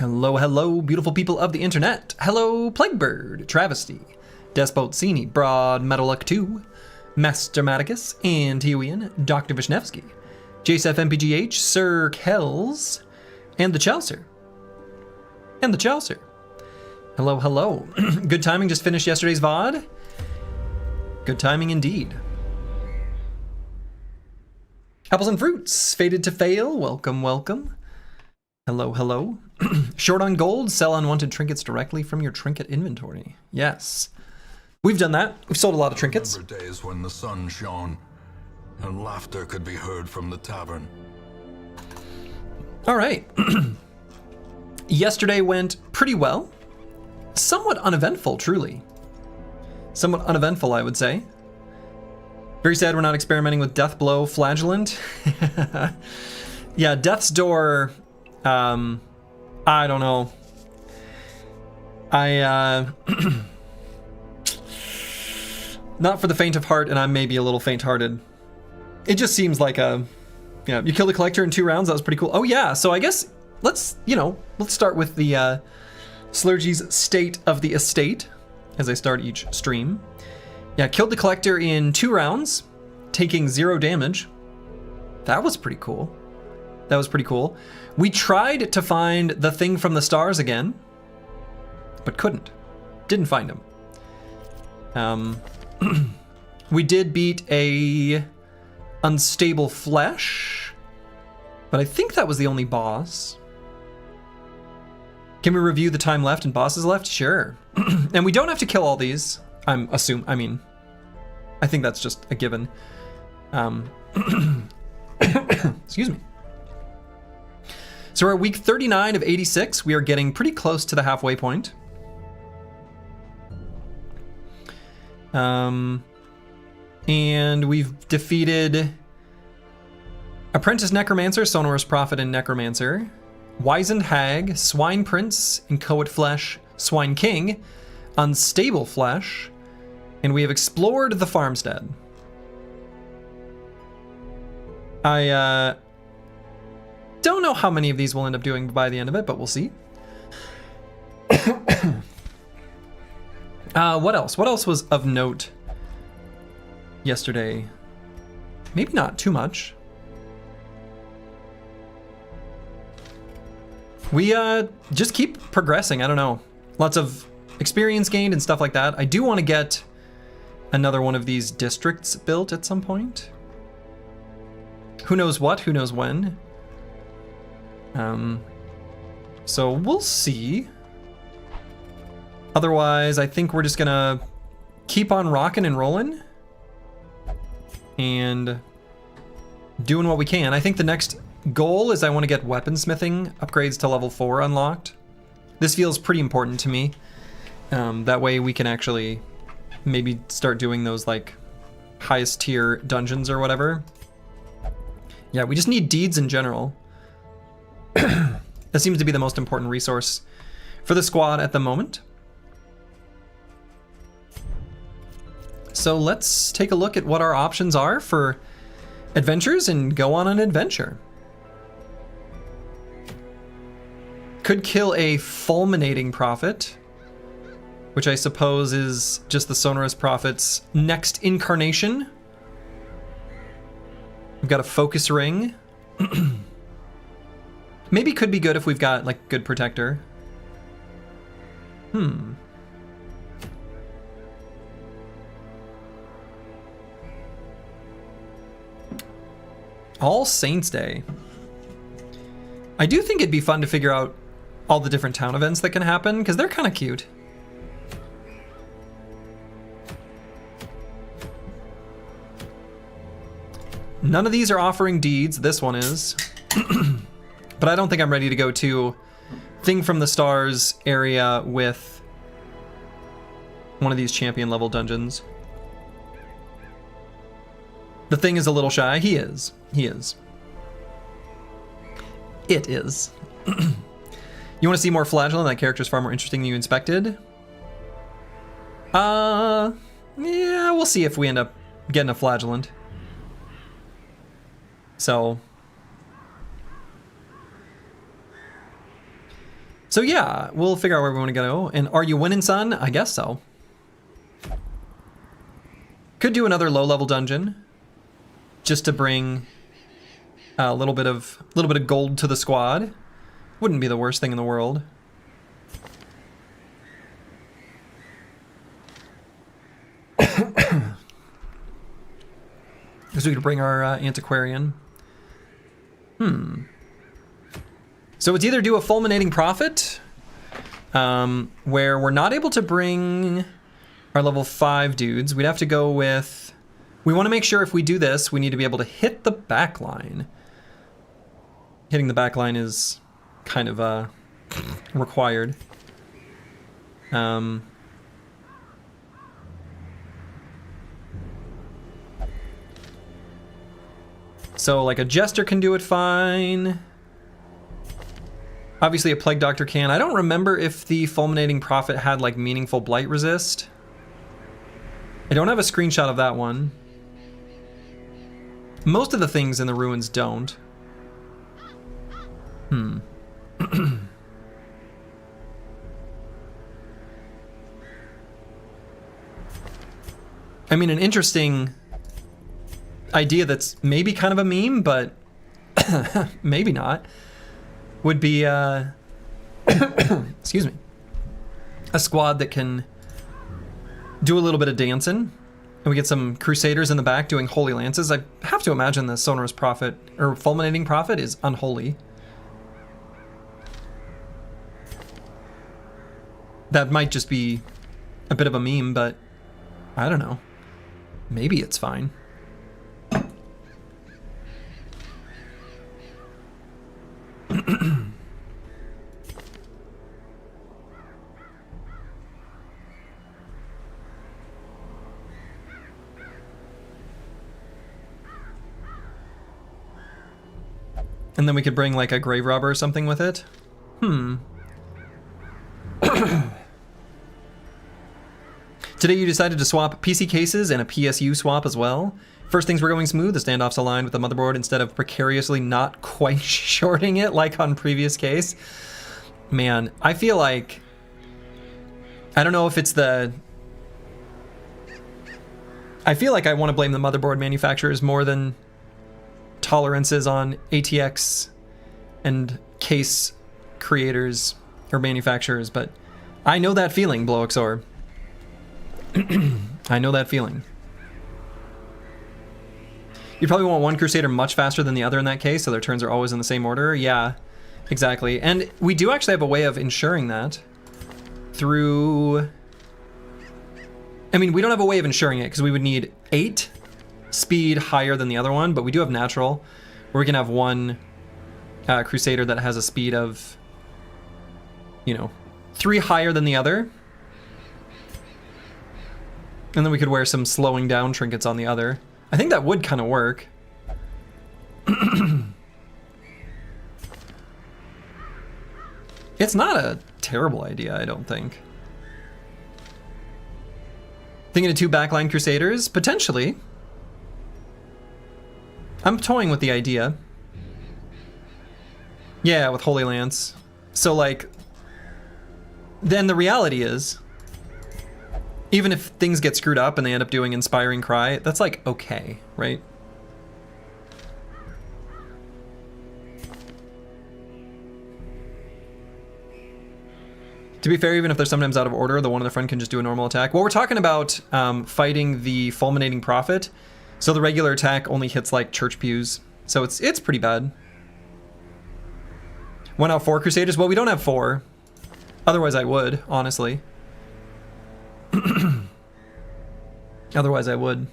Hello, hello, beautiful people of the internet. Hello, Plaguebird, Travesty, Despot Cini, Broad Metalluck 2, Master Maticus, Antioian, Dr. Vishnevsky, JSF MPGH, Sir Kells, and the Chaucer. Hello, hello. Good timing, just finished yesterday's VOD. Good timing indeed. Apples and Fruits, Fated to Fail, welcome, welcome. Hello, hello. Short on gold, sell unwanted trinkets directly from your trinket inventory. Yes. We've done that. We've sold a lot of trinkets. Remember days when the sun shone and laughter could be heard from the tavern. All right. Yesterday went pretty well. Somewhat uneventful, truly. Somewhat uneventful, I would say. Very sad we're not experimenting with Death Blow Flagellant. Yeah, Death's Door, I don't know. Not for the faint of heart, and I'm maybe a little faint-hearted. It just seems like you kill the collector in 2 rounds. That was pretty cool. Oh yeah, so I guess let's start with the Slurgy's State of the Estate as I start each stream. Yeah, killed the collector in 2 rounds, taking 0 damage. That was pretty cool. That was pretty cool. We tried to find the thing from the stars again, but couldn't. Didn't find him. We did beat a unstable flesh, but I think that was the only boss. Can we review the time left and bosses left? Sure. And we don't have to kill all these. I think that's just a given. Excuse me. So we're at week 39 of 86. We are getting pretty close to the halfway point. And we've defeated Apprentice Necromancer, Sonorous Prophet, and Necromancer, Wizened Hag, Swine Prince, Inchoate Flesh, Swine King, Unstable Flesh, and we have explored the farmstead. I don't know how many of these we'll end up doing by the end of it, but we'll see. What else? What else was of note yesterday? Maybe not too much. We just keep progressing. I don't know. Lots of experience gained and stuff like that. I do want to get another one of these districts built at some point. Who knows what? Who knows when? So we'll see. Otherwise, I think we're just gonna keep on rocking and rolling and doing what we can. I think the next goal is I want to get weaponsmithing upgrades to level 4 unlocked. This feels pretty important to me. That way we can actually maybe start doing those like highest tier dungeons or whatever. Yeah, we just need deeds in general. That seems to be the most important resource for the squad at the moment. So let's take a look at what our options are for adventures and go on an adventure. Could kill a fulminating prophet, which I suppose is just the Sonorous Prophet's next incarnation. We've got a focus ring. Maybe could be good if we've got like good protector. All Saints Day. I do think it'd be fun to figure out all the different town events that can happen, because they're kind of cute. None of these are offering deeds. This one is. But I don't think I'm ready to go to Thing from the Stars area with one of these champion level dungeons. The Thing is a little shy. He is. He is. It is. You want to see more Flagellant? That character is far more interesting than you inspected. Yeah, we'll see if we end up getting a Flagellant. So yeah, we'll figure out where we want to go. And are you winning, son? I guess so. Could do another low-level dungeon, just to bring a little bit of gold to the squad. Wouldn't be the worst thing in the world. Because we could bring our antiquarian. So it's either do a fulminating prophet, where we're not able to bring our level 5 dudes. We'd have to go with... We want to make sure if we do this, we need to be able to hit the back line. Hitting the back line is kind of required. So like a jester can do it fine. Obviously a plague doctor can. I don't remember if the fulminating prophet had like meaningful blight resist. I don't have a screenshot of that one. Most of the things in the ruins don't. I mean, an interesting idea that's maybe kind of a meme, but maybe not, would be excuse me, a squad that can do a little bit of dancing, and we get some crusaders in the back doing holy lances. I have to imagine the sonorous prophet or fulminating prophet is unholy. That might just be a bit of a meme, but I don't know, maybe it's fine. And then we could bring like a grave robber or something with it. Today you decided to swap PC cases and a PSU swap as well. First things were going smooth, the standoffs aligned with the motherboard instead of precariously not quite shorting it like on previous case. Man, I feel like... I don't know if it's the... I feel like I want to blame the motherboard manufacturers more than tolerances on ATX and case creators or manufacturers, but I know that feeling, Bloexor. I know that feeling. You probably want one Crusader much faster than the other in that case, so their turns are always in the same order. Yeah, exactly. And we do actually have a way of ensuring that through... I mean, we don't have a way of ensuring it because we would need 8 speed higher than the other one, but we do have natural, where we can have one Crusader that has a speed of, 3 higher than the other. And then we could wear some slowing down trinkets on the other. I think that would kind of work. It's not a terrible idea, I don't think. Thinking of 2 backline Crusaders? Potentially. I'm toying with the idea. Yeah, with Holy Lance. So, like, then the reality is, even if things get screwed up and they end up doing Inspiring Cry, that's like okay, right? To be fair, even if they're sometimes out of order, the one in the front can just do a normal attack. Well, we're talking about fighting the Fulminating Prophet, so the regular attack only hits like church pews, so it's pretty bad. 1 out 4 Crusaders? Well, we don't have 4. Otherwise I would, honestly. Otherwise I would.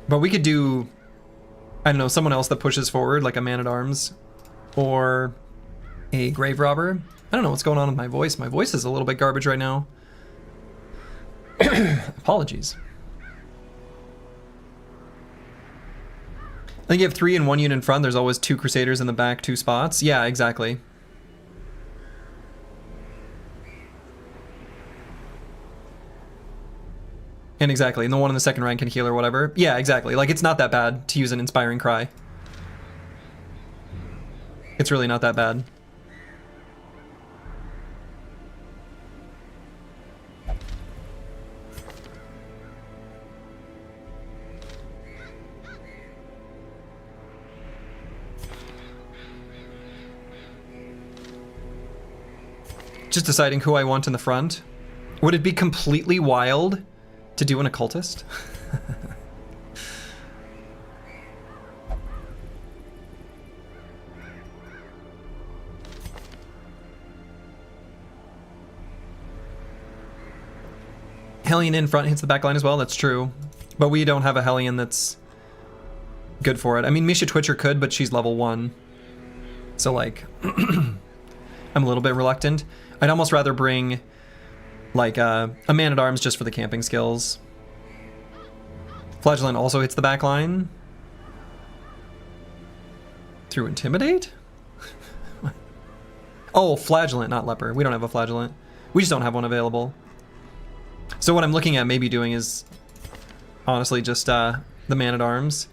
But we could do, I don't know, someone else that pushes forward, like a man-at-arms or a grave robber. I don't know what's going on with my voice. My voice is a little bit garbage right now. Apologies. I think you have 3 and 1 unit in front. There's always 2 Crusaders in the back, 2 spots. Yeah, exactly. And exactly, and the one in the second rank can heal or whatever. Yeah, exactly. Like, it's not that bad to use an Inspiring Cry. It's really not that bad. Just deciding who I want in the front. Would it be completely wild to do an occultist? Hellion in front hits the back line as well, that's true. But we don't have a Hellion that's good for it. I mean, Misha Twitcher could, but she's level 1. So, like, I'm a little bit reluctant. I'd almost rather bring, like, a Man-at-Arms just for the camping skills. Flagellant also hits the back line. Through Intimidate? Oh, Flagellant, not Leper. We don't have a Flagellant. We just don't have one available. So what I'm looking at maybe doing is, honestly, just the Man-at-Arms.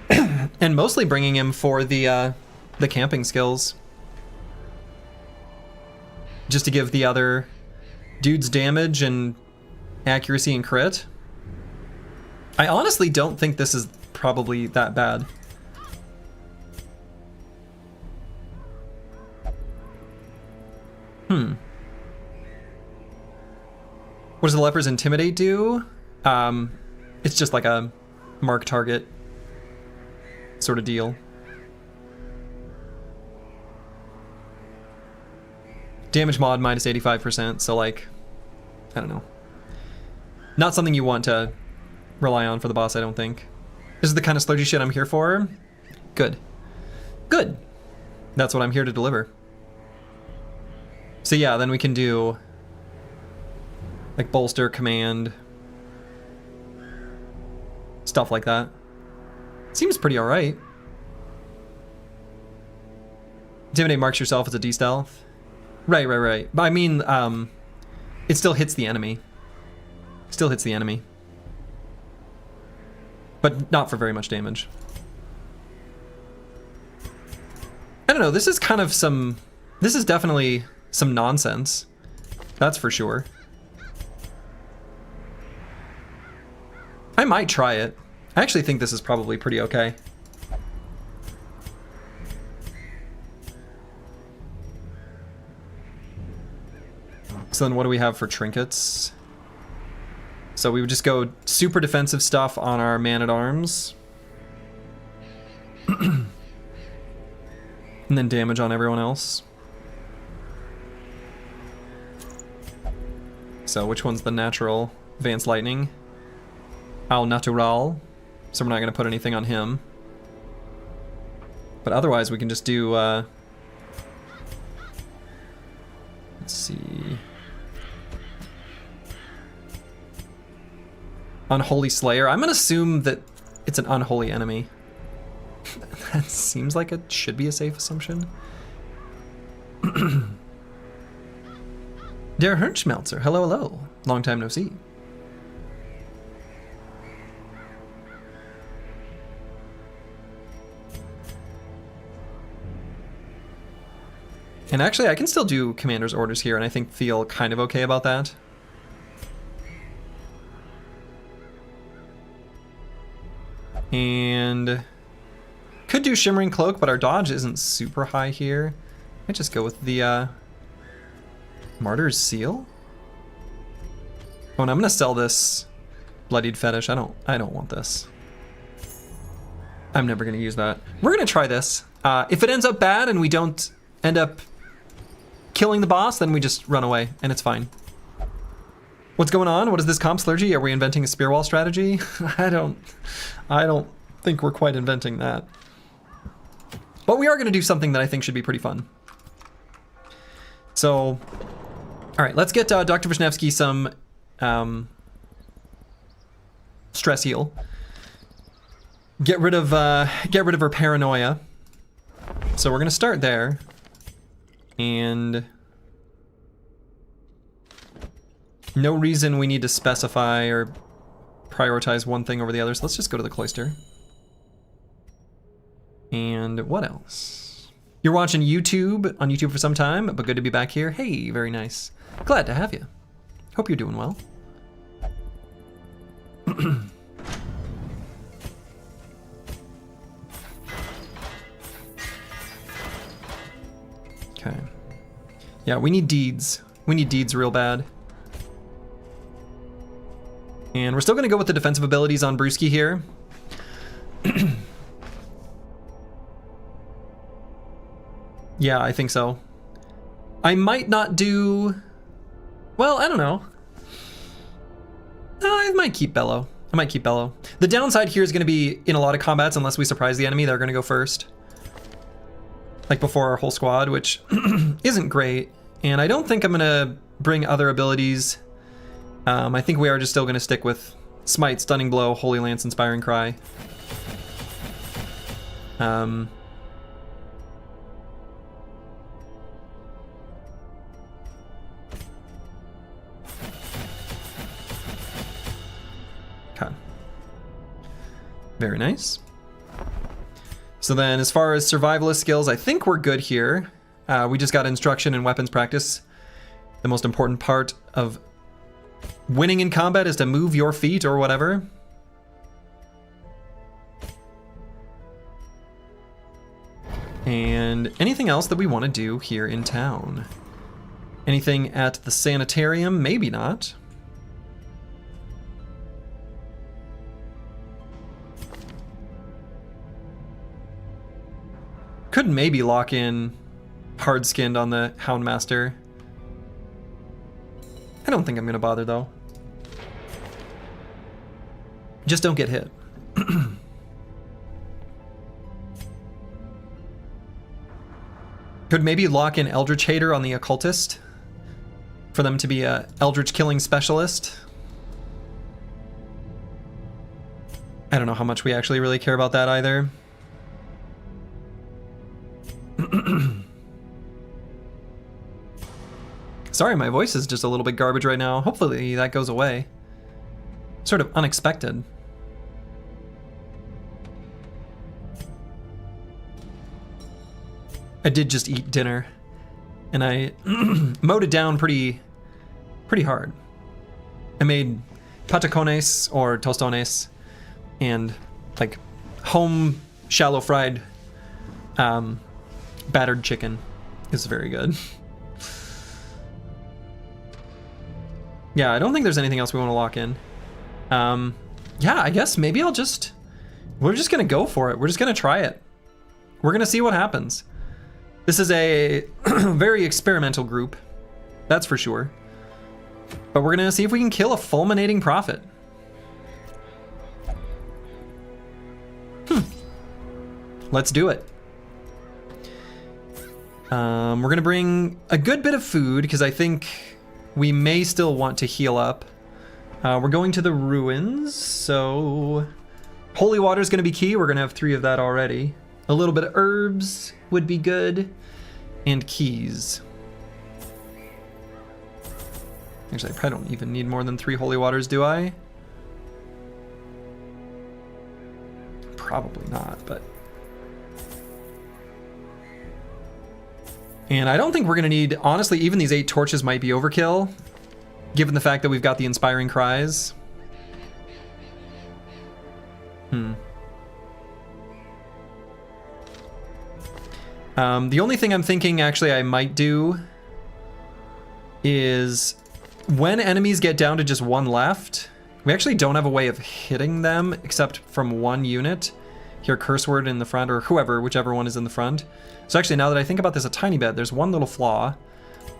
And mostly bringing him for the camping skills. Just to give the other dudes damage and accuracy and crit. I honestly don't think this is probably that bad. What does the Leper's Intimidate do? It's just like a mark target sort of deal. Damage mod minus 85%, so like, I don't know. Not something you want to rely on for the boss, I don't think. This is the kind of splurgy shit I'm here for. Good. Good. That's what I'm here to deliver. So yeah, then we can do like bolster, command, stuff like that. Seems pretty alright. Intimidate marks yourself as a D-stealth. Right. But I mean, it still hits the enemy. Still hits the enemy. But not for very much damage. I don't know, this is kind of some... This is definitely some nonsense. That's for sure. I might try it. I actually think this is probably pretty okay. So then what do we have for trinkets? So we would just go super defensive stuff on our Man-at-Arms. And then damage on everyone else. So which one's the natural? Advanced Lightning. Al Natural. So we're not going to put anything on him. But otherwise we can just do... let's see... Unholy Slayer. I'm going to assume that it's an unholy enemy. That seems like it should be a safe assumption. Der Hirnschmelzer. Hello. Long time no see. And actually, I can still do commander's orders here, and I think feel kind of okay about that. And could do Shimmering Cloak, but our dodge isn't super high here. Might just go with the Martyr's Seal. Oh, and I'm gonna sell this Bloodied Fetish. I don't want this. I'm never gonna use that. We're gonna try this. If it ends up bad and we don't end up killing the boss, then we just run away, and it's fine. What's going on? What is this comp Slurgy? Are we inventing a spear wall strategy? I don't think we're quite inventing that. But we are going to do something that I think should be pretty fun. So, all right, let's get Dr. Vishnevsky some stress heal. Get rid of her paranoia. So we're going to start there. No reason we need to specify or prioritize one thing over the other, so let's just go to the cloister. And what else? You're watching YouTube on YouTube for some time, but good to be back here. Hey, very nice. Glad to have you. Hope you're doing well. Okay. Yeah, we need deeds. We need deeds real bad. And we're still going to go with the defensive abilities on Brewski here. Yeah, I think so. I might not do... Well, I don't know. I might keep Bellow. I might keep Bellow. The downside here is going to be in a lot of combats, unless we surprise the enemy, they're going to go first. Like before our whole squad, which isn't great. And I don't think I'm going to bring other abilities. I think we are just still going to stick with Smite, Stunning Blow, Holy Lance, Inspiring Cry. Okay. Very nice. So then as far as survivalist skills, I think we're good here. We just got instruction and weapons practice. The most important part of winning in combat is to move your feet or whatever. And anything else that we want to do here in town? Anything at the sanitarium? Maybe not. Could maybe lock in hard-skinned on the Houndmaster. I don't think I'm gonna bother though. Just don't get hit. Could maybe lock in Eldritch Hater on the Occultist for them to be a Eldritch killing specialist. I don't know how much we actually really care about that either. Sorry, my voice is just a little bit garbage right now. Hopefully that goes away. Sort of unexpected. I did just eat dinner, and I mowed it down pretty hard. I made patacones or tostones, and like home shallow fried battered chicken is very good. Yeah, I don't think there's anything else we want to lock in. Yeah, I guess maybe we're just gonna go for it. We're just gonna try it. We're gonna see what happens. This is a very experimental group, that's for sure. But we're gonna see if we can kill a fulminating prophet. Let's do it. We're gonna bring a good bit of food because I think we may still want to heal up. We're going to the ruins, so holy water is going to be key. We're going to have 3 of that already. A little bit of herbs would be good, and keys. Actually, I probably don't even need more than 3 holy waters, do I? Probably not, but... And I don't think we're going to need, honestly, even these 8 torches might be overkill, given the fact that we've got the Inspiring Cries. The only thing I'm thinking, actually, I might do is when enemies get down to just 1 left, we actually don't have a way of hitting them except from 1 unit. Here, curse word in the front, or whoever, whichever one is in the front. So actually, now that I think about this a tiny bit, there's 1 little flaw,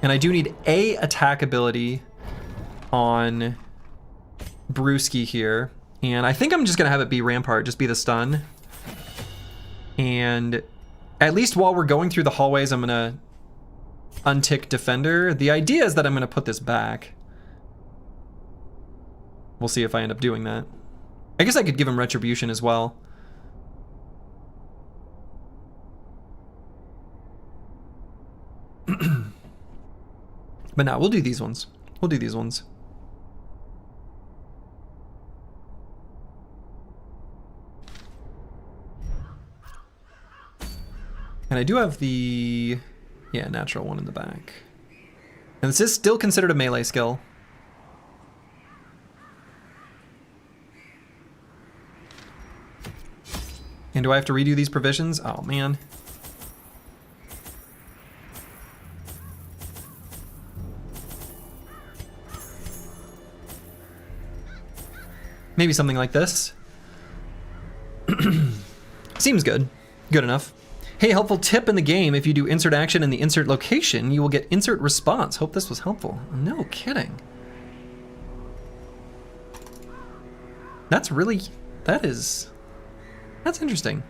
and I do need a attack ability on Brewski here, and I think I'm just gonna have it be Rampart, just be the stun. And at least while we're going through the hallways, I'm gonna untick Defender. The idea is that I'm gonna put this back. We'll see if I end up doing that. I guess I could give him Retribution as well. But now we'll do these ones. We'll do these ones. And I do have the, yeah, natural one in the back. And this is still considered a melee skill. And do I have to redo these provisions? Oh, man. Maybe something like this. Seems good. Good enough. Hey, helpful tip in the game. If you do insert action in the insert location, you will get insert response. Hope this was helpful. No kidding. That's interesting.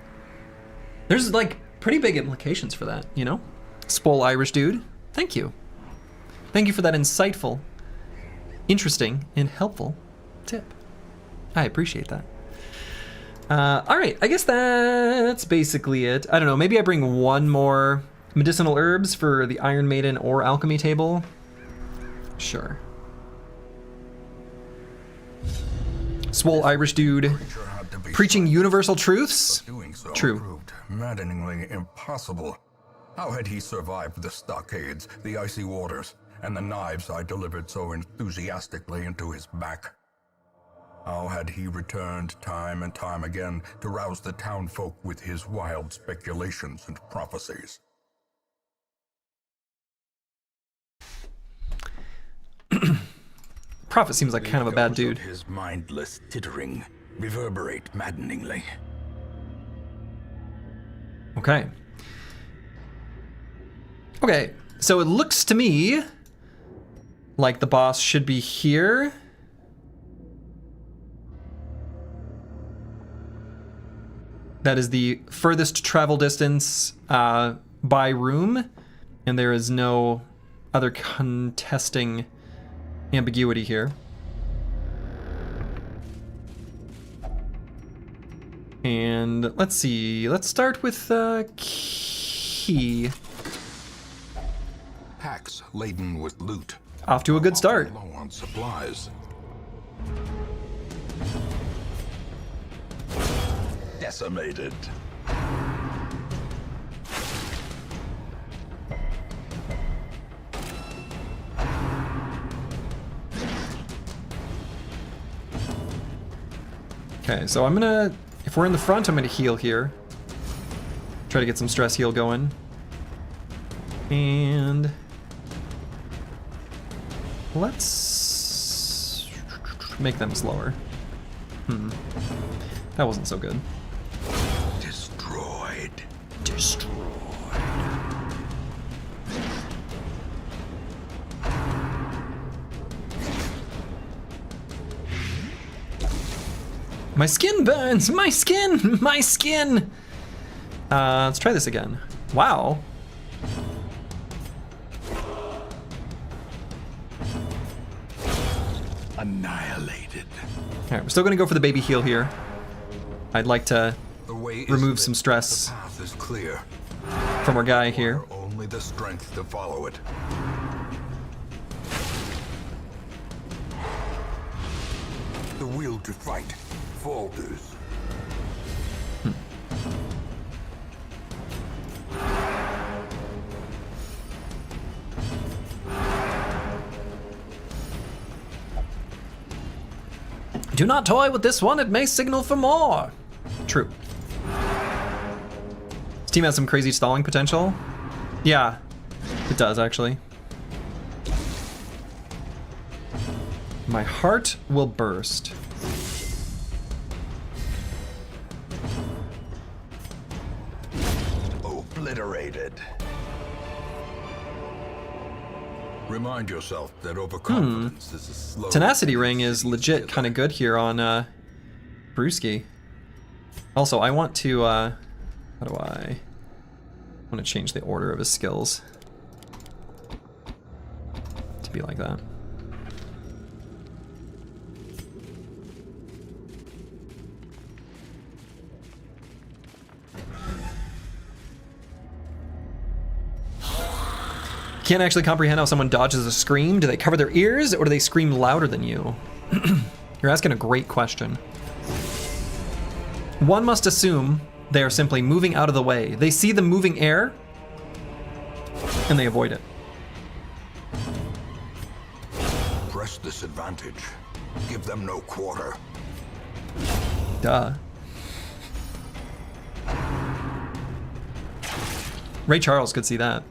There's like pretty big implications for that, you know? Spole Irish dude, thank you. Thank you for that insightful, interesting, and helpful tip. I appreciate that. All right, I guess that's basically it. I don't know, maybe I bring one more medicinal herbs for the Iron Maiden or alchemy table. Sure. Swole Irish dude preaching universal truths? Doing so True. proved maddeningly impossible. How had he survived the stockades, the icy waters, and the knives I delivered so enthusiastically into his back? How had he returned time and time again to rouse the townfolk with his wild speculations and prophecies? Prophet seems like kind of a bad The dude. echoes of his mindless tittering reverberate maddeningly. Okay. Okay, so it looks to me like the boss should be here. That is the furthest travel distance by room, and there is no other contesting ambiguity here. And let's see, let's start with key. Packs laden with loot. Off to a good start. Low on supplies. Decimated. Okay, so I'm gonna, if we're in the front, I'm gonna heal here. Try to get some stress heal going. And let's make them slower. That wasn't so good. Destroyed. Destroyed. My skin burns! My skin! My skin! Let's try this again. Wow. Annihilated. Alright, we're still gonna go for the baby heal here. I'd like to The way is remove lit. some stress The path is clear. from our guy here. Only the strength to follow it. The will to fight falters. Do not toy with this one, it may signal for more. True. This team has some crazy stalling potential. Yeah, it does actually. My heart will burst. Obliterated. Remind yourself that overconfidence is a slow. Tenacity ring is legit kind of good here on Brewski. Also, I want to, how do I want to change the order of his skills to be like that. Can't actually comprehend how someone dodges a scream. Do they cover their ears or do they scream louder than you? You're asking a great question. One must assume They are simply moving out of the way. They see the moving air, and they avoid it. Press this advantage. Give them no quarter. Duh. Ray Charles could see that.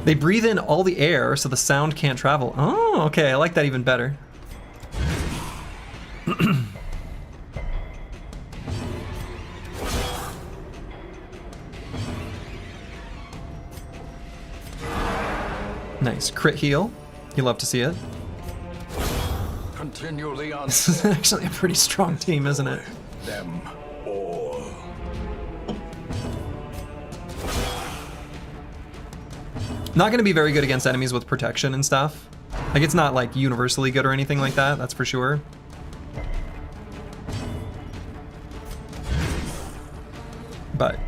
They breathe in all the air so the sound can't travel. Oh, okay, I like that even better. Nice, crit heal. You love to see it. Continue the This is actually a pretty strong team, isn't it? them all. Not going to be very good against enemies with protection and stuff. Like, it's not like universally good or anything like that, that's for sure. But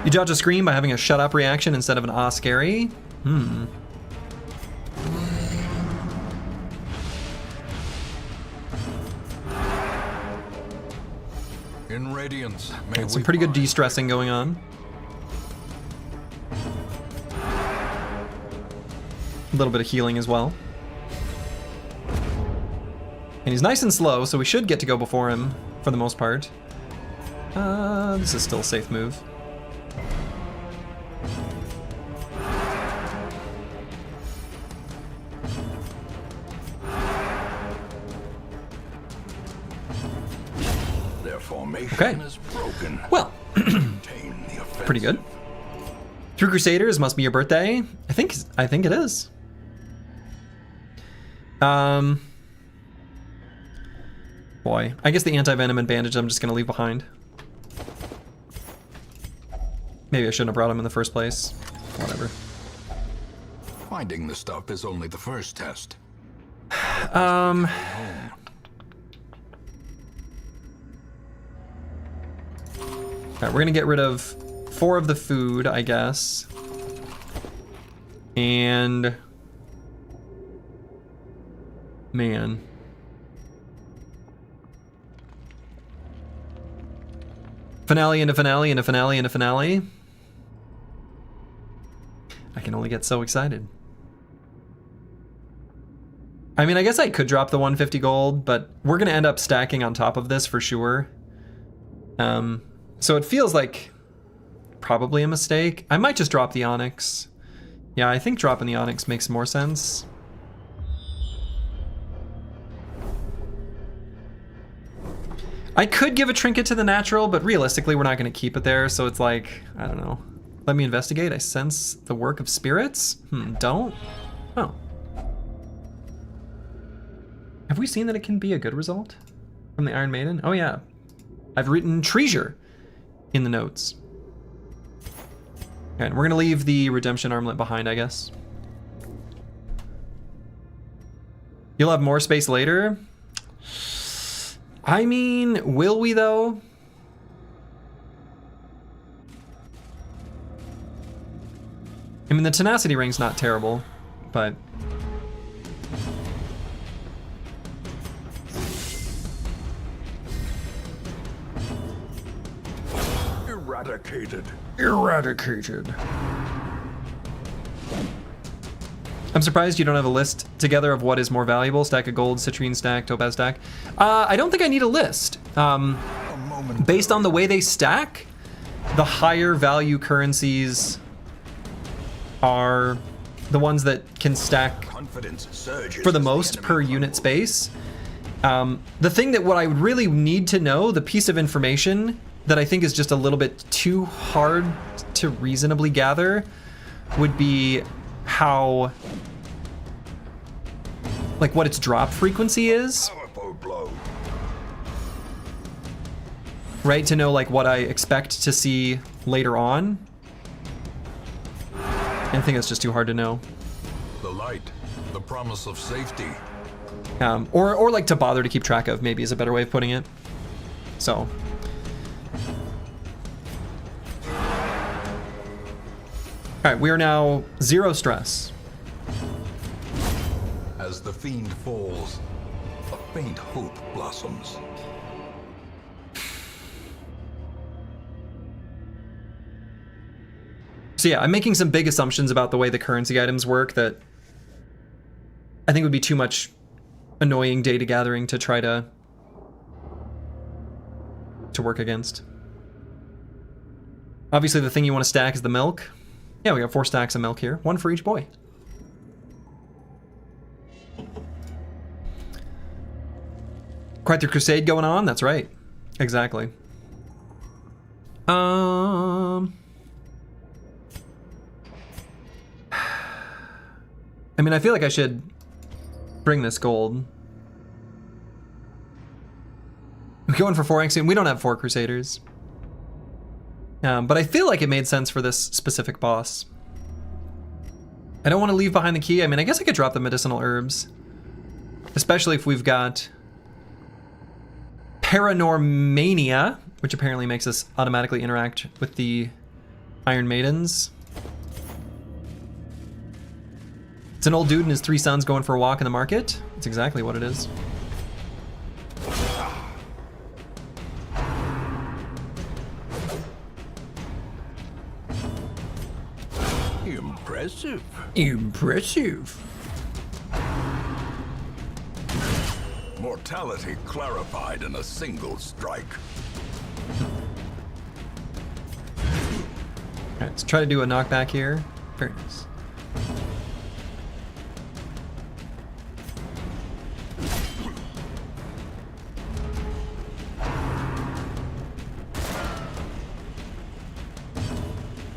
you dodge a scream by having a shut up reaction instead of an ah scary. In Radiance, may Some we pretty good find de-stressing going on. A little bit of healing as well. And he's nice and slow, so we should get to go before him for the most part. This is still a safe move. Their formation Okay. is broken. Well, Maintain the offensive. pretty good. True Crusaders must be your birthday. I think it is. Boy, I guess the anti-venom and bandage I'm just gonna leave behind. Maybe I shouldn't have brought him in the first place. Whatever. Finding the stuff is only the first test. Alright, we're gonna get rid of 4 of the food, I guess. And man. Finale into finale into finale into finale. I can only get so excited. I mean, I guess I could drop the 150 gold, but we're gonna end up stacking on top of this for sure. So it feels like probably a mistake. I might just drop the Onyx. Yeah, I think dropping the Onyx makes more sense. I could give a trinket to the natural, but realistically we're not going to keep it there, so it's like, I don't know. Let me investigate. I sense the work of spirits? Don't? Oh. Have we seen that it can be a good result from the Iron Maiden? Oh yeah. I've written treasure in the notes. Okay, and we're going to leave the redemption armlet behind, I guess. You'll have more space later? I mean, will we though? I mean, the tenacity ring's not terrible, but Eradicated. eradicated. I'm surprised you don't have a list together of what is more valuable. Stack of gold, citrine stack, topaz stack. I don't think I need a list. Based on the way they stack, the higher value currencies are the ones that can stack Confidence surges for the as most enemy per unit space. The thing that what I would really need to know, the piece of information that I think is just a little bit too hard to reasonably gather, would be how, like, what its drop frequency is, Powerful blow. right? To know like what I expect to see later on. I think it's just too hard to know. The light, the promise of safety. Or like to bother to keep track of, maybe is a better way of putting it. So All right, we are now 0 stress. As the fiend falls, a faint hope blossoms. So yeah, I'm making some big assumptions about the way the currency items work that I think would be too much annoying data gathering to try to work against. Obviously the thing you want to stack is the milk. Yeah, we got 4 stacks of milk here, 1 for each boy. Quite the crusade going on, that's right. Exactly. I mean, I feel like I should bring this gold. I'm going for 4 axiom. We don't have 4 crusaders. But I feel like it made sense for this specific boss. I don't want to leave behind the key. I mean, I guess I could drop the medicinal herbs. Especially if we've got Paranormania, which apparently makes us automatically interact with the Iron Maidens. It's an old dude and his 3 sons going for a walk in the market. That's exactly what it is. Impressive. Impressive. Mortality clarified in a single strike. Alright, let's try to do a knockback here. Very nice.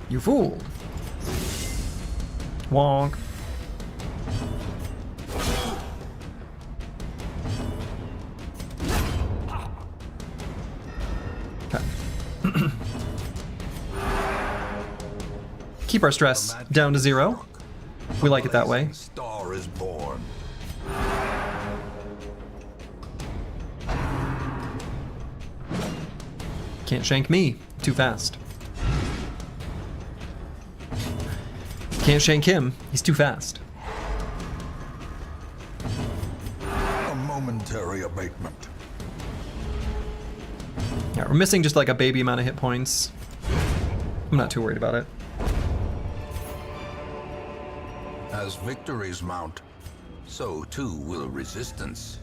You fool. Wonk. Okay. Keep our stress down to 0. We like it that way. Star is born. Can't shank me. Too fast. Can't shank him. He's too fast. A momentary abatement. Yeah, we're missing just like a baby amount of hit points. I'm not too worried about it. As victories mount, so too will resistance.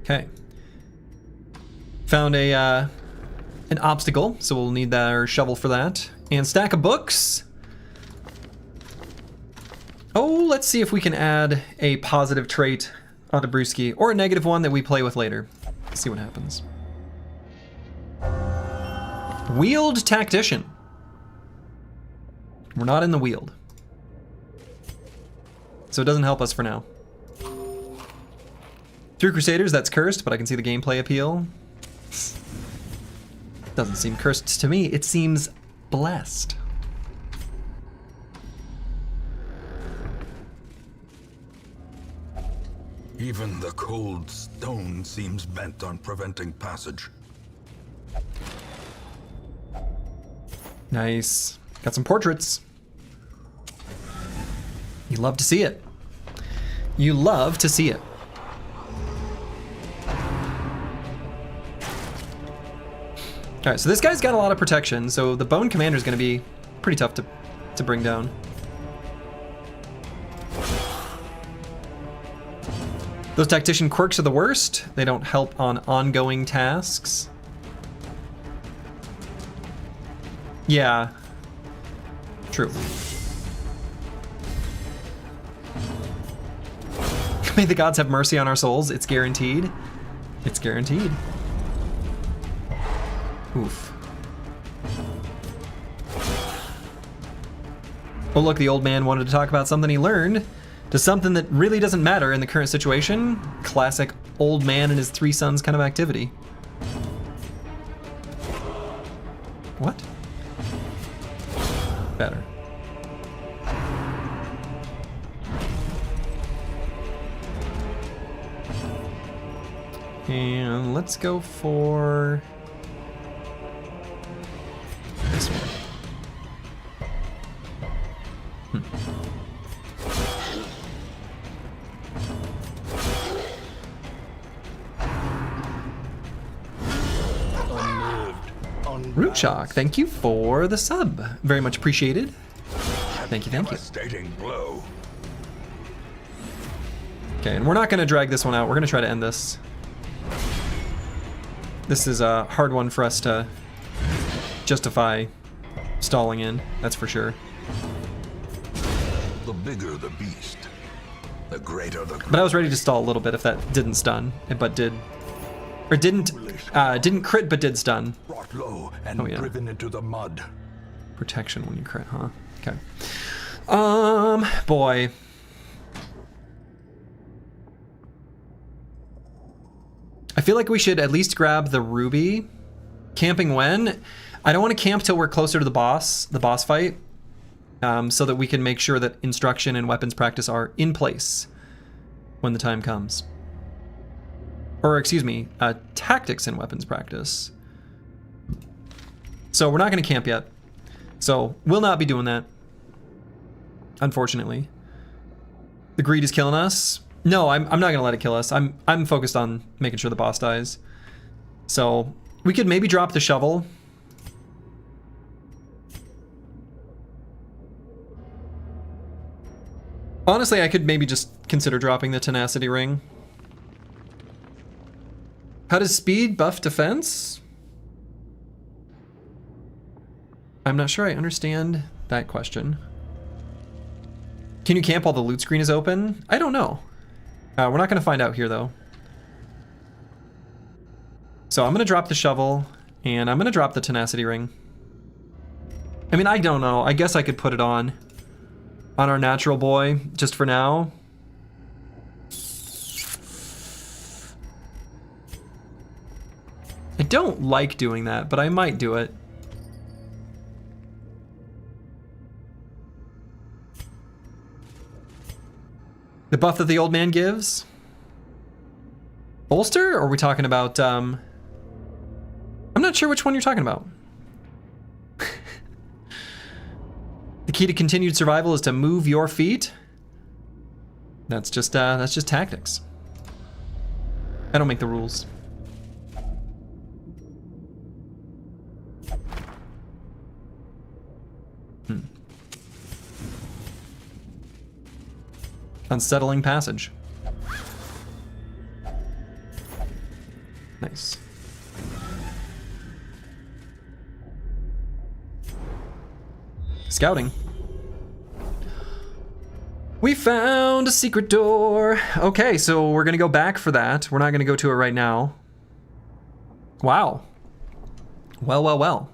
Okay. Found a an obstacle, so we'll need our shovel for that. And stack of books. Oh, let's see if we can add a positive trait onto Brewski, or a negative one that we play with later. Let's see what happens. Wheeled Tactician. We're not in the wheeled, so it doesn't help us for now. 3 Crusaders, that's cursed, but I can see the gameplay appeal. Doesn't seem cursed to me, it seems blessed. Even the cold stone seems bent on preventing passage. Nice. Got some portraits. You love to see it. You love to see it. Alright, so this guy's got a lot of protection, so the Bone Commander is going to be pretty tough to bring down. Those Tactician quirks are the worst. They don't help on ongoing tasks. Yeah. True. May the gods have mercy on our souls. It's guaranteed. It's guaranteed. Oof. Oh look, the old man wanted to talk about something he learned, to something that really doesn't matter in the current situation. Classic old man and his 3 sons kind of activity. What? Better. And let's go for Root Shock, thank you for the sub. Very much appreciated. Thank you, thank you. Devastating blow. Okay, and we're not going to drag this one out. We're going to try to end this. This is a hard one for us to justify stalling in, that's for sure. The bigger the beast, the greater the... But I was ready to stall a little bit if that didn't stun, but did... Or didn't crit, but did stun. Brought low and Oh, yeah. driven into the mud. Protection when you crit, huh? Okay. Boy. I feel like we should at least grab the ruby. Camping when? I don't want to camp till we're closer to the boss fight, so that we can make sure that instruction and weapons practice are in place when the time comes. Or excuse me, tactics and weapons practice. So we're not going to camp yet. So we'll not be doing that, unfortunately. The greed is killing us. No, I'm not going to let it kill us. I'm focused on making sure the boss dies. So we could maybe drop the shovel. Honestly, I could maybe just consider dropping the tenacity ring. How does speed buff defense? I'm not sure I understand that question. Can you camp while the loot screen is open? I don't know. We're not going to find out here, though. So I'm going to drop the shovel, and I'm going to drop the tenacity ring. I mean, I don't know. I guess I could put it on our natural boy, just for now. I don't like doing that, but I might do it. The buff that the old man gives? Bolster? Or are we talking about, I'm not sure which one you're talking about. The key to continued survival is to move your feet. That's just tactics. I don't make the rules. Unsettling passage. Nice. Scouting. We found a secret door. Okay, so we're gonna go back for that. We're not gonna go to it right now. Wow. Well, well, well.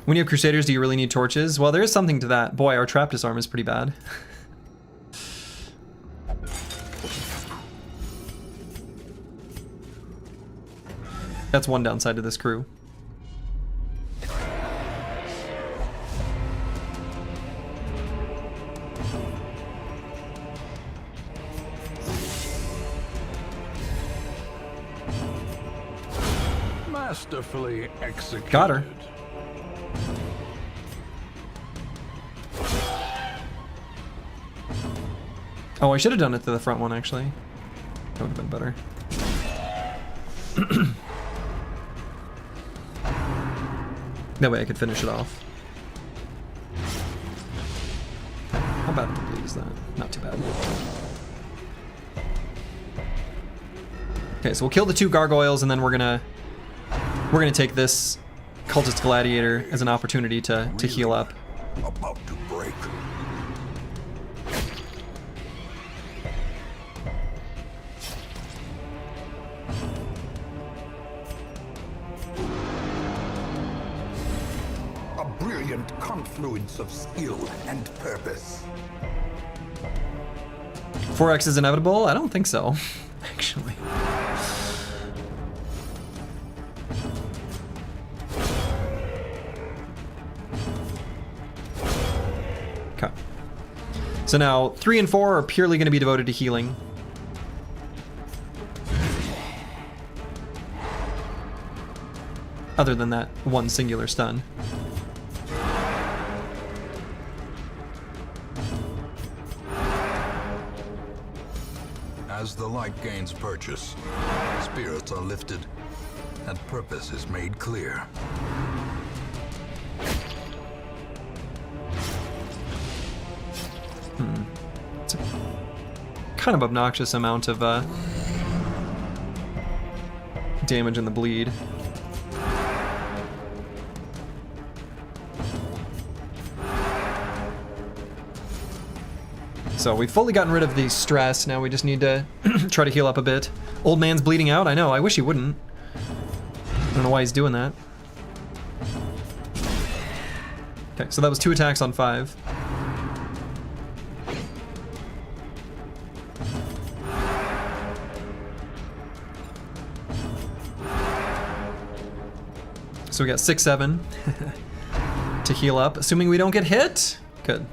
When you have Crusaders, do you really need torches? Well, there is something to that. Boy, our trap disarm is pretty bad. That's one downside to this crew. Masterfully executed. Got her. Oh, I should have done it to the front one, actually. That would have been better. That way I could finish it off. How bad of a bleed is that? Not too bad. Okay, so we'll kill the two gargoyles, and then we're gonna take this cultist gladiator as an opportunity to heal up. About to break. A brilliant confluence of skill and purpose. 4x is inevitable? I don't think so, actually. Okay. So now 3 and 4 are purely going to be devoted to healing. Other than that one singular stun. As the light gains purchase, spirits are lifted, and purpose is made clear. It's a kind of obnoxious amount of damage in the bleed. So we've fully gotten rid of the stress. Now we just need to try to heal up a bit. Old man's bleeding out. I know. I wish he wouldn't. I don't know why he's doing that. Okay, so that was 2 attacks on 5. So we got 6, 7 to heal up, assuming we don't get hit. Good.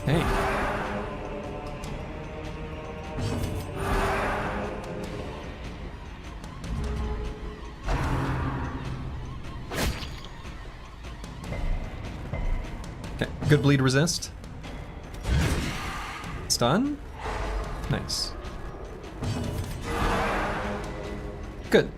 Hey. Okay, good bleed resist. Stun. Nice. Good.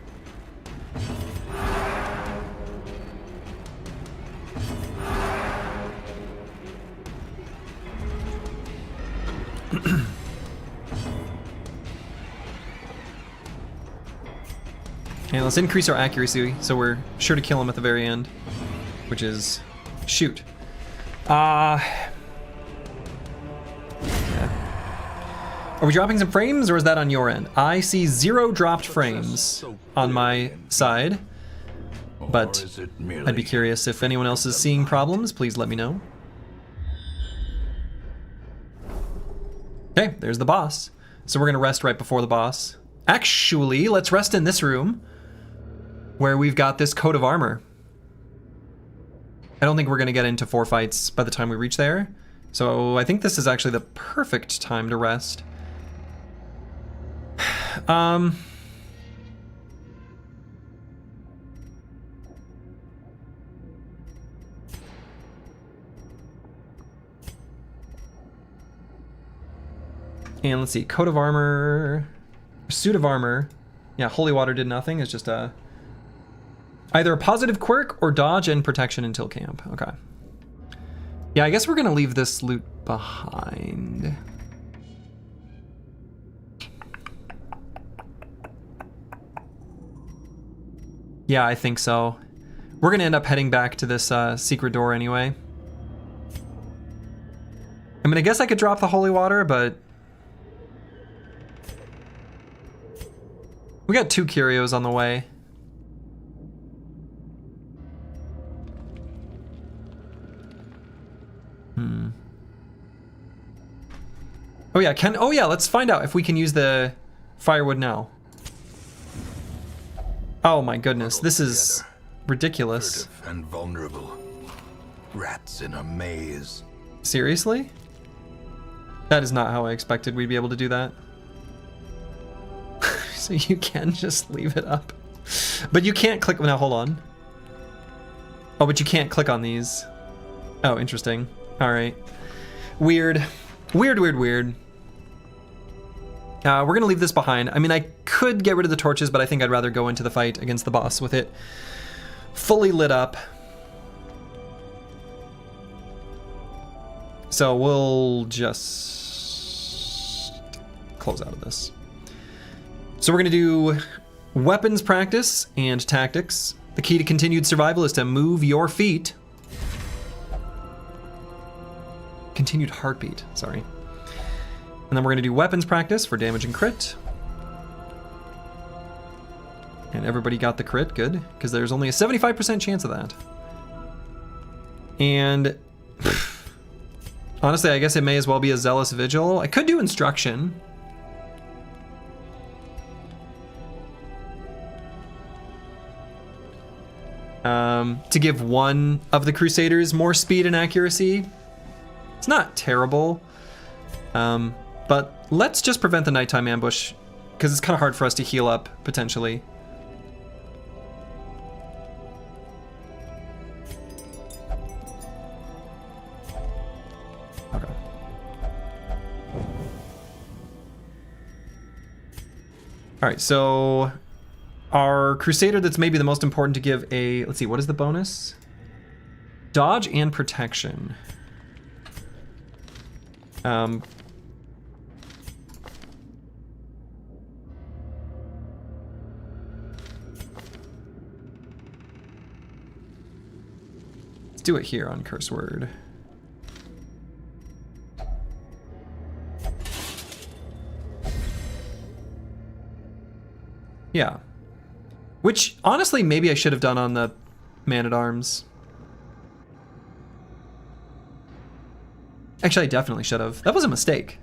And let's increase our accuracy so we're sure to kill him at the very end, which is shoot. Yeah. Are we dropping some frames, or is that on your end? I see 0 dropped frames on my side, but I'd be curious if anyone else is seeing problems. Please let me know. Okay, there's the boss. So we're gonna rest right before the boss. Actually, let's rest in this room where we've got this coat of armor. I don't think we're gonna get into 4 fights by the time we reach there. So I think this is actually the perfect time to rest. And let's see, coat of armor, suit of armor. Yeah, holy water did nothing. It's just either a positive quirk or dodge and protection until camp. Okay. Yeah, I guess we're gonna leave this loot behind. Yeah, I think so. We're gonna end up heading back to this secret door anyway. I mean, I guess I could drop the holy water, but we got 2 curios on the way. Oh yeah, let's find out if we can use the firewood now. Oh my goodness, this is ridiculous. Furtive and vulnerable. Rats in a maze. Seriously? That is not how I expected we'd be able to do that. So you can just leave it up. But you can't click, now hold on. Oh, but you can't click on these. Oh, interesting. All right. Weird. Weird. We're gonna leave this behind. I mean, I could get rid of the torches, but I think I'd rather go into the fight against the boss with it fully lit up. So we'll just close out of this. So we're gonna do weapons practice and tactics. The key to continued survival is to move your feet. Continued heartbeat, sorry. And then we're gonna do weapons practice for damage and crit. And everybody got the crit, good, because there's only a 75% chance of that. And honestly, I guess it may as well be a zealous vigil. I could do instruction. To give one of the Crusaders more speed and accuracy. It's not terrible. But let's just prevent the nighttime ambush, because it's kind of hard for us to heal up, potentially. All right, so our Crusader that's maybe the most important to give a... Let's see, what is the bonus? Dodge and protection. Let's do it here on Curse Word. Yeah. Which, honestly, maybe I should have done on the Man-at-Arms. Actually, I definitely should have. That was a mistake.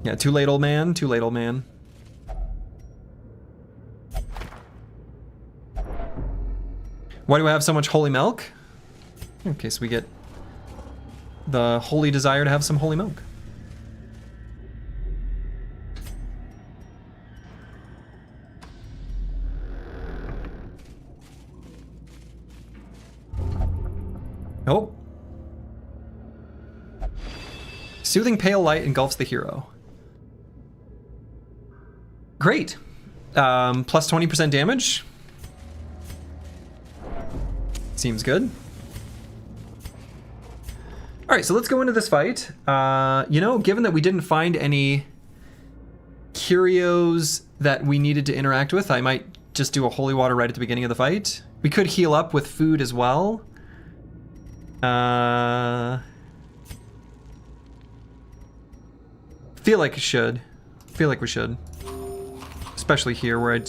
Yeah, too late, old man. Too late, old man. Why do I have so much holy milk? In case we get the holy desire to have some holy milk. Oh. Soothing pale light engulfs the hero. Great. Plus 20% damage. Seems good. All right, so let's go into this fight. You know, given that we didn't find any curios that we needed to interact with, I might just do a holy water right at the beginning of the fight. We could heal up with food as well. Feel like we should. Especially here where I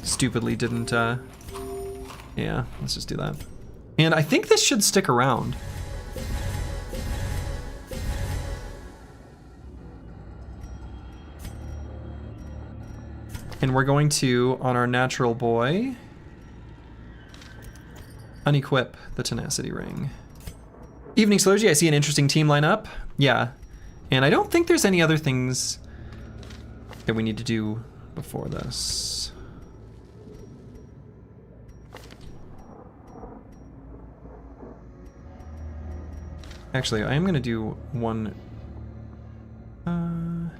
stupidly didn't, yeah, let's just do that. And I think this should stick around. And we're going to, on our natural boy, unequip the tenacity ring. Evening Slurgy, I see an interesting team lineup. Yeah. And I don't think there's any other things that we need to do before this. Actually, I am going to do one... no.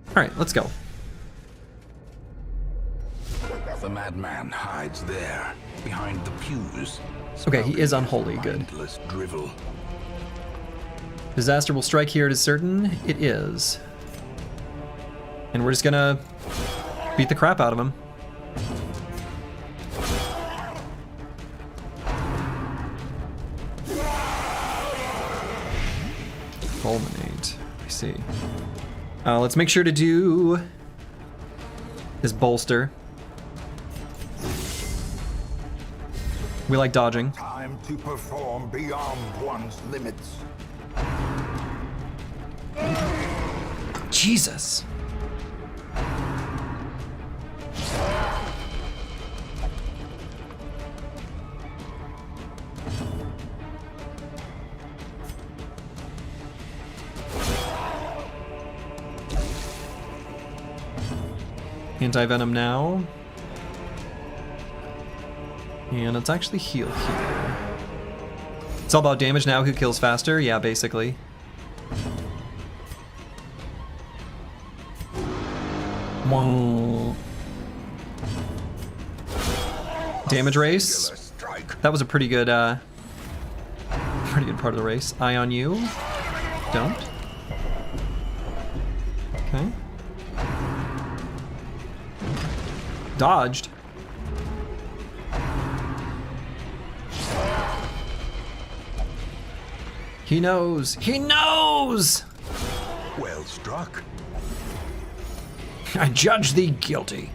Alright, let's go. The madman hides there, behind the pews. Okay, he is unholy, good. Drivel. Disaster will strike here, it is certain. It is. And we're just gonna beat the crap out of him. Fulminate. I see. Let's make sure to do his bolster. We like dodging. Time to perform beyond one's limits. Jesus. Anti-venom now. And let's actually heal here. It's all about damage now, who kills faster? Yeah, basically. Whoa. Damage race. That was a pretty good part of the race. Eye on you. Don't. Okay. Dodged. He knows. He knows! Well struck. I judge thee guilty.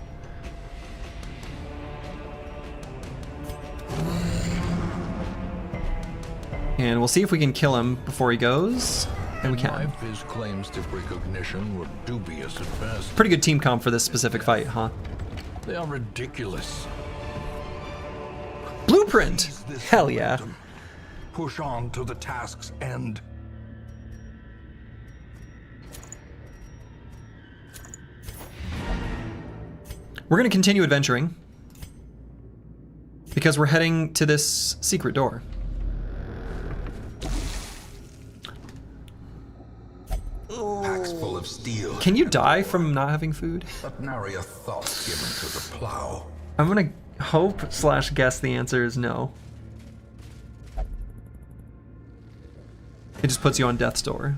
And we'll see if we can kill him before he goes. And we can. His claims to recognition were dubious at best. Pretty good team comp for this specific fight, huh? They are ridiculous. Blueprint! Hell yeah. Push on to the task's end. We're going to continue adventuring because we're heading to this secret door. Packs full of steel. Can you die from not having food? But nary a thought given to the plow. I'm going to hope / guess the answer is no. It just puts you on death's door.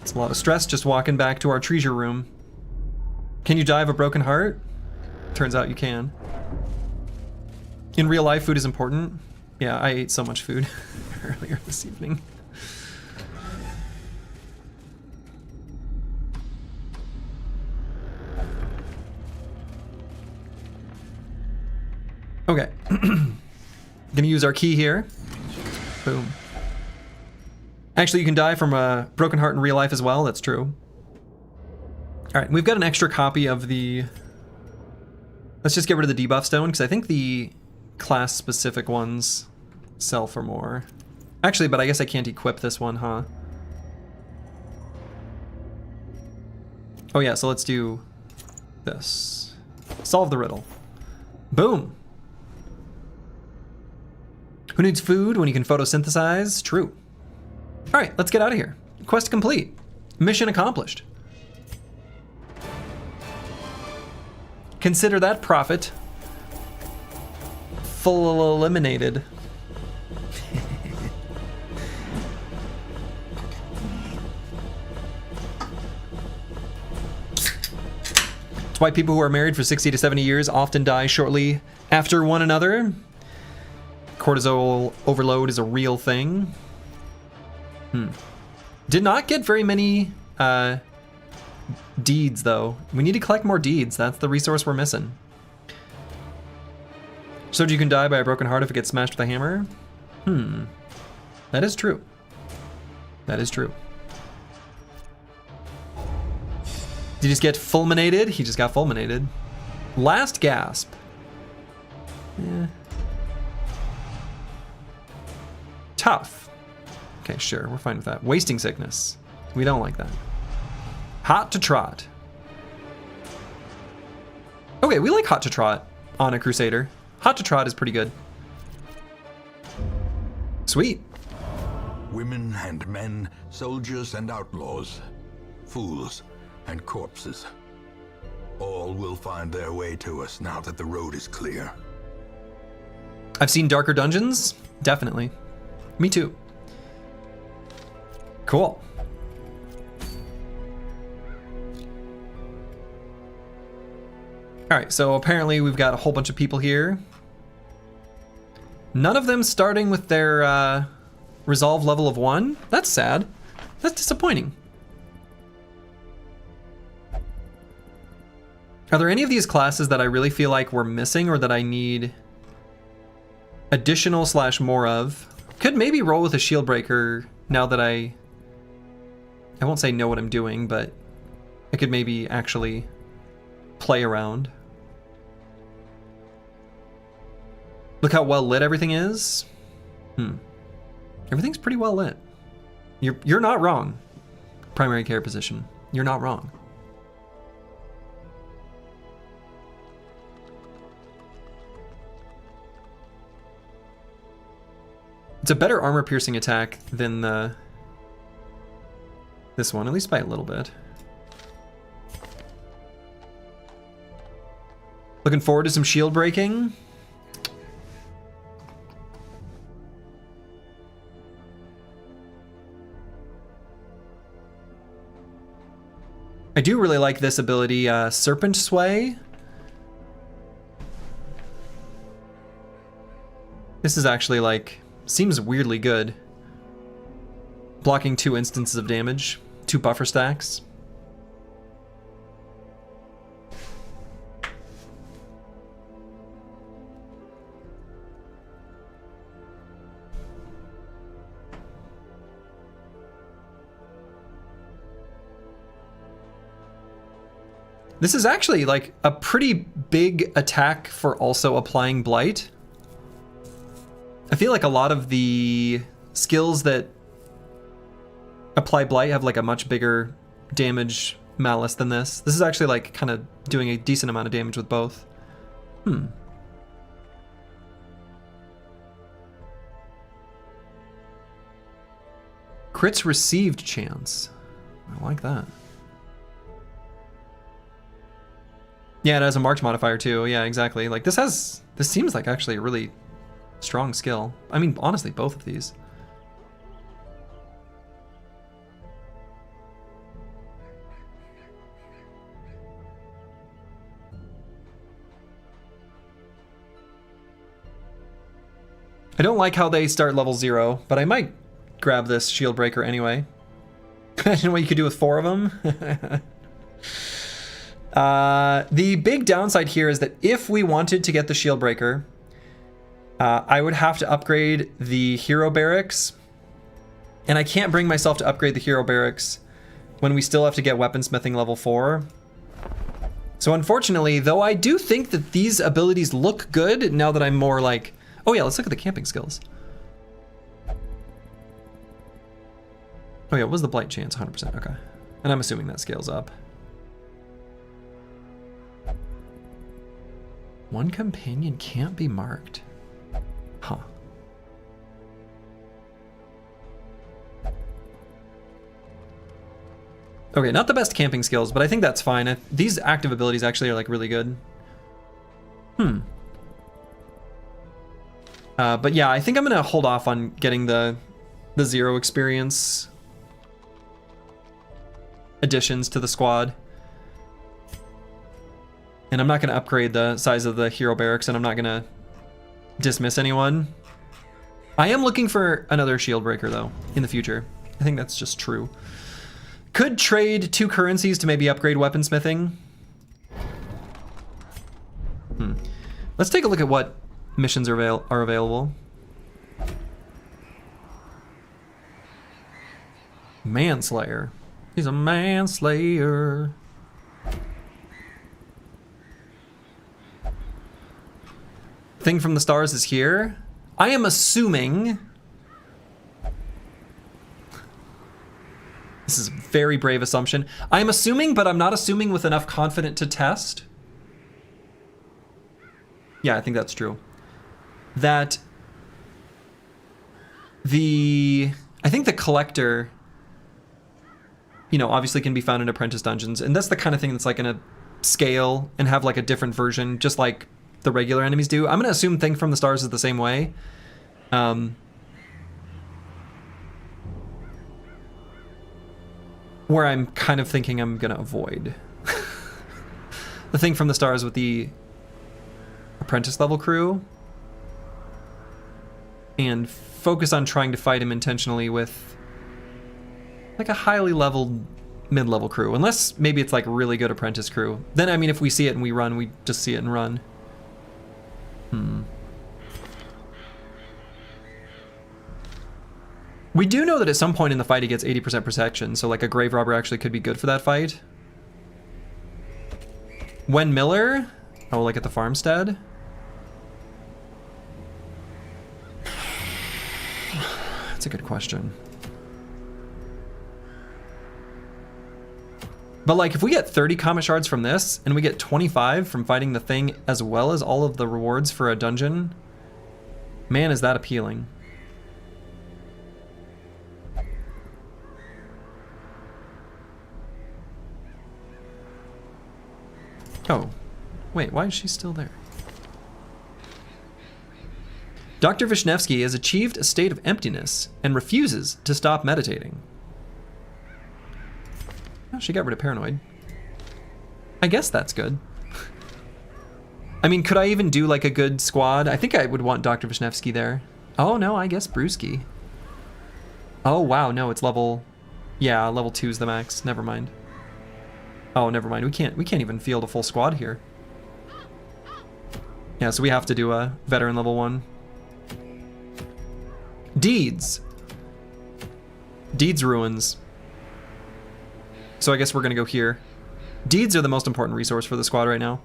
It's a lot of stress just walking back to our treasure room. Can you die of a broken heart? Turns out you can. In real life, food is important. Yeah, I ate so much food earlier this evening. Okay. Gonna use our key here. Boom. Actually, you can die from a broken heart in real life as well. That's true. All right, we've got an extra copy of the... Let's just get rid of the debuff stone, because I think the class-specific ones sell for more. Actually, but I guess I can't equip this one, huh? Oh yeah, so let's do this. Solve the riddle. Boom. Who needs food when you can photosynthesize? True. All right, let's get out of here. Quest complete. Mission accomplished. Consider that profit full eliminated. That's why people who are married for 60 to 70 years often die shortly after one another. Cortisol overload is a real thing. Did not get very many deeds, though. We need to collect more deeds. That's the resource we're missing. So you can die by a broken heart if it gets smashed with a hammer? That is true. That is true. Did he just get fulminated? He just got fulminated. Last gasp. Yeah. Tough. Okay, sure, we're fine with that. Wasting sickness. We don't like that. Hot to trot. Okay, we like hot to trot on a Crusader. Hot to trot is pretty good. Sweet. Women and men, soldiers and outlaws, fools and corpses. All will find their way to us now that the road is clear. I've seen darker dungeons. Definitely. Me too. Cool. All right, so apparently we've got a whole bunch of people here. None of them starting with their resolve level of 1. That's sad. That's disappointing. Are there any of these classes that I really feel like we're missing or that I need additional / more of? Could maybe roll with a shield breaker now that I won't say know what I'm doing, but I could maybe actually play around. Look how well lit everything is. Everything's pretty well lit. You're not wrong. Primary care position. You're not wrong. It's a better armor piercing attack than this one, at least by a little bit. Looking forward to some shield breaking. I do really like this ability, Serpent Sway. This is actually like, seems weirdly good. Blocking 2 instances of damage, 2 buffer stacks. This is actually like a pretty big attack for also applying Blight. I feel like a lot of the skills that apply blight have like a much bigger damage malice than this. This is actually like kind of doing a decent amount of damage with both. Crits received chance. I like that. Yeah, it has a march modifier too. Yeah, exactly. Like this seems like actually a really strong skill. I mean, honestly, both of these. I don't like how they start level 0, but I might grab this shield breaker anyway. Imagine what you could do with 4 of them. The big downside here is that if we wanted to get the shield breaker, I would have to upgrade the hero barracks, and I can't bring myself to upgrade the hero barracks when we still have to get weaponsmithing level 4. So unfortunately, though I do think that these abilities look good now that I'm more like, oh yeah, let's look at the camping skills. Oh yeah, what was the blight chance? 100%, okay. And I'm assuming that scales up. One companion can't be marked. Huh. Okay, not the best camping skills, but I think that's fine. These active abilities actually are like really good. But yeah, I think I'm gonna hold off on getting the 0 experience additions to the squad. And I'm not gonna upgrade the size of the hero barracks, and I'm not gonna dismiss anyone. I am looking for another shield breaker though in the future. I think that's just true. Could trade 2 currencies to maybe upgrade weaponsmithing. Let's take a look at what missions are available. Manslayer. He's a manslayer. Thing from the stars is here. I am assuming... This is a very brave assumption. I'm assuming, but I'm not assuming with enough confidence to test. Yeah, I think that's true. That I think the collector, you know, obviously can be found in apprentice dungeons, and that's the kind of thing that's like gonna scale and have like a different version, just like the regular enemies do. I'm gonna assume Thing from the Stars is the same way. Where I'm kind of thinking I'm gonna avoid the Thing from the Stars with the apprentice level crew, and focus on trying to fight him intentionally with like a highly leveled mid-level crew, unless maybe it's like really good apprentice crew. Then I mean, if we see it and we run, we just see it and run. We do know that at some point in the fight he gets 80% protection, so like a grave robber actually could be good for that fight. When Miller? Oh, like at the farmstead? That's a good question. But like if we get 30 comet shards from this, and we get 25 from fighting the Thing, as well as all of the rewards for a dungeon, man, is that appealing. Oh, wait, why is she still there? Dr. Vishnevsky has achieved a state of emptiness and refuses to stop meditating. Oh, she got rid of paranoid. I guess that's good. I mean, could I even do like a good squad? I think I would want Dr. Vishnevsky there. Oh no, I guess Brewski. Oh wow, no, it's level... Yeah, level 2 is the max, never mind. Oh, never mind. We can't even field a full squad here. Yeah, so we have to do a veteran level 1. Deeds. Deeds ruins. So I guess we're gonna go here. Deeds are the most important resource for the squad right now.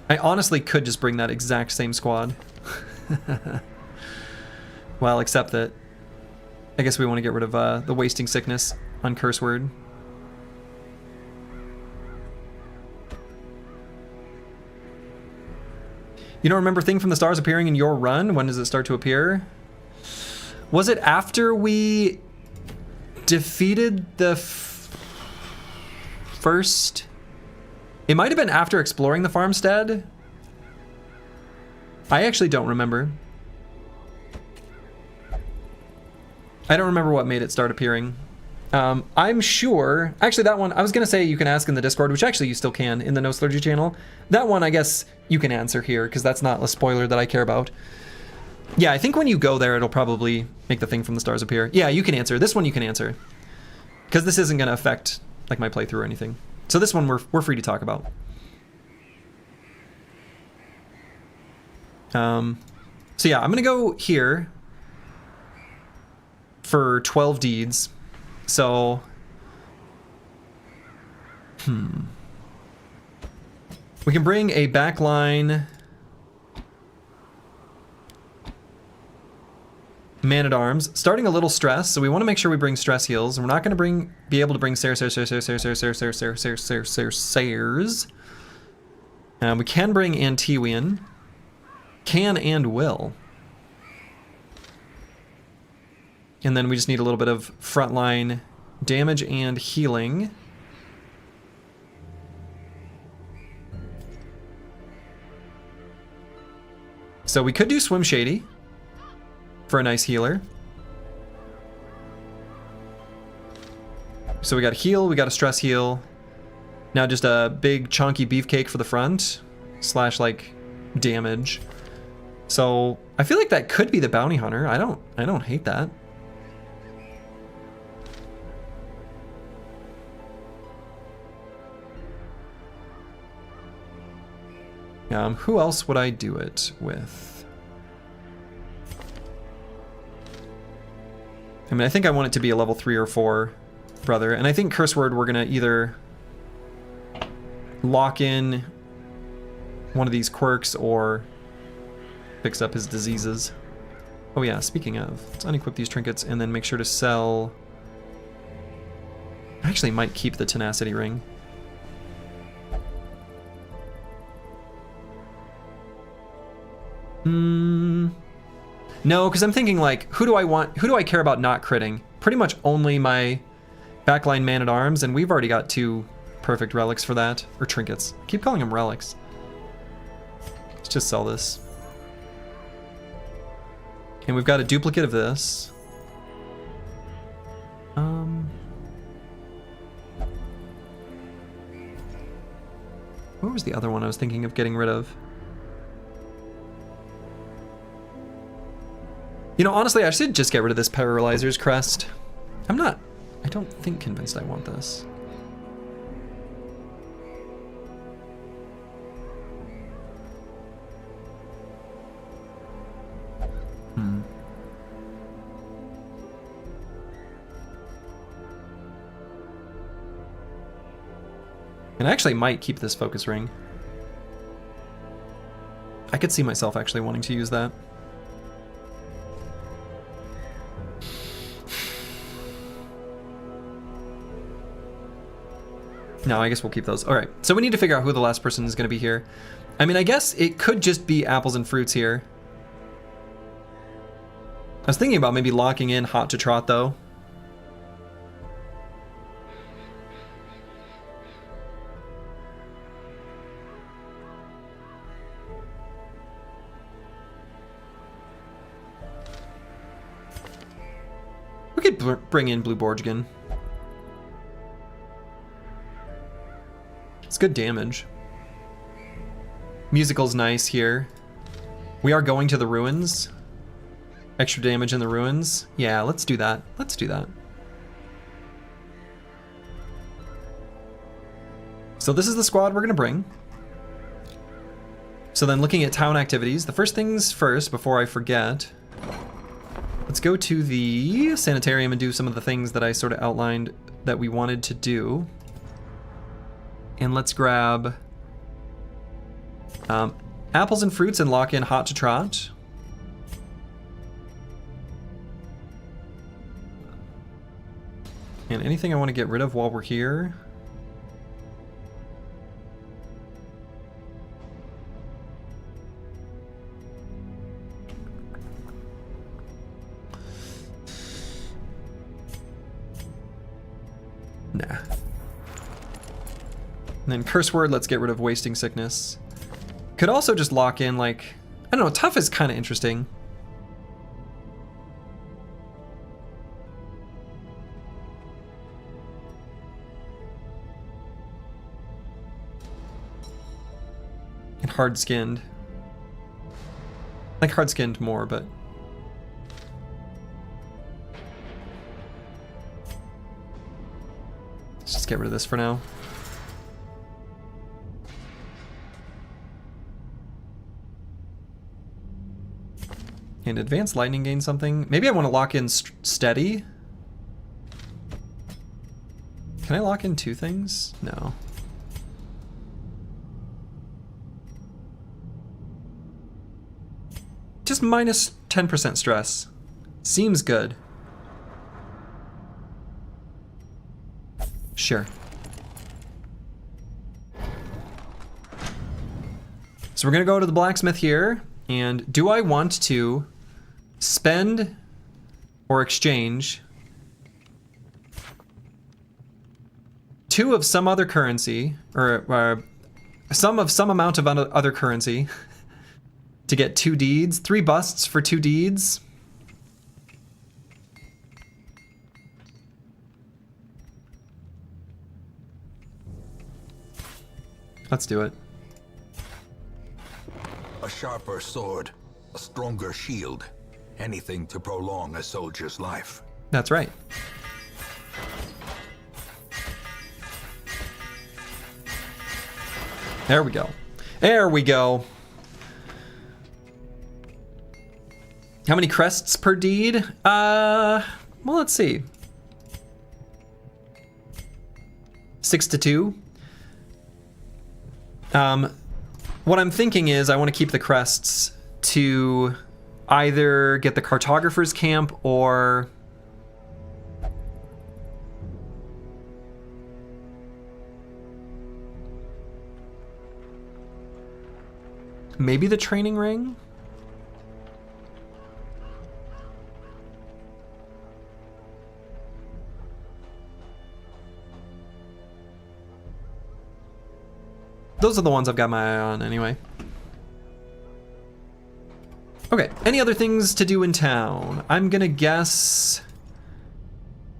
I honestly could just bring that exact same squad. Well, except that I guess we want to get rid of the wasting sickness on curse word. You don't remember Thing from the Stars appearing in your run? When does it start to appear? Was it after we defeated the first? It might have been after exploring the farmstead. I actually don't remember. I don't remember what made it start appearing. I'm sure, actually that one, I was gonna say you can ask in the Discord, which actually you still can in the No Slurgy channel. That one I guess you can answer here, because that's not a spoiler that I care about. Yeah, I think when you go there, it'll probably make the Thing from the Stars appear. Yeah, you can answer. This one you can answer. Because this isn't gonna affect like my playthrough or anything. So this one we're free to talk about. So yeah, I'm gonna go here for 12 deeds. So, we can bring a backline man-at-arms, starting a little stress, so we want to make sure we bring stress heals, and we're not going to be able to bring Sares. We can bring Antiwian, can and will. And then we just need a little bit of frontline damage and healing. So we could do Swim Shady for a nice healer. So we got a heal, we got a stress heal. Now just a big chunky beefcake for the front, slash like damage. So I feel like that could be the bounty hunter. I don't hate that. Who else would I do it with? I mean, I think I want it to be a level 3 or 4 brother, and I think Curse Word we're gonna either lock in one of these quirks or fix up his diseases. Oh yeah, speaking of, let's unequip these trinkets and then make sure to sell. I actually might keep the tenacity ring. No, because I'm thinking like, who do I care about not critting? Pretty much only my backline man-at-arms, and we've already got 2 perfect relics for that. Or trinkets. I keep calling them relics. Let's just sell this. And we've got a duplicate of this. What was the other one I was thinking of getting rid of? You know, honestly, I should just get rid of this Paralyzer's Crest. I don't think convinced I want this. And I actually might keep this focus ring. I could see myself actually wanting to use that. No, I guess we'll keep those. All right, so we need to figure out who the last person is going to be here. I mean, I guess it could just be apples and fruits here. I was thinking about maybe locking in Hot to Trot, though. We could bring in Blue Borgigan. It's good damage. Musical's nice here. We are going to the ruins. Extra damage in the ruins. Yeah, let's do that. Let's do that. So this is the squad we're gonna bring. So then looking at town activities, the first things first, before I forget, let's go to the sanitarium and do some of the things that I sort of outlined that we wanted to do. And let's grab Apples and fruits and lock in hot to trot. And anything I want to get rid of while we're here. Nah. And then curse word, let's get rid of wasting sickness. Could also just lock in, like, I don't know, tough is kind of interesting. And hard-skinned. I like hard-skinned more, but... let's just get rid of this for now. And advanced lightning gain something. Maybe I want to lock in steady. Can I lock in two things? No. Just minus 10% stress. Seems good. Sure. So we're gonna go to the blacksmith here, and do I want to spend or exchange 2 of some other currency, or some amount of other currency to get 2 deeds, 3 busts for 2 deeds? Let's do it. A sharper sword, a stronger shield, anything to prolong a soldier's life. That's right. There we go. There we go. How many crests per deed? Well, let's see. 6 to 2. What I'm thinking is I want to keep the crests to either get the cartographer's camp or maybe the training ring? Those are the ones I've got my eye on anyway. Okay, any other things to do in town? I'm gonna guess...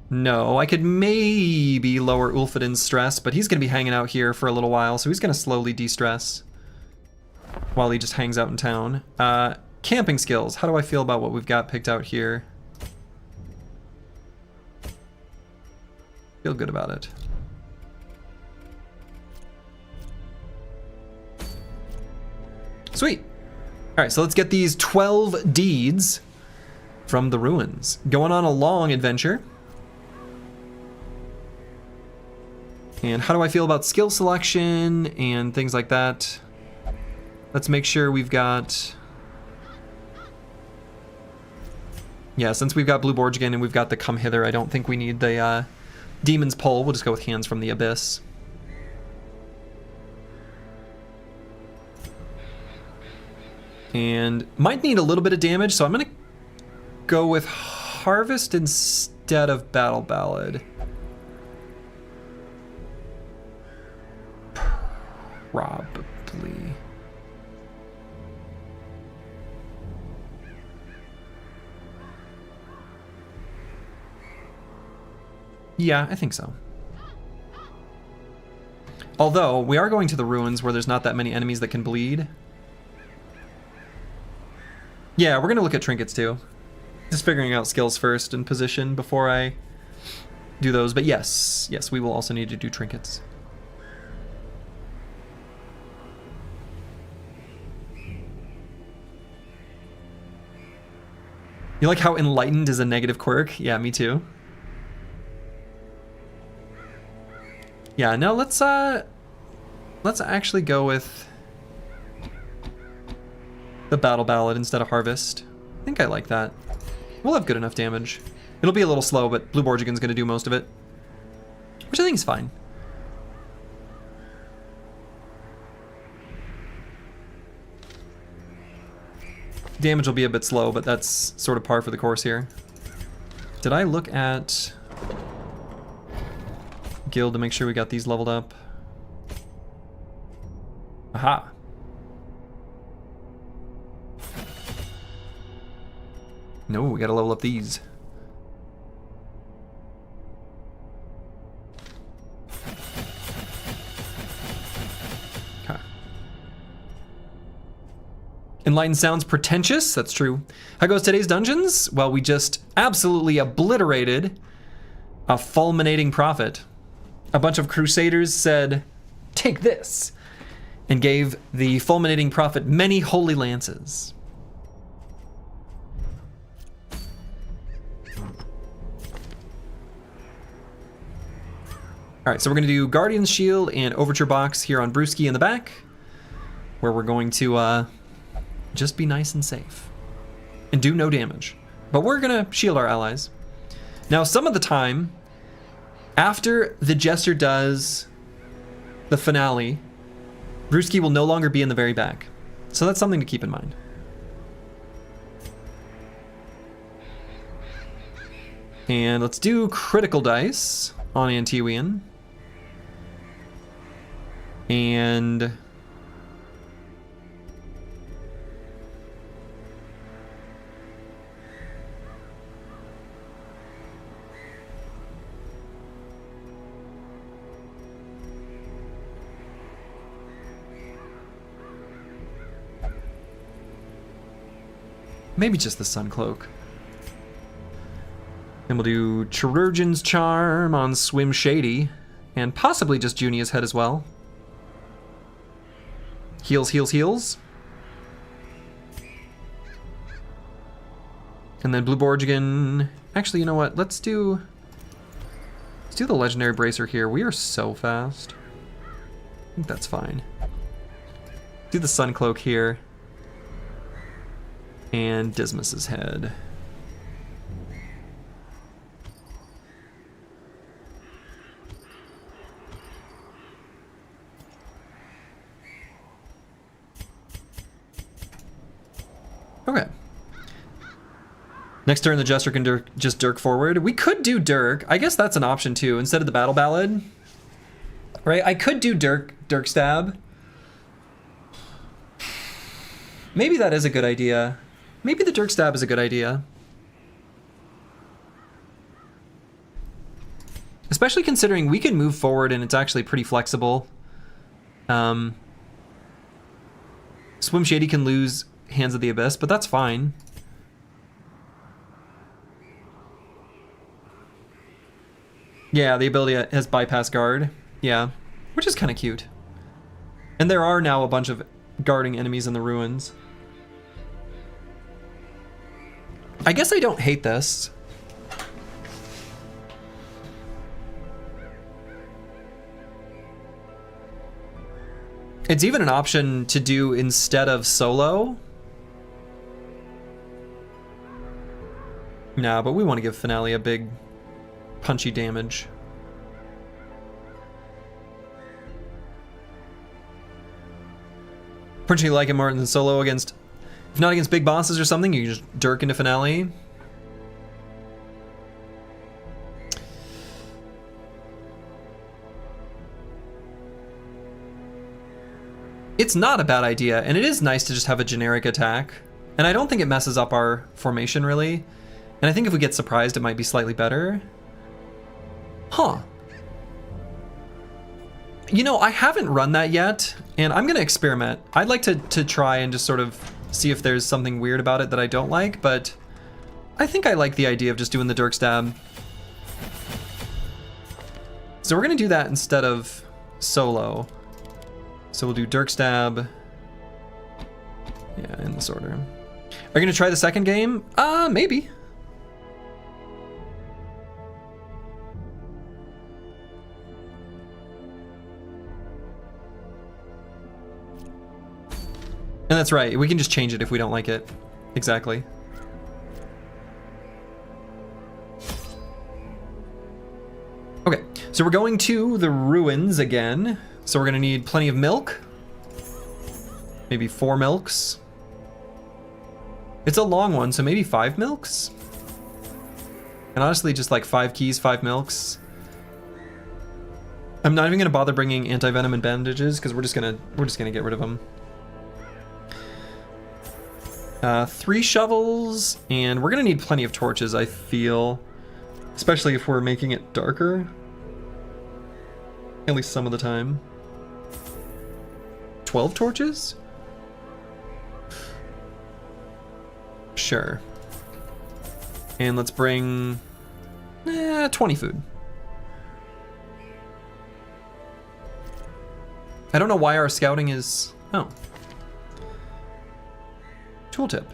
no, I could maybe lower Ulfadin's stress, but he's gonna be hanging out here for a little while, so he's gonna slowly de-stress while he just hangs out in town. Camping skills, how do I feel about what we've got picked out here? Feel good about it. Sweet. All right, so let's get these 12 deeds from the ruins. Going on a long adventure. And how do I feel about skill selection and things like that? Let's make sure we've got... yeah, since we've got Blue Borgigan and we've got the Come Hither, I don't think we need the Demon's Pull. We'll just go with Hands from the Abyss. And might need a little bit of damage, so I'm gonna go with Harvest instead of Battle Ballad. Probably. Yeah, I think so. Although, we are going to the ruins where there's not that many enemies that can bleed. Yeah, we're gonna look at trinkets too. Just figuring out skills first and position before I do those. But yes, we will also need to do trinkets. You like how enlightened is a negative quirk? Yeah, me too. Yeah, no, let's actually go with the Battle Ballad instead of Harvest. I think I like that. We'll have good enough damage. It'll be a little slow, but Blue Borgigan's going to do most of it. Which I think is fine. Damage will be a bit slow, but that's sort of par for the course here. Did I look at Guild to make sure we got these leveled up? Aha. No, we gotta level up these. Okay. Enlightened sounds pretentious, that's true. How goes today's dungeons? Well, we just absolutely obliterated a fulminating prophet. A bunch of crusaders said, "Take this," and gave the fulminating prophet many holy lances. All right, so we're gonna do Guardian's Shield and Overture Box here on Brewski in the back, where we're going to just be nice and safe and do no damage. But we're gonna shield our allies. Now, some of the time, after the Jester does the finale, Brewski will no longer be in the very back. So that's something to keep in mind. And let's do critical dice on Antiwian. And maybe just the Sun Cloak. And we'll do Chirurgeon's Charm on Swim Shady, and possibly just Junia's Head as well. Heals, heals, heals. And then Blue Borgigan. Actually, you know what? Let's do the Legendary Bracer here. We are so fast. I think that's fine. Do the Sun Cloak here. And Dismas's Head. Okay. Next turn, the Jester can just Dirk forward. We could do Dirk. I guess that's an option too, instead of the Battle Ballad. Right? I could do Dirk Stab. Maybe that is a good idea. Maybe the Dirk Stab is a good idea. Especially considering we can move forward and it's actually pretty flexible. Swim Shady can lose Hands of the Abyss, but that's fine. Yeah, the ability has Bypass Guard. Yeah, which is kind of cute. And there are now a bunch of guarding enemies in the ruins. I guess I don't hate this. It's even an option to do instead of solo. Nah, but we want to give Finale a big punchy damage. Personally like it more than solo against, if not against big bosses or something, you can just Dirk into Finale. It's not a bad idea, and it is nice to just have a generic attack. And I don't think it messes up our formation, really. And I think if we get surprised, it might be slightly better. Huh. You know, I haven't run that yet, and I'm gonna experiment. I'd like to try and just sort of see if there's something weird about it that I don't like, but I think I like the idea of just doing the Dirk Stab. So we're gonna do that instead of solo. So we'll do Dirk Stab. Yeah, in this order. Are you gonna try the second game? Maybe. And that's right, we can just change it if we don't like it. Exactly. Okay, so we're going to the ruins again. So we're gonna need plenty of milk. Maybe 4 milks. It's a long one, so maybe 5 milks? And honestly, just like 5 keys, 5 milks. I'm not even gonna bother bringing anti-venom and bandages because we're just gonna get rid of them. 3 shovels, and we're gonna need plenty of torches, I feel. Especially if we're making it darker. At least some of the time. 12 torches? Sure. And let's bring 20 food. I don't know why our scouting is... Oh. Tooltip.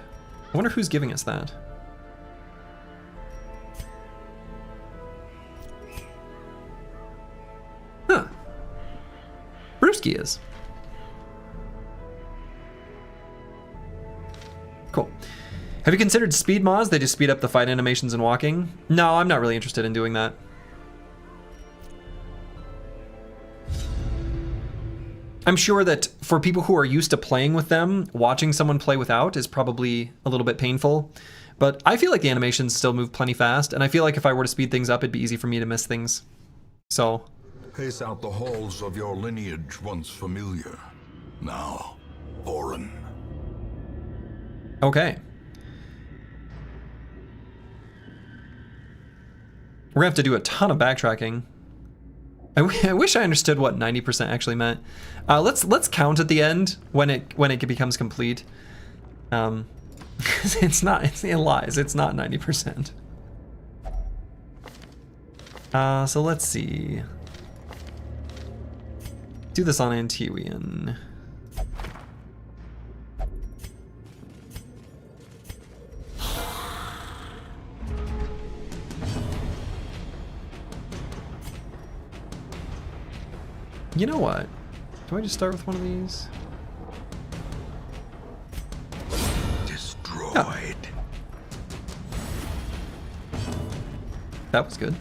I wonder who's giving us that. Huh. Brewski is. Cool. Have you considered speed mods? They just speed up the fight animations and walking. No, I'm not really interested in doing that. I'm sure that for people who are used to playing with them, watching someone play without is probably a little bit painful. But I feel like the animations still move plenty fast, and I feel like if I were to speed things up, it'd be easy for me to miss things. So... Pace out the halls of your lineage once familiar, now foreign. Okay. We're gonna have to do a ton of backtracking. I wish I understood what 90% actually meant. Let's count at the end when it becomes complete. It lies. It's not 90%. So let's see. Do this on Antiwian. You know what? Do I just start with one of these? Destroyed. Oh. That was good.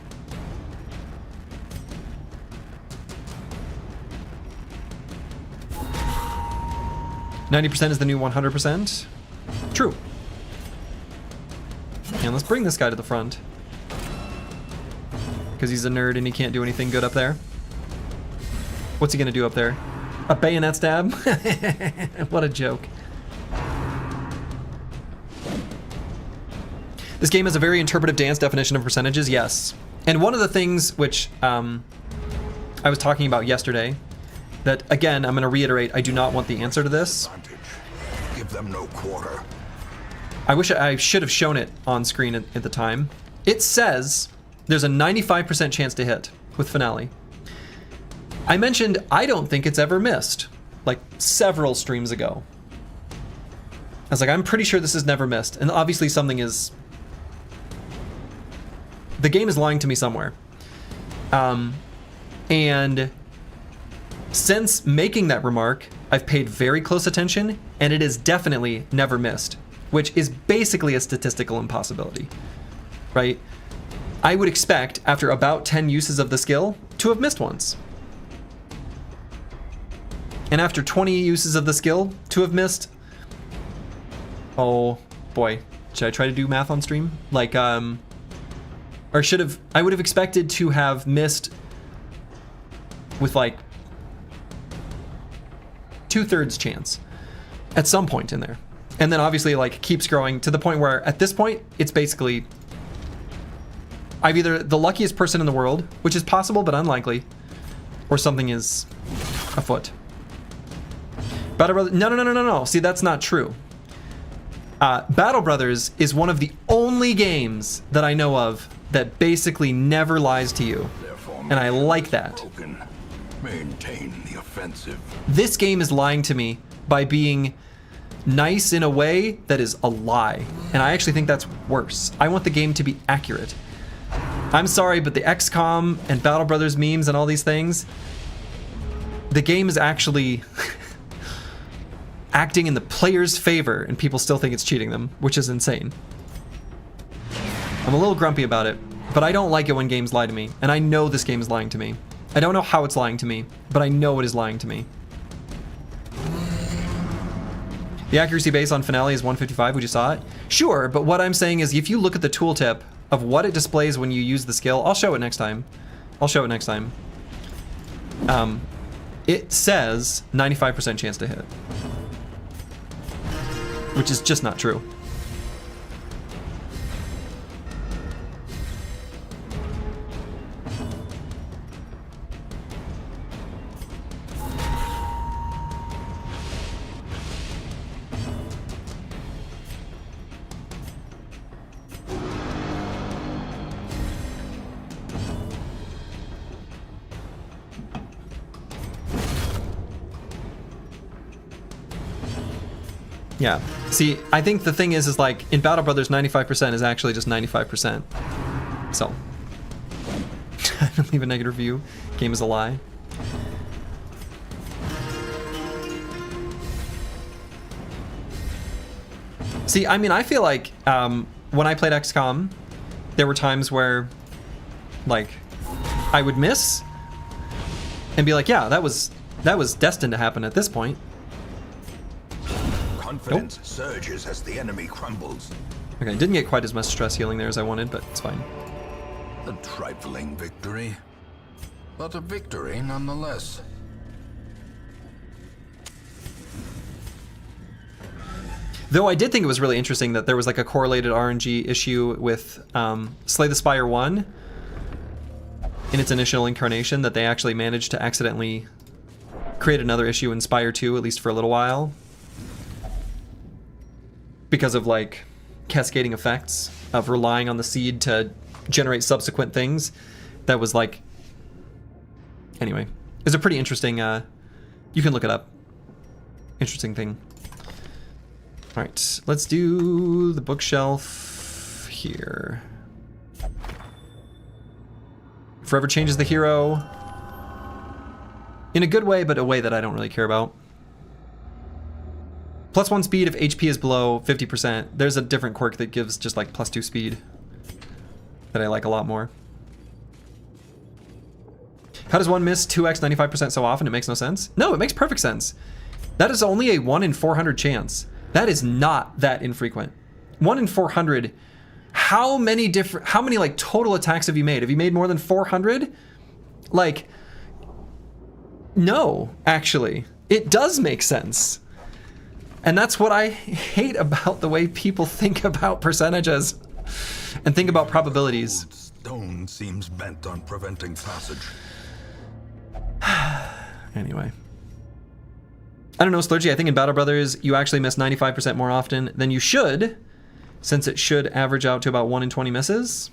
%90 is the new 100%. True. And let's bring this guy to the front. Because he's a nerd and he can't do anything good up there. What's he gonna do up there? A bayonet stab? What a joke. This game has a very interpretive dance definition of percentages, yes. And one of the things which I was talking about yesterday, that again, I'm gonna reiterate, I do not want the answer to this. Give them no quarter. I wish I should have shown it on screen at the time. It says there's a 95% chance to hit with Finale. I mentioned I don't think it's ever missed, like several streams ago. I was like, I'm pretty sure this is never missed. And obviously something is... The game is lying to me somewhere. And since making that remark, I've paid very close attention, and it is definitely never missed, which is basically a statistical impossibility, right? I would expect, after about 10 uses of the skill, to have missed once. And after 20 uses of the skill, to have missed... Oh, boy. Should I try to do math on stream? Like, or should have... I would have expected to have missed with, like, 2/3 chance at some point in there. And then obviously, like, keeps growing to the point where, at this point, it's basically... I've either the luckiest person in the world, which is possible but unlikely, or something is afoot. Battle Brothers, no. See, that's not true. Battle Brothers is one of the only games that I know of that basically never lies to you. And I like that. Broken. Maintain the offensive. This game is lying to me by being nice in a way that is a lie. And I actually think that's worse. I want the game to be accurate. I'm sorry, but the XCOM and Battle Brothers memes and all these things, the game is actually... acting in the player's favor, and people still think it's cheating them, which is insane. I'm a little grumpy about it, but I don't like it when games lie to me, and I know this game is lying to me. I don't know how it's lying to me, but I know it is lying to me. The accuracy base on Finale is 155, we just saw it. Sure, but what I'm saying is if you look at the tooltip of what it displays when you use the skill, I'll show it next time. I'll show it next time. It says 95% chance to hit, which is just not true. Yeah. See, I think the thing is like in Battle Brothers, 95% is actually just 95%. So, leave a negative review. Game is a lie. See, I mean, I feel like when I played XCOM, there were times where, like, I would miss and be like, yeah, that was destined to happen at this point. Confidence surges as the enemy crumbles. Okay, didn't get quite as much stress healing there as I wanted, but it's fine. A trifling victory, but a victory nonetheless. Though I did think it was really interesting that there was like a correlated RNG issue with Slay the Spire 1 in its initial incarnation, that they actually managed to accidentally create another issue in Spire 2, at least for a little while, because of like cascading effects of relying on the seed to generate subsequent things. That was like, anyway, it's a pretty interesting, you can look it up, interesting thing. All right, let's do the bookshelf here. Forever changes the hero in a good way, but a way that I don't really care about. +1 speed if HP is below 50%. There's a different quirk that gives just like +2 speed that I like a lot more. How does one miss 2x 95% so often? It makes no sense. No, it makes perfect sense. That is only a 1 in 400 chance. That is not that infrequent. 1 in 400. How many like total attacks have you made? Have you made more than 400? Like, no, actually. It does make sense. And that's what I hate about the way people think about percentages and think about probabilities. Stone seems bent on preventing passage. Anyway. I don't know, Slurgy, I think in Battle Brothers, you actually miss 95% more often than you should, since it should average out to about 1 in 20 misses.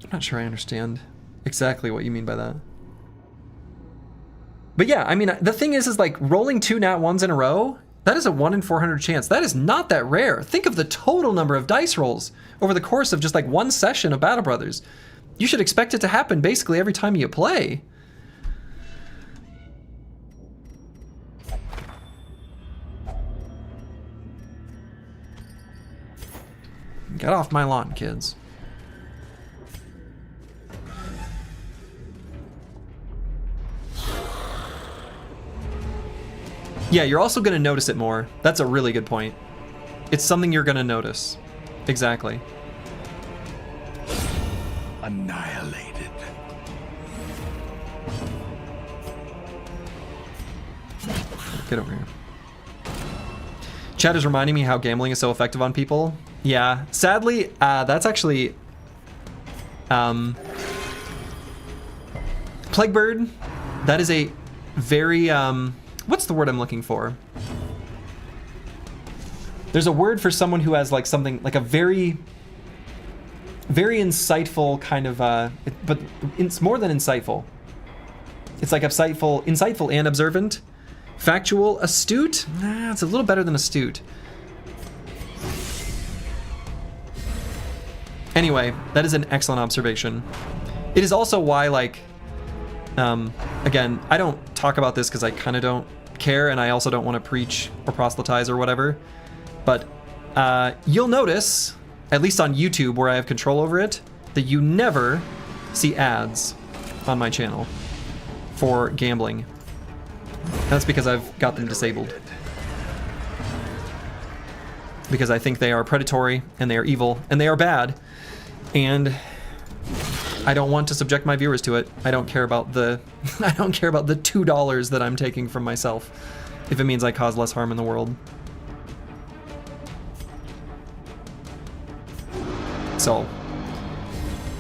I'm not sure I understand exactly what you mean by that. But yeah, I mean, the thing is like rolling 2 nat 1s in a row, that is a 1 in 400 chance. That is not that rare. Think of the total number of dice rolls over the course of just like one session of Battle Brothers. You should expect it to happen basically every time you play. Get off my lawn, kids. Yeah, you're also going to notice it more. That's a really good point. It's something you're going to notice. Exactly. Annihilated. Get over here. Chat is reminding me how gambling is so effective on people. Yeah, sadly, that's actually Plaguebird. That is a very what's the word I'm looking for? There's a word for someone who has like something like a very insightful kind of but it's more than insightful. It's like insightful and observant. Factual, astute? Nah, it's a little better than astute. Anyway, that is an excellent observation. It is also why, like, Again, I don't talk about this because I kind of don't care, and I also don't want to preach or proselytize or whatever. But you'll notice, at least on YouTube where I have control over it, that you never see ads on my channel for gambling. That's because I've got them disabled. Because I think they are predatory, and they are evil, and they are bad. And I don't want to subject my viewers to it. I don't care about the I don't care about the $2 that I'm taking from myself if it means I cause less harm in the world. So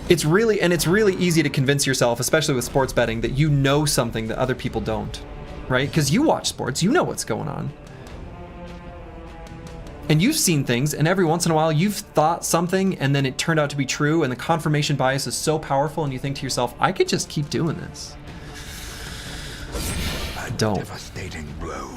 it's really easy to convince yourself, especially with sports betting, that you know something that other people don't, right? Because you watch sports, you know what's going on. And you've seen things, and every once in a while you've thought something and then it turned out to be true, and the confirmation bias is so powerful, and you think to yourself, I could just keep doing this. Don't. Devastating blow.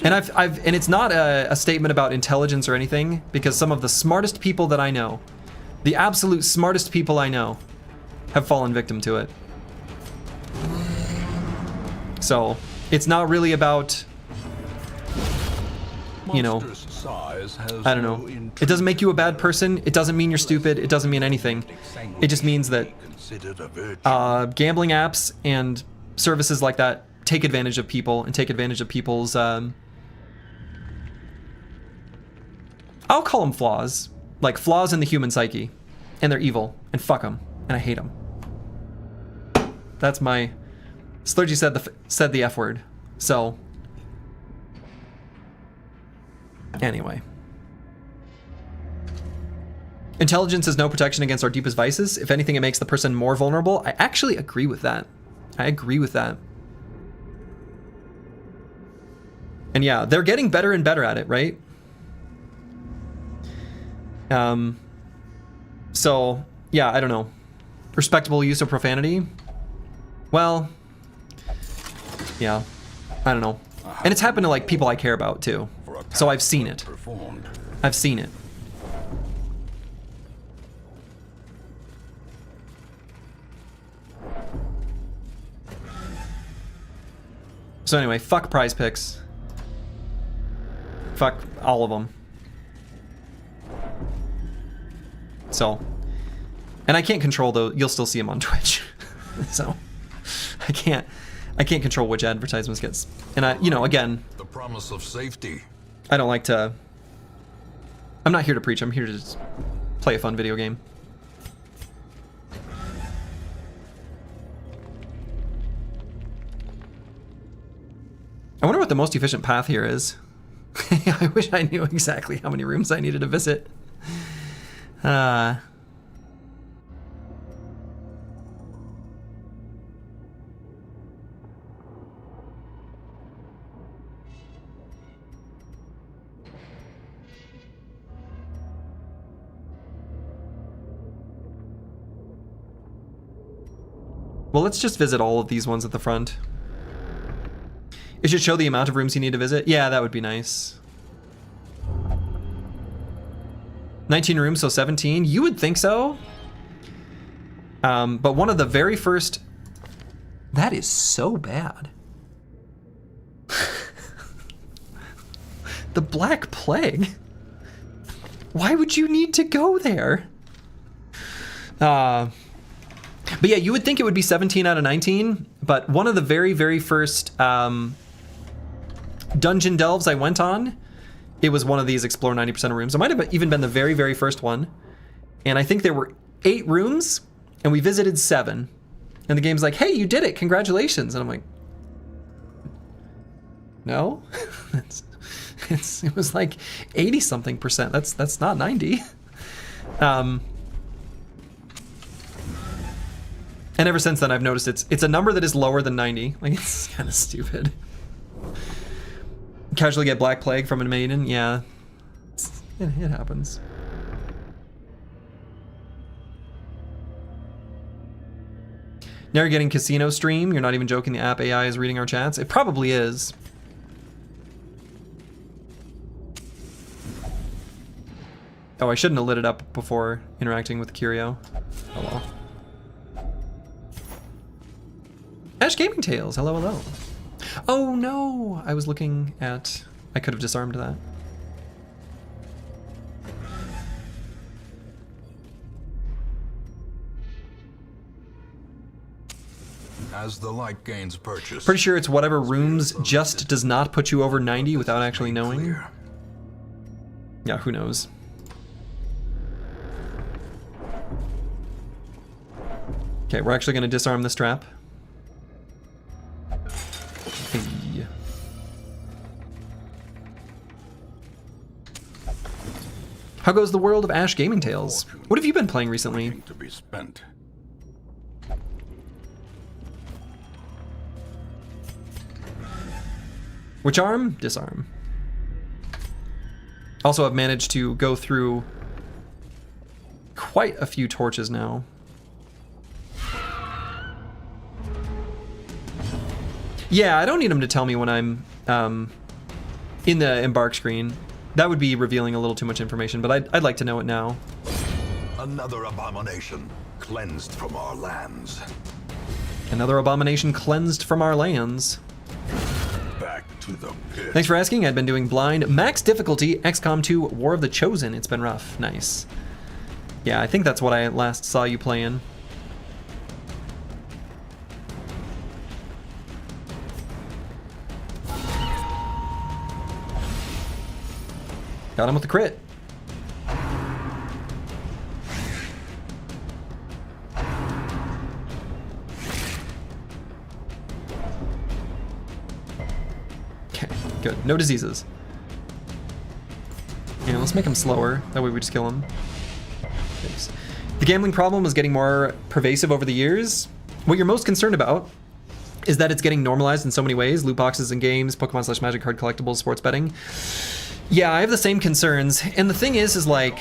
And and it's not a statement about intelligence or anything, because some of the smartest people that I know, the absolute smartest people I know, have fallen victim to it. So it's not really about, you know, I don't know. It doesn't make you a bad person. It doesn't mean you're stupid. It doesn't mean anything. It just means that gambling apps and services like that take advantage of people and take advantage of people's, I'll call them flaws, like flaws in the human psyche, and they're evil, and fuck them, and I hate them. That's my, Slurgy said the F word, so anyway. Intelligence is no protection against our deepest vices. If anything, it makes the person more vulnerable. I actually agree with that. I agree with that. And yeah, they're getting better and better at it, right? So yeah, I don't know. Respectable use of profanity. Well, yeah, I don't know. And it's happened to like people I care about too. So I've seen it. I've seen it. So anyway, fuck Prize Picks. Fuck all of them. So, and I can't control those. You'll still see them on Twitch. So I can't control which advertisements gets. And I, you know, again, The promise of safety. I don't like to, I'm not here to preach. I'm here to just play a fun video game. I wonder what the most efficient path here is. I wish I knew exactly how many rooms I needed to visit. Well, let's just visit all of these ones at the front. It should show the amount of rooms you need to visit. Yeah, that would be nice. 19 rooms, so 17. You would think so. But one of the very first... That is so bad. The Black Plague? Why would you need to go there? But yeah, you would think it would be 17 out of 19, but one of the very, very first dungeon delves I went on, it was one of these explore 90% of rooms. It might have even been the very, very first one. And I think there were 8 rooms, and we visited 7. And the game's like, hey, you did it, congratulations. And I'm like, no, it was like 80 something percent. That's not 90. And ever since then, I've noticed it's a number that is lower than 90. Like, it's kind of stupid. Casually get Black Plague from a maiden. Yeah, it happens. Never getting casino stream. You're not even joking. The app AI is reading our chats. It probably is. Oh, I shouldn't have lit it up before interacting with the curio. Oh well. Ash Gaming Tales, hello, hello. Oh no, I was looking at... I could have disarmed that. As the light gains purchase... Pretty sure it's whatever rooms just does not put you over 90 without actually knowing. Clear. Yeah, who knows. Okay, we're actually going to disarm this trap. Hey. How goes the world of Ash Gaming Tales? What have you been playing recently? To be spent. Which arm? Disarm. Also, I've managed to go through quite a few torches now. Yeah, I don't need him to tell me when I'm in the embark screen. That would be revealing a little too much information, but I'd like to know it now. Another abomination cleansed from our lands. Another abomination cleansed from our lands. Back to the pit. Thanks for asking. I'd been doing blind max difficulty XCOM 2 War of the Chosen. It's been rough. Nice. Yeah, I think that's what I last saw you playing. Got him with the crit. Okay, good. No diseases. Yeah, let's make him slower. That way we just kill him. Thanks. The gambling problem is getting more pervasive over the years. What you're most concerned about is that it's getting normalized in so many ways. Loot boxes in games, Pokemon/Magic card collectibles, sports betting. Yeah, I have the same concerns. And the thing is like,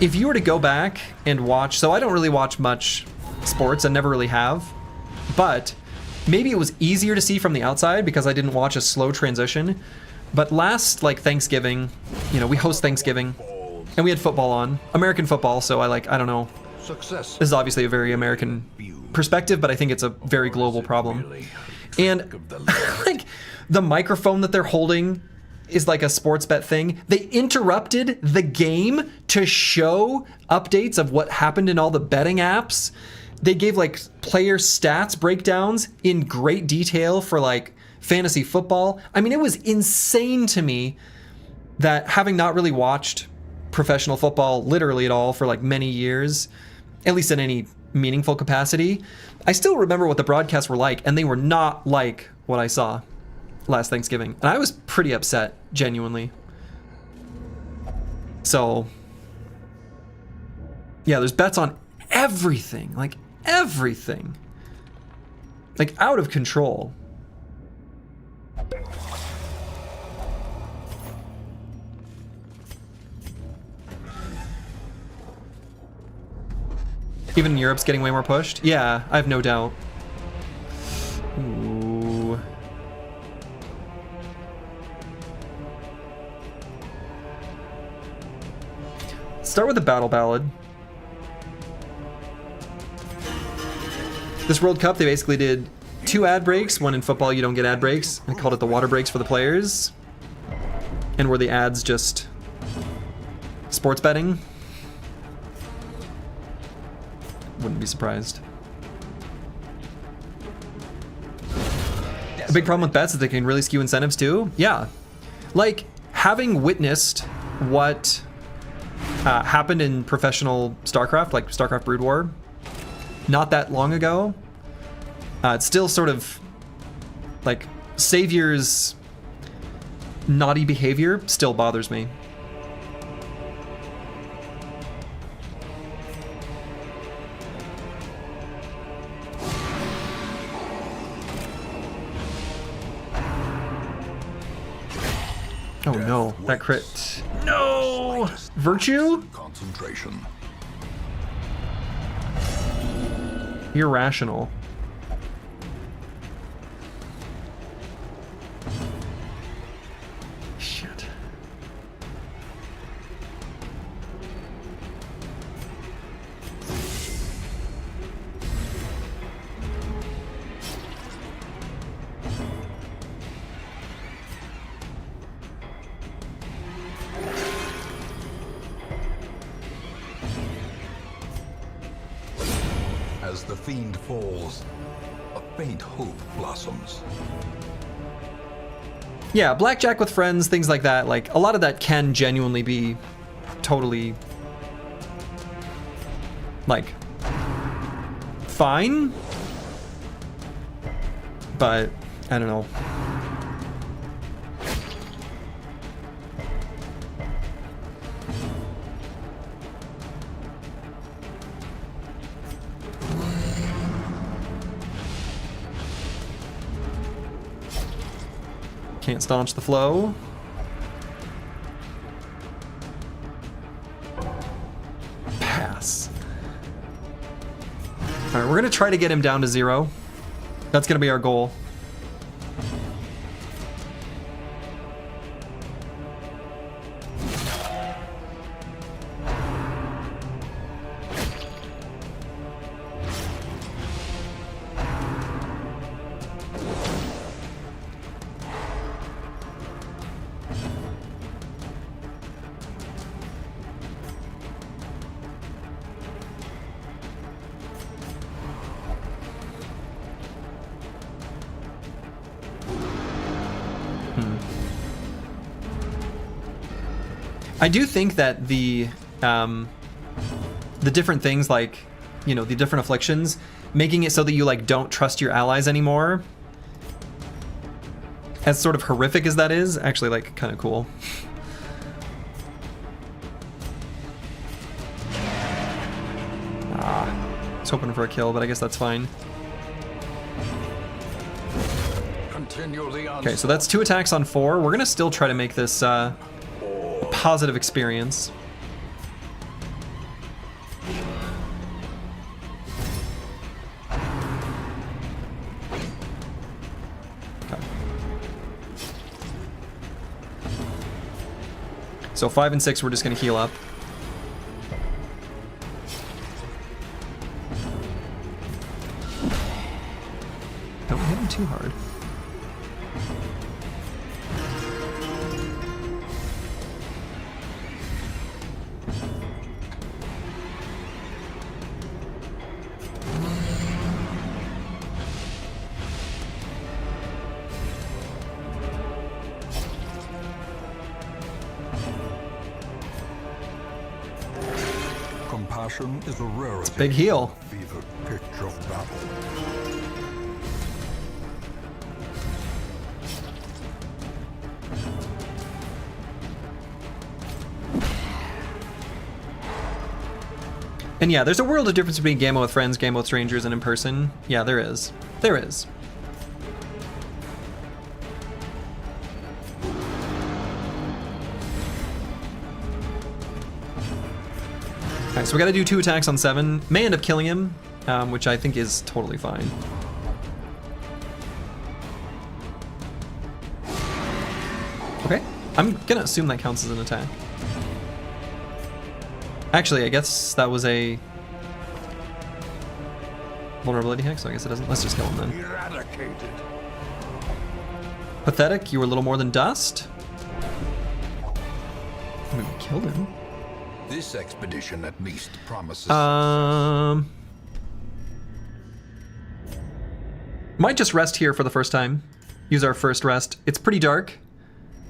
if you were to go back and watch, so I don't really watch much sports, I never really have, but maybe it was easier to see from the outside because I didn't watch a slow transition. But last like Thanksgiving, you know, we host Thanksgiving and we had football on, American football, so I don't know. Success. This is obviously a very American perspective, but I think it's a very global problem. And like the microphone that they're holding is like a sports bet thing. They interrupted the game to show updates of what happened in all the betting apps. They gave like player stats breakdowns in great detail for like fantasy football. I mean, it was insane to me that, having not really watched professional football literally at all for like many years, at least in any meaningful capacity, I still remember what the broadcasts were like, and they were not like what I saw last Thanksgiving. And I was pretty upset, genuinely. So, yeah, there's bets on everything, like everything. Like out of control. Even Europe's getting way more pushed? Yeah, I have no doubt. Ooh. Start with a battle ballad. This World Cup, they basically did 2 ad breaks. One in football, you don't get ad breaks. They called it the water breaks for the players. And were the ads just sports betting? Wouldn't be surprised. A big problem with bets is they can really skew incentives too. Yeah. Like, having witnessed what happened in professional StarCraft, like StarCraft Brood War, not that long ago, it's still sort of like Savior's naughty behavior still bothers me. Oh no, that crit. No! Virtue? Concentration. Irrational. Shit. As the fiend falls, a faint hope blossoms. Yeah, blackjack with friends, things like that. Like, a lot of that can genuinely be totally, like, fine. But, I don't know. Can't staunch the flow. Pass. All right, we're gonna try to get him down to 0. That's gonna be our goal. I do think that the different things, like, you know, the different afflictions, making it so that you like don't trust your allies anymore, as sort of horrific as that is, actually like kind of cool. I was hoping for a kill, but I guess that's fine. Okay, so that's 2 attacks on 4. We're gonna still try to make this a positive experience. Okay. So 5 and 6, we're just gonna heal up. Don't hit him too hard. Compassion is a rarity. Big heal. Fevered pitch of battle. And yeah, there's a world of difference between gamma with friends, gamma with strangers, and in person. Yeah, there is. There is. Alright, so we gotta do 2 attacks on 7. May end up killing him, which I think is totally fine. Okay, I'm gonna assume that counts as an attack. Actually, I guess that was a vulnerability hack, so I guess it doesn't. Let's just kill him then. Eradicated. Pathetic, you were little more than dust. I mean, we killed him. This expedition at least promises. Might just rest here for the first time. Use our first rest. It's pretty dark,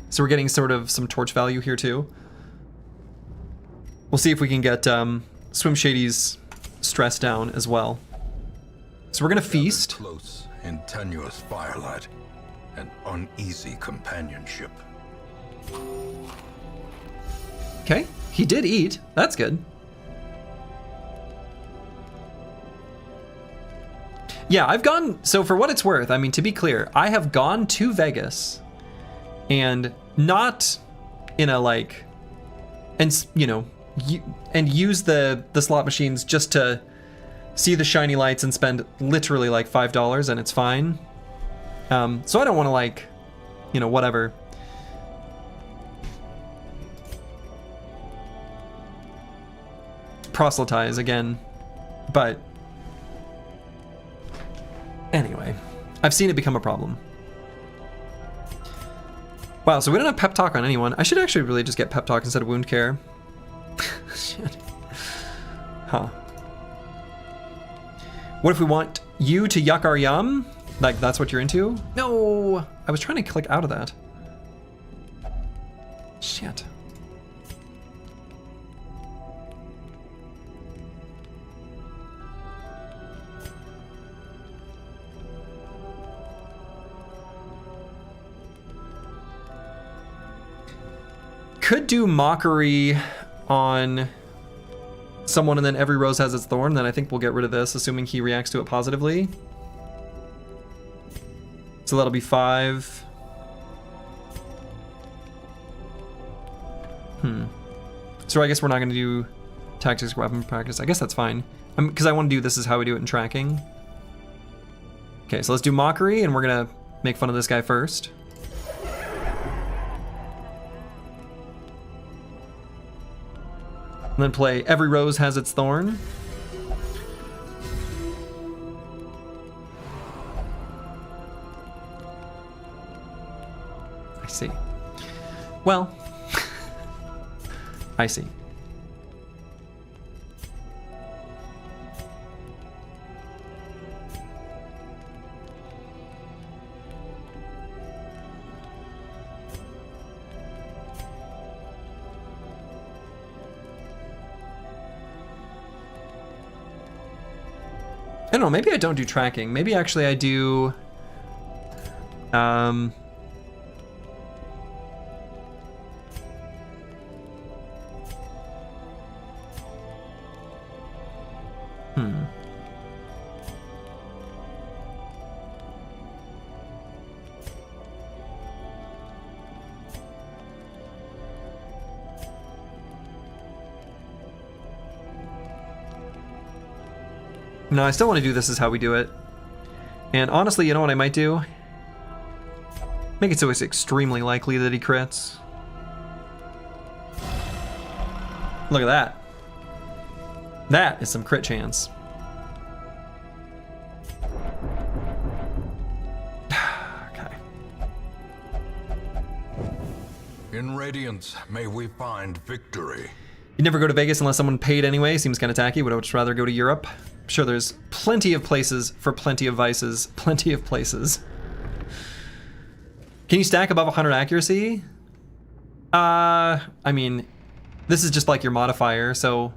so we're getting sort of some torch value here too. We'll see if we can get Swim Shady's stress down as well. So we're gonna feast. Close in tenuous firelight and uneasy companionship. Okay, he did eat. That's good. Yeah, I've gone, so for what it's worth, I mean, to be clear, I have gone to Vegas and not in a like, and you know, and use the slot machines just to see the shiny lights and spend literally like $5 and it's fine. So I don't want to like, you know, whatever. Proselytize again, but anyway, I've seen it become a problem. Wow, so we don't have pep talk on anyone. I should actually really just get pep talk instead of wound care. Shit. Huh. What if we want you to yuck our yum? Like, that's what you're into? No! I was trying to click out of that. Shit. Could do mockery on someone and then every rose has its thorn, then I think we'll get rid of this, assuming he reacts to it positively. So that'll be 5. So I guess we're not going to do tactics weapon practice. I guess that's fine. Because I want to do this is how we do it in tracking. Okay, so let's do mockery, and we're going to make fun of this guy first. And then play Every Rose Has Its Thorn. I see. Well, I see. I don't know, maybe I don't do tracking. Maybe actually I do... No, I still want to do this is how we do it. And honestly, you know what I might do? Make it so it's extremely likely that he crits. Look at that. That is some crit chance. Okay. In Radiance, may we find victory. You never go to Vegas unless someone paid anyway. Seems kind of tacky. Would I just rather go to Europe? I'm sure there's plenty of places for plenty of vices. Plenty of places. Can you stack above 100 accuracy? I mean, this is just like your modifier, so...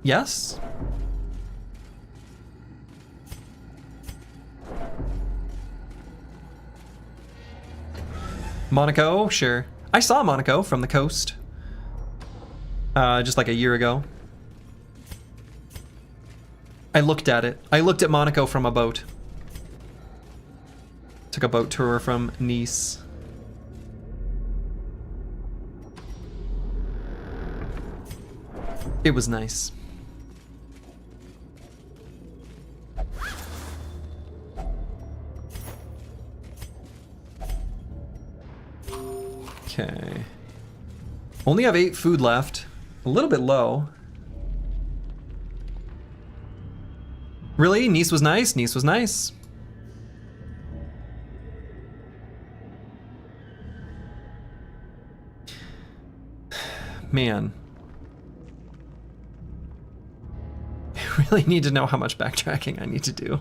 Yes? Monaco? Sure. I saw Monaco from the coast. Just like a year ago. I looked at it. I looked at Monaco from a boat. Took a boat tour from Nice. It was nice. Okay. Only have 8 food left. A little bit low. Really? Nice was nice? Nice was nice. Man. I really need to know how much backtracking I need to do.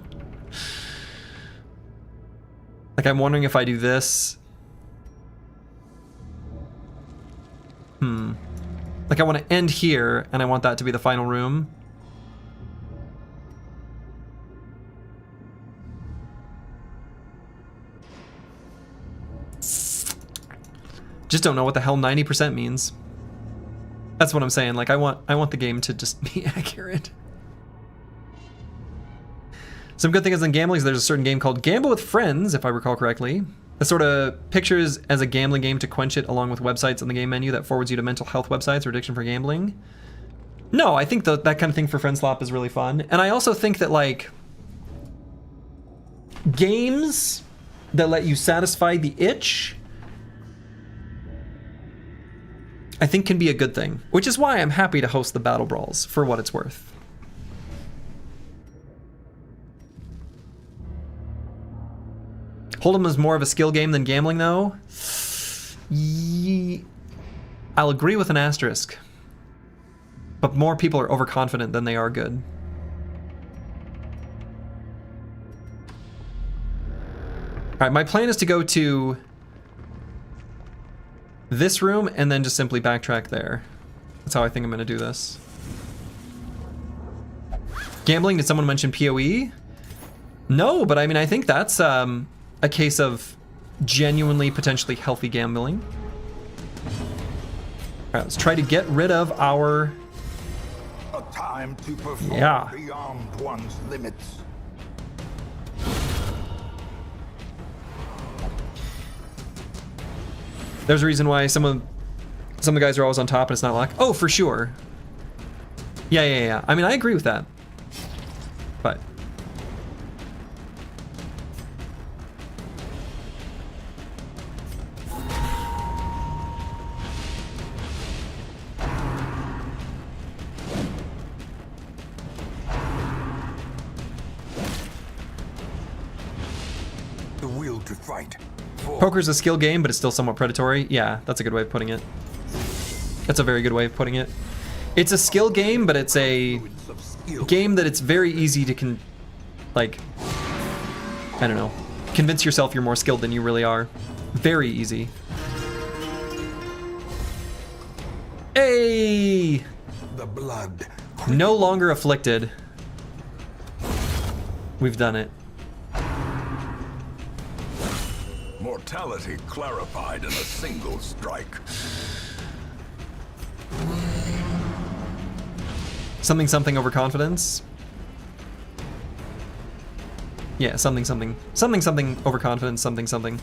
Like, I'm wondering if I do this. Like, I want to end here, and I want that to be the final room. Just don't know what the hell 90% means. That's what I'm saying. Like, I want the game to just be accurate. Some good thing is in gambling is there's a certain game called Gamble with Friends, if I recall correctly. That sort of pictures as a gambling game to quench it, along with websites in the game menu that forwards you to mental health websites or addiction for gambling. No, I think that kind of thing for Friend Slop is really fun. And I also think that, like, games that let you satisfy the itch, I think can be a good thing. Which is why I'm happy to host the Battle Brawls, for what it's worth. Hold'em is more of a skill game than gambling, though. I'll agree with an asterisk. But more people are overconfident than they are good. right, my plan is to go to this room and then just simply backtrack there. That's how I think I'm gonna do this. Gambling, did someone mention PoE? No, but I mean, I think that's a case of genuinely potentially healthy gambling. All right, let's try to get rid of our... A time to perform beyond one's limits. There's a reason why some of the guys are always on top and it's not luck. Oh, for sure. Yeah. I mean, I agree with that. But The will to fight. poker's a skill game, but it's still somewhat predatory. Yeah, that's a good way of putting it. That's a very good way of putting it. It's a skill game, but it's a game that it's very easy to I don't know, convince yourself you're more skilled than you really are. Very easy. Hey! The blood. No longer afflicted. We've done it. Mortality clarified in a single strike. Something overconfidence. Yeah, something overconfidence, something.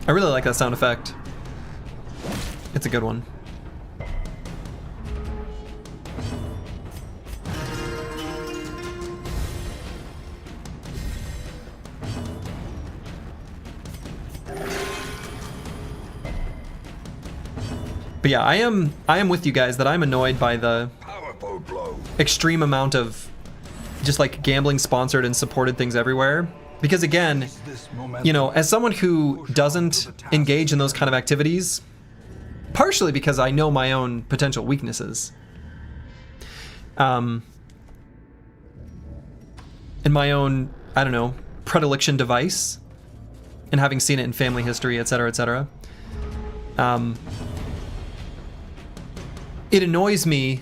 I really like that sound effect. It's a good one. But yeah, I am with you guys that I'm annoyed by the Powerful blow. extreme amount of just like gambling sponsored and supported things everywhere. Because again, you know, as someone who doesn't engage in those kind of activities, partially because I know my own potential weaknesses, and my own, I don't know, predilection device, and having seen it in family history, etc., it annoys me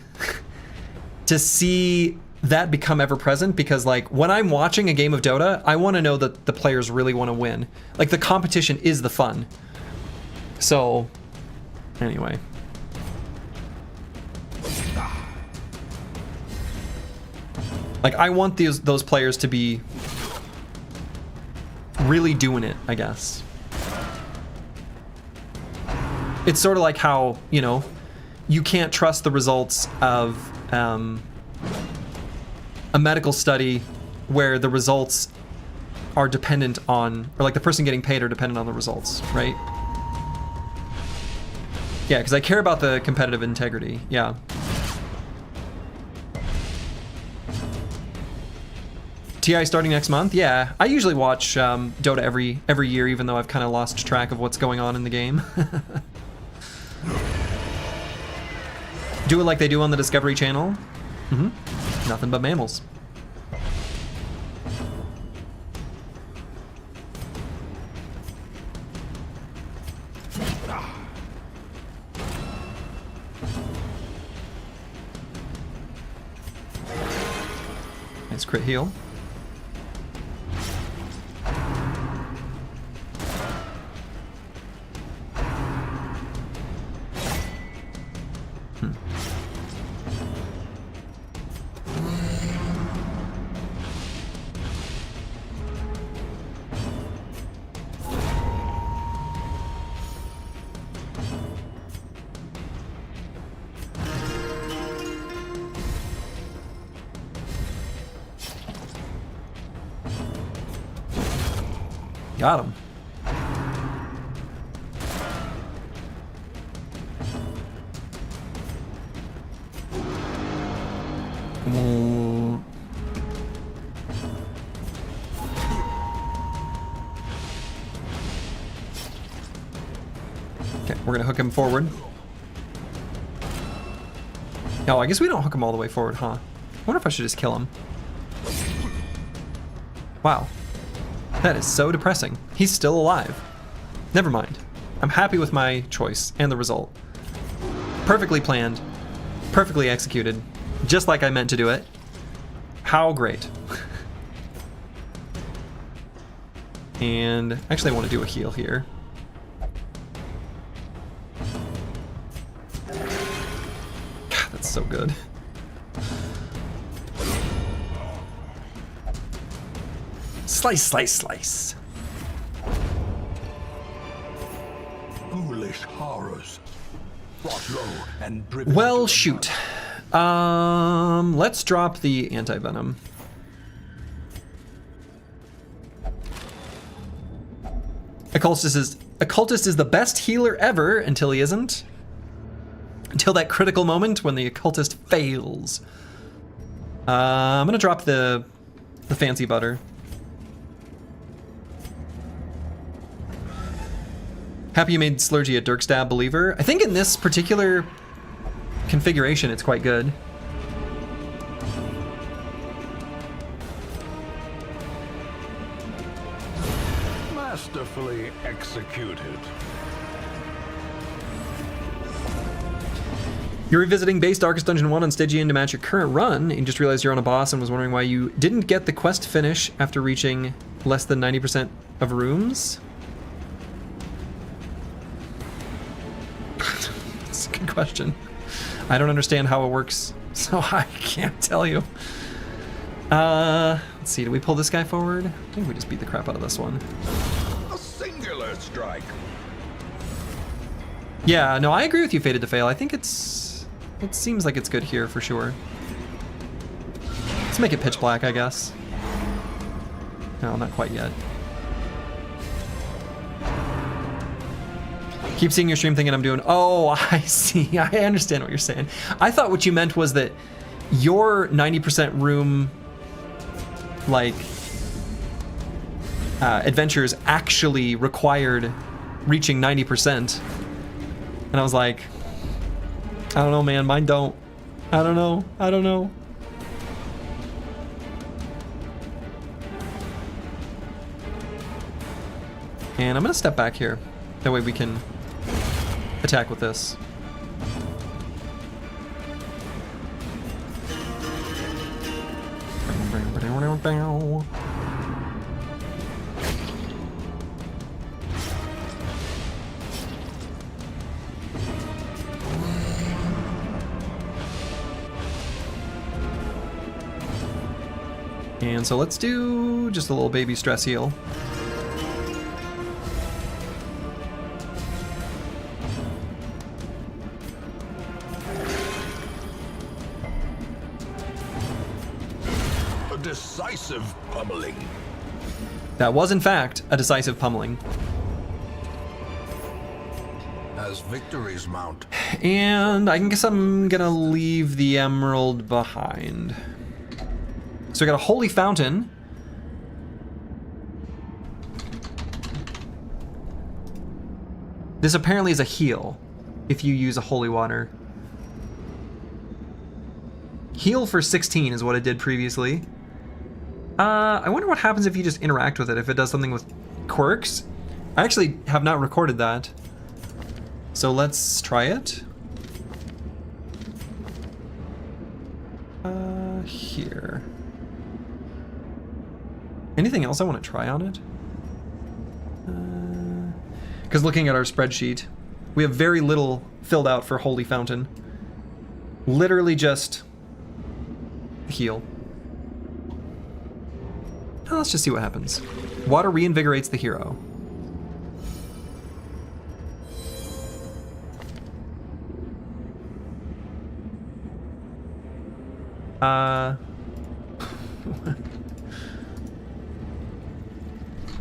to see that become ever present, because like when I'm watching a game of Dota, I want to know that the players really want to win. Like the competition is the fun. So anyway. Like I want those players to be really doing it, I guess. It's sort of like how, you know, you can't trust the results of a medical study where the results are dependent on, or like the person getting paid are dependent on the results, right? Yeah, because I care about the competitive integrity, yeah. TI starting next month? Yeah, I usually watch Dota every year, even though I've kind of lost track of what's going on in the game. Do it like they do on the Discovery Channel. Mm-hmm. Nothing but mammals. Nice crit heal. Got him. Okay, we're gonna hook him forward. No, I guess we don't hook him all the way forward, huh? I wonder if I should just kill him. Wow. That is so depressing. He's still alive. Never mind. I'm happy with my choice and the result. Perfectly planned. Perfectly executed. Just like I meant to do it. How great. And actually I want to do a heal here. God, that's so good. Slice, slice, slice. Foolish horrors. Brought low and driven Well, to shoot. Let's drop the anti-venom. Occultist is the best healer ever until he isn't. Until that critical moment when the occultist fails. I'm gonna drop the fancy butter. Happy you made Slurgy a Dirkstab believer. I think in this particular configuration, it's quite good. Masterfully executed. You're revisiting base Darkest Dungeon 1 on Stygian to match your current run, and you just realized you're on a boss and was wondering why you didn't get the quest finish after reaching less than 90% of rooms. That's a good question. I don't understand how it works, so I can't tell you. Let's see, do we pull this guy forward? I think we just beat the crap out of this one. A singular strike. Yeah, no, I agree with you, Fated to Fail. I think it seems like it's good here for sure. Let's make it pitch black, I guess. No, not quite yet. Keep seeing your stream thinking I'm doing, oh, I see, I understand what you're saying. I thought what you meant was that your 90% room, like, adventures actually required reaching 90%. And I was like, I don't know, man, mine don't. I don't know. And I'm gonna step back here. That way we can attack with this. And so let's do just a little baby stress heal. A decisive pummeling. That was, in fact, a decisive pummeling. As victories mount, And I guess I'm gonna leave the emerald behind. So we got a holy fountain. This apparently is a heal if you use a holy water. Heal for 16 is what it did previously. I wonder what happens if you just interact with it, if it does something with quirks. I actually have not recorded that. So let's try it. Here. Anything else I want to try on it? Because looking at our spreadsheet, we have very little filled out for Holy Fountain. Literally just heal. Now let's just see what happens. Water reinvigorates the hero.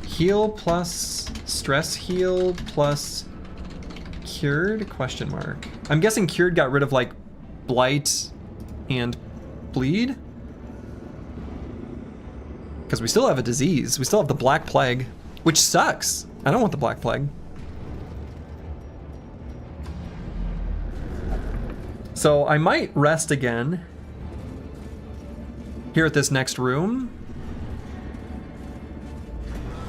Heal plus stress heal plus cured? Question mark. I'm guessing cured got rid of like blight and bleed? Because we still have a disease. We still have the Black Plague, which sucks. I don't want the Black Plague. So I might rest again here at this next room.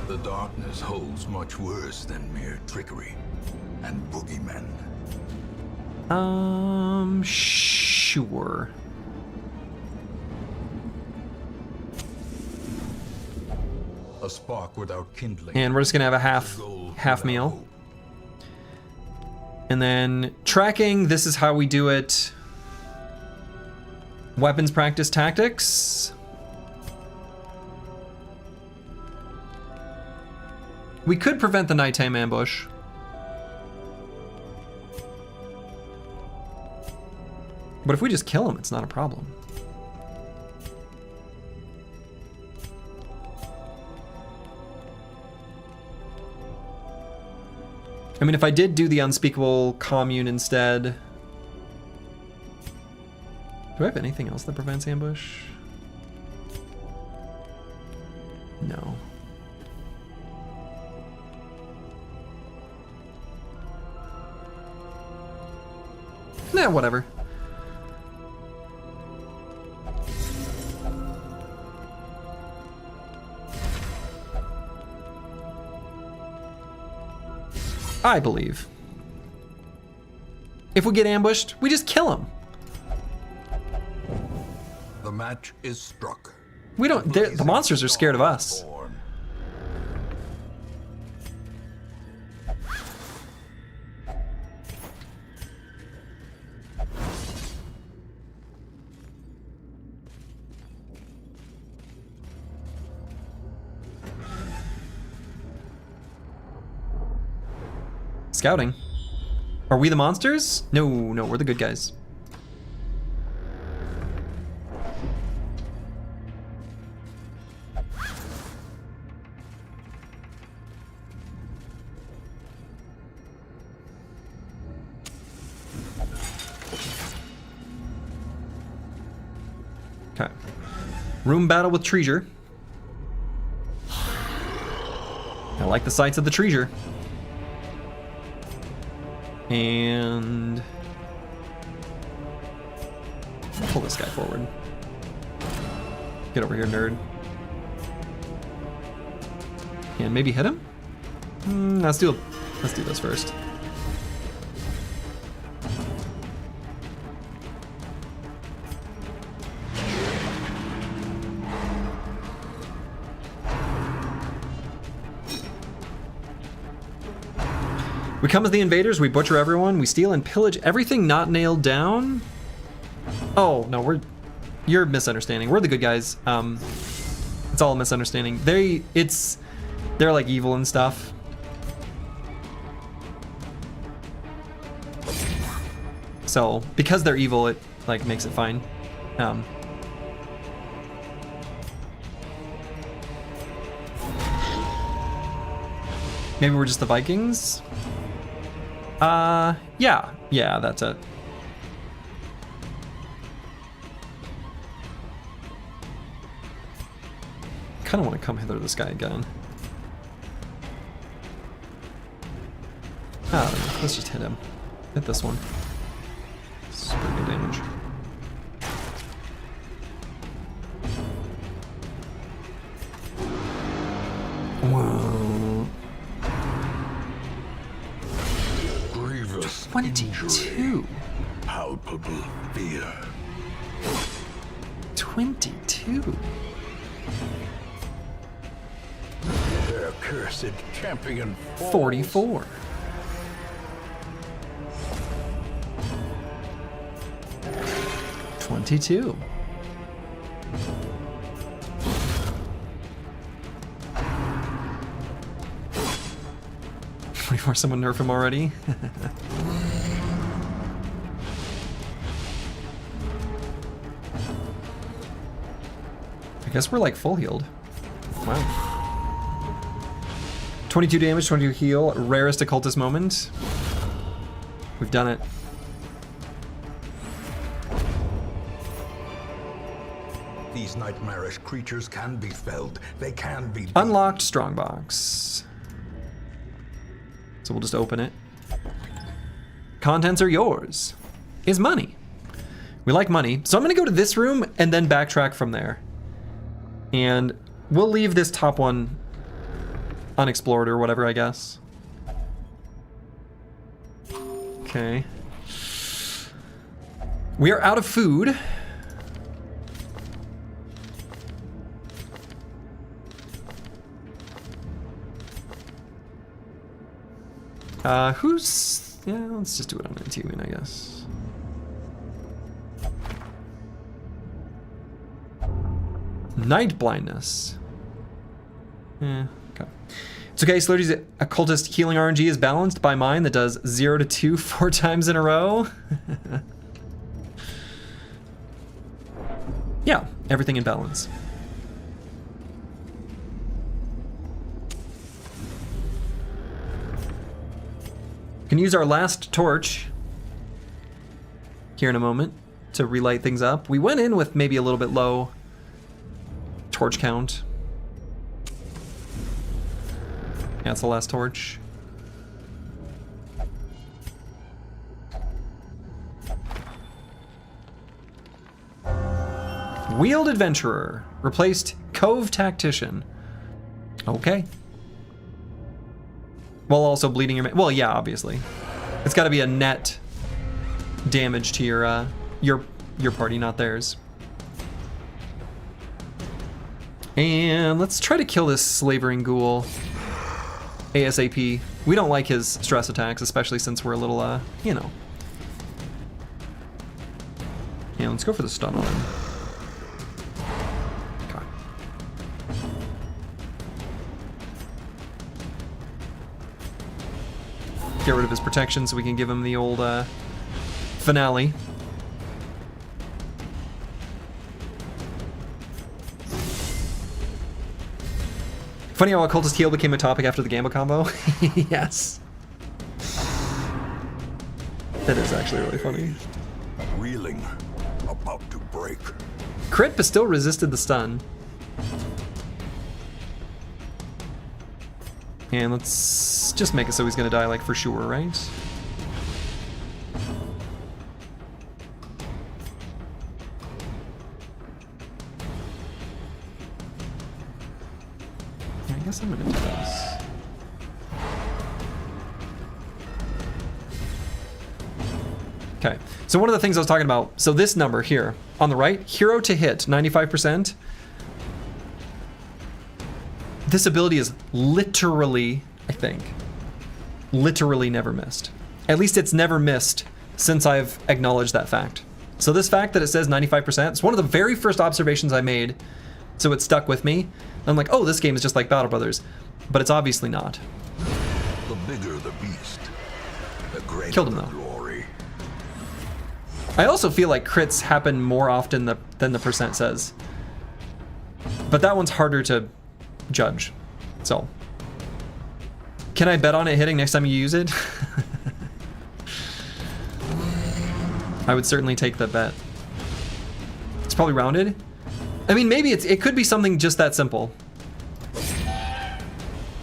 The darkness holds much worse than mere trickery and boogeymen. Sure. A spark without kindling. And we're just gonna have a half meal. And then tracking, this is how we do it. Weapons practice tactics. We could prevent the nighttime ambush. But if we just kill him, it's not a problem. I mean, if I did do the unspeakable commune instead... Do I have anything else that prevents ambush? No. Nah, whatever. I believe. If we get ambushed, we just kill him. The match is struck. We don't. The monsters are scared of us. Scouting. Are we the monsters? No, no, we're the good guys. Okay. Room battle with treasure. I like the sights of the treasure. And pull this guy forward. Get over here, nerd. And maybe hit him? Let's do this first. We come as the invaders, we butcher everyone, we steal and pillage everything not nailed down. Oh, no, you're misunderstanding. We're the good guys. It's all a misunderstanding. They're like evil and stuff. So, because they're evil, it like makes it fine. Maybe we're just the Vikings? Yeah, that's it. Kind of want to come hither this guy again. I don't know, let's just hit him. Hit this one. Super good damage. Whoa. 22. Palpable fear. 22. Their cursed champion falls. 44. 22. Before someone nerf him already. I guess we're like full healed. Wow. 22 damage, 22 heal, rarest occultist moment. We've done it. These nightmarish creatures can be felled. They can be Unlocked strongbox. So we'll just open it. Contents are yours. Is money. We like money. So I'm gonna go to this room and then backtrack from there. And we'll leave this top one unexplored or whatever, I guess. Okay. We are out of food. Who's... Yeah, let's just do it on Antigone, I guess. Night blindness. Yeah, okay. It's okay, Slurdy's occultist healing RNG is balanced by mine that does 0 to 2 4 times in a row. Yeah, everything in balance. Can use our last torch here in a moment to relight things up. We went in with maybe a little bit low torch count. Yeah, it's the last torch. Wheeled Adventurer replaced Cove Tactician. Okay. While also bleeding your... Well, yeah, obviously. It's got to be a net damage to your party, not theirs. And let's try to kill this slavering ghoul ASAP. We don't like his stress attacks, especially since we're a little, you know. Yeah, let's go for the stun on him. Get rid of his protection so we can give him the old finale. Funny how Occultist Heal became a topic after the Gamma combo. Yes. That is actually really funny. Reeling, about to break. Crit, but still resisted the stun. And let's just make it so he's gonna die, like, for sure, right? I guess I'm gonna do this. Okay, so one of the things I was talking about, so this number here, on the right, hero to hit, 95%. This ability is literally, I think, literally never missed. At least it's never missed since I've acknowledged that fact. So this fact that it says 95%, it's one of the very first observations I made, so it stuck with me. I'm like, oh, this game is just like Battle Brothers, but it's obviously not. The bigger the beast, the greater Killed him, the though. glory. I also feel like crits happen more often than the percent says. But that one's harder to judge. So, can I bet on it hitting next time you use it? I would certainly take the bet. It's probably rounded. I mean, maybe it could be something just that simple.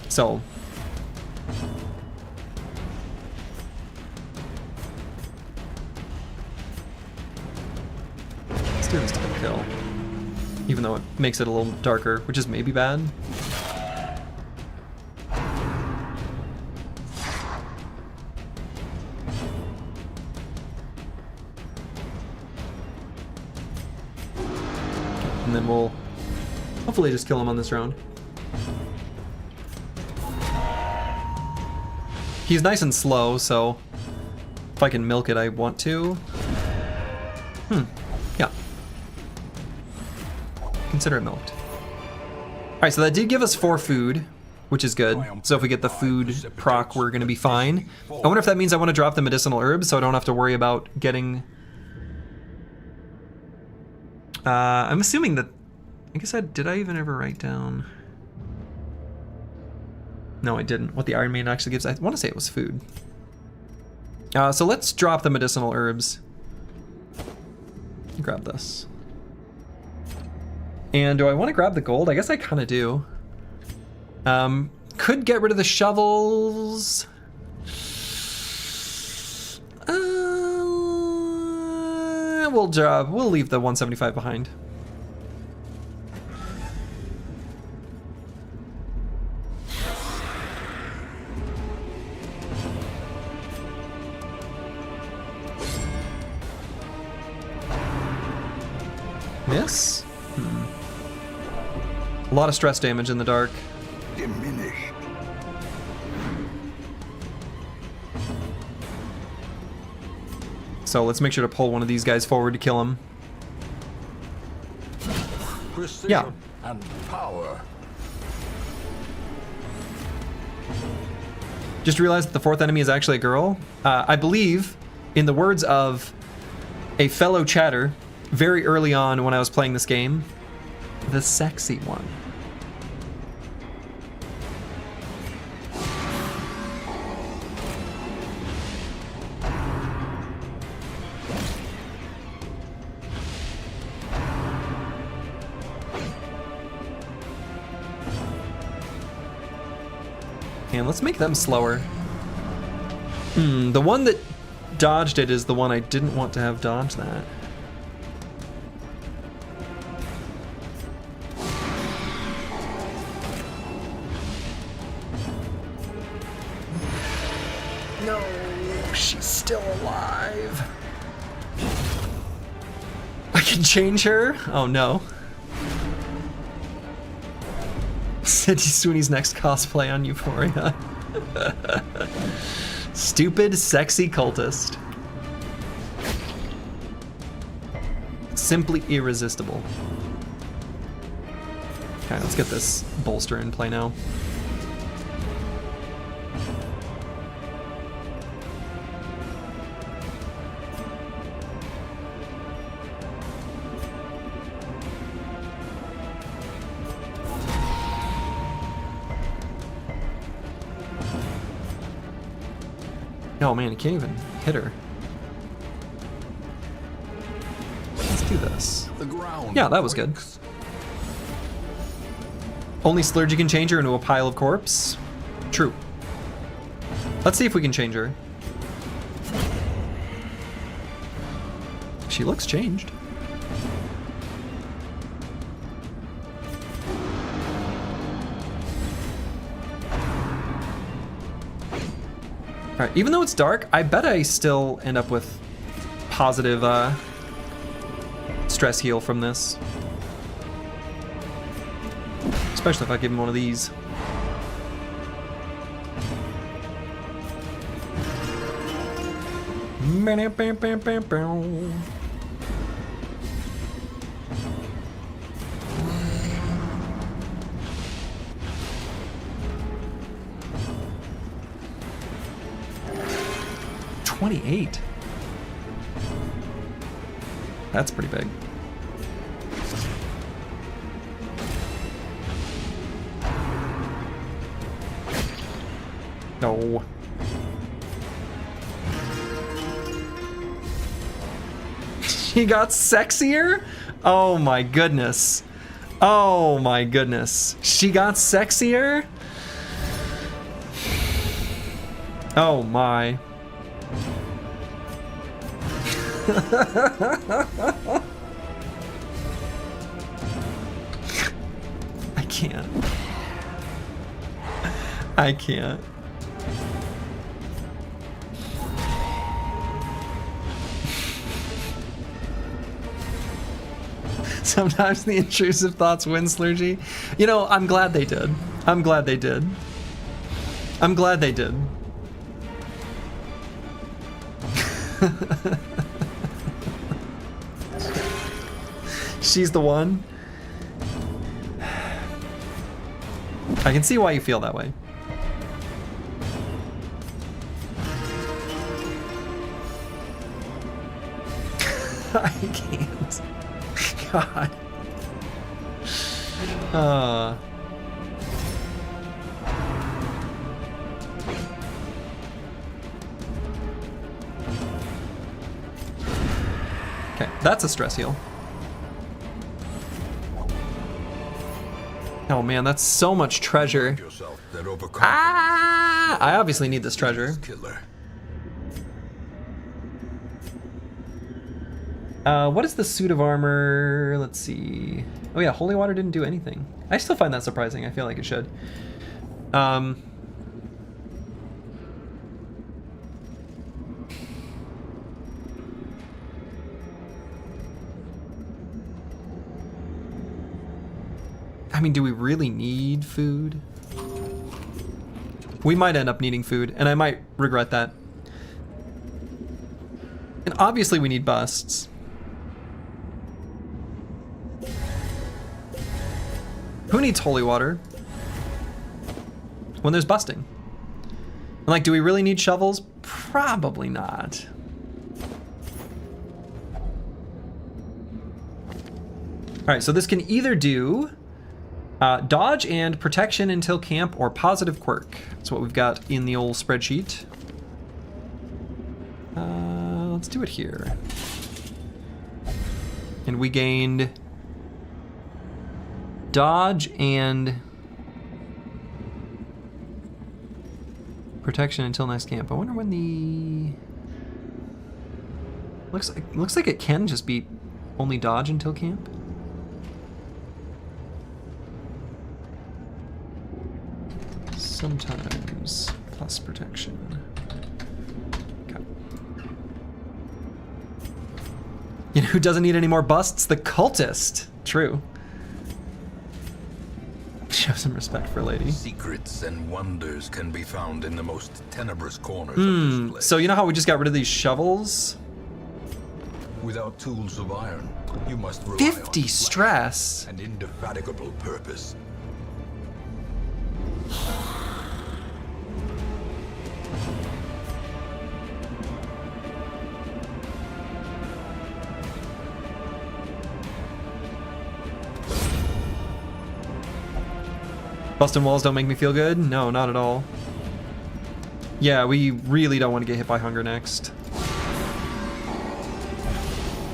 So, let's do this to the kill. Even though it makes it a little darker, which is maybe bad. And then we'll hopefully just kill him on this round. He's nice and slow, so if I can milk it, I want to. Yeah. Consider it milked. Alright, so that did give us 4 food, which is good. So if we get the food proc, we're gonna be fine. I wonder if that means I want to drop the medicinal herbs so I don't have to worry about getting... I'm assuming that... I guess did I even ever write down... No, I didn't. What the Iron Maiden actually gives. I want to say it was food. So let's drop the medicinal herbs. Grab this. And do I want to grab the gold? I guess I kind of do. Could get rid of the shovels. we'll leave the 175 behind. Miss? A lot of stress damage in the dark. Diminished. So let's make sure to pull one of these guys forward to kill him. Precision Yeah. and power. Just realized that the fourth enemy is actually a girl. I believe, in the words of a fellow chatter, very early on when I was playing this game, the sexy one. And let's make them slower. The one that dodged it is the one I didn't want to have dodge that. No, she's still alive. I can change her? Oh no. Cindy Sweeney's next cosplay on Euphoria. Stupid, sexy cultist. Simply irresistible. Okay, let's get this bolster in play now. Oh man, he can't even hit her. Let's do this. The ground Yeah, that was good. quakes. Only Sturgy can change her into a pile of corpse? True. Let's see if we can change her. She looks changed. Alright, even though it's dark, I bet I still end up with positive stress heal from this. Especially if I give him one of these. $28. That's pretty big. No. She got sexier? Oh my goodness. Oh my goodness. She got sexier? Oh my. I can't. I can't. Sometimes the intrusive thoughts win, Slurgy. You know, I'm glad they did. I'm glad they did. I'm glad they did. She's the one. I can see why you feel that way. I can't. God. Okay, that's a stress heal. Oh man, that's so much treasure. Yourself that overconfidence Ah! I obviously need this treasure. killer. What is the suit of armor? Let's see. Oh yeah, holy water didn't do anything. I still find that surprising. I feel like it should. I mean, do we really need food? We might end up needing food, and I might regret that. And obviously we need busts. Who needs holy water when there's busting? And like, do we really need shovels? Probably not. All right, so this can either do dodge and protection until camp or positive quirk. That's what we've got in the old spreadsheet. Let's do it here. And we gained dodge and protection until next camp. I wonder when the looks like it can just be only dodge until camp. Sometimes plus protection. Okay. You know who doesn't need any more busts? The cultist. True. Show some respect for lady. Secrets and wonders can be found in the most tenebrous corners of this place. So you know how we just got rid of these shovels? Without tools of iron, you must rely 50 on stress. and indefatigable purpose. Busting walls don't make me feel good? No, not at all. Yeah, we really don't want to get hit by hunger next.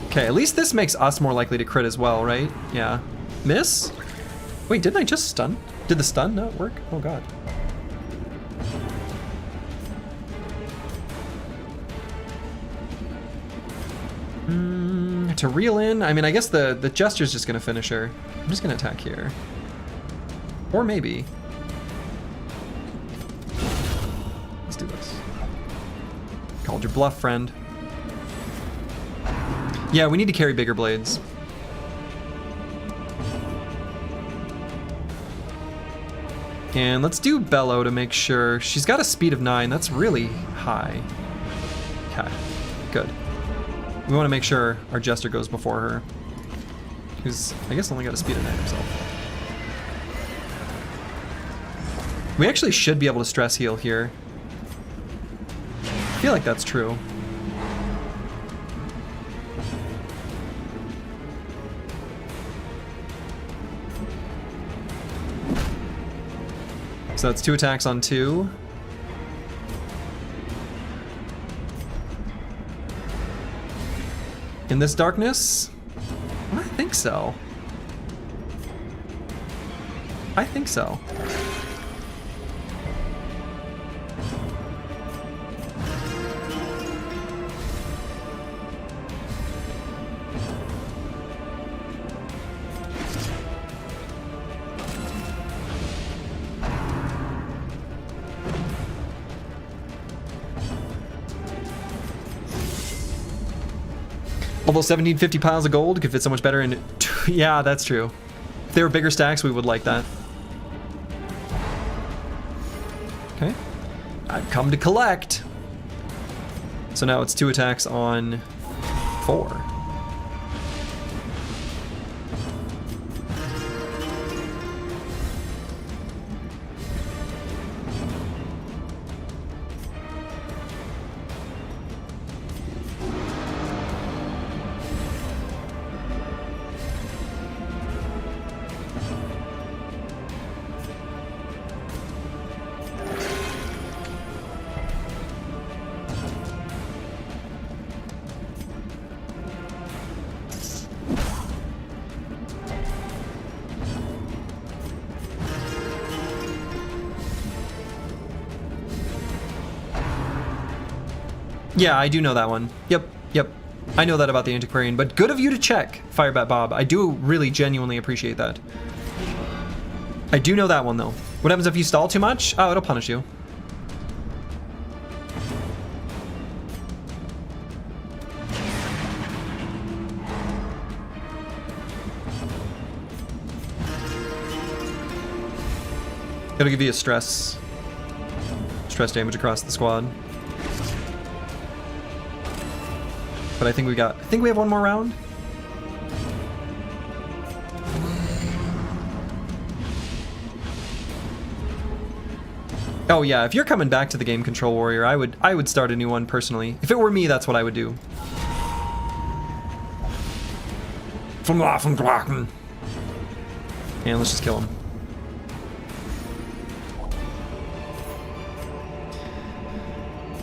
Okay, at least this makes us more likely to crit as well, right? Yeah. Miss? Wait, didn't I just stun? Did the stun not work? Oh god. To reel in, I mean, I guess the gesture's just gonna finish her. I'm just gonna attack here. Or maybe. Let's do this. Called your bluff, friend. Yeah, we need to carry bigger blades. And let's do Bellow to make sure. She's got a speed of 9. That's really high. Okay, good. We want to make sure our Jester goes before her. Who's, I guess, only got a speed of 9 himself. We actually should be able to stress heal here. I feel like that's true. So that's 2 attacks on 2. In this darkness? I think so. I think so. Although 1750 piles of gold could fit so much better in... Yeah, that's true. If they were bigger stacks, we would like that. Okay. I've come to collect. So now it's 2 attacks on 4. Yeah, I do know that one. Yep, yep. I know that about the antiquarian, but good of you to check, Firebat Bob. I do really genuinely appreciate that. I do know that one, though. What happens if you stall too much? Oh, it'll punish you. It'll give you a stress damage across the squad. But I think we have one more round. Oh yeah, if you're coming back to the game, Control Warrior, I would start a new one personally. If it were me, that's what I would do. And let's just kill him.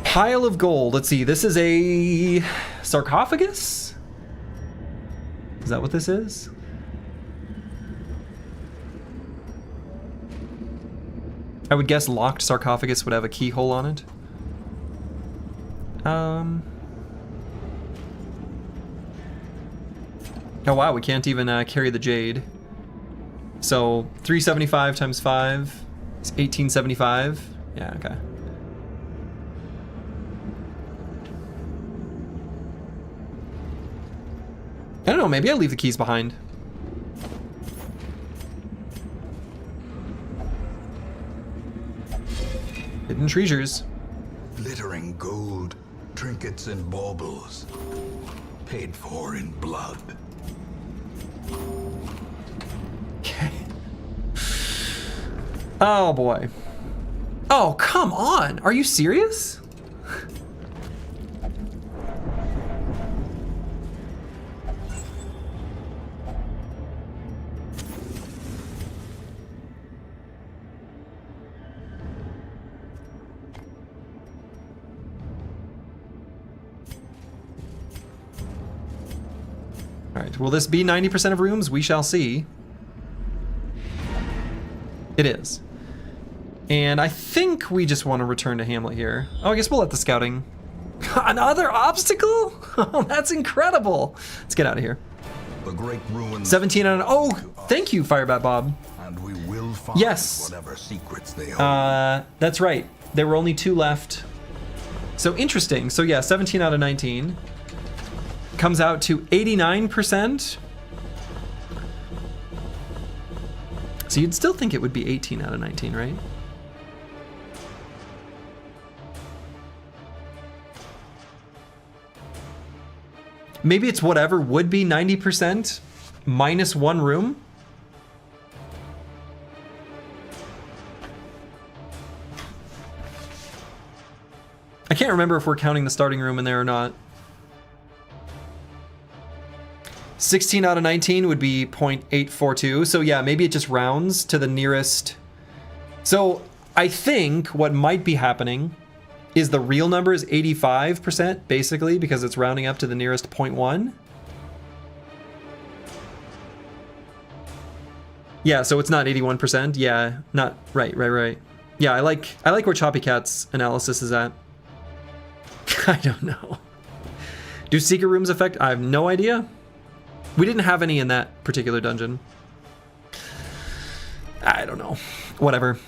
Pile of gold. Let's see. This is a sarcophagus? Is that what this is? I would guess locked sarcophagus would have a keyhole on it. Oh wow, we can't even carry the jade. So 375 times 5 is 1875. Yeah, okay. I don't know, maybe I leave the keys behind. Hidden treasures. Glittering gold, trinkets and baubles, paid for in blood. Okay. Oh boy. Oh, come on. Are you serious? Alright, will this be 90% of rooms? We shall see. It is. And I think we just want to return to Hamlet here. Oh, I guess we'll let the scouting... Another obstacle? Oh, that's incredible! Let's get out of here. The great ruins. 17 on... Oh, thank you, Firebat Bob. And we will find Yes. whatever secrets they hold. That's right. There were only 2 left. So interesting. So yeah, 17 out of 19. Comes out to 89%. So you'd still think it would be 18 out of 19, right? Maybe it's whatever would be 90% minus 1 room. I can't remember if we're counting the starting room in there or not. 16 out of 19 would be 0.842. So yeah, maybe it just rounds to the nearest. So I think what might be happening is the real number is 85%, basically, because it's rounding up to the nearest 0.1. Yeah, so it's not 81%. Yeah, not right. Yeah, I like where Choppy Cat's analysis is at. I don't know. Do secret rooms affect? I have no idea. We didn't have any in that particular dungeon. I don't know. Whatever.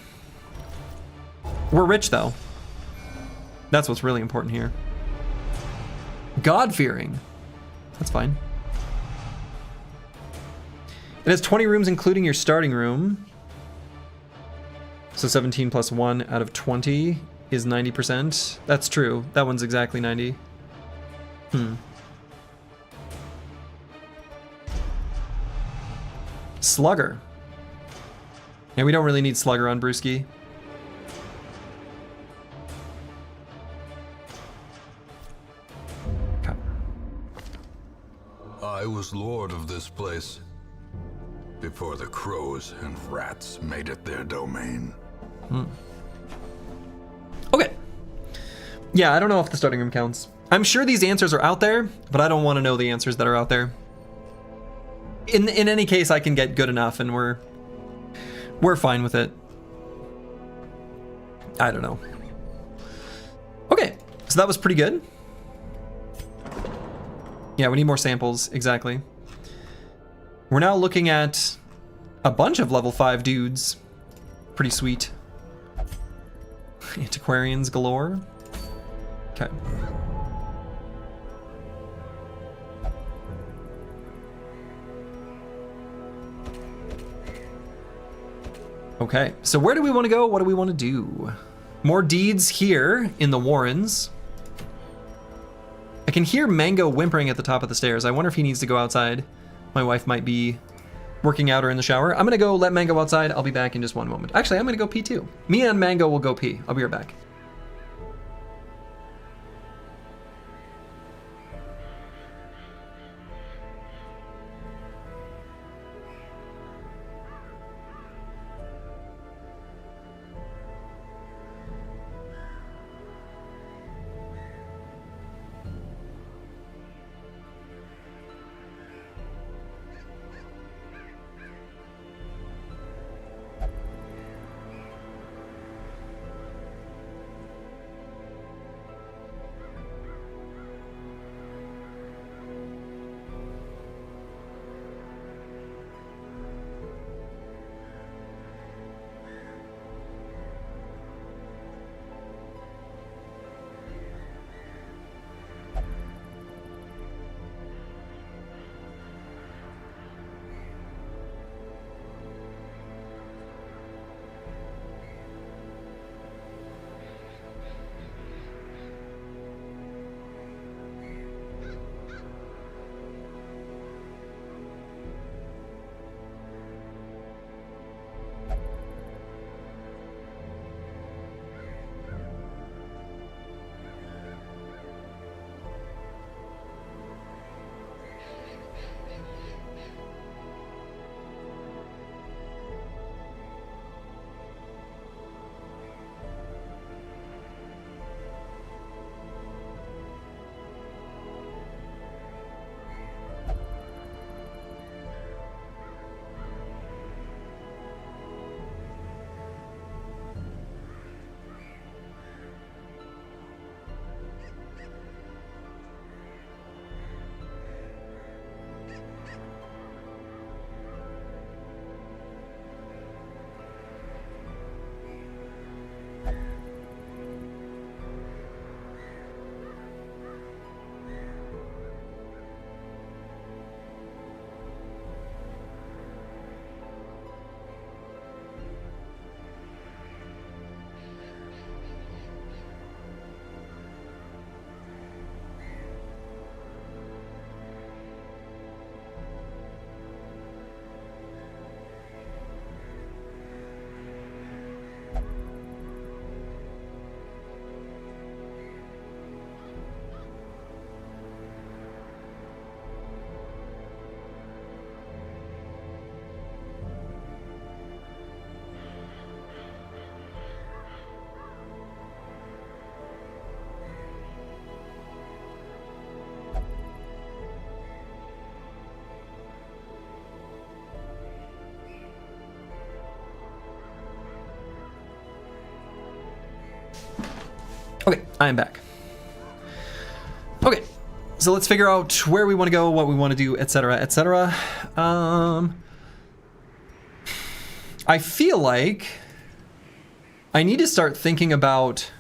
We're rich, though. That's what's really important here. God-fearing. That's fine. It has 20 rooms, including your starting room. So 17 plus 1 out of 20 is 90%. That's true. That one's exactly 90. Slugger. Yeah, we don't really need Slugger on Brewski. Okay. I was lord of this place before the crows and rats made it their domain. Okay. Yeah, I don't know if the starting room counts. I'm sure these answers are out there, but I don't want to know the answers that are out there. In any case, I can get good enough, and we're fine with it. I don't know. Okay, so that was pretty good. Yeah, we need more samples, exactly. We're now looking at a bunch of level 5 dudes. Pretty sweet. Antiquarians galore. Okay. Okay, so where do we want to go? What do we want to do? More deeds here in the Warrens. I can hear Mango whimpering at the top of the stairs. I wonder if he needs to go outside. My wife might be working out or in the shower. I'm gonna go let Mango outside. I'll be back in just one moment. Actually, I'm gonna go pee too. Me and Mango will go pee. I'll be right back. Okay, I am back. Okay, so let's figure out where we want to go, what we want to do, etc., etc. I feel like I need to start thinking about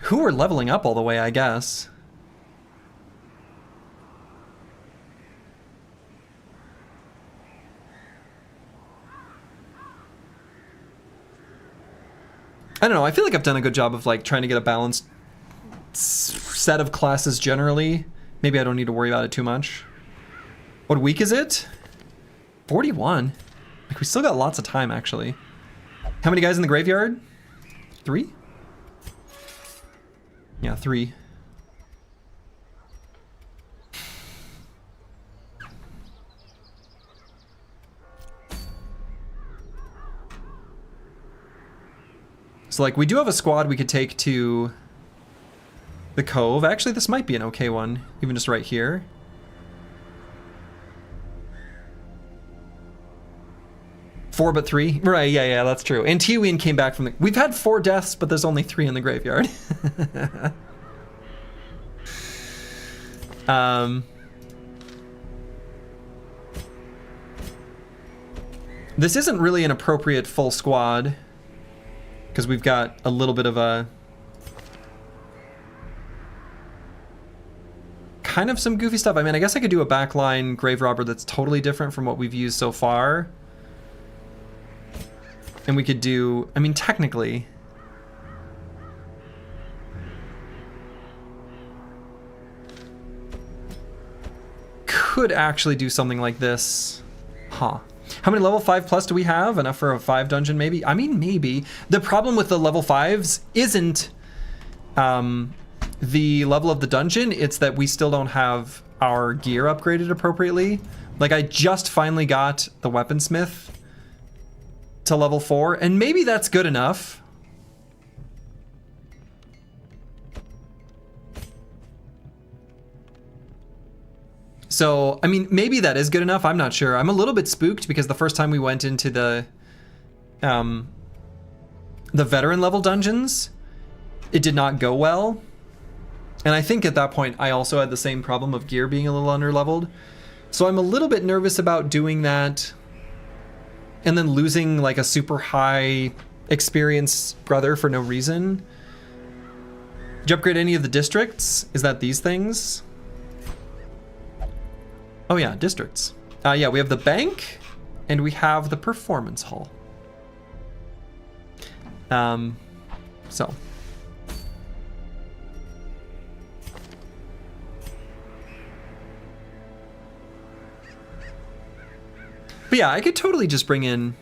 who we're leveling up all the way, I guess. I don't know, I feel like I've done a good job of like trying to get a balanced set of classes generally. Maybe I don't need to worry about it too much. What week is it? 41. Like we still got lots of time actually. How many guys in the graveyard? 3? Yeah, 3. So like we do have a squad we could take to the Cove. Actually, this might be an okay one, even just right here. Four but 3? Right, yeah, that's true. And Tiwin came back from the... We've had 4 deaths, but there's only 3 in the graveyard. This isn't really an appropriate full squad because we've got a little bit of a kind of some goofy stuff. I mean, I guess I could do a backline grave robber that's totally different from what we've used so far. And we could do, I mean, technically, could actually do something like this. Huh. How many level 5 plus do we have? Enough for a 5 dungeon, maybe? I mean, maybe. The problem with the level 5s isn't the level of the dungeon, it's that we still don't have our gear upgraded appropriately. Like, I just finally got the weaponsmith to level 4, and maybe that's good enough. So, I mean, maybe that is good enough. I'm not sure. I'm a little bit spooked because the first time we went into the veteran level dungeons, it did not go well. And I think at that point, I also had the same problem of gear being a little under-leveled. So I'm a little bit nervous about doing that and then losing like a super high experience brother for no reason. Did you upgrade any of the districts? Is that these things? Oh yeah, districts. Yeah, we have the bank and we have the performance hall. So. But yeah, I could totally just bring in...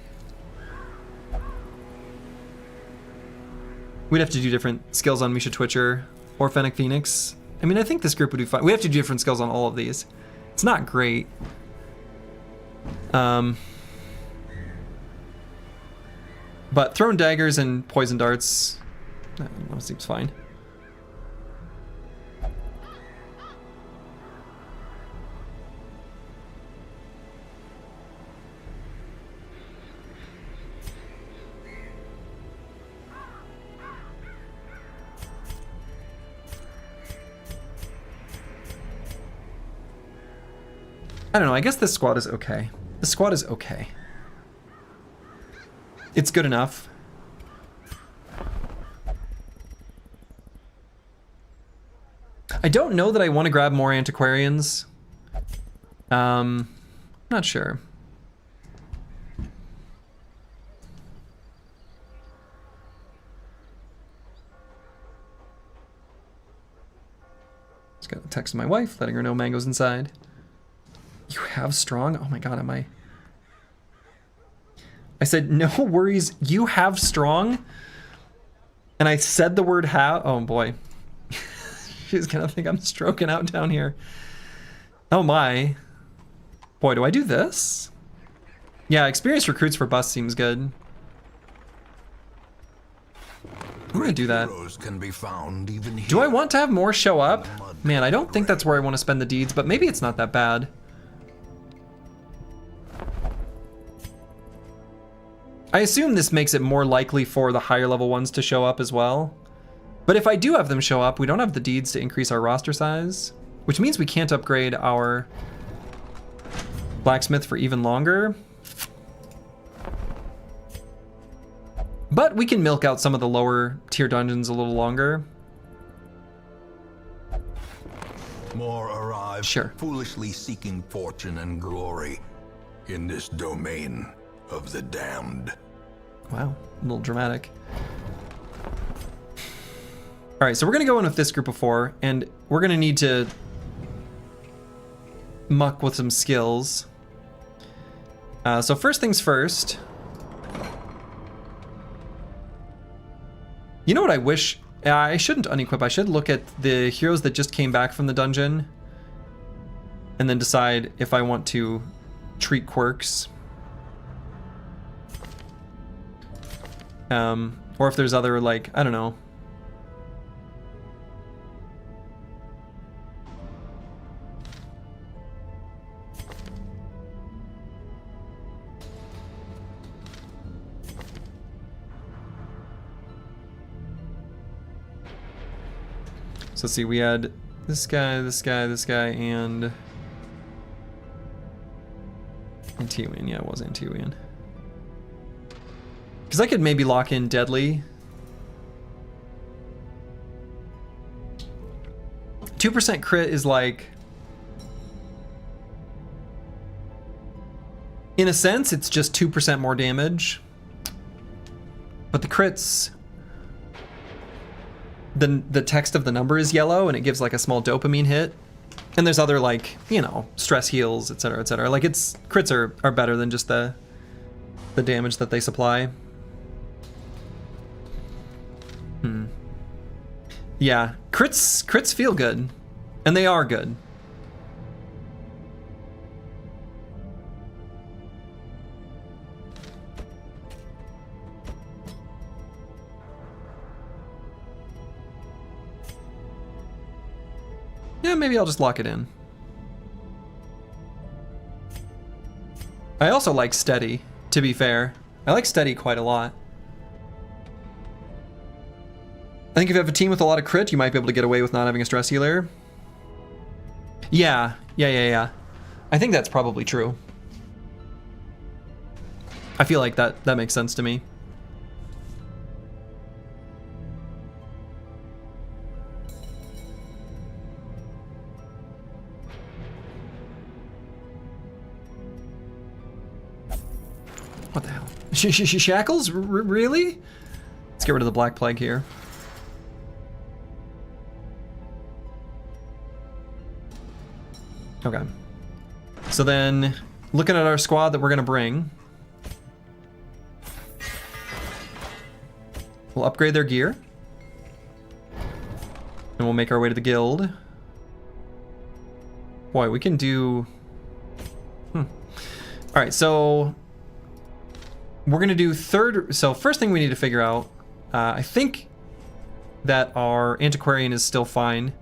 We'd have to do different skills on Misha Twitcher or Fennec Phoenix. I mean, I think this group would be fine. We have to do different skills on all of these. It's not great. But thrown daggers and poison darts, I don't know, seems fine. I don't know, I guess this squad is okay. This squad is okay. It's good enough. I don't know that I want to grab more antiquarians. Not sure. Just got a text my wife letting her know Mango's inside. You have strong? Oh my god, am I? I said, no worries, you have strong? And I said the word have. Oh boy. She's gonna think I'm stroking out down here. Oh my. Boy, do I do this? Yeah, experienced recruits for bus seems good. I'm gonna do that. Can be found even here. Do I want to have more show up? Man, I don't think that's where I want to spend the deeds, but maybe it's not that bad. I assume this makes it more likely for the higher level ones to show up as well. But if I do have them show up, we don't have the deeds to increase our roster size, which means we can't upgrade our blacksmith for even longer. But we can milk out some of the lower tier dungeons a little longer. More arrive, sure. Foolishly seeking fortune and glory in this domain of the damned. Wow, a little dramatic. All right, so we're gonna go in with this group of 4, and we're gonna need to muck with some skills. So first things first. You know what I wish? I shouldn't unequip. I should look at the heroes that just came back from the dungeon and then decide if I want to treat quirks. Or if there's other, like, I don't know. So let's see, we had This guy, and Antiwian. Yeah, it was Antiwian. Because I could maybe lock in Deadly. 2% crit is like, in a sense, it's just 2% more damage. But the crits, the text of the number is yellow and it gives like a small dopamine hit. And there's other like, you know, stress heals, etc., etc. Like crits are better than just the damage that they supply. Yeah, crits feel good, and they are good. Yeah, maybe I'll just lock it in. I also like Steady, to be fair. I like Steady quite a lot. I think if you have a team with a lot of crit, you might be able to get away with not having a stress healer. Yeah. I think that's probably true. I feel like that makes sense to me. What the hell? Shackles? Really? Let's get rid of the Black Plague here. Okay. So then, looking at our squad that we're gonna bring, we'll upgrade their gear, and we'll make our way to the guild. Boy, we can do... All right, so we're gonna do so first thing we need to figure out, I think that our Antiquarian is still fine.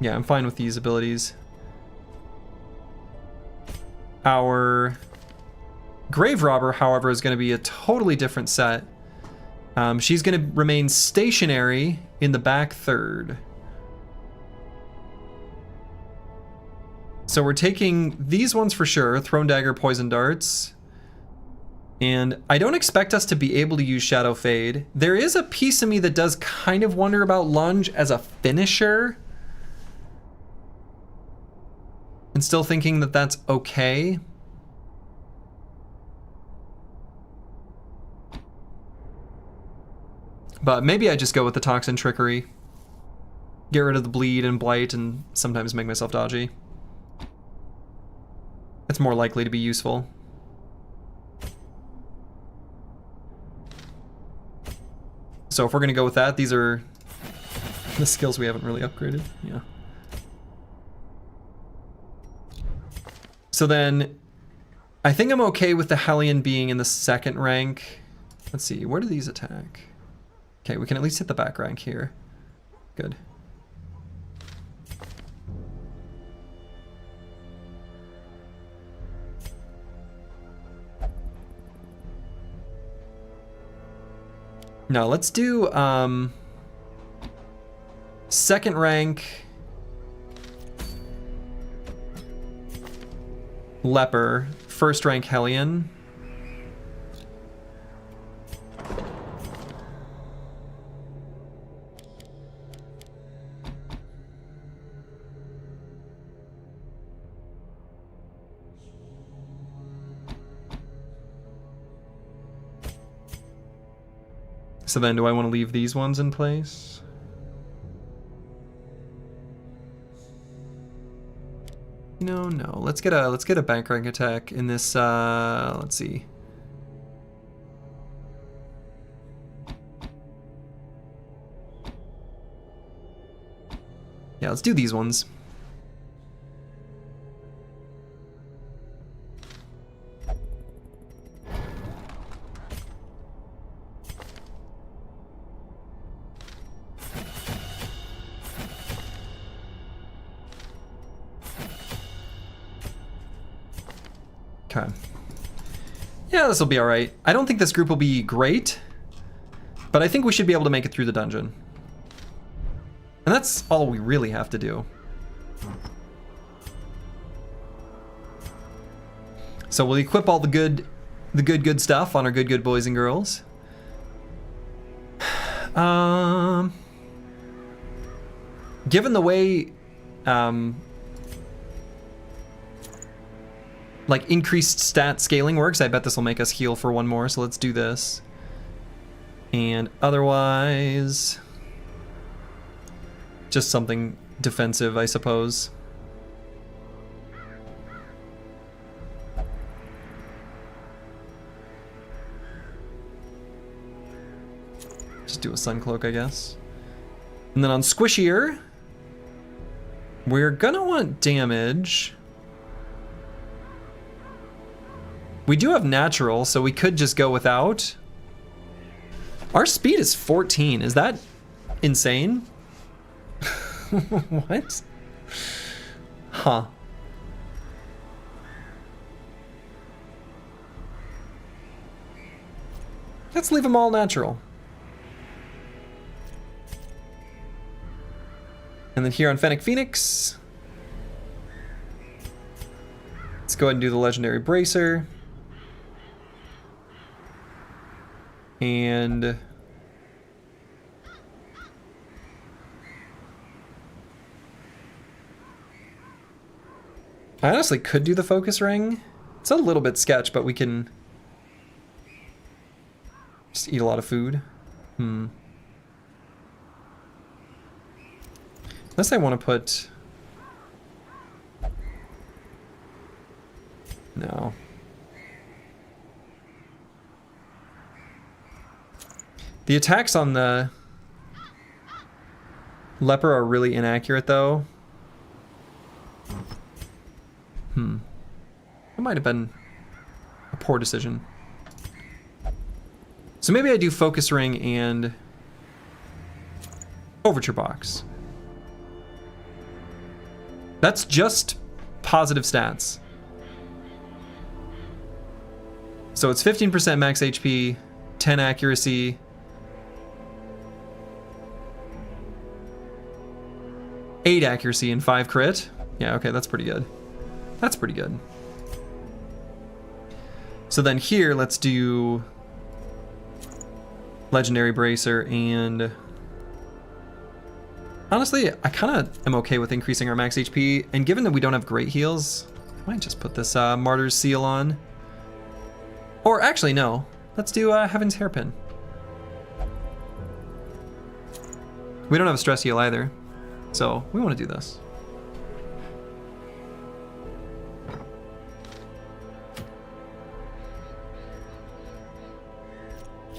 Yeah, I'm fine with these abilities. Our Grave Robber, however, is going to be a totally different set. She's going to remain stationary in the back third. So we're taking these ones for sure, Thrown Dagger, Poison Darts. And I don't expect us to be able to use Shadow Fade. There is a piece of me that does kind of wonder about Lunge as a finisher. And still thinking that that's okay. But maybe I just go with the Toxin Trickery. Get rid of the Bleed and Blight and sometimes make myself dodgy. It's more likely to be useful. So if we're gonna go with that, these are the skills we haven't really upgraded. Yeah. So then, I think I'm okay with the Hellion being in the second rank. Let's see, where do these attack? Okay, we can at least hit the back rank here. Good. Now let's do second rank Leper, first rank Hellion. So then do I want to leave these ones in place? No. Let's get a bank rank attack in this let's see. Yeah, let's do these ones. Okay. Yeah, this will be alright. I don't think this group will be great, but I think we should be able to make it through the dungeon. And that's all we really have to do. So we'll equip all the good stuff on our good boys and girls. Given the way, like increased stat scaling works, I bet this will make us heal for one more. So let's do this. And otherwise, just something defensive, I suppose. Just do a sun cloak, I guess. And then on Squishier, we're gonna want damage. We do have natural, so we could just go without. Our speed is 14. Is that insane? What? Huh. Let's leave them all natural. And then here on Fennec Phoenix, let's go ahead and do the legendary bracer. And I honestly could do the focus ring. It's a little bit sketch, but we can just eat a lot of food. Unless I want to put... No. The attacks on the leper are really inaccurate, though. It might have been a poor decision. So maybe I do focus ring and overture box. That's just positive stats. So it's 15% max HP, 10 accuracy, 8 accuracy, and 5 crit. Yeah, okay, that's pretty good. That's pretty good. So then here, let's do Legendary Bracer, and honestly, I kind of am okay with increasing our max HP, and given that we don't have great heals, I might just put this Martyr's Seal on. Or actually, no. Let's do Heaven's Hairpin. We don't have a stress heal either, so we want to do this.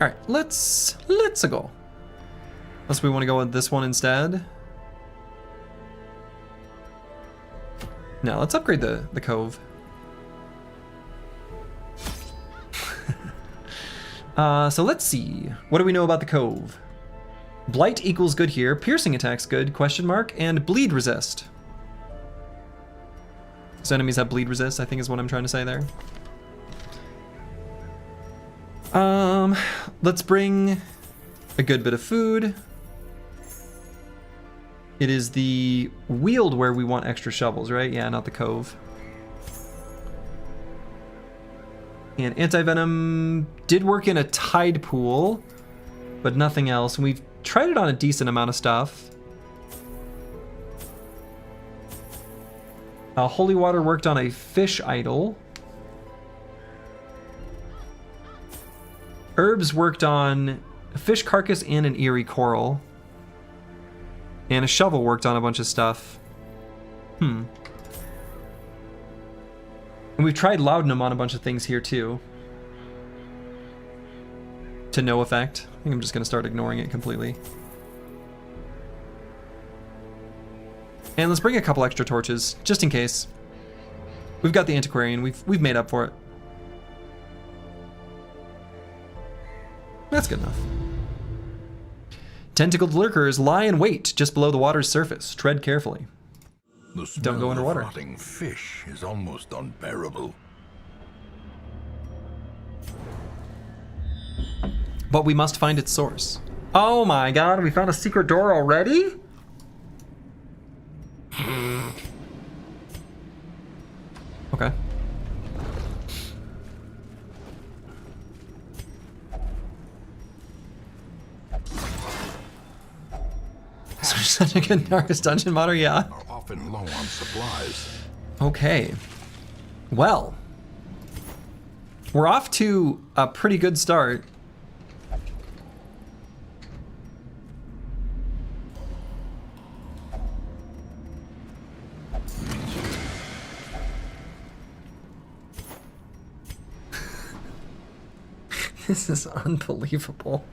All right, let's go. Unless we want to go with this one instead. No, let's upgrade the cove. So let's see. What do we know about the cove? Blight equals good here. Piercing attack's good, question mark, and bleed resist. So enemies have bleed resist, I think is what I'm trying to say there. Let's bring a good bit of food. It is the Weald where we want extra shovels, right? Yeah, not the cove. And anti-venom did work in a tide pool, but nothing else. And we've tried it on a decent amount of stuff. Holy water worked on a fish idol. Herbs worked on a fish carcass and an eerie coral. And a shovel worked on a bunch of stuff. And we've tried laudanum on a bunch of things here too. To no effect. I think I'm just gonna start ignoring it completely. And let's bring a couple extra torches, just in case. We've got the antiquarian, we've made up for it. That's good enough. Tentacled lurkers lie in wait just below the water's surface. Tread carefully. The smell Don't go underwater. of rotting fish is almost unbearable. But we must find its source. Oh my god, we found a secret door already? Okay. Such a good Darkest Dungeon modder, yeah. Are often low on supplies. Okay. Well, we're off to a pretty good start. This is unbelievable.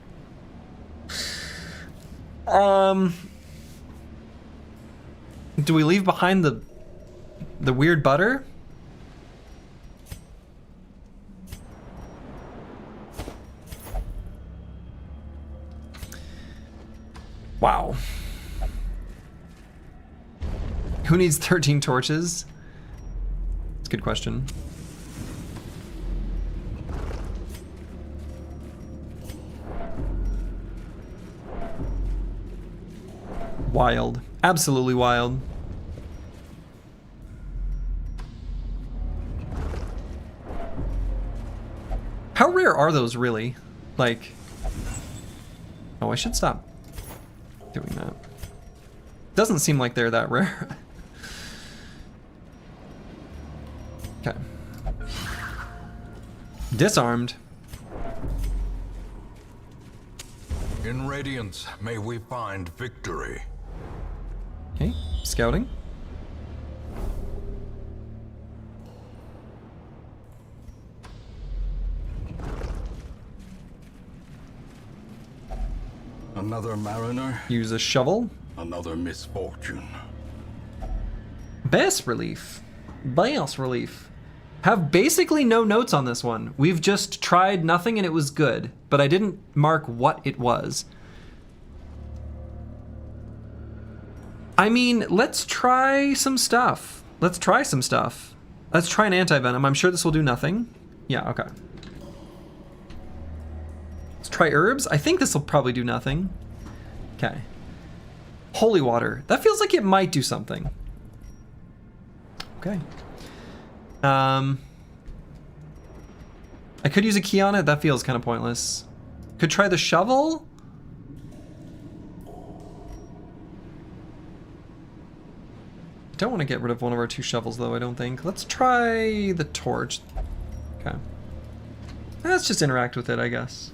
Do we leave behind the weird butter? Wow. Who needs 13 torches? It's a good question. Wild. Absolutely wild. How rare are those really? Like, oh, I should stop doing that. Doesn't seem like they're that rare. Okay. Disarmed. In Radiance, may we find victory. Okay, scouting. Another mariner, Use a shovel. another misfortune. Bass relief. Bass relief. Have basically no notes on this one. We've just tried nothing and it was good, but I didn't mark what it was. I mean, let's try some stuff. Let's try some stuff. Let's try an anti-venom. I'm sure this will do nothing. Yeah, okay. Let's try herbs. I think this will probably do nothing. Okay. Holy water. That feels like it might do something. Okay. I could use a key on it. That feels kind of pointless. Could try the shovel. Don't want to get rid of one of our two shovels though, I don't think. Let's try the torch. Okay. Let's just interact with it, I guess.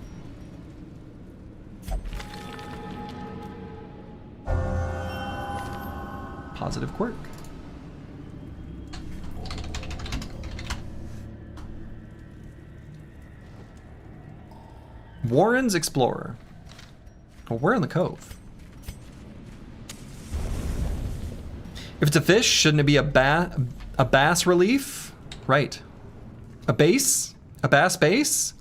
Positive quirk. Warren's Explorer. Oh, we're in the cove. If it's a fish, shouldn't it be a bass relief? Right. A base? A bass base?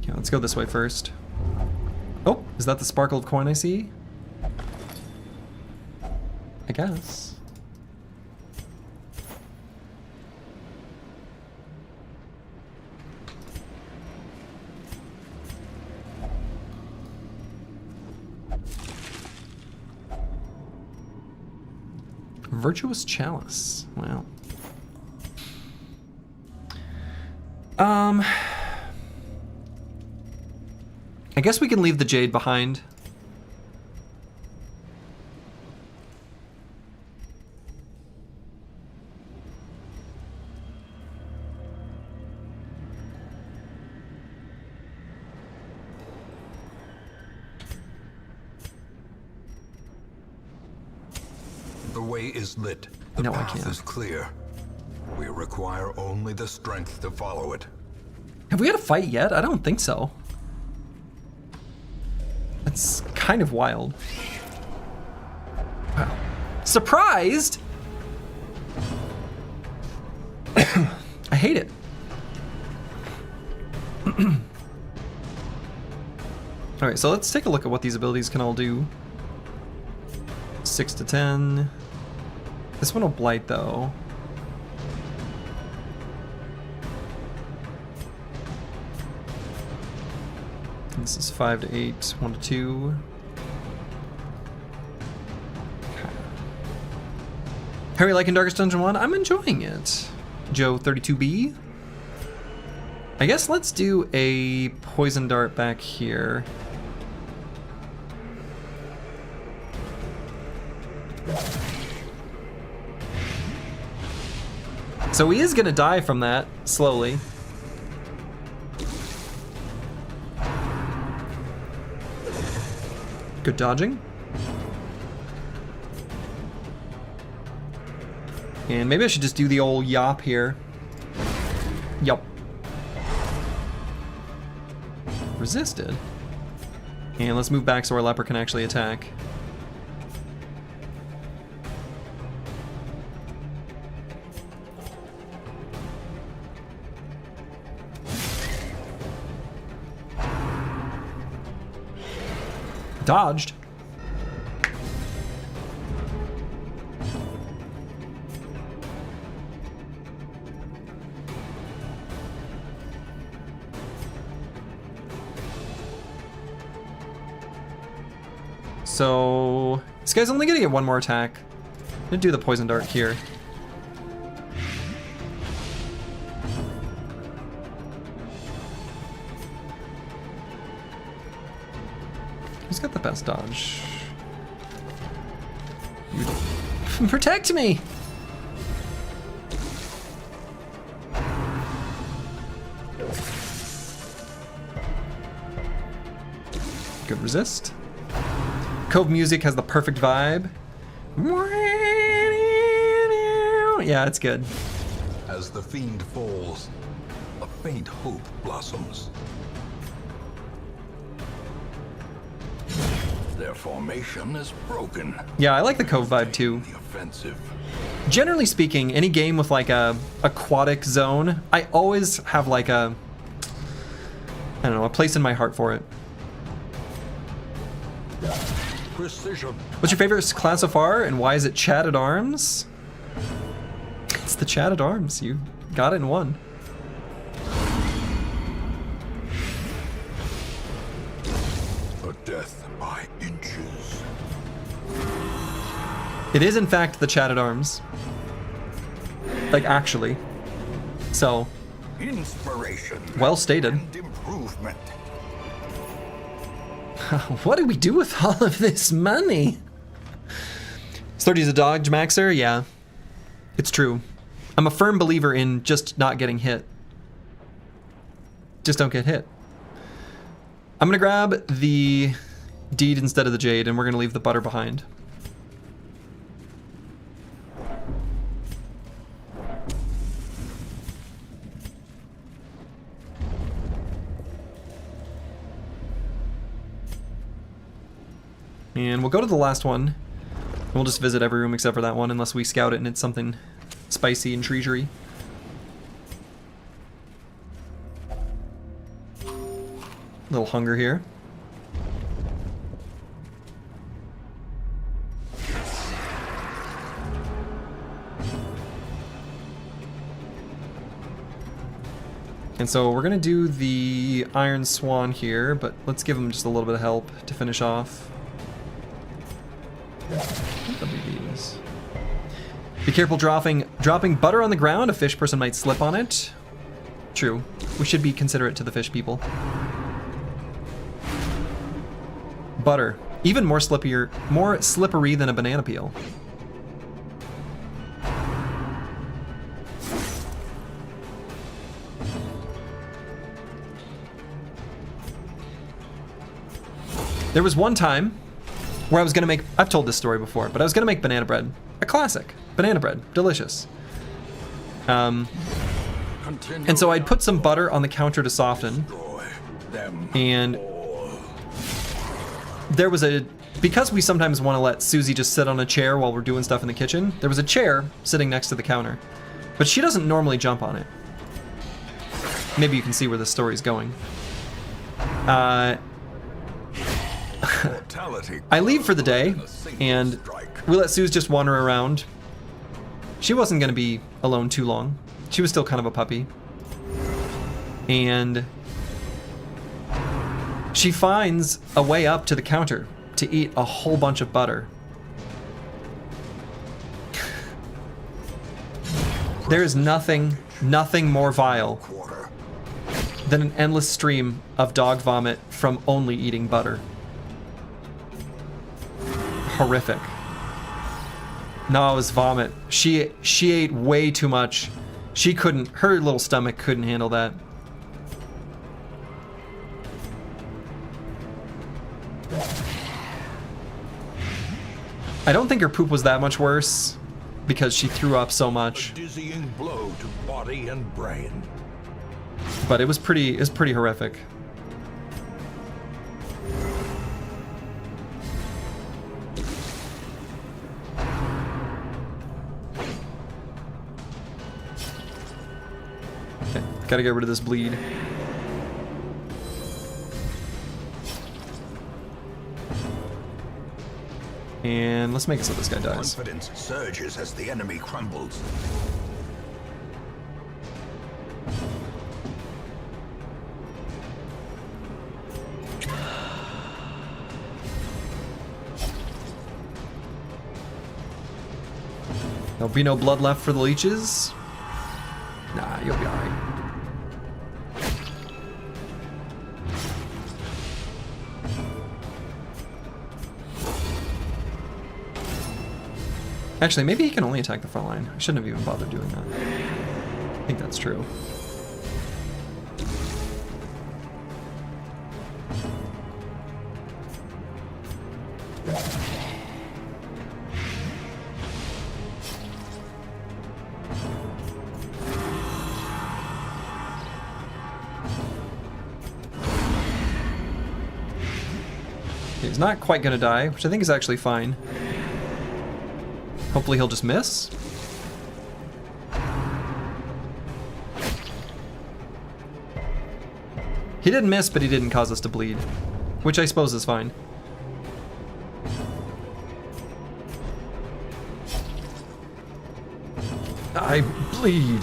Okay, let's go this way first. Oh, is that the sparkle of coin I see? I guess. Virtuous Chalice. Wow. I guess we can leave the jade behind. The way is lit. The No, I path can't. is clear. We require only the strength to follow it. Have we had a fight yet? I don't think so. That's kind of wild. Wow. Surprised? I hate it. Alright, so let's take a look at what these abilities can all do. 6 to 10. This one will blight though. This is 5 to 8, 1 to 2. Okay. Harry liking Darkest Dungeon 1? I'm enjoying it. Joe 32B. I guess let's do a poison dart back here. So he is gonna die from that, slowly. Good dodging. And maybe I should just do the old yop here. Yup. Resisted. And let's move back so our leper can actually attack. Dodged. So this guy's only gonna get one more attack. I'm gonna do the poison dart here. Who's got the best dodge? Protect me! Good resist. Cove music has the perfect vibe. Yeah, it's good. As the fiend falls, a faint hope blossoms. Their formation is broken. Yeah, I like the Cove vibe too. The offensive. Generally speaking, any game with like a aquatic zone, I always have like a, I don't know, a place in my heart for it. Precision. What's your favorite class so far, and why is it Chat at Arms? It's the Chat at Arms. You got it in one. A death by inches. It is in fact the Chat at Arms. Like actually. So, Inspiration. well stated. And improvement. What do we do with all of this money? 30's a dodge maxer? Yeah, it's true. I'm a firm believer in just not getting hit. Just don't get hit. I'm gonna grab the deed instead of the jade, and we're gonna leave the butter behind. And we'll go to the last one. And we'll just visit every room except for that one, unless we scout it and it's something spicy and treasury. Little hunger here. And so we're gonna do the Iron Swan here, but let's give him just a little bit of help to finish off. WBs. Be careful dropping butter on the ground. A fish person might slip on it. True. We should be considerate to the fish people. Butter. Even more slippery than a banana peel. There was one time where I was gonna make, I've told this story before, but I was gonna make banana bread. A classic. Banana bread. Delicious. And so I'd put some butter on the counter to soften. And there was because we sometimes want to let Susie just sit on a chair while we're doing stuff in the kitchen, there was a chair sitting next to the counter. But she doesn't normally jump on it. Maybe you can see where this story's going. I leave for the day, and we let Suze just wander around. She wasn't going to be alone too long. She was still kind of a puppy. And She finds a way up to the counter to eat a whole bunch of butter. There is nothing more vile than an endless stream of dog vomit from only eating butter. Horrific. No, it was vomit. She ate way too much. She couldn't, her little stomach couldn't handle that. I don't think her poop was that much worse because she threw up so much. A dizzying blow to body and brain. But it was pretty horrific. Okay, gotta get rid of this bleed. And let's make it so this guy dies. Confidence surges as the enemy crumbles. There'll be no blood left for the leeches. Nah, you'll be alright. Actually, maybe he can only attack the front line. I shouldn't have even bothered doing that. I think that's true. He's not quite gonna die, which I think is actually fine. Hopefully he'll just miss. He didn't miss, but he didn't cause us to bleed, which I suppose is fine. I bleed.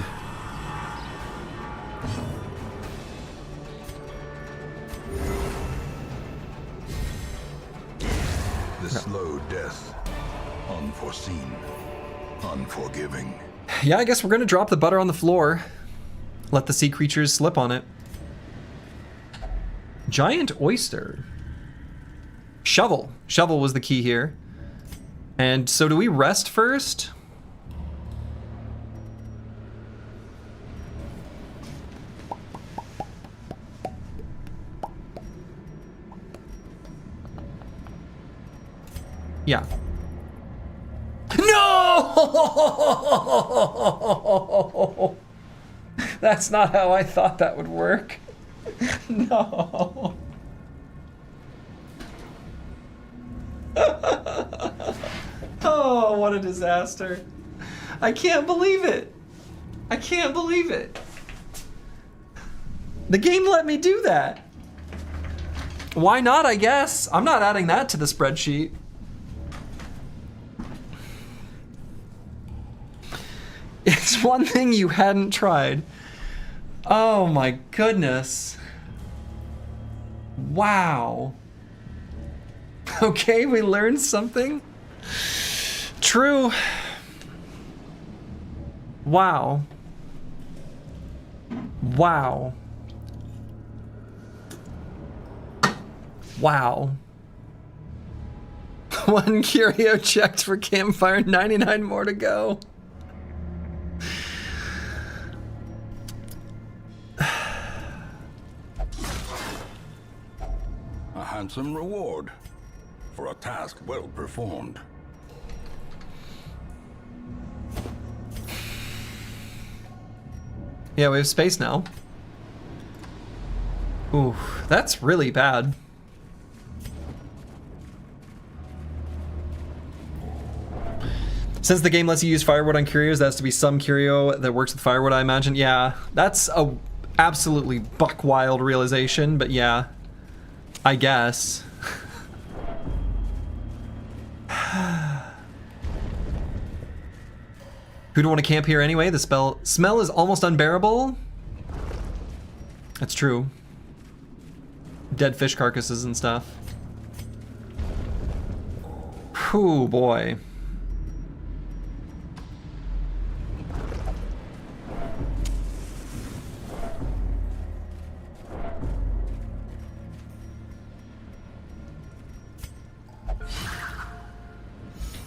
The slow death, unforeseen, unforgiving. Yeah, I guess we're gonna drop the butter on the floor. Let the sea creatures slip on it. Giant oyster. Shovel. Shovel was the key here. And so do we rest first? Yeah. No! That's not how I thought that would work. No. Oh, what a disaster. I can't believe it. I can't believe it. The game let me do that. Why not, I guess? I'm not adding that to the spreadsheet. It's one thing you hadn't tried. Oh my goodness. Wow. Okay, we learned something. True. Wow. Wow. Wow. One curio checked for campfire, 99 more to go. A handsome reward for a task well performed. Yeah, we have space now. Ooh, that's really bad. Since the game lets you use firewood on curios, there has to be some curio that works with firewood, I imagine. Yeah, that's a absolutely buck wild realization, but yeah, I guess. Who'd want to camp here anyway? The smell is almost unbearable. That's true. dead fish carcasses and stuff. Whew, boy.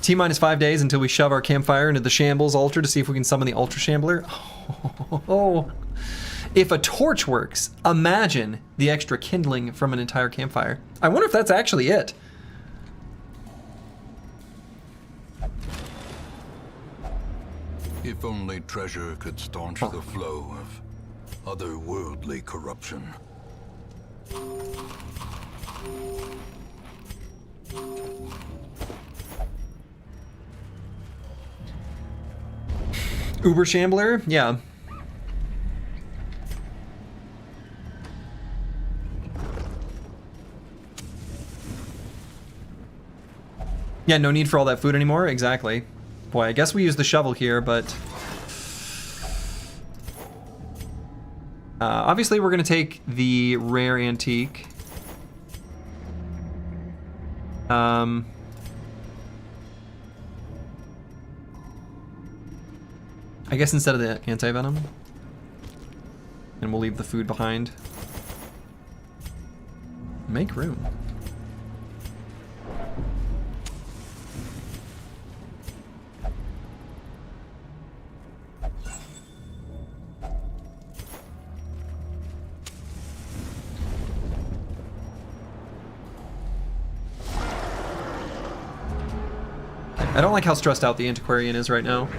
T-minus 5 days until we shove our campfire into the Shambles altar to see if we can summon the Ultra Shambler. Oh. If a torch works, imagine the extra kindling from an entire campfire. I wonder if that's actually it. If only treasure could staunch the flow of otherworldly corruption. Uber Shambler? Yeah. Yeah, no need for all that food anymore. Exactly. Boy, I guess we use the shovel here, but... obviously, we're going to take the rare antique. I guess instead of the anti-venom. And we'll leave the food behind. Make room. I don't like how stressed out the antiquarian is right now.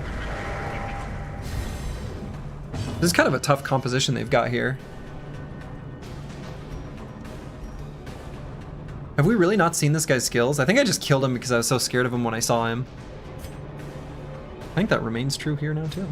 This is kind of a tough composition they've got here. Have we really not seen this guy's skills? I think I just killed him because I was so scared of him when I saw him. I think that remains true here now too.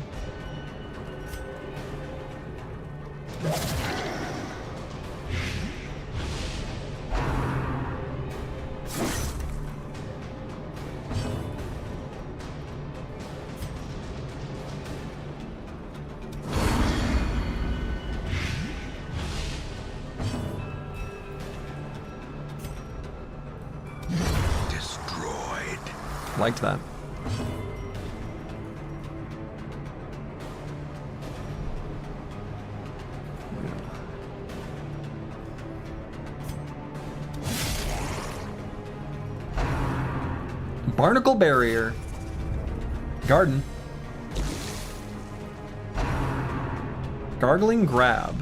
Liked that. Barnacle barrier. Garden. Gargling grab.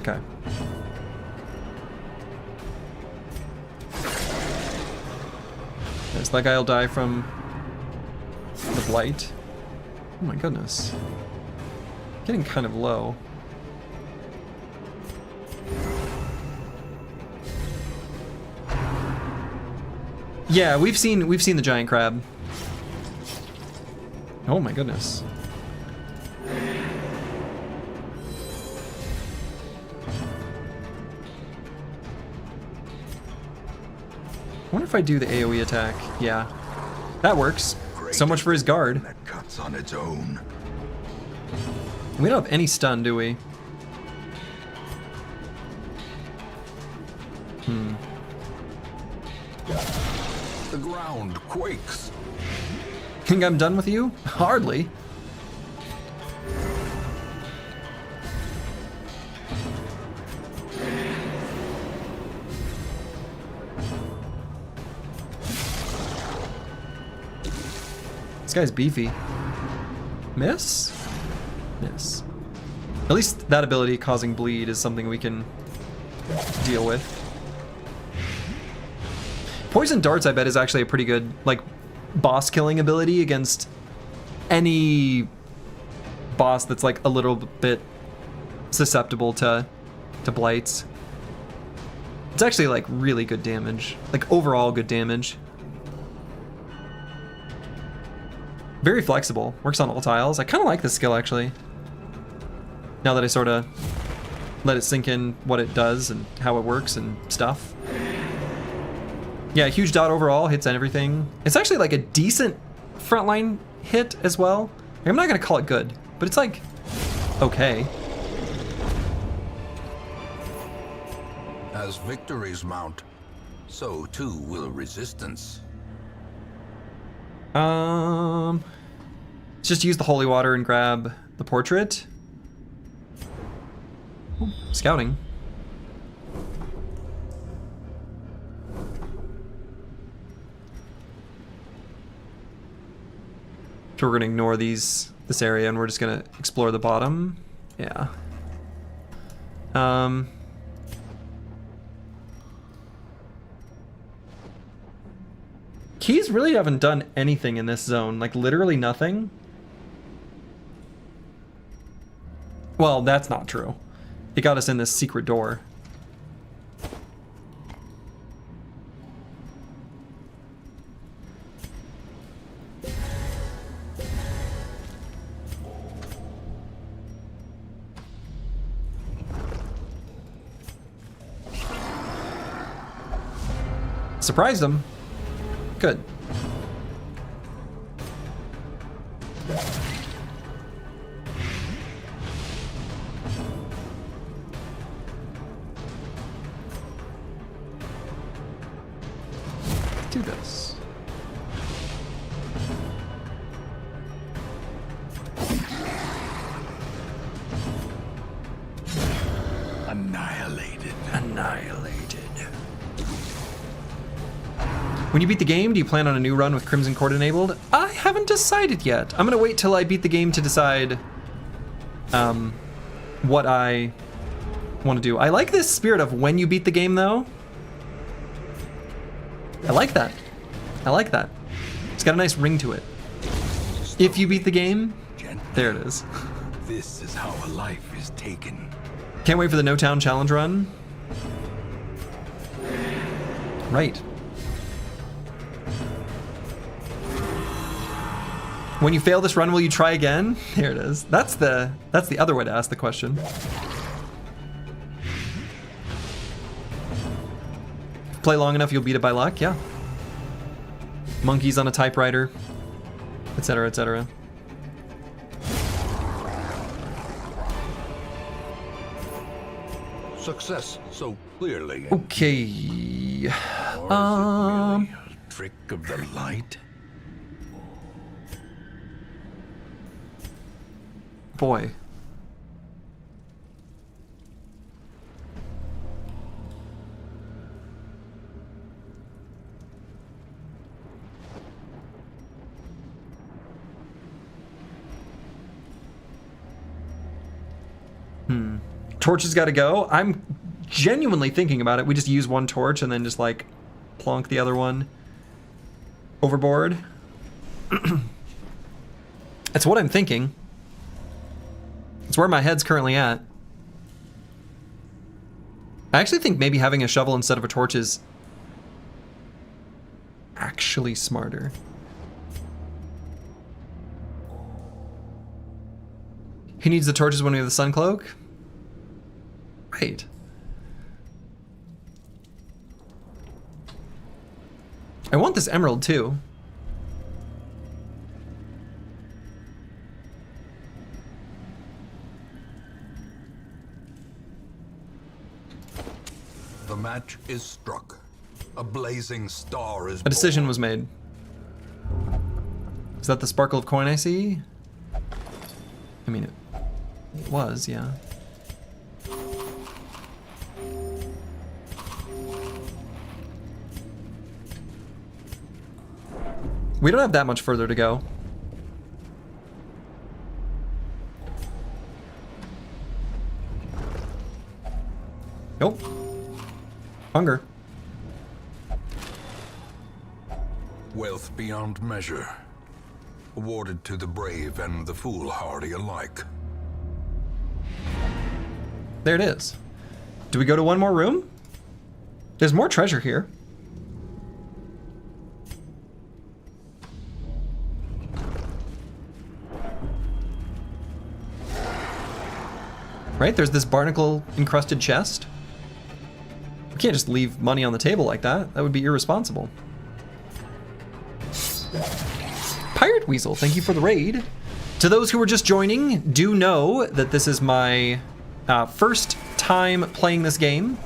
Okay. So that guy will die from the blight. Oh my goodness. Getting kind of low. Yeah, we've seen the giant crab. Oh my goodness. I wonder if I do the AoE attack. Yeah, that works. So much for his guard. That cuts on its own. We don't have any stun, do we? The ground quakes. Think I'm done with you? Hardly. This guy's beefy. Miss? Miss. At least that ability causing bleed is something we can deal with. Poison darts, I bet, is actually a pretty good, like, boss killing ability against any boss that's like a little bit susceptible to blights. It's actually like really good damage, like overall good damage. Very flexible, works on all tiles. I kind of like this skill actually. Now that I sort of let it sink in what it does and how it works and stuff. Yeah, huge dot overall, hits on everything. It's actually like a decent frontline hit as well. I'm not gonna call it good, but it's like okay. As victories mount, so too will resistance. Let's just use the holy water and grab the portrait. Ooh, scouting. So we're gonna ignore this area and we're just gonna explore the bottom. Yeah. Keys really haven't done anything in this zone, like literally nothing. Well, that's not true. It got us in this secret door. Surprised him. Good. Do this. Annihilated. Annihilated. When you beat the game, do you plan on a new run with Crimson Court enabled? I haven't decided yet. I'm gonna wait till I beat the game to decide what I want to do. I like this spirit of when you beat the game though. I like that. I like that. It's got a nice ring to it. If you beat the game, there it is. This is how a life is taken. Can't wait for the No Town Challenge run. Right. When you fail this run, will you try again? There it is. That's the other way to ask the question. Play long enough, you'll beat it by luck. Yeah. Monkeys on a typewriter, etc., etc. Success so clearly. Okay. Or is it really a trick of the light? Boy. Torches gotta go. I'm genuinely thinking about it. We just use one torch and then just like plonk the other one overboard. That's what I'm thinking. It's where my head's currently at. I actually think maybe having a shovel instead of a torch is actually smarter. Who needs the torches when we have the sun cloak? Right. I want this emerald too. The match is struck. A blazing star is A decision was made. Is that the sparkle of coin I see? I mean, it was, yeah. We don't have that much further to go. Nope. Hunger. Wealth beyond measure, awarded to the brave and the foolhardy alike. There it is. Do we go to one more room? There's more treasure here. Right, there's this barnacle encrusted chest. We can't just leave money on the table like that. That would be irresponsible. Pirate Weasel, thank you for the raid. To those who are just joining, do know that this is my first time playing this game.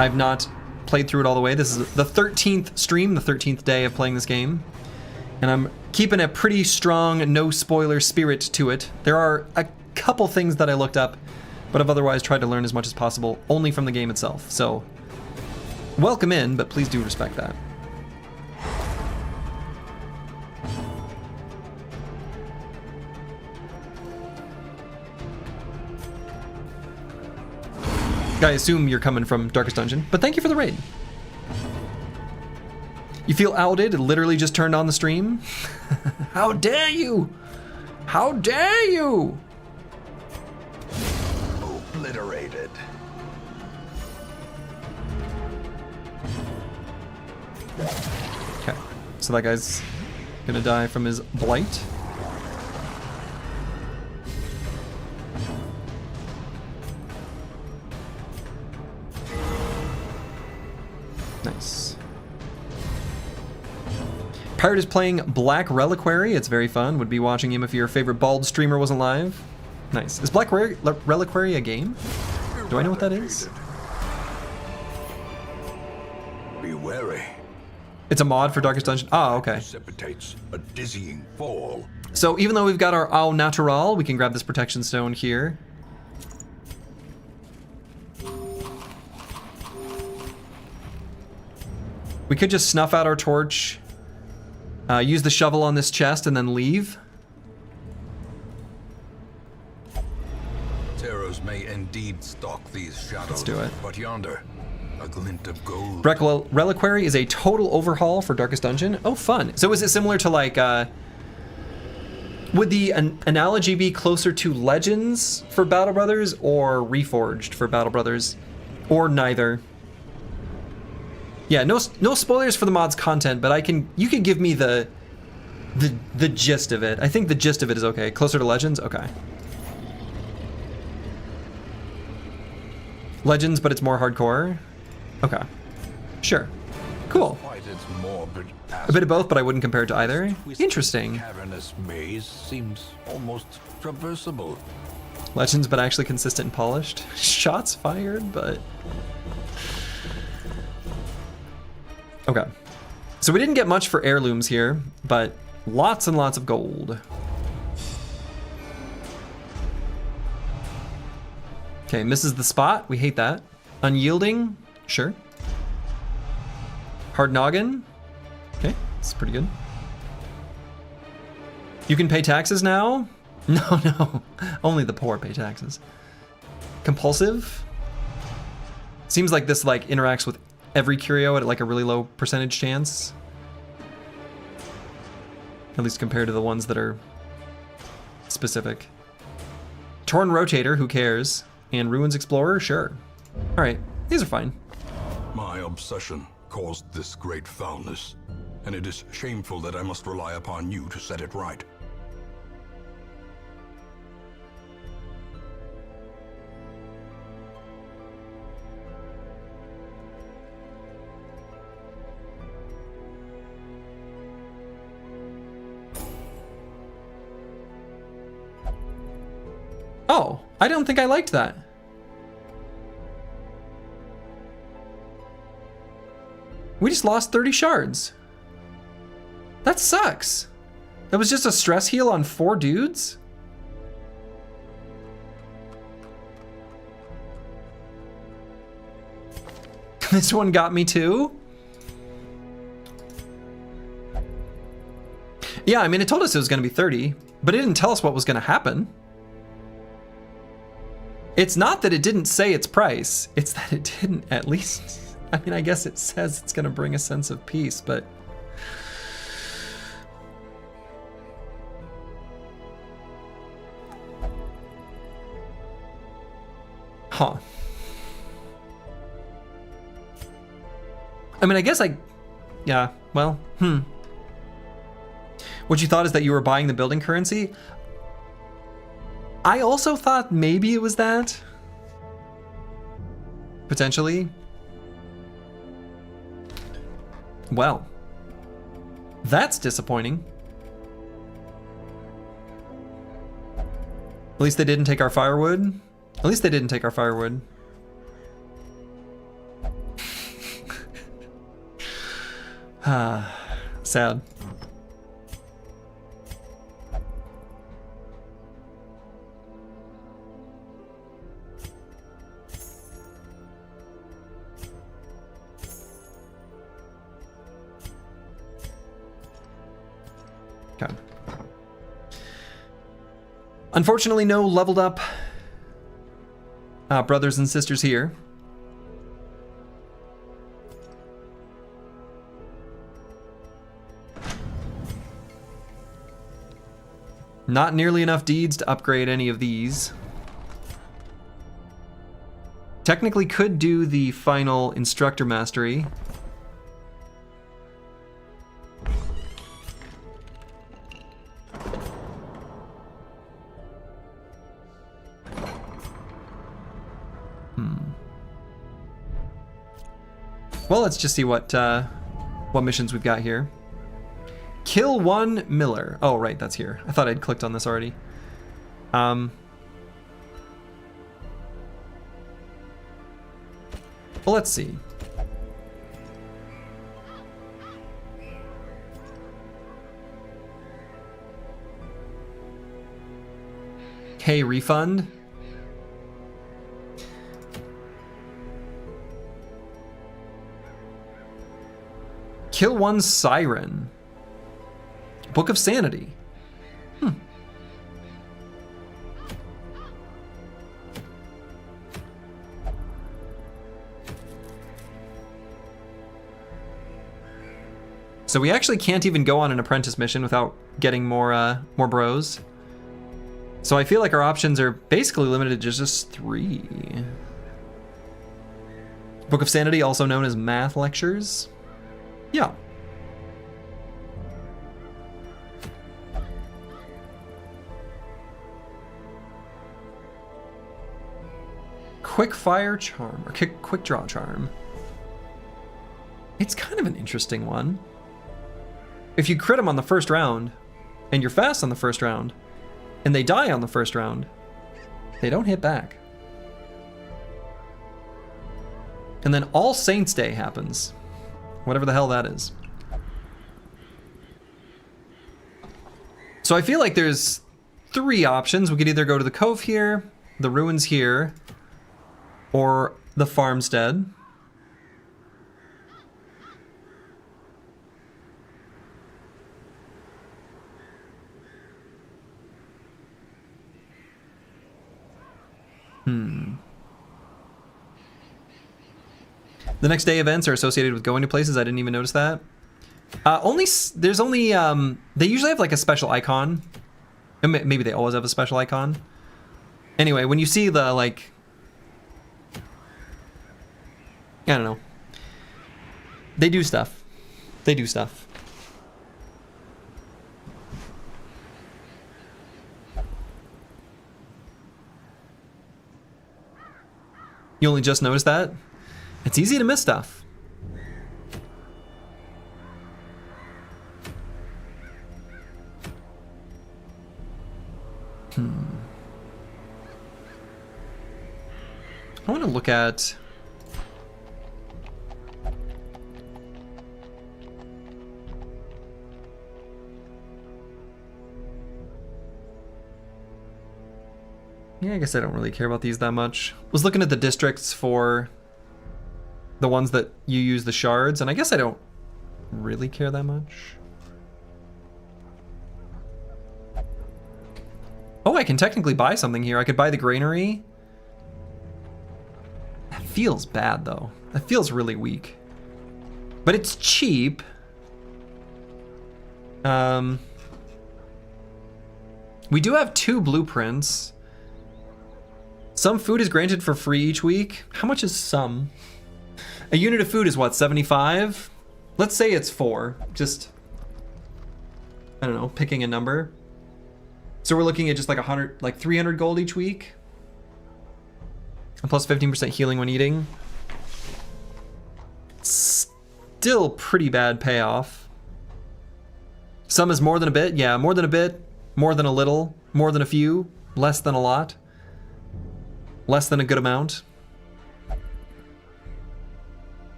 I've not played through it all the way. This is the 13th stream, the 13th day of playing this game. And I'm keeping a pretty strong no spoiler spirit to it. There are a couple things that I looked up, but I've otherwise tried to learn as much as possible only from the game itself. So welcome in, but please do respect that. I assume you're coming from Darkest Dungeon, but thank you for the raid. You feel outed? It literally just turned on the stream? How dare you? How dare you? Obliterated. Okay, so that guy's gonna die from his blight. Nice. Pirate is playing Black Reliquary. It's very fun. Would be watching him if your favorite bald streamer wasn't live. Nice. Is Black Reliquary a game? Do I know what that is? Be wary. It's a mod for Darkest Dungeon. Oh, okay. Precipitates a dizzying fall. So even though we've got our Au Natural, we can grab this protection stone here. We could just snuff out our torch, use the shovel on this chest, and then leave. Terrors may indeed stalk these shadows. Let's do it. But yonder, a glint of gold. Reliquary is a total overhaul for Darkest Dungeon. Oh, fun. So is it similar to like, would the analogy be closer to Legends for Battle Brothers or Reforged for Battle Brothers? Or neither? Yeah, no spoilers for the mod's content, but you can give me the gist of it. I think the gist of it is okay. Closer to Legends? Okay. Legends, but it's more hardcore? Okay. Sure. Cool. Despite its morbid A bit of both, but I wouldn't compare it to either. Interesting. cavernous maze seems almost traversable. Legends, but actually consistent and polished. Shots fired, but... Okay. So we didn't get much for heirlooms here, but lots and lots of gold. Okay, misses the spot. We hate that. Unyielding? Sure. Hard noggin? Okay, that's pretty good. You can pay taxes now? No. Only the poor pay taxes. Compulsive? Seems like this like interacts with every curio at like a really low percentage chance. At least compared to the ones that are specific. Torn Rotator, who cares? And Ruins Explorer, sure. Alright, these are fine. My obsession caused this great foulness, and it is shameful that I must rely upon you to set it right. Oh, I don't think I liked that. We just lost 30 shards. That sucks. That was just a stress heal on 4 dudes? This one got me too? Yeah, I mean, it told us it was gonna be 30, but it didn't tell us what was gonna happen. It's not that it didn't say its price, it's that it didn't at least... I mean, I guess it says it's gonna bring a sense of peace, but... Huh. I mean, I guess yeah, well, What you thought is that you were buying the building currency? I also thought maybe it was that. Potentially. Well, that's disappointing. At least they didn't take our firewood. At least they didn't take our firewood. Sad. Okay. Unfortunately, no leveled up brothers and sisters here. Not nearly enough deeds to upgrade any of these. Technically could do the final instructor mastery. Well, let's just see what missions we've got here. Kill one Miller. Oh, right, that's here. I thought I'd clicked on this already. Well, let's see. Okay, refund. Kill one Siren. Book of Sanity. So we actually can't even go on an apprentice mission without getting more bros. So I feel like our options are basically limited to just 3. Book of Sanity, also known as math lectures. Yeah. Quick fire charm, or quick draw charm. It's kind of an interesting one. If you crit them on the first round, and you're fast on the first round, and they die on the first round, they don't hit back. And then All Saints Day happens. Whatever the hell that is. So I feel like there's 3 options. We could either go to the Cove here, the Ruins here, or the Farmstead. The next day events are associated with going to places. I didn't even notice that. There's only, they usually have like a special icon. Maybe they always have a special icon. Anyway, when you see the like, I don't know. They do stuff. They do stuff. You only just noticed that? It's easy to miss stuff. I want to look at... Yeah, I guess I don't really care about these that much. Was looking at the districts for the ones that you use the shards, and I guess I don't really care that much. Oh, I can technically buy something here. I could buy the granary. That feels bad, though. That feels really weak. But it's cheap. We do have 2 blueprints. Some food is granted for free each week. How much is some? A unit of food is what, 75? Let's say it's 4. Just, I don't know, picking a number. So we're looking at just like 100, like 300 gold each week. And plus 15% healing when eating. Still pretty bad payoff. Some is more than a bit. Yeah, more than a bit. More than a little. More than a few. Less than a lot. Less than a good amount.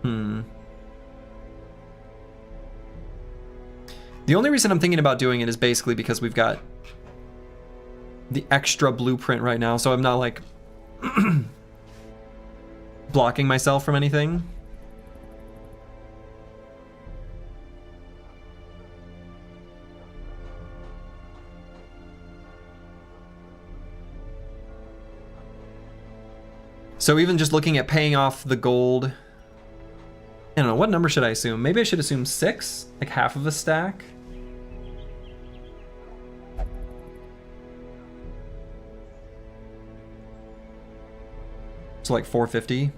The only reason I'm thinking about doing it is basically because we've got the extra blueprint right now, so I'm not like blocking myself from anything. So even just looking at paying off the gold, I don't know, what number should I assume? Maybe I should assume 6, like half of a stack. So like 450.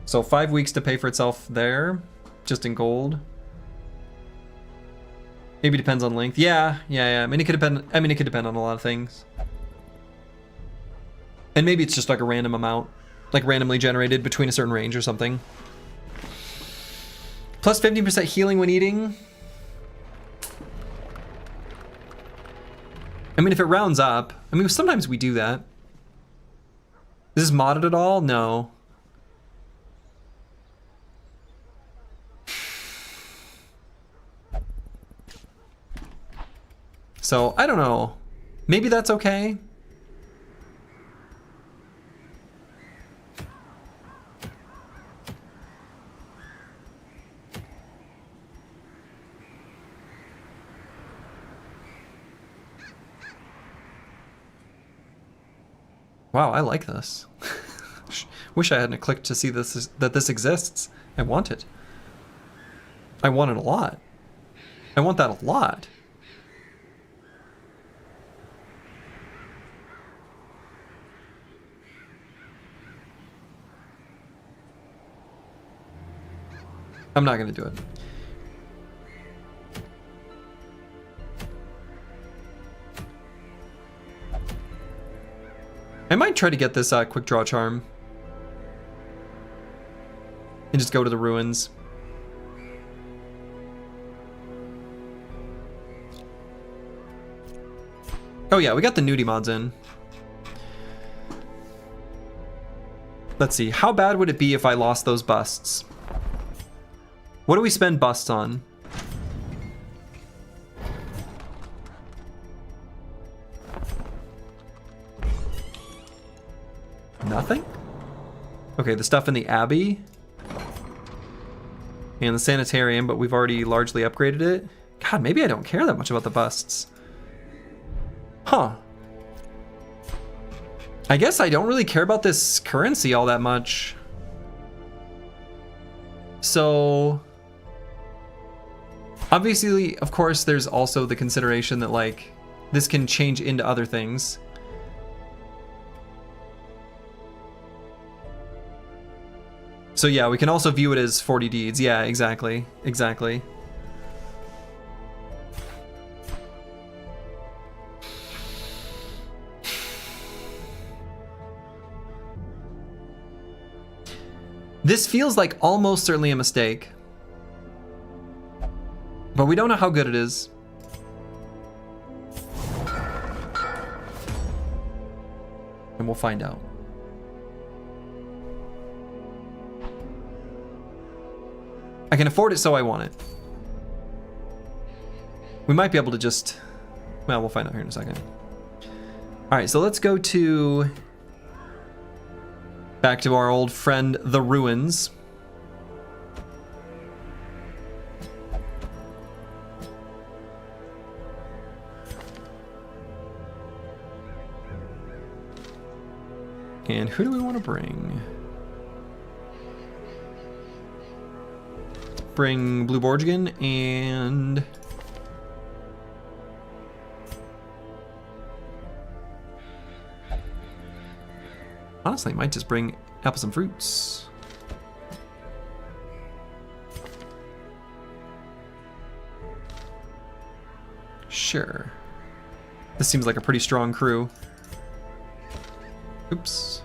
So 5 weeks to pay for itself there, just in gold. Maybe depends on length. Yeah. I mean, it could depend. I mean, it could depend on a lot of things. And maybe it's just like a random amount, like randomly generated between a certain range or something. Plus 15% healing when eating. I mean, if it rounds up, I mean, sometimes we do that. Is this modded at all? No. So, I don't know. Maybe that's okay. Wow, I like this. Wish I hadn't clicked to see this that this exists. I want it. I want it a lot. I want that a lot. I'm not gonna do it. I might try to get this quick draw charm and just go to the ruins. Oh yeah, we got the nudie mods in. Let's see, how bad would it be if I lost those busts? What do we spend busts on? Nothing? Okay, the stuff in the Abbey and the Sanitarium, but we've already largely upgraded it. God, maybe I don't care that much about the busts. Huh. I guess I don't really care about this currency all that much. So obviously, of course, there's also the consideration that like this can change into other things. So yeah, we can also view it as 40 deeds. Yeah, exactly. Exactly. This feels like almost certainly a mistake. But we don't know how good it is. And we'll find out. I can afford it, so I want it. We might be able to just... Well, we'll find out here in a second. Alright, so let's go to... Back to our old friend, the ruins. And who do we want to bring? Bring Blue Borgigan and... Honestly, I might just bring apples and fruits. Sure. This seems like a pretty strong crew. Oops.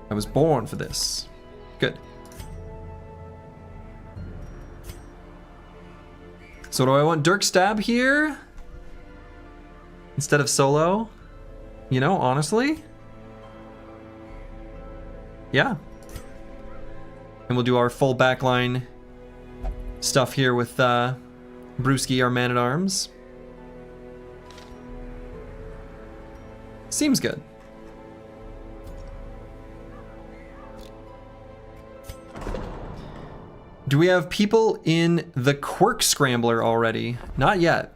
I was born for this. Good. So do I want Dirk Stab here? Instead of solo? You know, honestly? Yeah. And we'll do our full backline stuff here with Brewski, our man-at-arms. Seems good. Do we have people in the Quirk Scrambler already? Not yet.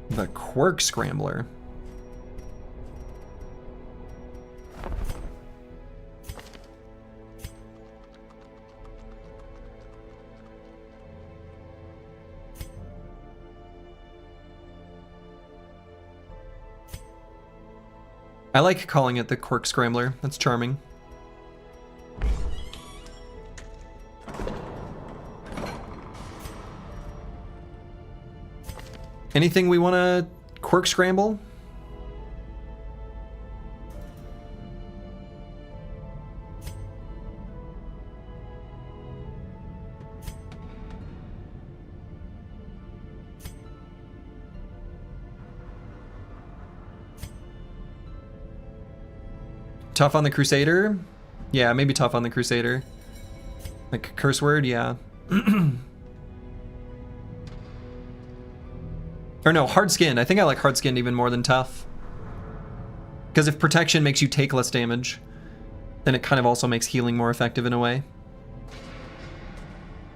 The Quirk Scrambler. I like calling it the Quirk Scrambler. That's charming. Anything we want to Quirk Scramble? Tough on the Crusader? Yeah, maybe tough on the Crusader. Like curse word, yeah. Or no, hard skinned. I think I like hard skinned even more than tough. Because if protection makes you take less damage, then it kind of also makes healing more effective in a way.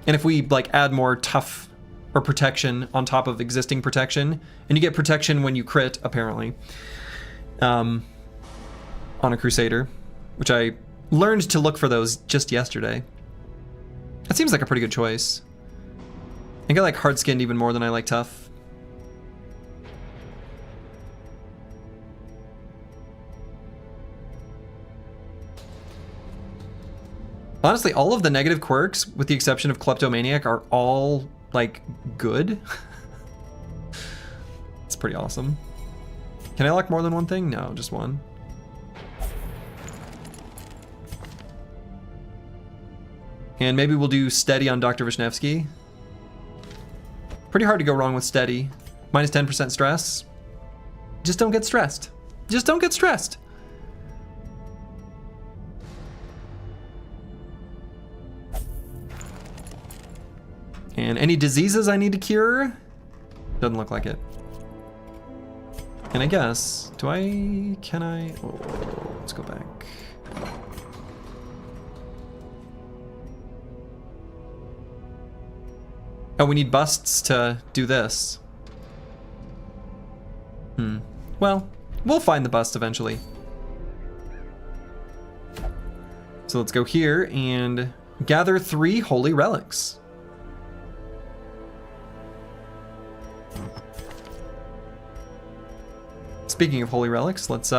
And if we like add more tough or protection on top of existing protection, and you get protection when you crit, apparently. On a Crusader, which I learned to look for those just yesterday. That seems like a pretty good choice. I think I like hard-skinned even more than I like tough. Honestly, all of the negative quirks, with the exception of Kleptomaniac, are all, like, good. It's pretty awesome. Can I lock more than one thing? No, just one. And maybe we'll do Steady on Dr. Vishnevsky. Pretty hard to go wrong with Steady. Minus 10% stress. Just don't get stressed. Just don't get stressed. And any diseases I need to cure? Doesn't look like it. And I guess, can I? Oh, let's go back. Oh, we need busts to do this. Well, we'll find the bust eventually. So let's go here and gather 3 holy relics. Speaking of holy relics, let's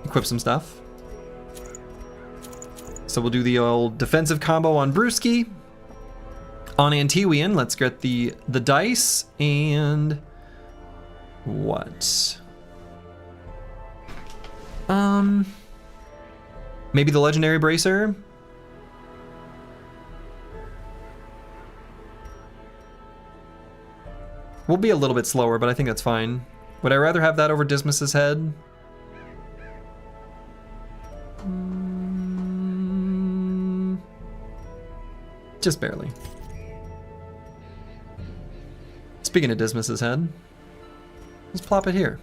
equip some stuff. So we'll do the old defensive combo on Brewski. On Antiwian, let's get the dice and what? Maybe the legendary bracer. We'll be a little bit slower, but I think that's fine. Would I rather have that over Dismas's head? Just barely. Speaking of Dismas's head, let's plop it here.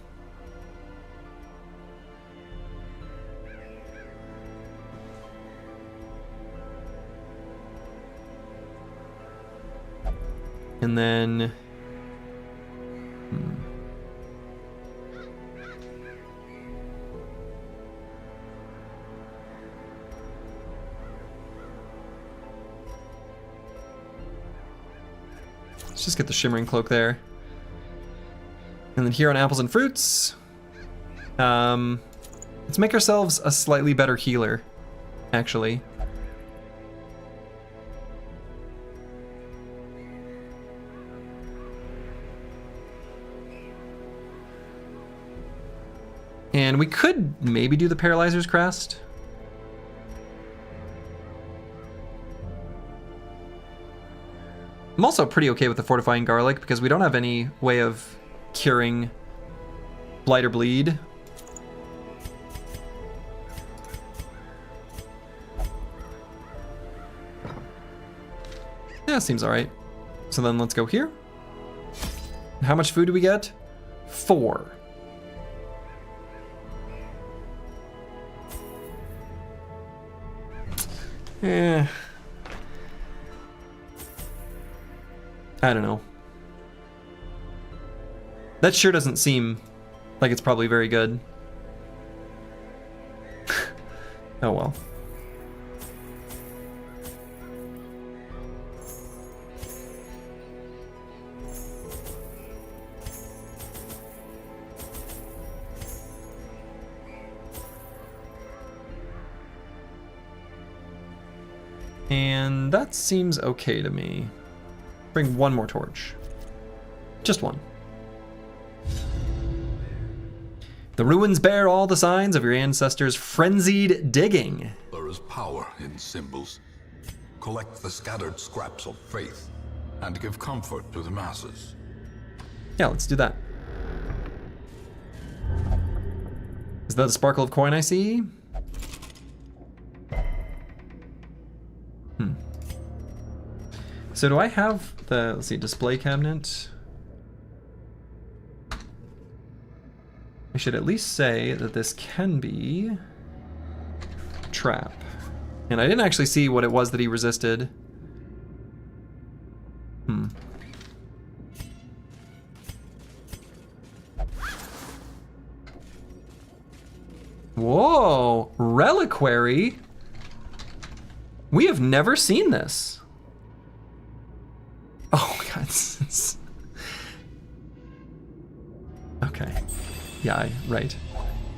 And then let's just get the Shimmering Cloak there. And then here on Apples and Fruits, let's make ourselves a slightly better healer, actually. And we could maybe do the Paralyzer's Crest. I'm also pretty okay with the Fortifying Garlic because we don't have any way of curing Blight or Bleed. Yeah, seems alright. So then let's go here. How much food do we get? 4. I don't know. That sure doesn't seem like it's probably very good. Oh well. And that seems okay to me. Bring one more torch. Just one. The ruins bear all the signs of your ancestors' frenzied digging. There is power in symbols. Collect the scattered scraps of faith and give comfort to the masses. Yeah, let's do that. Is that a sparkle of coin I see? So do I have the, let's see, display cabinet? I should at least say that this can be a trap. And I didn't actually see what it was that he resisted. Whoa, reliquary? We have never seen this. Oh god. Okay. Yeah, right.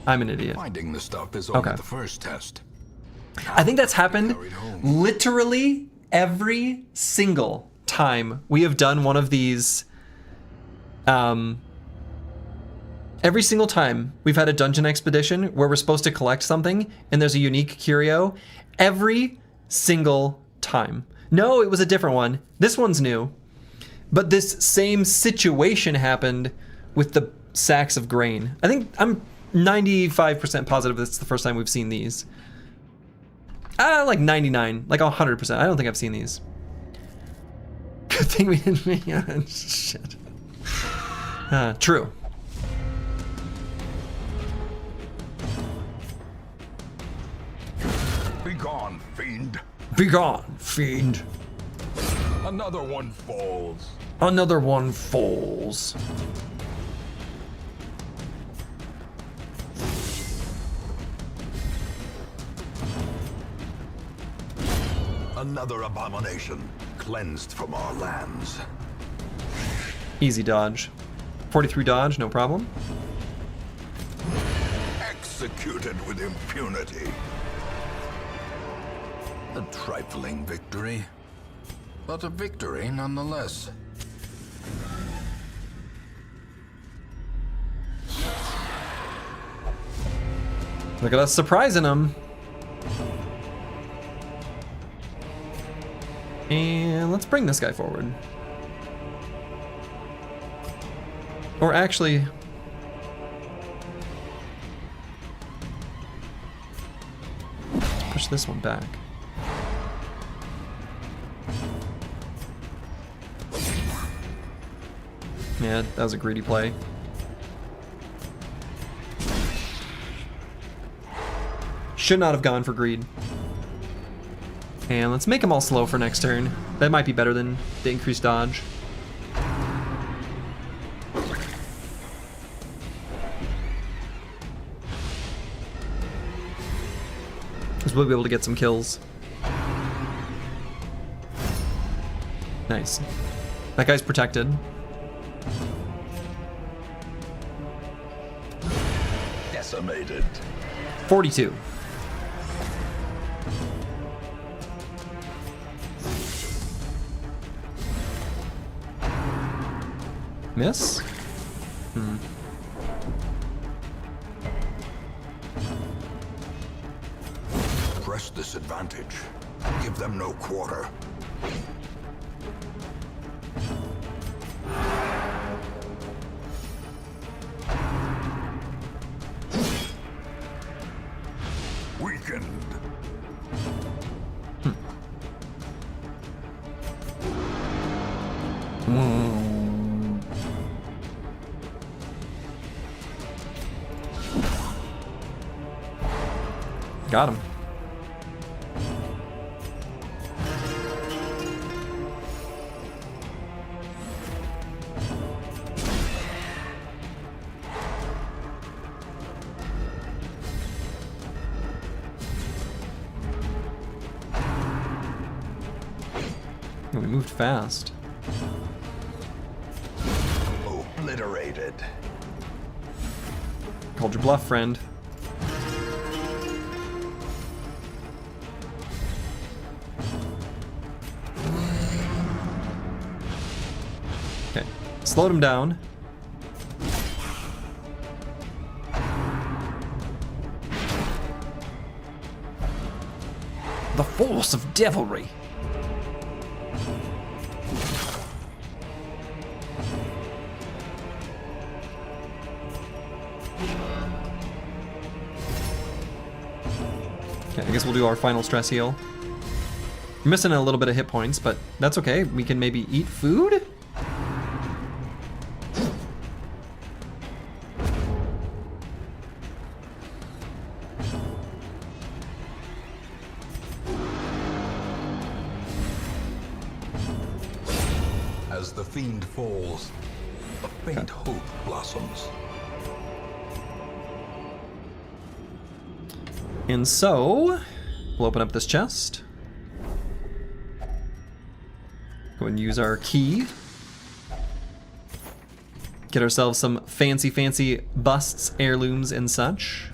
I'm an idiot. Finding the stuff is only the first test. I think that's happened literally every single time we have done one of these. Every single time we've had a dungeon expedition where we're supposed to collect something and there's a unique curio. Every single time. No, it was a different one. This one's new. But this same situation happened with the sacks of grain. I think I'm 95% positive that's the first time we've seen these. Like 99, like 100%. I don't think I've seen these. Good thing we didn't. Shit. True. Be gone, fiend. Be gone, fiend. Another one falls. Another one falls. Another abomination cleansed from our lands. Easy dodge. 43 dodge, no problem. Executed with impunity. A trifling victory, but a victory nonetheless. Look at us surprising them. And let's bring this guy forward. Or actually, push this one back. Yeah, that was a greedy play. Should not have gone for greed. And let's make them all slow for next turn. That might be better than the increased dodge. Because we'll be able to get some kills. Nice. That guy's protected. Decimated. 42. Miss? press this advantage. Give them no quarter. Weakened. Got him. We moved fast. Obliterated. Called your bluff, friend. Okay, slowed him down. The force of devilry. Okay, I guess we'll do our final stress heal. We're missing a little bit of hit points, but that's okay. We can maybe eat food? As the fiend falls, a faint hope blossoms. And so, we'll open up this chest. Go and use our key. Get ourselves some fancy busts, heirlooms, and such.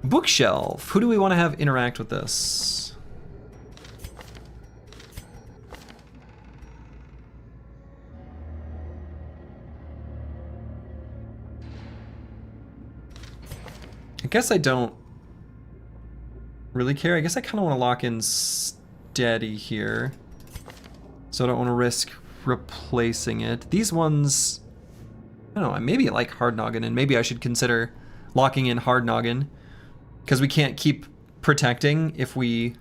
Bookshelf. Who do we want to have interact with this? I guess I don't really care. I guess I kind of want to lock in steady here. So I don't want to risk replacing it. These ones, I don't know, maybe I like Hard Noggin, and maybe I should consider locking in Hard Noggin, because we can't keep protecting if we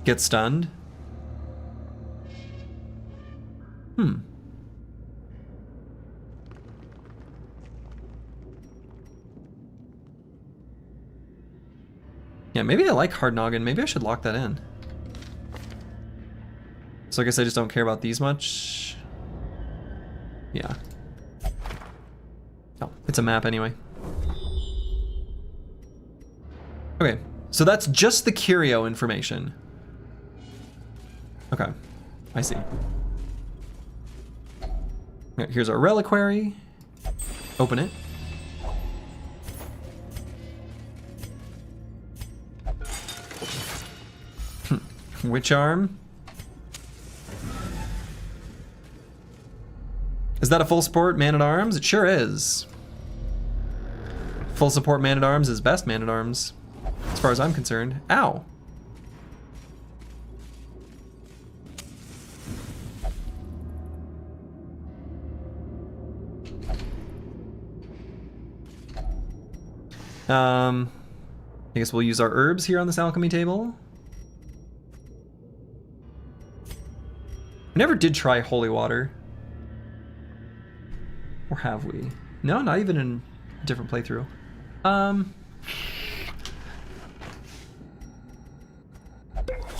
get stunned. Yeah, maybe I like Hard Noggin. Maybe I should lock that in. So I guess I just don't care about these much. Yeah. Oh, it's a map anyway. Okay, so that's just the curio information. Okay, I see. Okay, here's our reliquary. Open it. Witch arm. Is that a full support man-at-arms? It sure is. Full support man-at-arms is best man-at-arms, as far as I'm concerned. Ow. I guess we'll use our herbs here on this alchemy table. We never did try holy water. Or have we? No, not even in a different playthrough.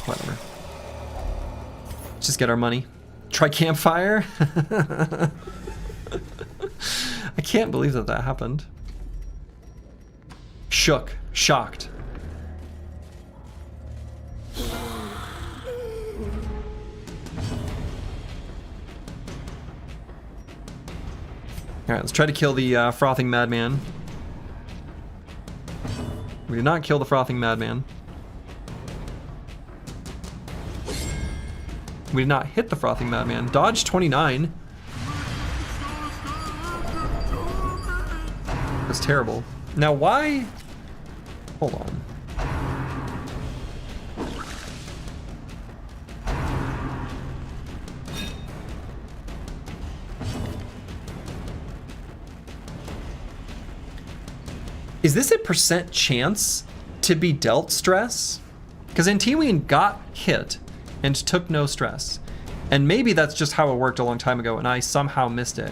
Whatever. Let's just get our money. Try campfire? I can't believe that that happened. Shook. Shocked. Alright, let's try to kill the frothing madman. We did not kill the frothing madman. We did not hit the frothing madman. Dodge 29. That's terrible. Now why Hold on. Is this a % chance to be dealt stress? Because Antiween got hit and took no stress. And maybe that's just how it worked a long time ago and I somehow missed it.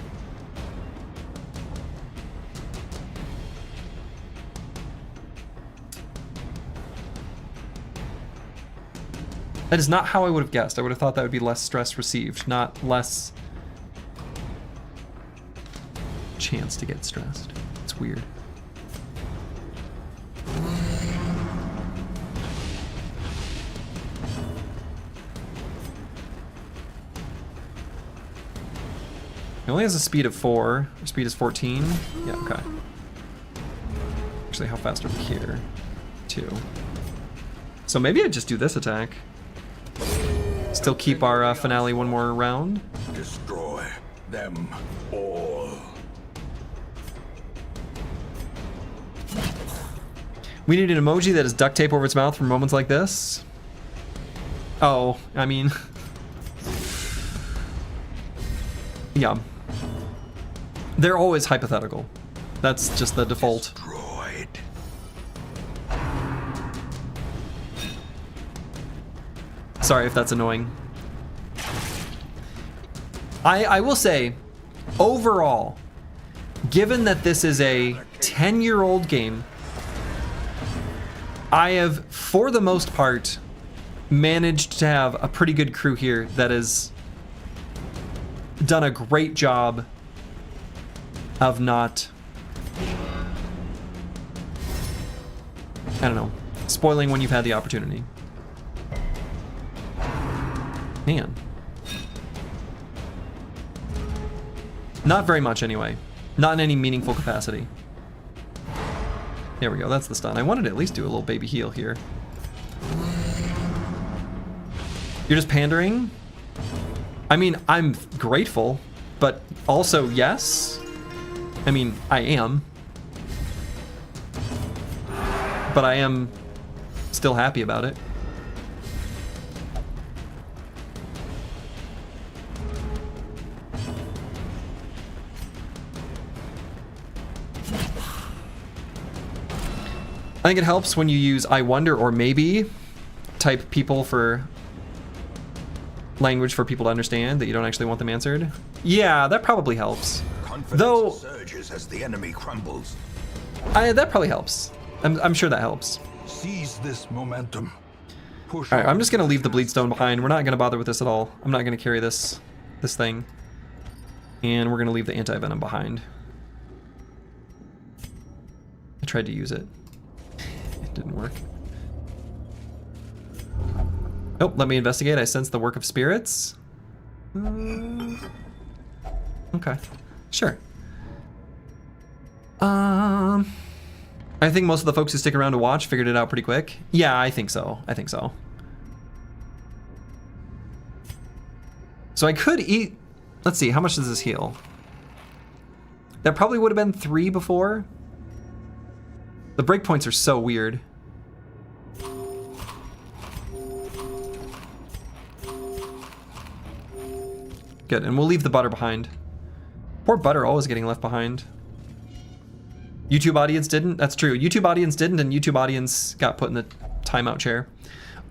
That is not how I would have guessed. I would have thought that would be less stress received, not less chance to get stressed. It's weird. It only has a speed of 4. Our speed is 14. Yeah, okay. Actually, how fast are we here? 2. So maybe I just do this attack. Still keep our finale one more round. Destroy them all. We need an emoji that has duct tape over its mouth for moments like this. Oh, I mean... yeah. They're always hypothetical. That's just the default. Destroyed. Sorry if that's annoying. I will say, overall, given that this is a 10-year-old game, I have, for the most part, managed to have a pretty good crew here that has done a great job of not, I don't know, spoiling when you've had the opportunity. Man. Not very much anyway. Not in any meaningful capacity. There we go, that's the stun. I wanted to at least do a little baby heal here. You're just pandering? I mean, I'm grateful, but also yes. I mean, I am. But I am still happy about it. I think it helps when you use I wonder or maybe type people for language for people to understand that you don't actually want them answered. Yeah, that probably helps. Though surges as the enemy crumbles. That probably helps. I'm sure that helps. Seize this momentum. Push All right, on. I'm just gonna leave the bleedstone behind. We're not gonna bother with this at all. I'm not gonna carry this thing, and we're gonna leave the anti-venom behind. I tried to use it. It didn't work. Oh, let me investigate. I sense the work of spirits. Okay, sure. I think most of the folks who stick around to watch figured it out pretty quick. Yeah, I think so. I think so. So I could eat... Let's see, how much does this heal? That probably would have been 3 before. The breakpoints are so weird. Good, and we'll leave the butter behind. Poor butter always getting left behind. YouTube audience didn't? That's true. YouTube audience didn't, and YouTube audience got put in the timeout chair.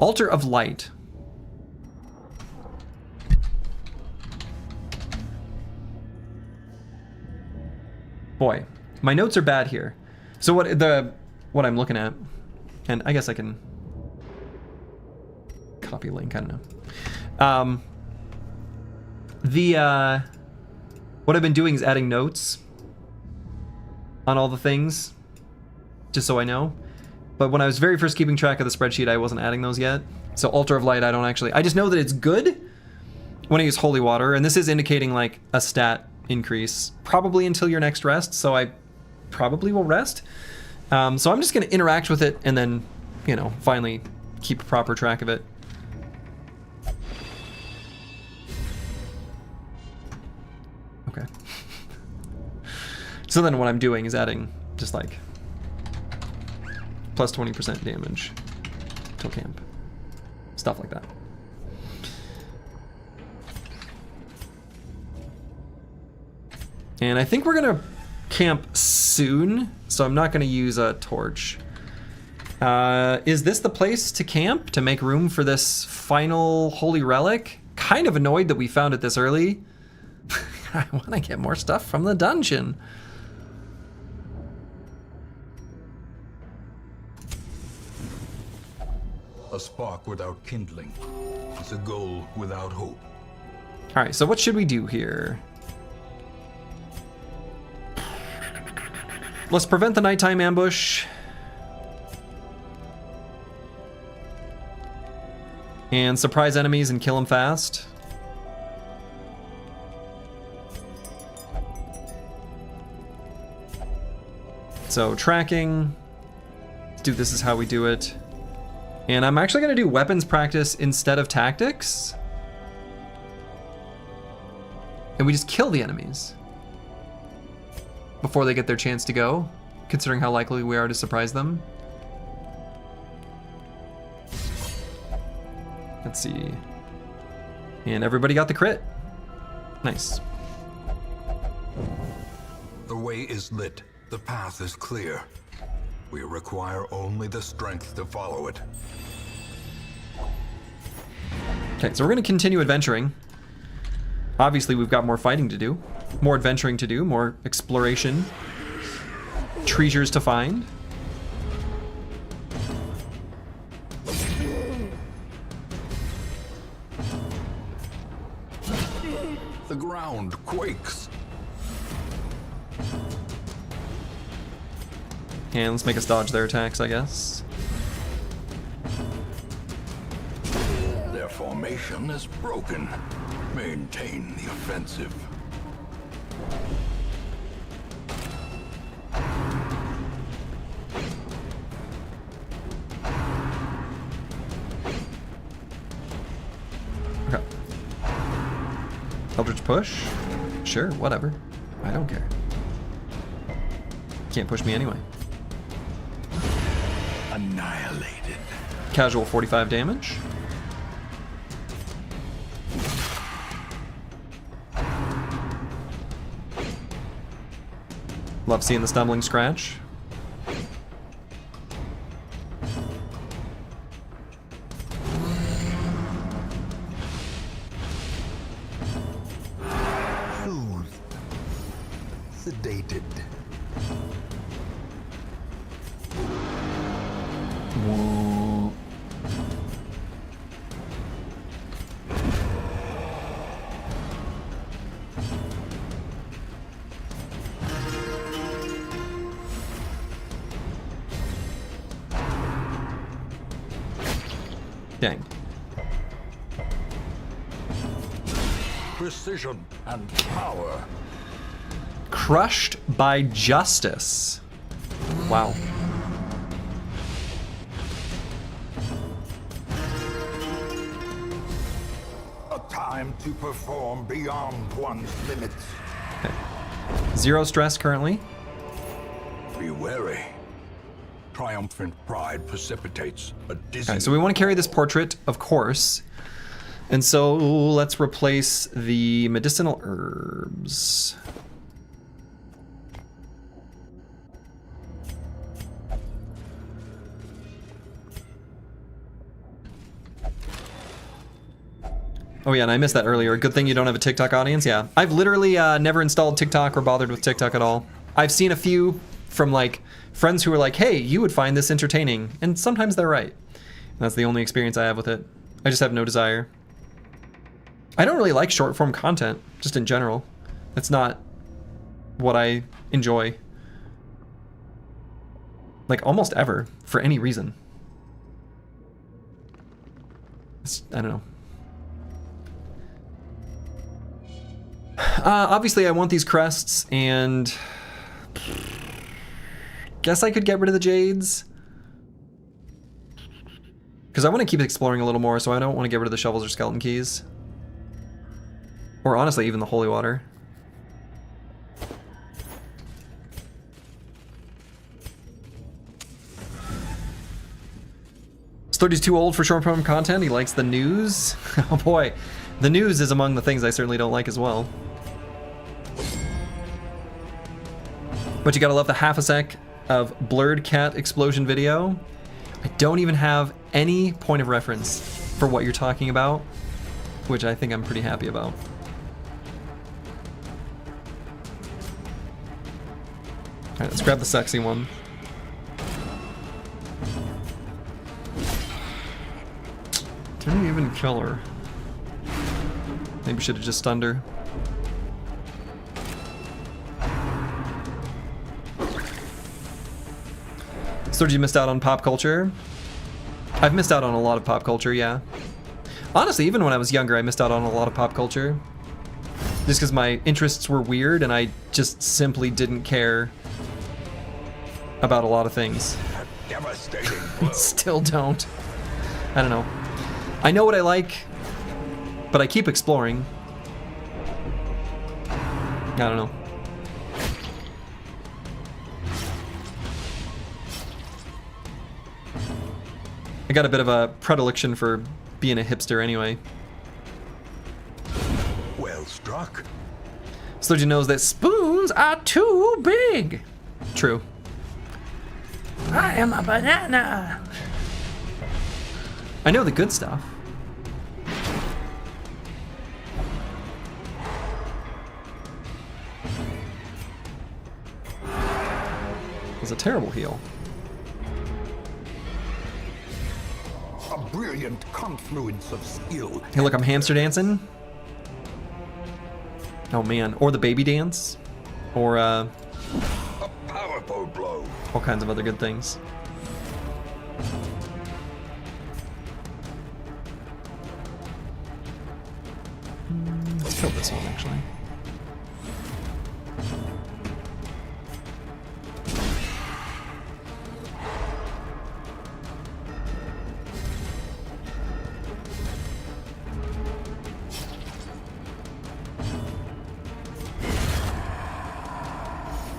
Altar of Light. Boy, my notes are bad here. So what I'm looking at, and I guess I can copy link, I don't know. What I've been doing is adding notes on all the things, just so I know. But when I was very first keeping track of the spreadsheet, I wasn't adding those yet. So Altar of Light, I just know that it's good when I use Holy Water, and this is indicating like a stat increase, probably until your next rest, so I probably will rest. So I'm just gonna interact with it and then, you know, finally keep proper track of it. Okay. So then what I'm doing is adding just like Plus 20% damage till camp. Stuff like that. And I think we're gonna camp soon, so I'm not gonna use a torch. Is this the place to camp to make room for this final holy relic? Kind of annoyed that we found it this early. I want to get more stuff from the dungeon. A spark without kindling is a goal without hope. All right, so what should we do here? Let's prevent the nighttime ambush. And surprise enemies and kill them fast. So tracking, let's do this is how we do it. And I'm actually gonna do weapons practice instead of tactics. And we just kill the enemies before they get their chance to go, considering how likely we are to surprise them. Let's see. And everybody got the crit. Nice. The way is lit. The path is clear. We require only the strength to follow it. Okay, so we're gonna continue adventuring. Obviously, we've got more fighting to do, more adventuring to do, more exploration, treasures to find. The ground quakes. And let's make us dodge their attacks, I guess. Their formation is broken. Maintain the offensive. Okay. Eldritch push? Sure, whatever. I don't care. Can't push me anyway. Annihilated. Casual 45 damage. Love seeing the stumbling scratch. Soothed. Sedated. Whoa. Dang. Precision and power. Crushed by justice. Wow. A time to perform beyond one's limits. Okay. 0 stress currently. Be wary. Triumphant pride precipitates a dizzy. Okay, so we want to carry this portrait, of course. And so let's replace the medicinal herbs. Oh yeah, and I missed that earlier. Good thing you don't have a TikTok audience. Yeah, I've literally never installed TikTok or bothered with TikTok at all. I've seen a few from like friends who are like, hey, you would find this entertaining. And sometimes they're right. And that's the only experience I have with it. I just have no desire. I don't really like short form content, just in general. That's not what I enjoy. Like almost ever, for any reason. I don't know. Obviously I want these crests, and guess I could get rid of the jades. Because I want to keep exploring a little more, so I don't want to get rid of the shovels or skeleton keys. Or honestly, even the holy water. Sturdy's too old for short-form content. He likes the news. Oh boy, the news is among the things I certainly don't like as well. But you gotta love the half a sec of blurred cat explosion video. I don't even have any point of reference for what you're talking about, which I think I'm pretty happy about. Alright, let's grab the sexy one. Didn't even kill her. Maybe should have just stunned her. Sturdy, you missed out on pop culture. I've missed out on a lot of pop culture, yeah. Honestly, even when I was younger, I missed out on a lot of pop culture. Just because my interests were weird and I just simply didn't care about a lot of things. Devastating blow. Still don't. I don't know. I know what I like, but I keep exploring. I don't know. I got a bit of a predilection for being a hipster anyway. Well struck. Sturgeon knows that spoons are too big. True. I am a banana. I know the good stuff. It was a terrible heal. A brilliant confluence of skill. Hey, look, I'm hamster dancing. Oh man, or the baby dance, or A powerful blow. all kinds of other good things. Let's kill this one actually.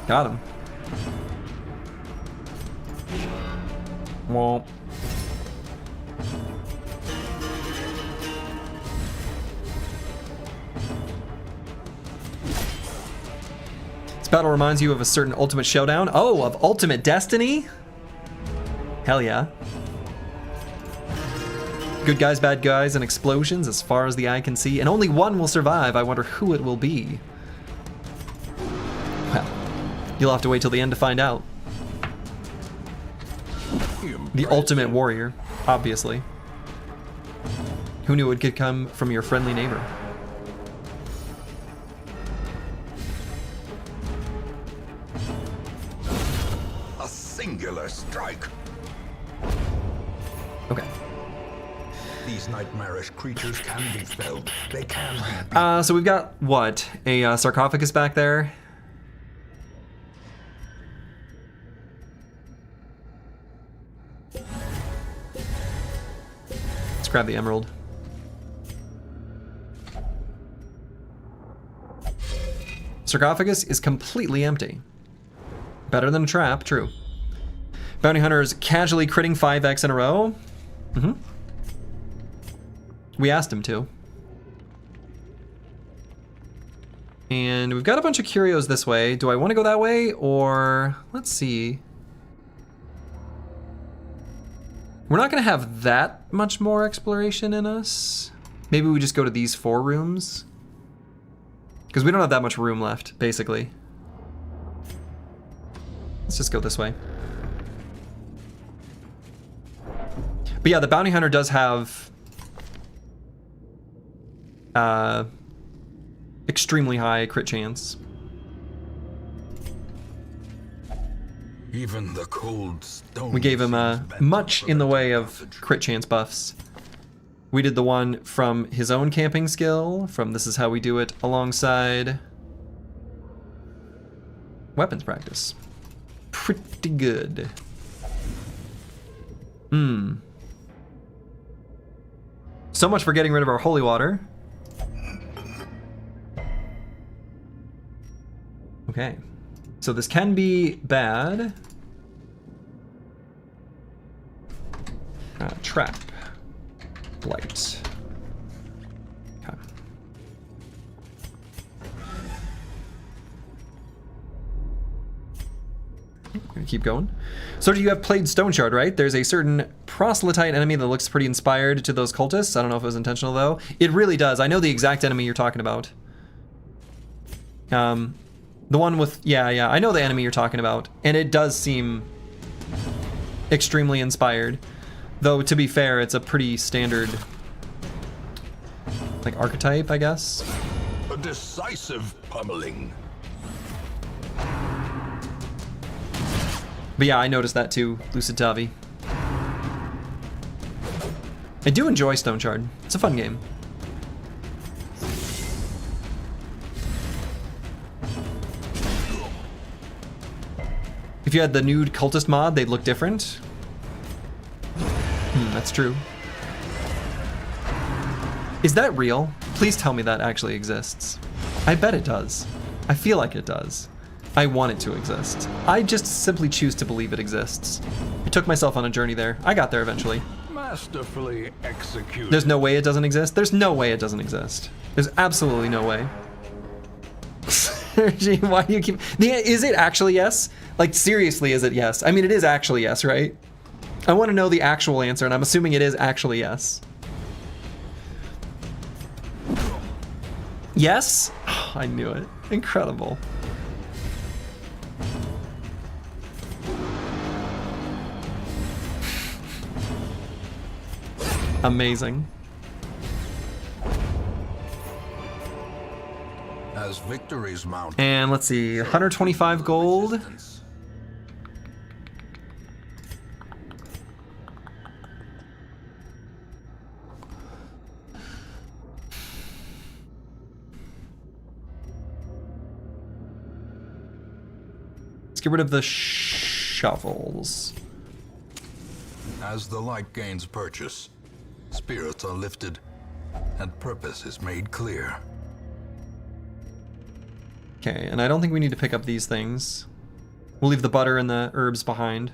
Got him. Womp. This battle reminds you of a certain Ultimate Showdown. Oh, of Ultimate Destiny? Hell yeah. Good guys, bad guys, and explosions as far as the eye can see. And only one will survive. I wonder who it will be. Well, you'll have to wait till the end to find out. The ultimate warrior, obviously. Who knew it could come from your friendly neighbor? A singular strike. Okay. These nightmarish creatures can be felled. They can be beaten. So we've got, what, a sarcophagus back there? Let's grab the emerald. Sarcophagus is completely empty. Better than a trap, true. Bounty hunters casually critting 5x in a row. Mm-hmm. We asked him to. And we've got a bunch of curios this way. Do I want to go that way or let's see. We're not going to have that much more exploration in us. Maybe we just go to these 4 rooms. Because we don't have that much room left, basically. Let's just go this way. But yeah, the bounty hunter does have extremely high crit chance. Even the cold stone. We gave him much in the way of crit chance buffs. We did the one from his own camping skill, from This Is How We Do It, alongside weapons practice. Pretty good. So much for getting rid of our holy water. Okay. So this can be bad. Trap. Blight. Okay. I'm gonna keep going. So you have played Stone Shard, right? There's a certain proselyte enemy that looks pretty inspired to those cultists. I don't know if it was intentional though. It really does. I know the exact enemy you're talking about. The one with, yeah, I know the enemy you're talking about. And it does seem extremely inspired. Though, to be fair, it's a pretty standard, like, archetype, I guess. A decisive pummeling. But yeah, I noticed that too, Lucid Tavi. I do enjoy Stone Shard. It's a fun game. If you had the nude cultist mod, they'd look different. That's true. Is that real? Please tell me that actually exists. I bet it does. I feel like it does. I want it to exist. I just simply choose to believe it exists. I took myself on a journey there. I got there eventually. Masterfully executed. There's no way it doesn't exist? There's no way it doesn't exist. There's absolutely no way. Why do you keep... Is it actually yes? Like, seriously, is it yes? I mean, it is actually yes, right? I want to know the actual answer, and I'm assuming it is actually yes. Yes? Oh, I knew it. Incredible. Amazing. As victories mount. And let's see, 125 gold. Let's get rid of the shovels. As the light gains purchase, spirits are lifted, and purpose is made clear. Okay, and I don't think we need to pick up these things. We'll leave the butter and the herbs behind.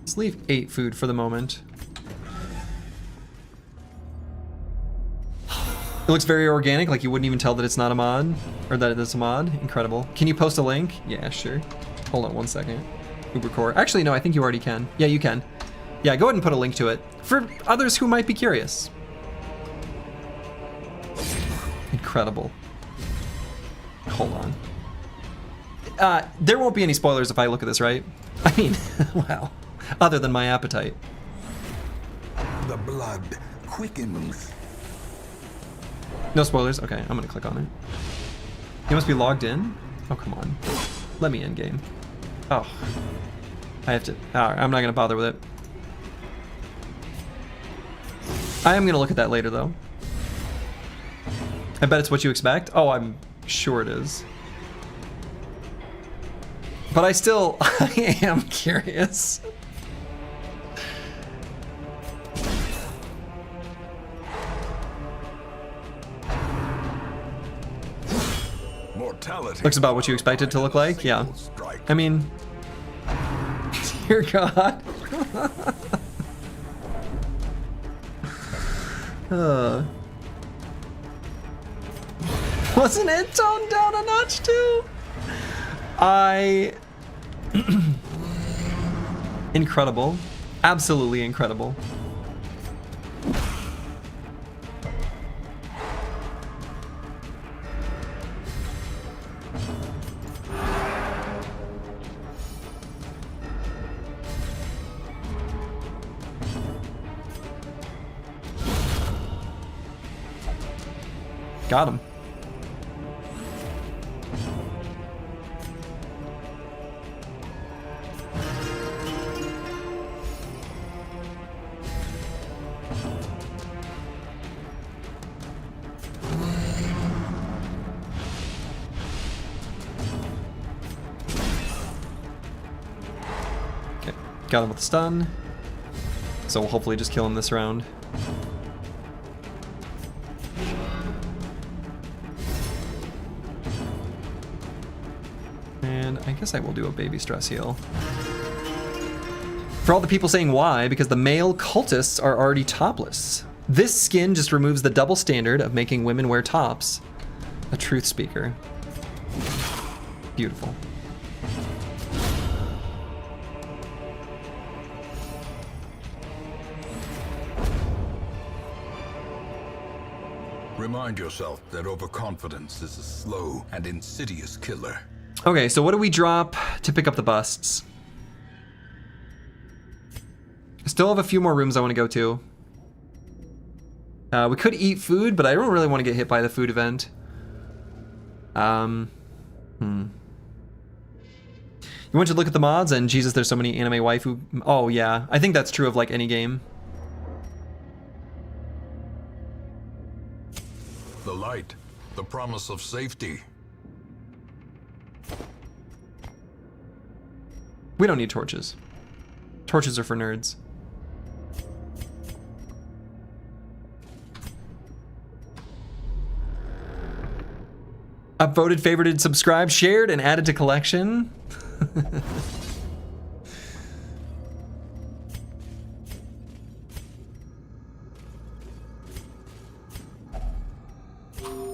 Let's leave 8 food for the moment. It looks very organic, like you wouldn't even tell that it's not a mod, or that it's a mod. Incredible. Can you post a link? Yeah, sure. Hold on one second. Ubercore. Actually, no, I think you already can. Yeah, you can. Yeah, go ahead and put a link to it for others who might be curious. Incredible. Hold on. There won't be any spoilers if I look at this, right? I mean, well, other than my appetite. The blood quickens. No spoilers? Okay, I'm gonna click on it. You must be logged in? Oh, come on. Let me in game. Oh. I have to... I'm not gonna bother with it. I am gonna look at that later, though. I bet it's what you expect. Oh, I'm sure it is. But I still... I am curious. Mortality. Looks about what you expected to look like, yeah. I mean... Dear God. Wasn't it toned down a notch too? Incredible. Absolutely incredible. Got him. Okay, got him with the stun. So we'll hopefully just kill him this round. And I guess I will do a baby stress heal. For all the people saying why, because the male cultists are already topless. This skin just removes the double standard of making women wear tops. A truth speaker. Beautiful. Remind yourself that overconfidence is a slow and insidious killer. Okay, so what do we drop to pick up the busts? I still have a few more rooms I want to go to. We could eat food, but I don't really want to get hit by the food event. You want to look at the mods, and Jesus, there's so many anime waifu. Oh yeah, I think that's true of like any game. The light, the promise of safety. We don't need torches. Torches are for nerds. Upvoted, favorited, subscribed, shared, and added to collection.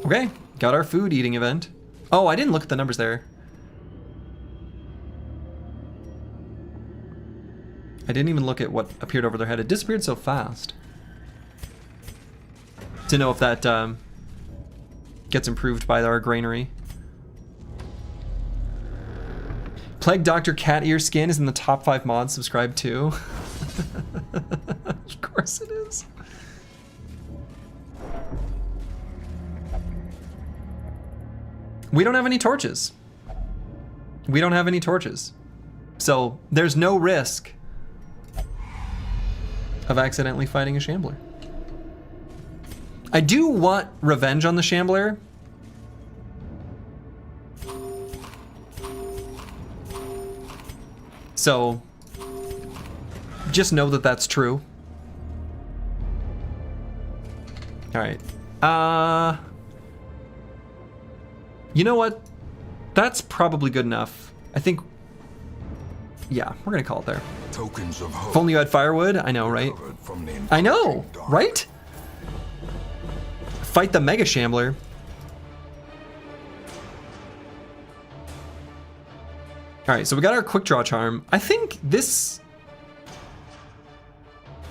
Okay, got our food eating event. Oh, I didn't look at the numbers there. I didn't even look at what appeared over their head. It disappeared so fast. To know if that gets improved by our granary. Plague Doctor Cat Ear Skin is in the top 5 mods subscribed to. Of course it is. We don't have any torches. We don't have any torches. So there's no risk of accidentally fighting a Shambler. I do want revenge on the Shambler. So just know that that's true. All right. You know what? That's probably good enough. I think, yeah, we're gonna call it there. Tokens of hope. If only you had firewood. I know, right? From the I know, encroaching dark. right? Fight the Mega Shambler. All right, so we got our quick draw charm. I think this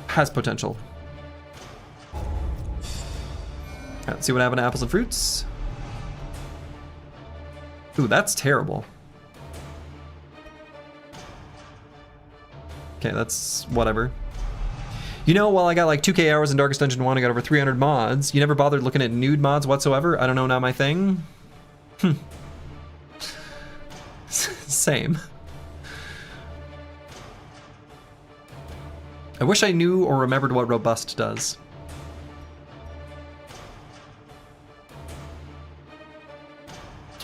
has potential. All right, let's see what happened to apples and fruits. Ooh, that's terrible. Okay, that's whatever. You know, while I got like 2k hours in Darkest Dungeon 1, I got over 300 mods. You never bothered looking at nude mods whatsoever? I don't know, not my thing. Same. I wish I knew or remembered what robust does.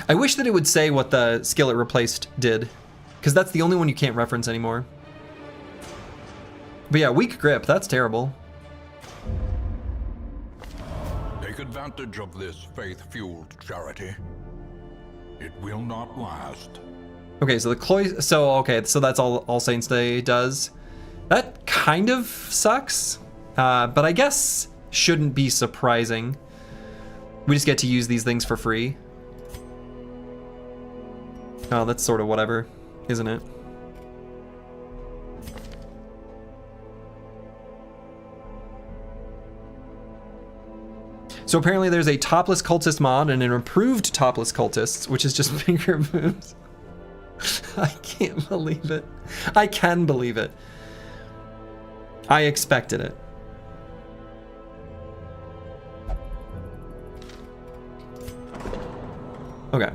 I wish that it would say what the skill it replaced did, because that's the only one you can't reference anymore. But yeah, weak grip, that's terrible. Take advantage of this faith-fueled charity. It will not last. Okay, so so that's all Saints Day does. That kind of sucks, but I guess shouldn't be surprising. We just get to use these things for free. Oh, that's sort of whatever, isn't it? So apparently there's a topless cultist mod and an improved topless cultists, which is just finger moves. I can't believe it. I can believe it. I expected it. Okay.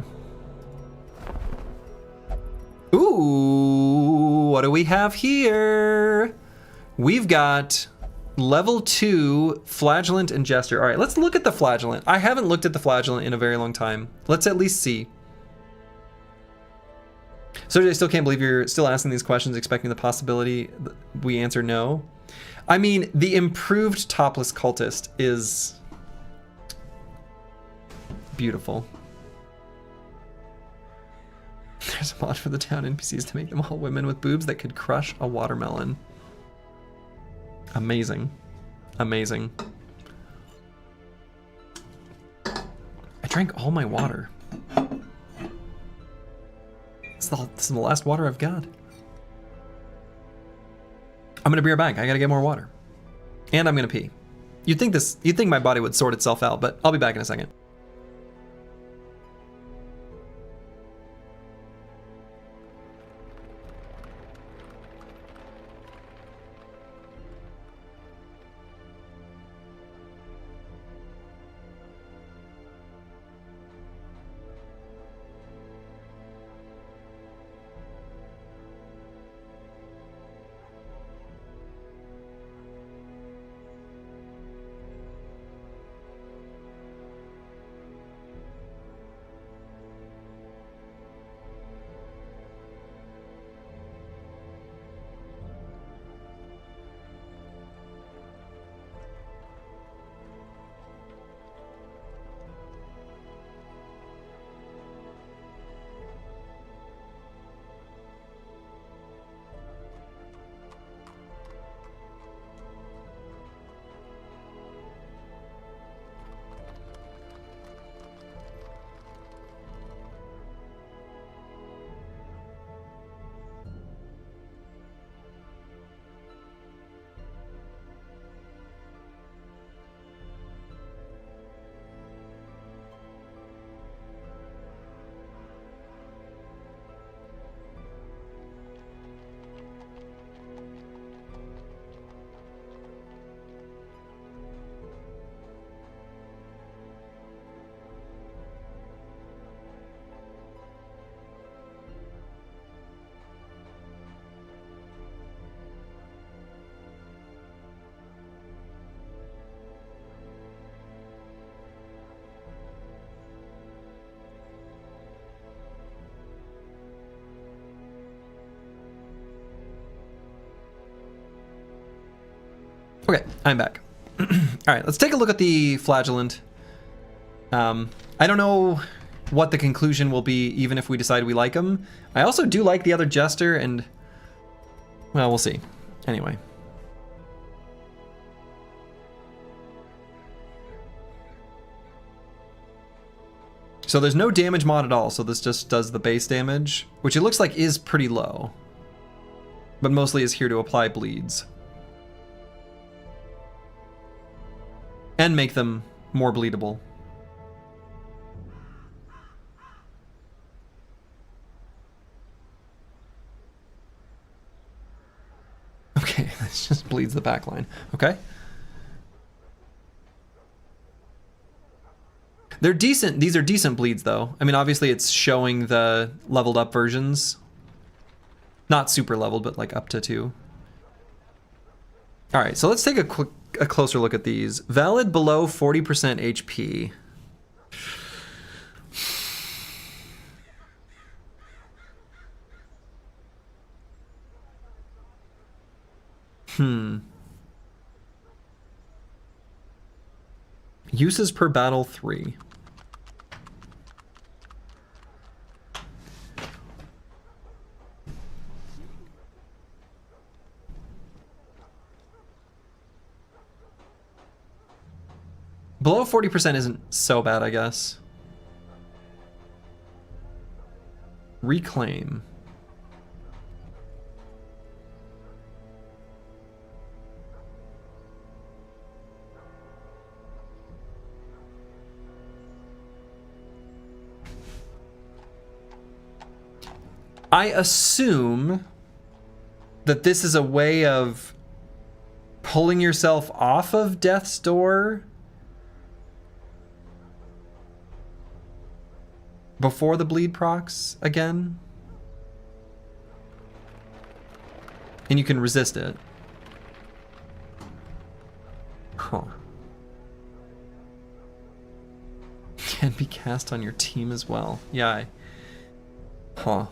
Ooh, what do we have here? We've got level 2 Flagellant and Jester. All right, let's look at the Flagellant. I haven't looked at the Flagellant in a very long time. Let's at least see. So I still can't believe you're still asking these questions, expecting the possibility we answer no. I mean, the improved topless cultist is beautiful. There's a mod for the town NPCs to make them all women with boobs that could crush a watermelon. Amazing. Amazing. I drank all my water. This is the last water I've got. I'm gonna be right back. I gotta get more water. And I'm gonna pee. You'd think my body would sort itself out, but I'll be back in a second. Okay, I'm back. All right, let's take a look at the flagellant. I don't know what the conclusion will be, even if we decide we like him. I also do like the other jester, and well, we'll see. Anyway. So there's no damage mod at all, so this just does the base damage, which it looks like is pretty low, but mostly is here to apply bleeds. And make them more bleedable. Okay, this just bleeds the backline. Okay. They're decent. These are decent bleeds, though. I mean, obviously, it's showing the leveled up versions. Not super leveled, but like up to 2. All right, so let's take a closer look at these. Valid below 40% HP. Uses per battle 3. Below 40% isn't so bad, I guess. Reclaim. I assume that this is a way of pulling yourself off of death's door before the bleed procs again. And you can resist it. Huh. Can be cast on your team as well. Yeah. Huh.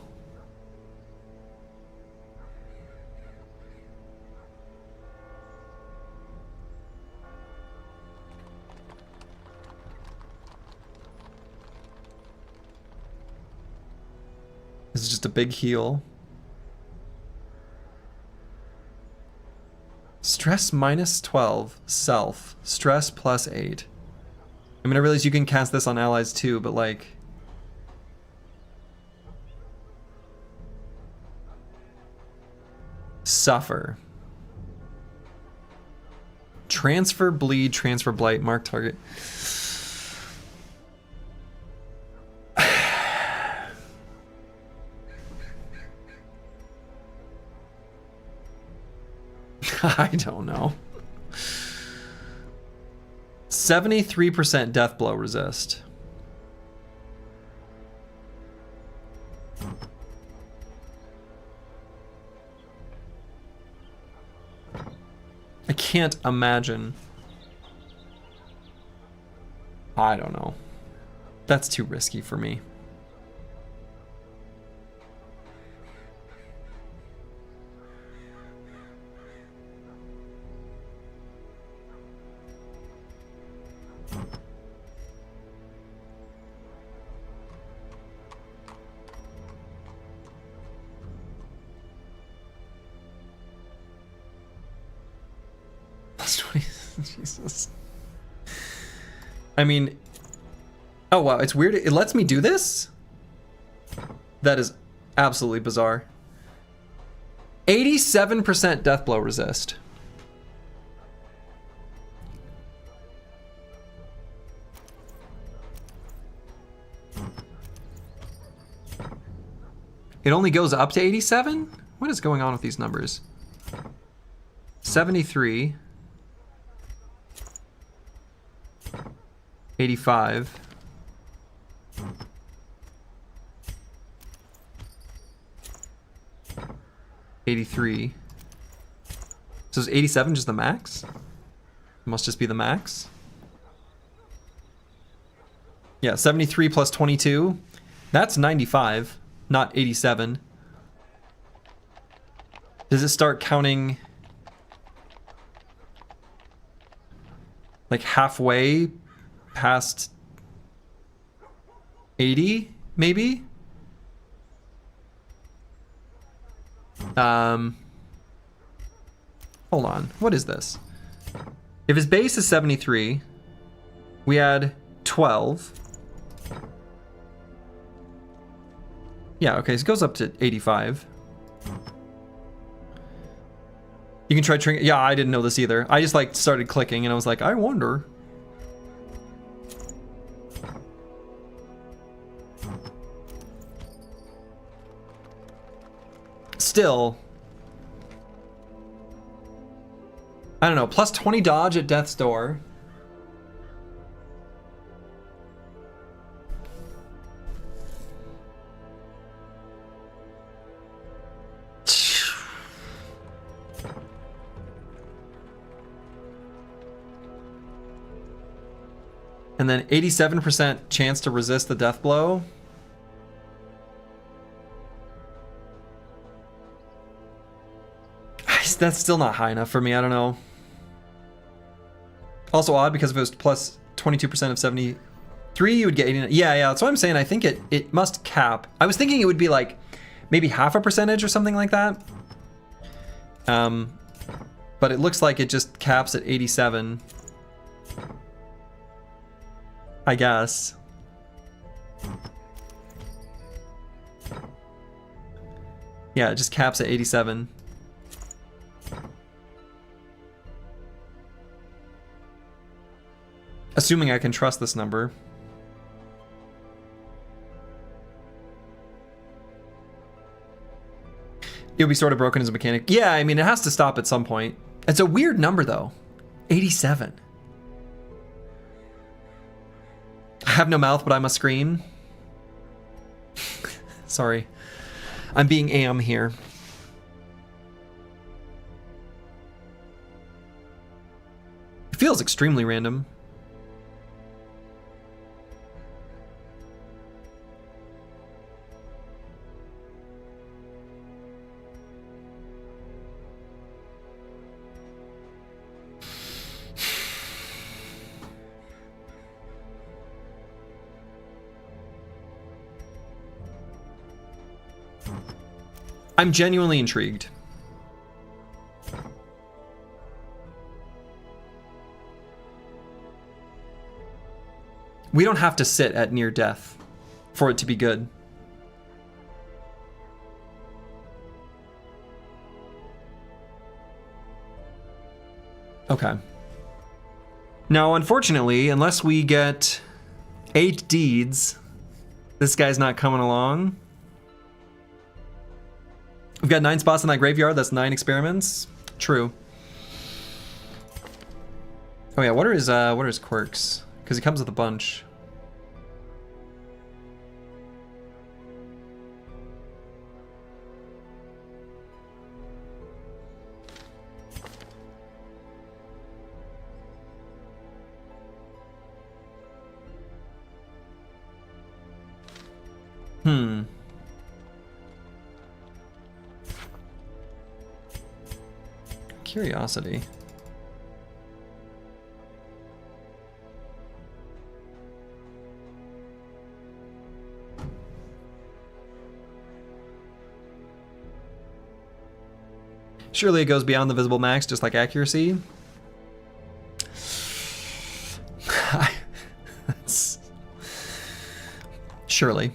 This is just a big heal. Stress minus 12. Self. Stress plus 8. I mean, I realize you can cast this on allies too, but like... Suffer. Transfer bleed, transfer blight, mark target. I don't know. 73% death blow resist. I can't imagine. I don't know. That's too risky for me. Jesus. I mean, oh wow, it's weird. It lets me do this? That is absolutely bizarre. 87% death blow resist. It only goes up to 87? What is going on with these numbers? 73. 85. 83. So is 87 just the max? It must just be the max. Yeah, 73 plus 22. That's 95, not 87. Does it start counting like halfway past 80, maybe? Hold on. What is this? If his base is 73, we add 12. Yeah, okay, so it goes up to 85. You can try trinket. Yeah, I didn't know this either. I just like started clicking and I was like, I wonder. Still, I don't know, plus 20 dodge at death's door. And then 87% chance to resist the death blow. That's still not high enough for me. I don't know. Also odd because if it was plus 22% of 73, you would get 89. Yeah, that's what I'm saying. I think it must cap. I was thinking it would be like maybe half a percentage or something like that. But it looks like it just caps at 87. I guess. Yeah, it just caps at 87. Assuming I can trust this number. It would be sort of broken as a mechanic. Yeah, I mean, it has to stop at some point. It's a weird number, though. 87. I have no mouth, but I must scream. Sorry. I'm being am here. It feels extremely random. I'm genuinely intrigued. We don't have to sit at near death for it to be good. Okay. Now, unfortunately, unless we get 8 deeds, this guy's not coming along. We've got 9 spots in that graveyard. That's 9 experiments. True. Oh yeah, what are his quirks? Because he comes with a bunch. Curiosity. Surely it goes beyond the visible max, just like accuracy. Surely.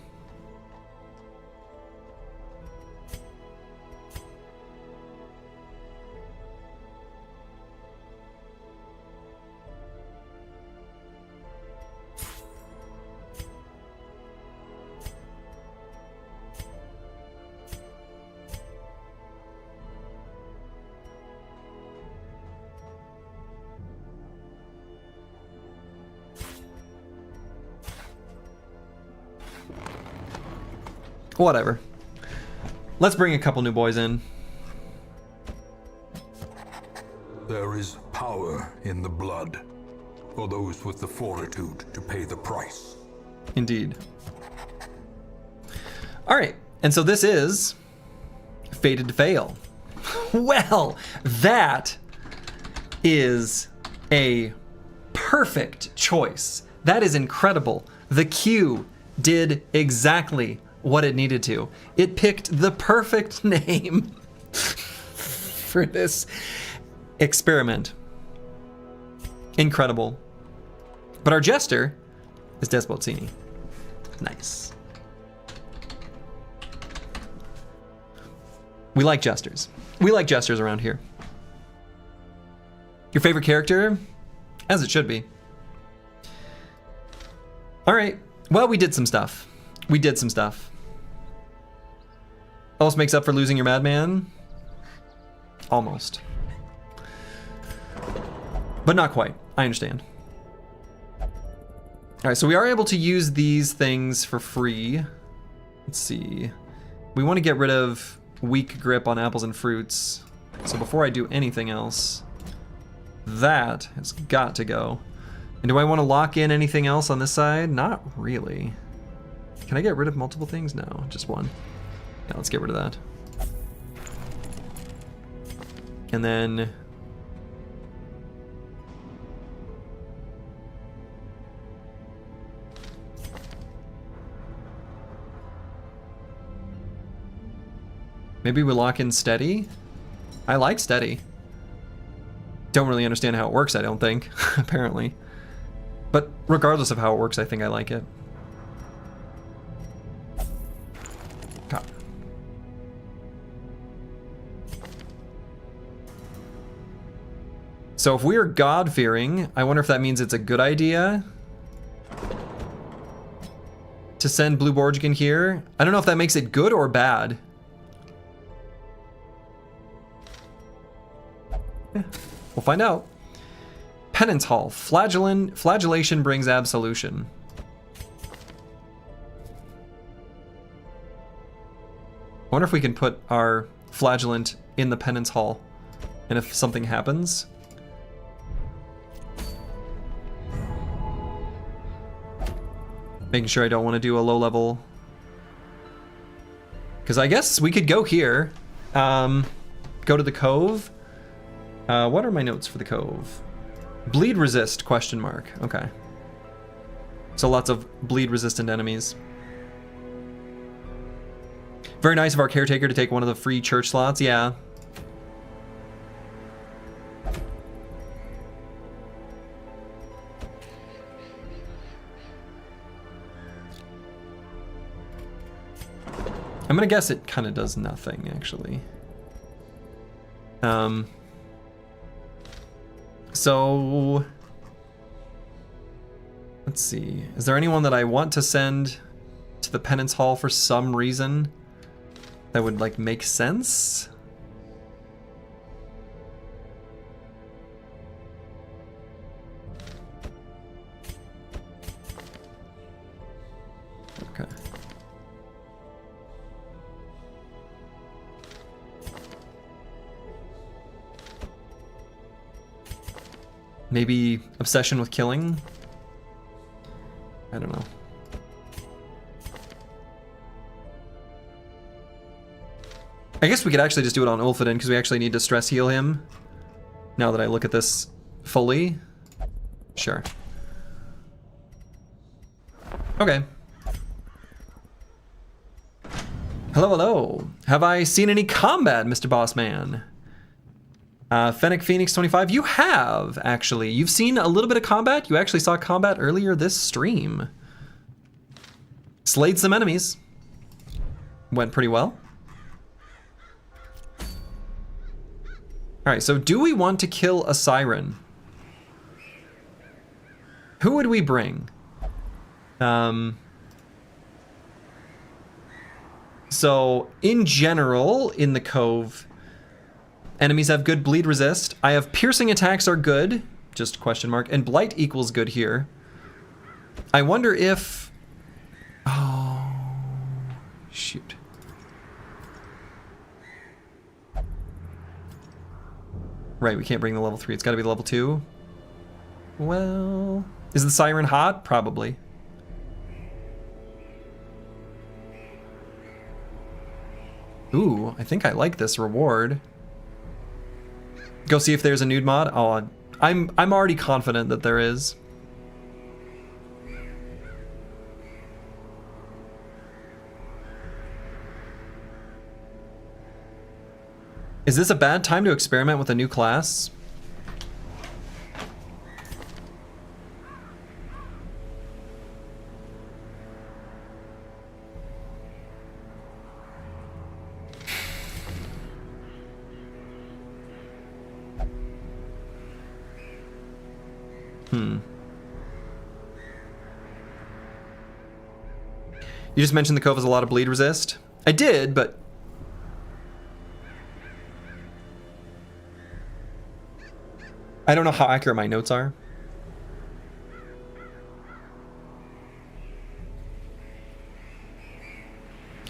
Whatever. Let's bring a couple new boys in. There is power in the blood for those with the fortitude to pay the price. Indeed. All right, and so this is Fated to Fail. Well, that is a perfect choice. That is incredible. The queue did exactly what it needed to. It picked the perfect name for this experiment. Incredible. But our jester is Despozzini. Nice. We like jesters. We like jesters around here. Your favorite character? As it should be. All right. Well, we did some stuff. We did some stuff. Almost makes up for losing your madman. Almost. But not quite. I understand. All right, so we are able to use these things for free. Let's see. We want to get rid of weak grip on apples and fruits. So before I do anything else, that has got to go. And do I want to lock in anything else on this side? Not really. Can I get rid of multiple things? No, just one. Yeah, let's get rid of that. And then maybe we lock in steady. I like steady. Don't really understand how it works, I don't think, apparently. But regardless of how it works, I think I like it. So if we are God-fearing, I wonder if that means it's a good idea to send Blue Borgigan here. I don't know if that makes it good or bad. Yeah, we'll find out. Penance Hall. Flagellation brings absolution. I wonder if we can put our flagellant in the Penance Hall, and if something happens. Making sure I don't want to do a low level. Because I guess we could go here. Go to the cove. What are my notes for the cove? Bleed resist, question mark. Okay. So lots of bleed resistant enemies. Very nice of our caretaker to take one of the free church slots, yeah. I'm gonna guess it kind of does nothing, actually. So let's see. Is there anyone that I want to send to the penance hall for some reason that would like make sense? Okay. Maybe obsession with killing? I don't know. I guess we could actually just do it on Ulfedin because we actually need to stress heal him. Now that I look at this fully. Sure. Okay. Hello, hello. Have I seen any combat, Mr. Bossman? Fennec Phoenix 25, you have, actually. You've seen a little bit of combat. You actually saw combat earlier this stream. Slayed some enemies. Went pretty well. Alright, so do we want to kill a siren? Who would we bring? So, in general, in the Cove, enemies have good bleed resist. I have piercing attacks are good, just question mark, and blight equals good here. I wonder if... Oh, shoot. Right, we can't bring the level 3. It's got to be level 2. Well, is the siren hot? Probably. Ooh, I think I like this reward. Go see if there's a nude mod. Oh, I'm already confident that there is. Is this a bad time to experiment with a new class? You just mentioned the Cove has a lot of bleed resist. I did, but... I don't know how accurate my notes are.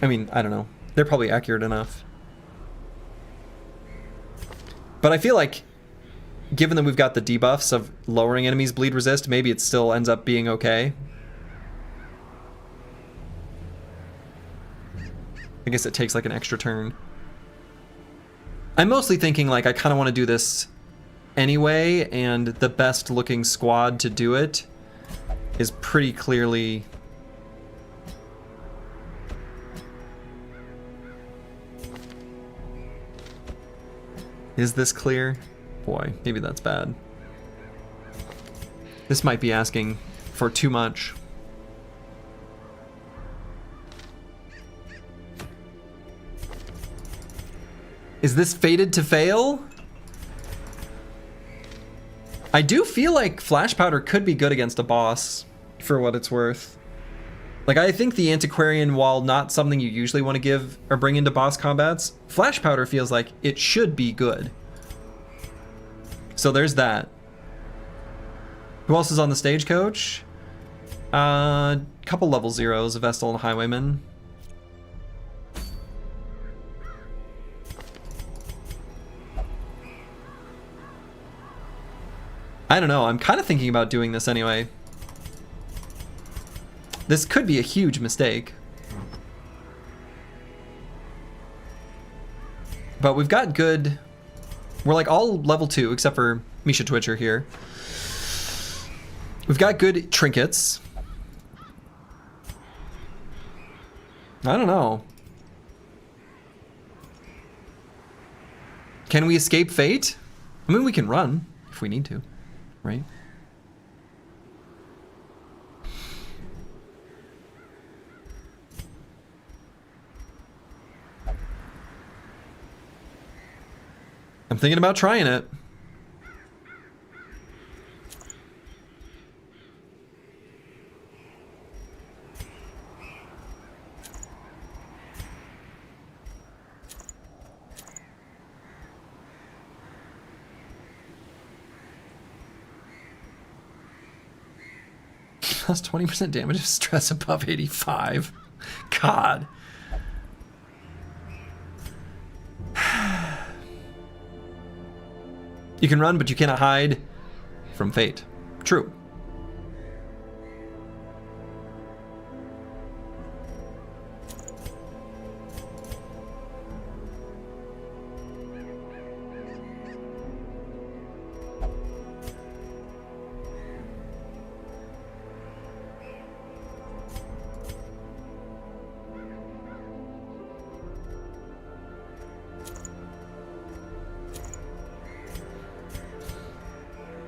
I mean, I don't know. They're probably accurate enough. But I feel like, given that we've got the debuffs of lowering enemies' bleed resist, maybe it still ends up being okay. I guess it takes like an extra turn. I'm mostly thinking like I kind of want to do this anyway, and the best looking squad to do it is pretty clearly... Is this clear? Boy, maybe that's bad. This might be asking for too much. Is this fated to fail? I do feel like Flash Powder could be good against a boss, for what it's worth. Like, I think the Antiquarian, while not something you usually want to give or bring into boss combats, Flash Powder feels like it should be good. So there's that. Who else is on the stagecoach? Couple level zeros, a Vestal and a Highwayman. I don't know, I'm kind of thinking about doing this anyway. This could be a huge mistake. But we've got good... We're like all level 2, except for Misha Twitcher here. We've got good trinkets. I don't know. Can we escape fate? I mean, we can run if we need to, right? I'm thinking about trying it. Plus 20% damage of stress above 85. God. You can run, but you cannot hide from fate. True.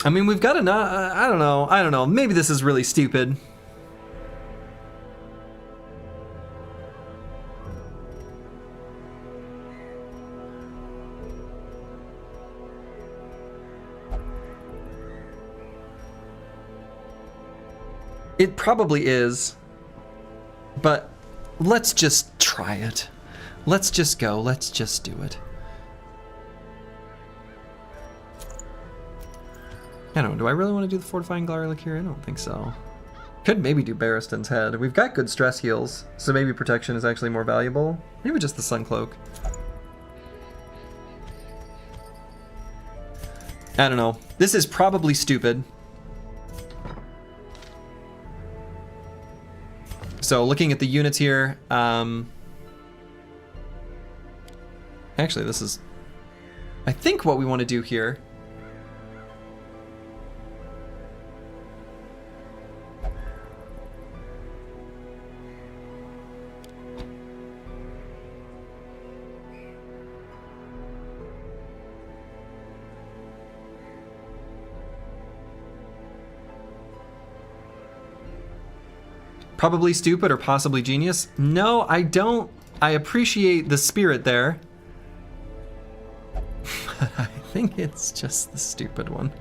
I mean, we've got enough. I don't know. Maybe this is really stupid. It probably is. But let's just try it. Let's just go. Let's just do it. I don't know, do I really want to do the Fortifying Garlic here? I don't think so. Could maybe do Barristan's Head. We've got good stress heals, so maybe protection is actually more valuable. Maybe just the Sun Cloak. I don't know. This is probably stupid. So looking at the units here, actually this is, I think what we want to do here. Probably stupid or possibly genius. No, I don't. I appreciate the spirit there. I think it's just the stupid one.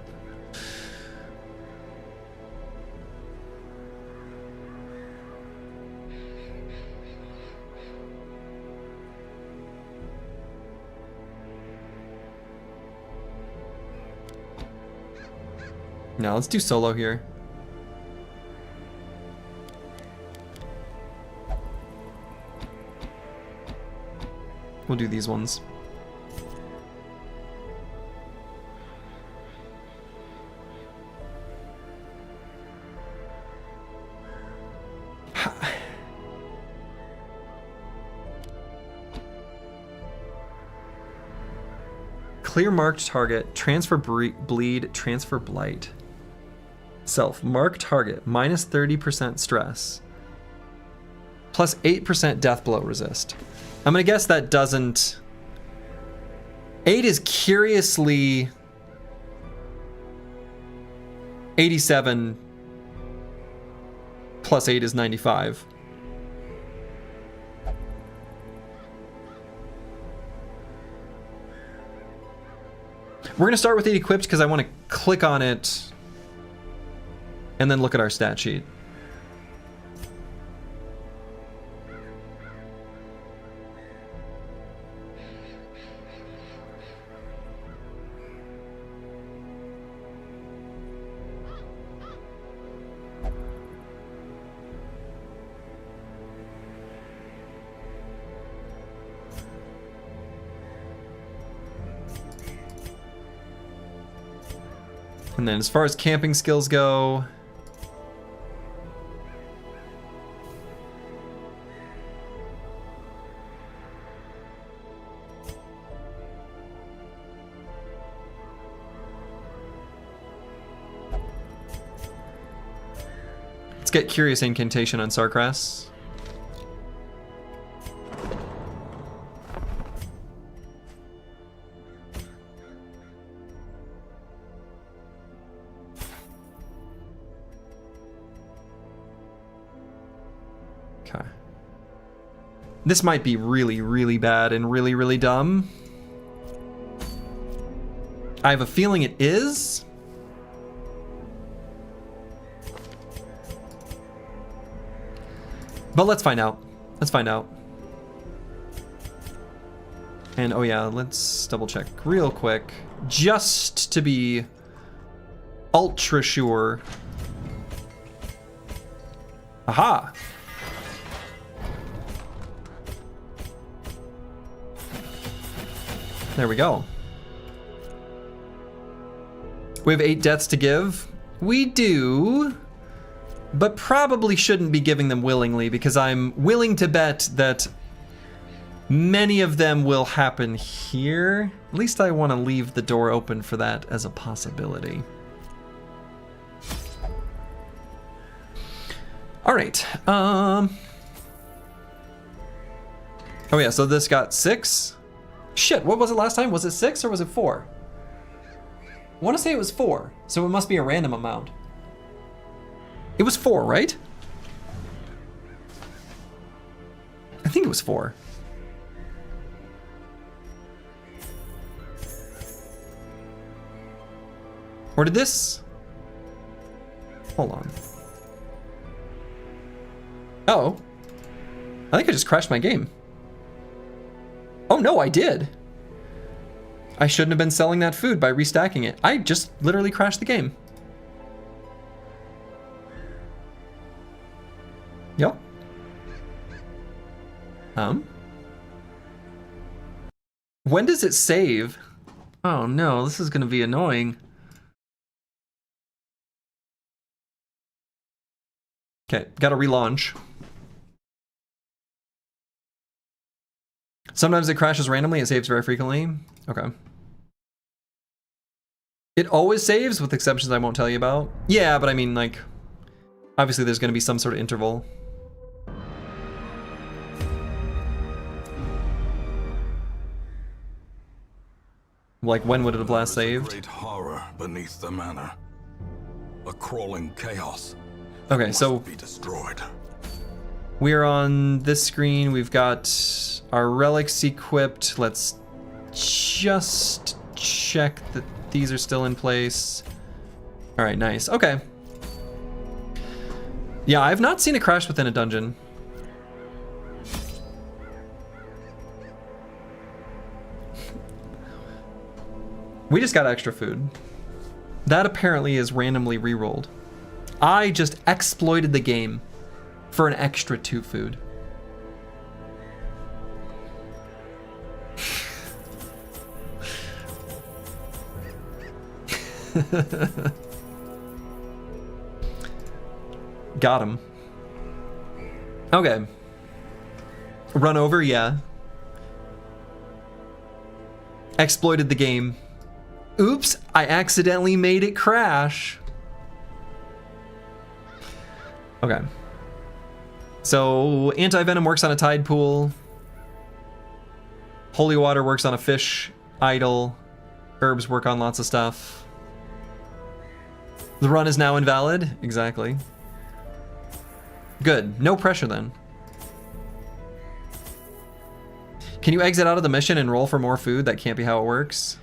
No, let's do solo here. We'll do these ones. Clear marked target, transfer bleed, transfer blight. Self, mark target, minus 30% stress. Plus 8% death blow resist. I'm gonna guess that doesn't... 8 is curiously... 87 plus 8 is 95. We're gonna start with 8 equipped because I want to click on it and then look at our stat sheet. And then as far as camping skills go, let's get Curious Incantation on Sarkras. Okay. This might be really, really bad and really, really dumb. I have a feeling it is. But let's find out. Let's find out. And oh yeah, let's double check real quick. Just to be ultra sure. Aha! There we go. We have 8 deaths to give. We do, but probably shouldn't be giving them willingly because I'm willing to bet that many of them will happen here. At least I want to leave the door open for that as a possibility. All right. Oh yeah, so this got 6. Shit, what was it last time? Was it 6 or was it 4? I want to say it was 4, so it must be a random amount. It was 4, right? I think it was 4. Or did this? Hold on. Oh. I think I just crashed my game. Oh no, I did. I shouldn't have been selling that food by restacking it. I just literally crashed the game. Yep. When does it save? Oh no, this is gonna be annoying. Okay, gotta relaunch. Sometimes it crashes randomly, it saves very frequently. Okay. It always saves, with exceptions I won't tell you about. Yeah, but I mean, like, obviously there's gonna be some sort of interval. Like, when would it have last saved? Great horror beneath the manor. A crawling chaos. Okay, so Be destroyed. we're on this screen. We've got our relics equipped. Let's just check that these are still in place. All right, nice. Okay. Yeah, I've not seen a crash within a dungeon. We just got extra food. That apparently is randomly re-rolled. I just exploited the game for an extra 2 food. Got him. Okay. Run over, yeah. Exploited the game. Oops, I accidentally made it crash. Okay. So, anti-venom works on a tide pool. Holy water works on a fish idol. Herbs work on lots of stuff. The run is now invalid. Exactly. Good. No pressure then. Can you exit out of the mission and roll for more food? That can't be how it works.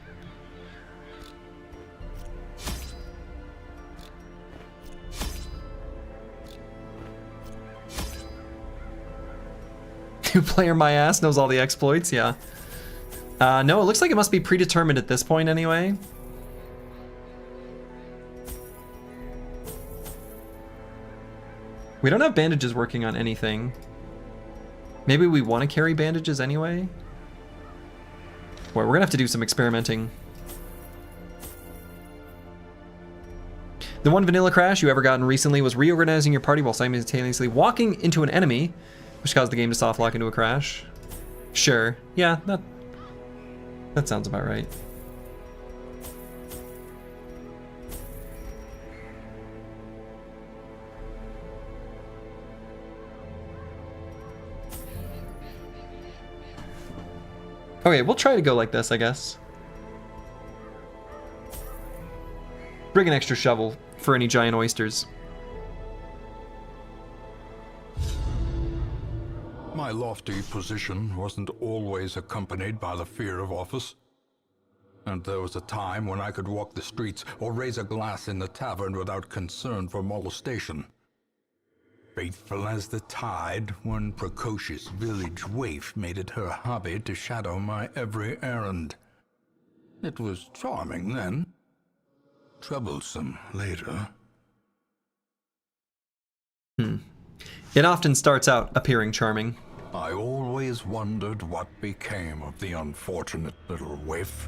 Two-player my ass knows all the exploits, yeah. No, it looks like it must be predetermined at this point anyway. We don't have bandages working on anything. Maybe we want to carry bandages anyway? Boy, we're gonna have to do some experimenting. The one vanilla crash you ever gotten recently was reorganizing your party while simultaneously walking into an enemy, which caused the game to soft lock into a crash. Sure, yeah, that sounds about right. Okay, we'll try to go like this, I guess. Bring an extra shovel for any giant oysters. My lofty position wasn't always accompanied by the fear of office. And there was a time when I could walk the streets or raise a glass in the tavern without concern for molestation. Faithful as the tide, one precocious village waif made it her hobby to shadow my every errand. It was charming then, troublesome later. It often starts out appearing charming. I always wondered what became of the unfortunate little waif.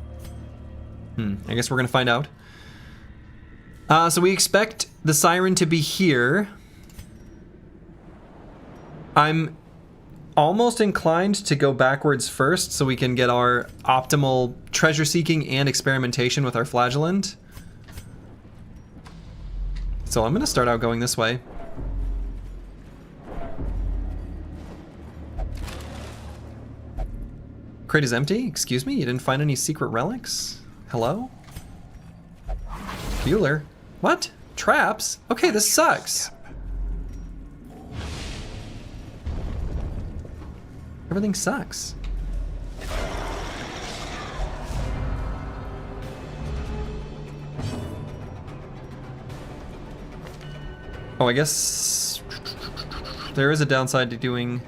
I guess we're gonna find out. So we expect the siren to be here. I'm almost inclined to go backwards first so we can get our optimal treasure seeking and experimentation with our flagellant. So I'm gonna start out going this way. Crate is empty? Excuse me? You didn't find any secret relics? Hello? Bueller? What? Traps? Okay, this sucks. Everything sucks. Oh, I guess there is a downside to doing...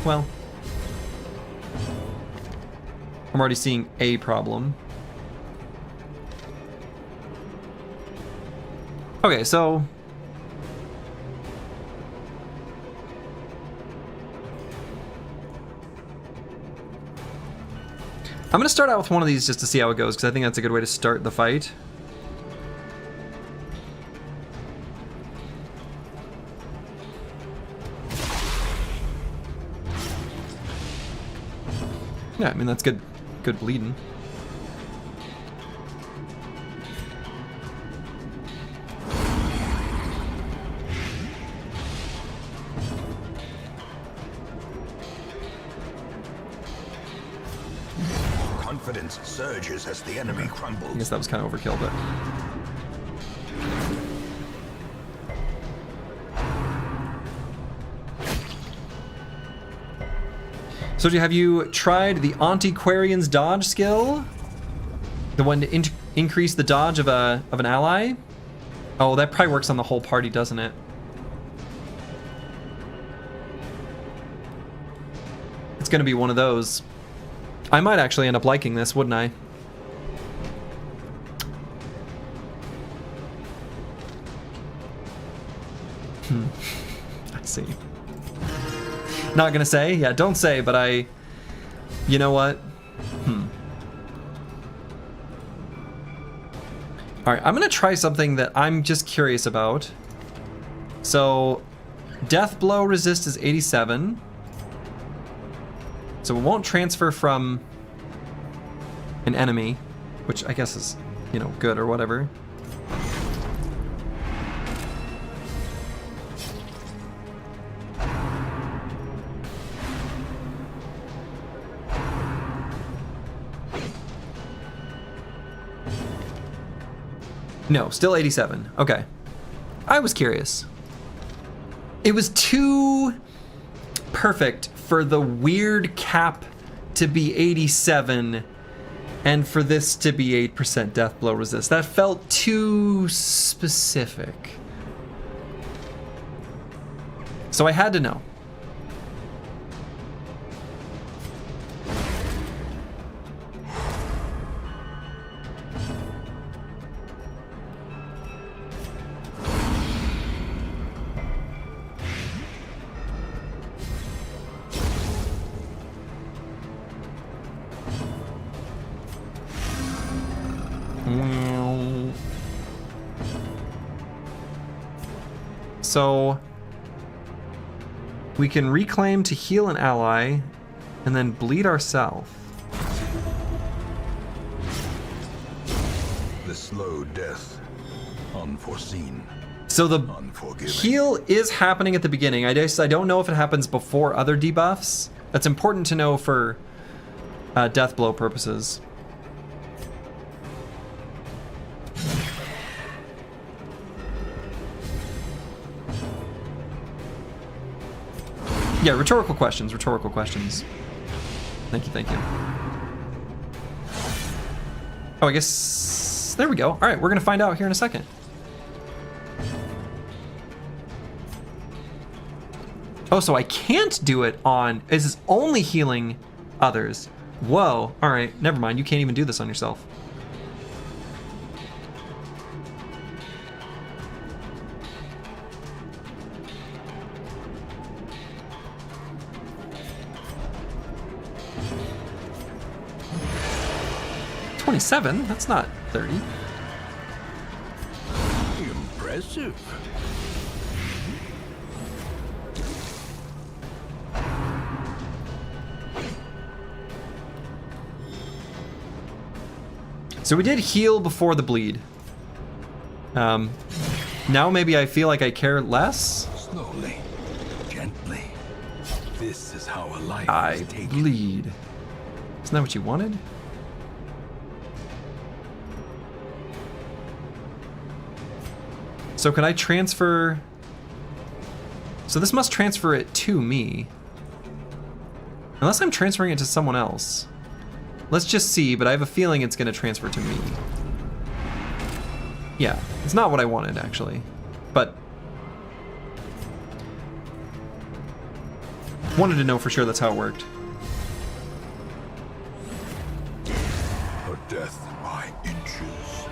Well, I'm already seeing a problem. Okay, so I'm gonna start out with one of these just to see how it goes, because I think that's a good way to start the fight. Yeah, I mean, that's good bleeding. Confidence surges as the enemy crumbles. I guess that was kind of overkill, but... So have you tried the Antiquarian's dodge skill? The one to increase the dodge of an ally? Oh, that probably works on the whole party, doesn't it? It's gonna be one of those. I might actually end up liking this, wouldn't I? I see. Not gonna say? Yeah, don't say, but I... You know what? Alright, I'm gonna try something that I'm just curious about. So, Death Blow resist is 87. So it won't transfer from an enemy, which I guess is, you know, good or whatever. No, still 87. Okay. I was curious. It was too perfect for the weird cap to be 87 and for this to be 8% death blow resist. That felt too specific. So I had to know. So we can reclaim to heal an ally and then bleed ourselves. The slow death, unforeseen. So the Unforgiving. heal is happening at the beginning. I don't know if it happens before other debuffs. That's important to know for death blow purposes. Yeah, rhetorical questions, rhetorical questions. Thank you, thank you. Oh, I guess... There we go. All right, we're going to find out here in a second. Oh, so I can't do it on... This is only healing others. Whoa. All right, never mind. You can't even do this on yourself. $27? That's not 30. Impressive. So we did heal before the bleed. Now maybe I feel like I care less. Slowly, gently. This is how a life I is taken. bleed. Isn't that what you wanted? So can I transfer... So this must transfer it to me. Unless I'm transferring it to someone else. Let's just see, but I have a feeling it's going to transfer to me. Yeah, it's not what I wanted, actually. But... wanted to know for sure that's how it worked. A death by inches.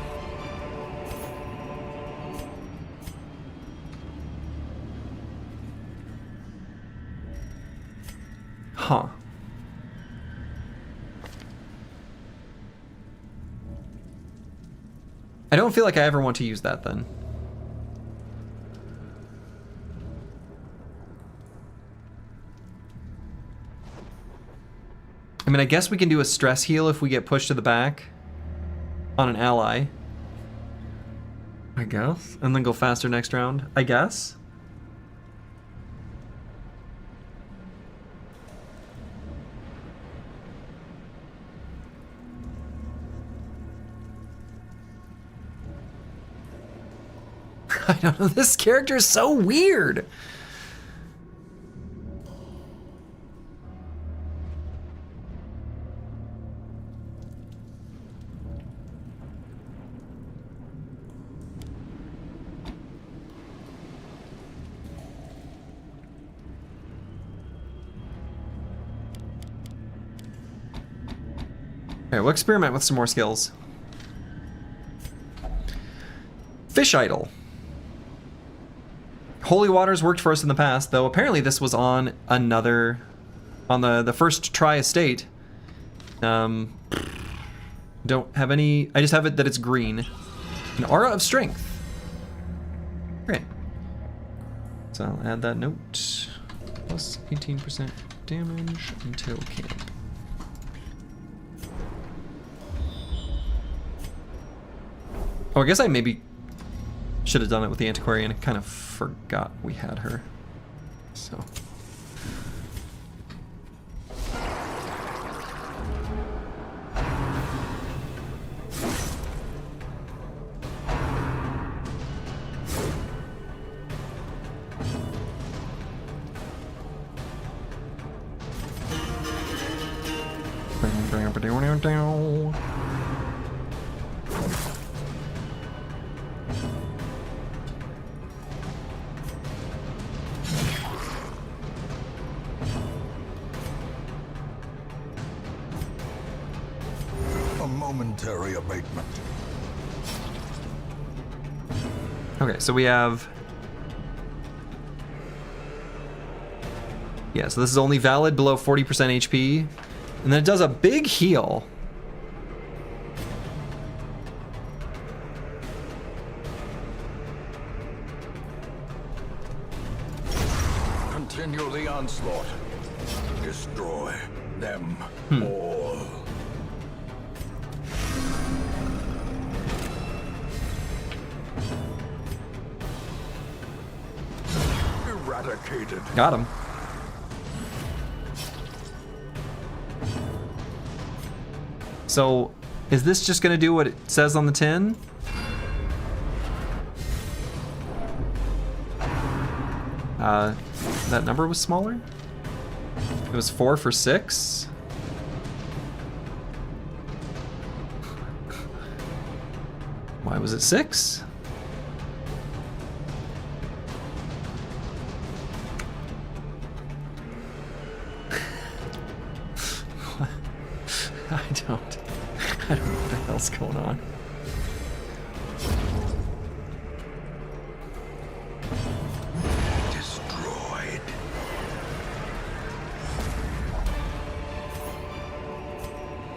Huh. I don't feel like I ever want to use that then. I mean, I guess we can do a stress heal if we get pushed to the back on an ally. I guess. And then go faster next round. I guess. I don't know, this character is so weird. Okay, we'll experiment with some more skills. Fish Idol. Holy Waters worked for us in the past, though apparently this was on another... on the first try estate. Don't have any... I just have it that it's green. An Aura of Strength. Great. So I'll add that note. Plus 18% damage until camp. Oh, I guess I maybe should have done it with the Antiquarian. I kind of forgot we had her. So. A momentary abatement. Okay, so we have... yeah, so this is only valid below 40% HP. And then it does a big heal. Continue the onslaught. Destroy them all. Eradicated. Got him. So, is this just gonna do what it says on the tin? That number was smaller? It was 4 for 6. Why was it 6? I don't know what the hell's going on. Destroyed.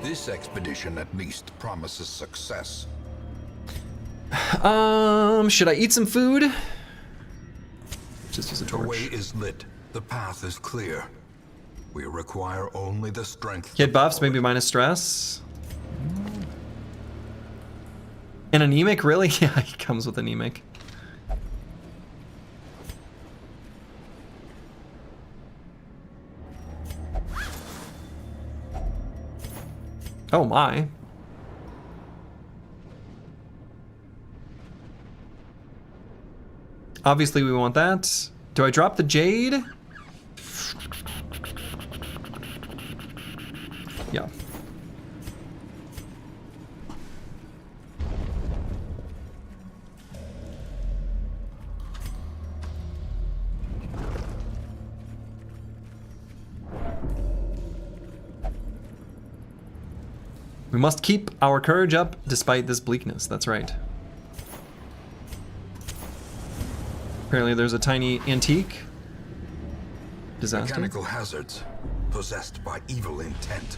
This expedition at least promises success. Should I eat some food? Just use a The torch. way is lit. The path is clear. We require only the strength. Kid to buffs, follow maybe it. minus stress. An anemic, really? Yeah, he comes with anemic. Oh my. Obviously we want that. Do I drop the jade? Yeah. We must keep our courage up despite this bleakness. That's right. Apparently there's a tiny antique. Disaster. Mechanical hazards possessed by evil intent.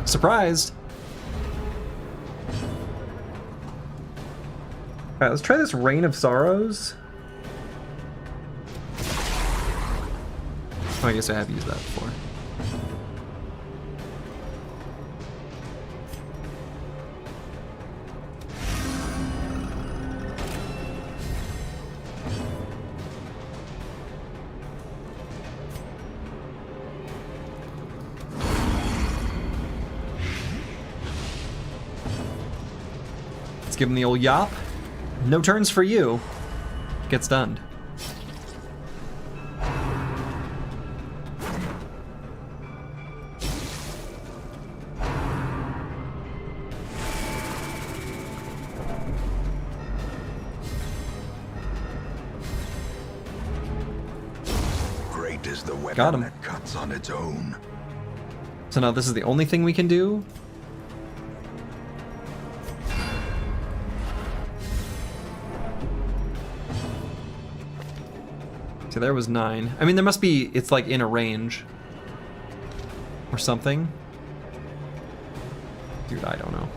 Surprised. Alright, let's try this Reign of Sorrows. Oh, I guess I have used that before. Let's give him the old yop. No turns for you. Gets stunned. Great is the Got weapon him. that cuts on its own. So now this is the only thing we can do. So there was 9. I mean, there must be, it's like in a range. Or something. Dude, I don't know.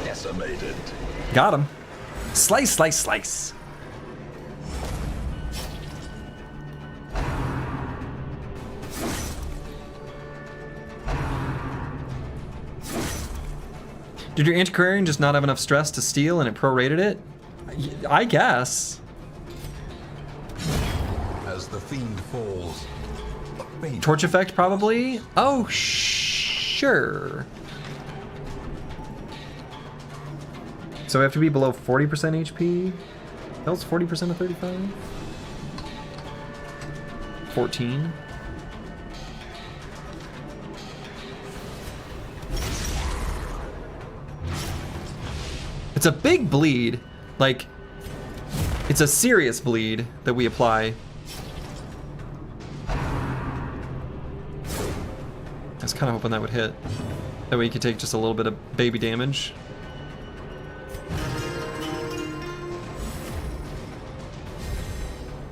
Decimated. Got him. Slice, slice, slice. Did your antiquarian just not have enough stress to steal and it prorated it? I guess. As the fiend falls, a faint Torch effect, probably? Oh, sure. So we have to be below 40% HP? That was 40% of 35? 14? It's a big bleed. Like, it's a serious bleed that we apply. I was kind of hoping that would hit. That way you could take just a little bit of baby damage.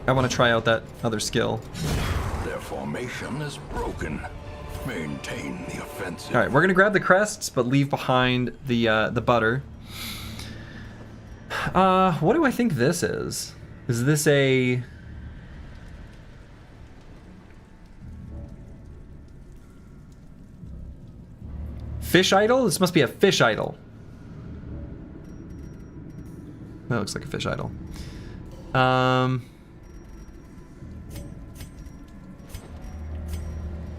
I want to try out that other skill. Their formation is broken. Maintain the offensive. All right, we're gonna grab the crests, but leave behind the butter. What do I think this is? Is this a... fish idol? This must be a fish idol. That looks like a fish idol.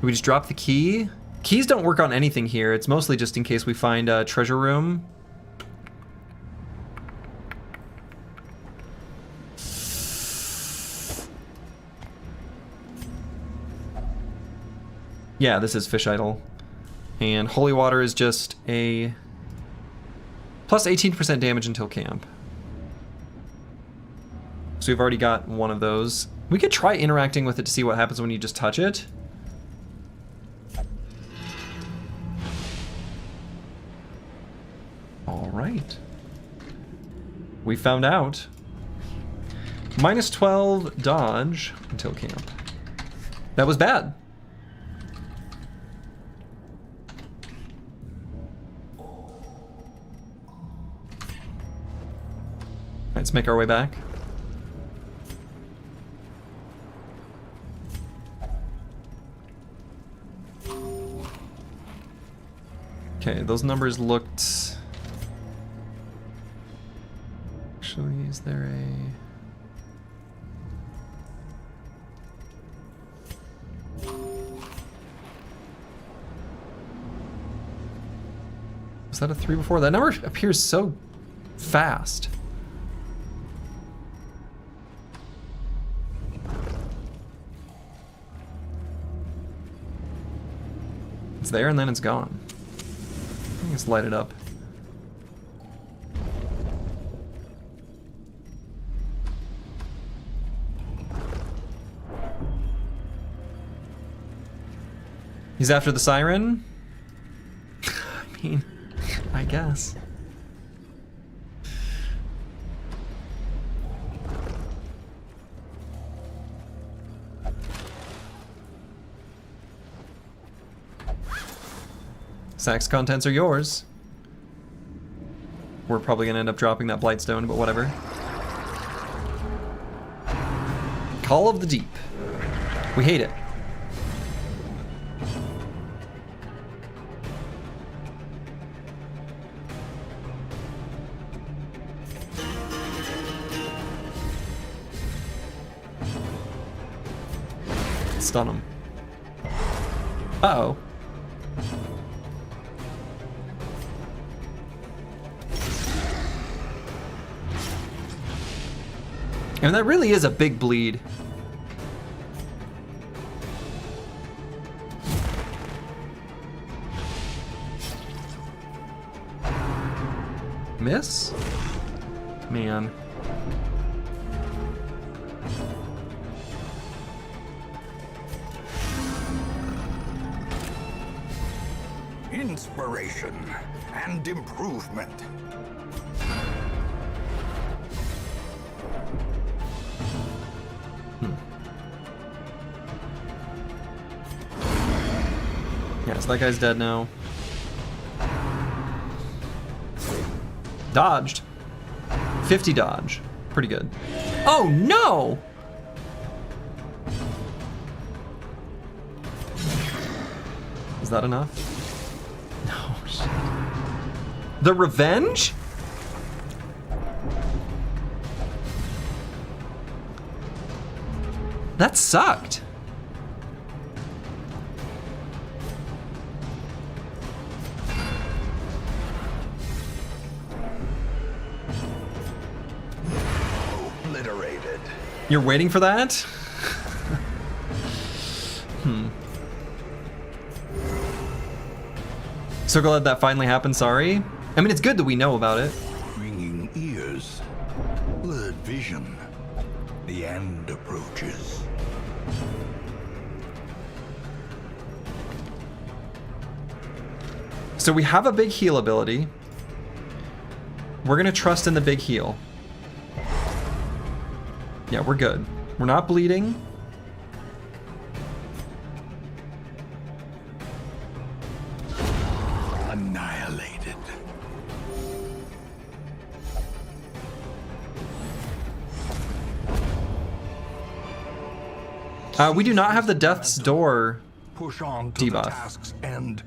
We just drop the key. Keys don't work on anything here. It's mostly just in case we find a treasure room. Yeah, this is fish idol. And holy water is just a plus 18% damage until camp. So we've already got one of those. We could try interacting with it to see what happens when you just touch it. All right. We found out. Minus 12 dodge until camp. That was bad. Let's make our way back. Okay, those numbers looked... Actually, is there a... Was that a 3 before? That number appears so fast. It's there and then it's gone. I think it's lighted up. He's after the siren? I mean, I guess. Sax contents are yours. We're probably gonna end up dropping that Blightstone, but whatever. Call of the Deep. We hate it. Stun him. Uh-oh. And that really is a big bleed. Miss? Man. Inspiration and improvement. Yeah, so that guy's dead now. Dodged. 50 dodge. Pretty good. Oh no! Is that enough? No, shit. The revenge? That sucked. Obliterated. You're waiting for that? So glad that finally happened, sorry. I mean, it's good that we know about it. Ringing ears, blurred vision. The end approaches. So we have a big heal ability. We're gonna trust in the big heal. Yeah, we're good. We're not bleeding. Annihilated. We do not have the Death's Door Push on to the debuff. task's end.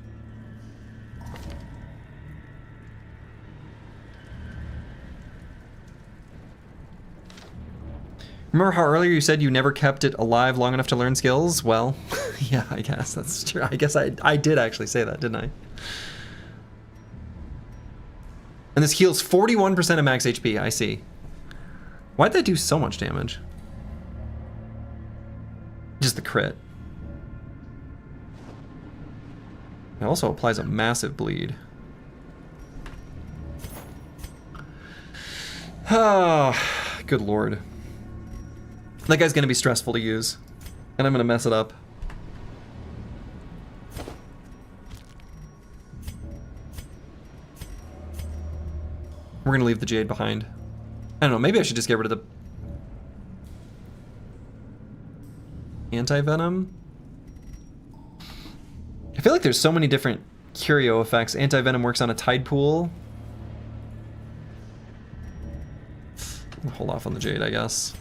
Remember how earlier you said you never kept it alive long enough to learn skills? Well, yeah, I guess that's true. I guess I did actually say that, didn't I? And this heals 41% of max HP, I see. Why'd that do so much damage? Just the crit. It also applies a massive bleed. Ah, good lord. That guy's gonna be stressful to use. And I'm gonna mess it up. We're gonna leave the Jade behind. I don't know, maybe I should just get rid of the anti-venom. I feel like there's so many different curio effects. Anti-venom works on a tide pool. I'll hold off on the Jade, I guess.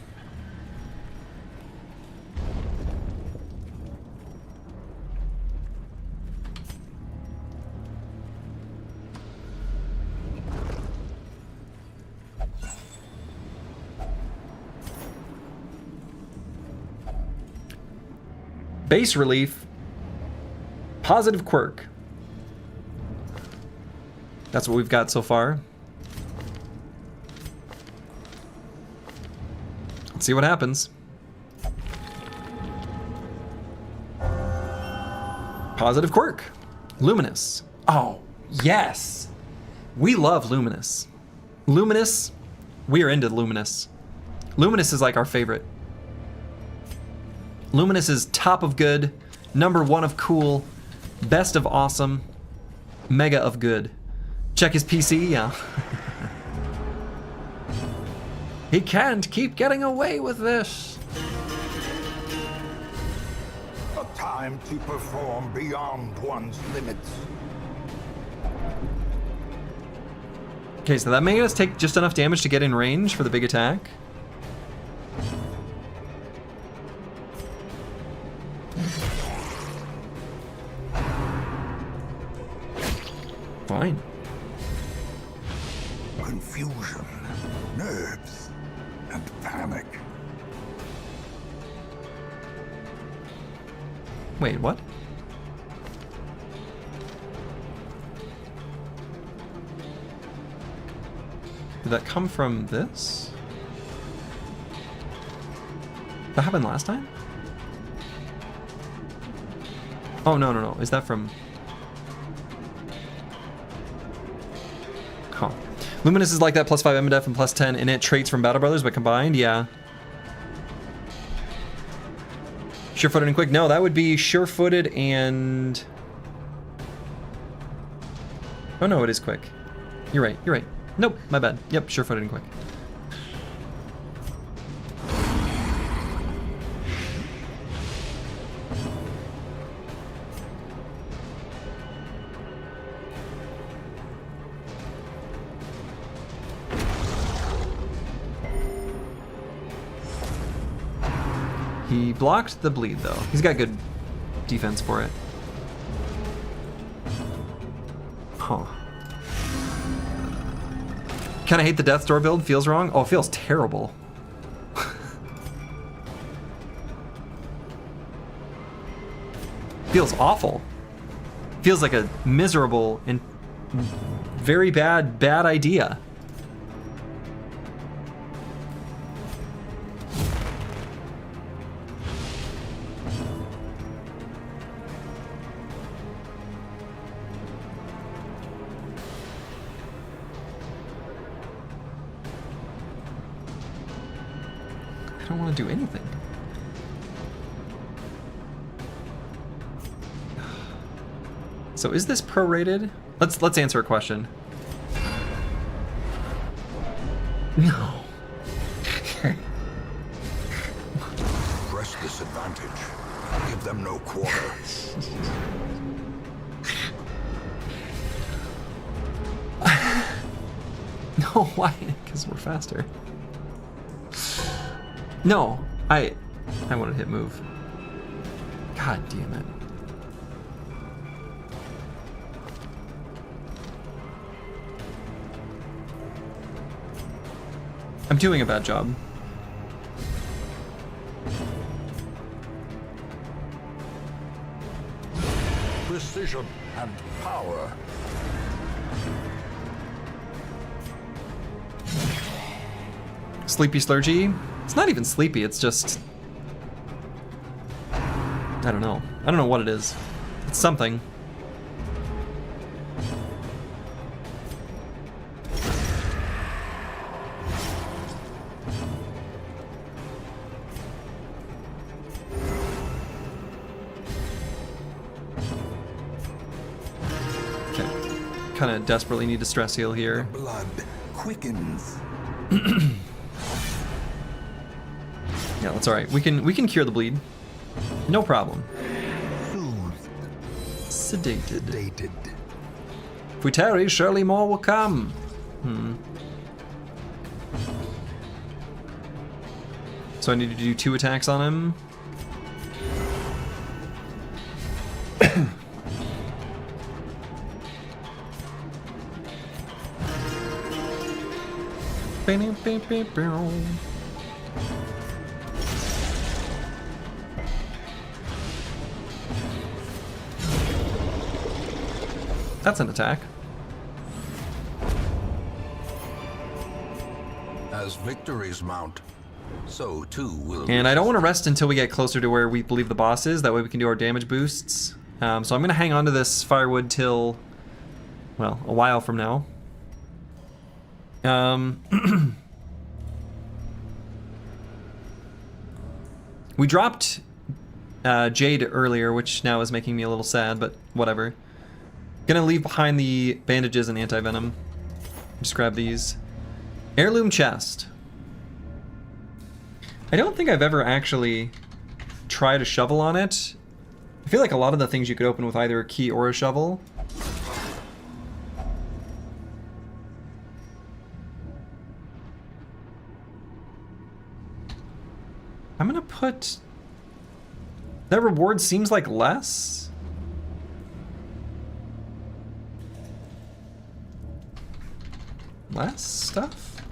Base relief, positive quirk. That's what we've got so far. Let's see what happens. Positive quirk, luminous. Oh, yes. We love luminous. Luminous, we are into luminous. Luminous is like our favorite. Luminous is top of good, number 1 of cool, best of awesome, mega of good. Check his PC, yeah. He can't keep getting away with this. A time to perform beyond one's limits. Okay, so that made us take just enough damage to get in range for the big attack. Fine. Confusion, nerves, and panic. Wait, what? Did that come from this? That happened last time? Oh, no, no, no. Is that from... Huh. Luminous is like that, +5 MDF and +10 innate traits from Battle Brothers, but combined, yeah. Sure-footed and quick? No, that would be sure-footed and... Oh no, it is quick. You're right, you're right. Nope, my bad. Yep, sure-footed and quick. He blocked the bleed, though. He's got good defense for it. Huh. Kinda hate the Death Door build. Feels wrong. Oh, it feels terrible. Feels awful. Feels like a miserable and very bad idea. I don't want to do anything. So is this prorated? Let's answer a question. No. Press this advantage. Give them no quarter. No, why? Because we're faster. No, I wanted to hit move. God damn it. I'm doing a bad job. precision and power. Sleepy Slurgy? It's not even sleepy, it's just... I don't know. I don't know what it is. It's something. Okay. Kind of desperately need to stress heal here. Blood quickens. Yeah, that's all right. We can cure the bleed. No problem. Sedated. Sedated. If we tarry, surely more will come. So I need to do 2 attacks on him. That's an attack. As victories mount, so too will... And I don't want to rest until we get closer to where we believe the boss is. That way we can do our damage boosts. So I'm going to hang on to this firewood till, well, a while from now. We dropped Jade earlier, which now is making me a little sad, but whatever. Gonna leave behind the bandages and anti-venom. Just grab these. Heirloom chest. I don't think I've ever actually tried a shovel on it. I feel like a lot of the things you could open with either a key or a shovel. I'm gonna put... That reward seems like less. Less stuff?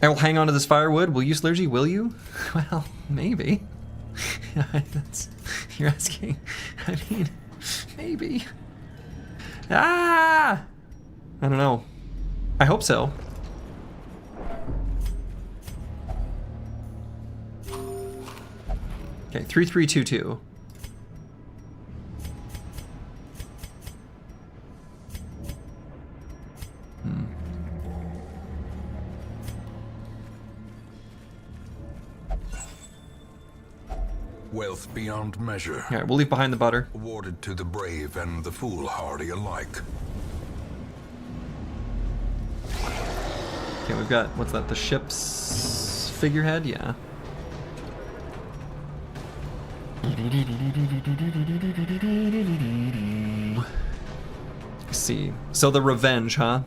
I will hang on to this firewood. Will you, Slurgy? Will you? Well, maybe. That's... You're asking. I mean, maybe. Ah! I don't know. I hope so. Okay, 3322. Wealth beyond measure. All right, we'll leave behind the butter. Awarded to the brave and the foolhardy alike. Okay, we've got, what's that, the ship's figurehead? Yeah. Let's see. So the revenge, huh?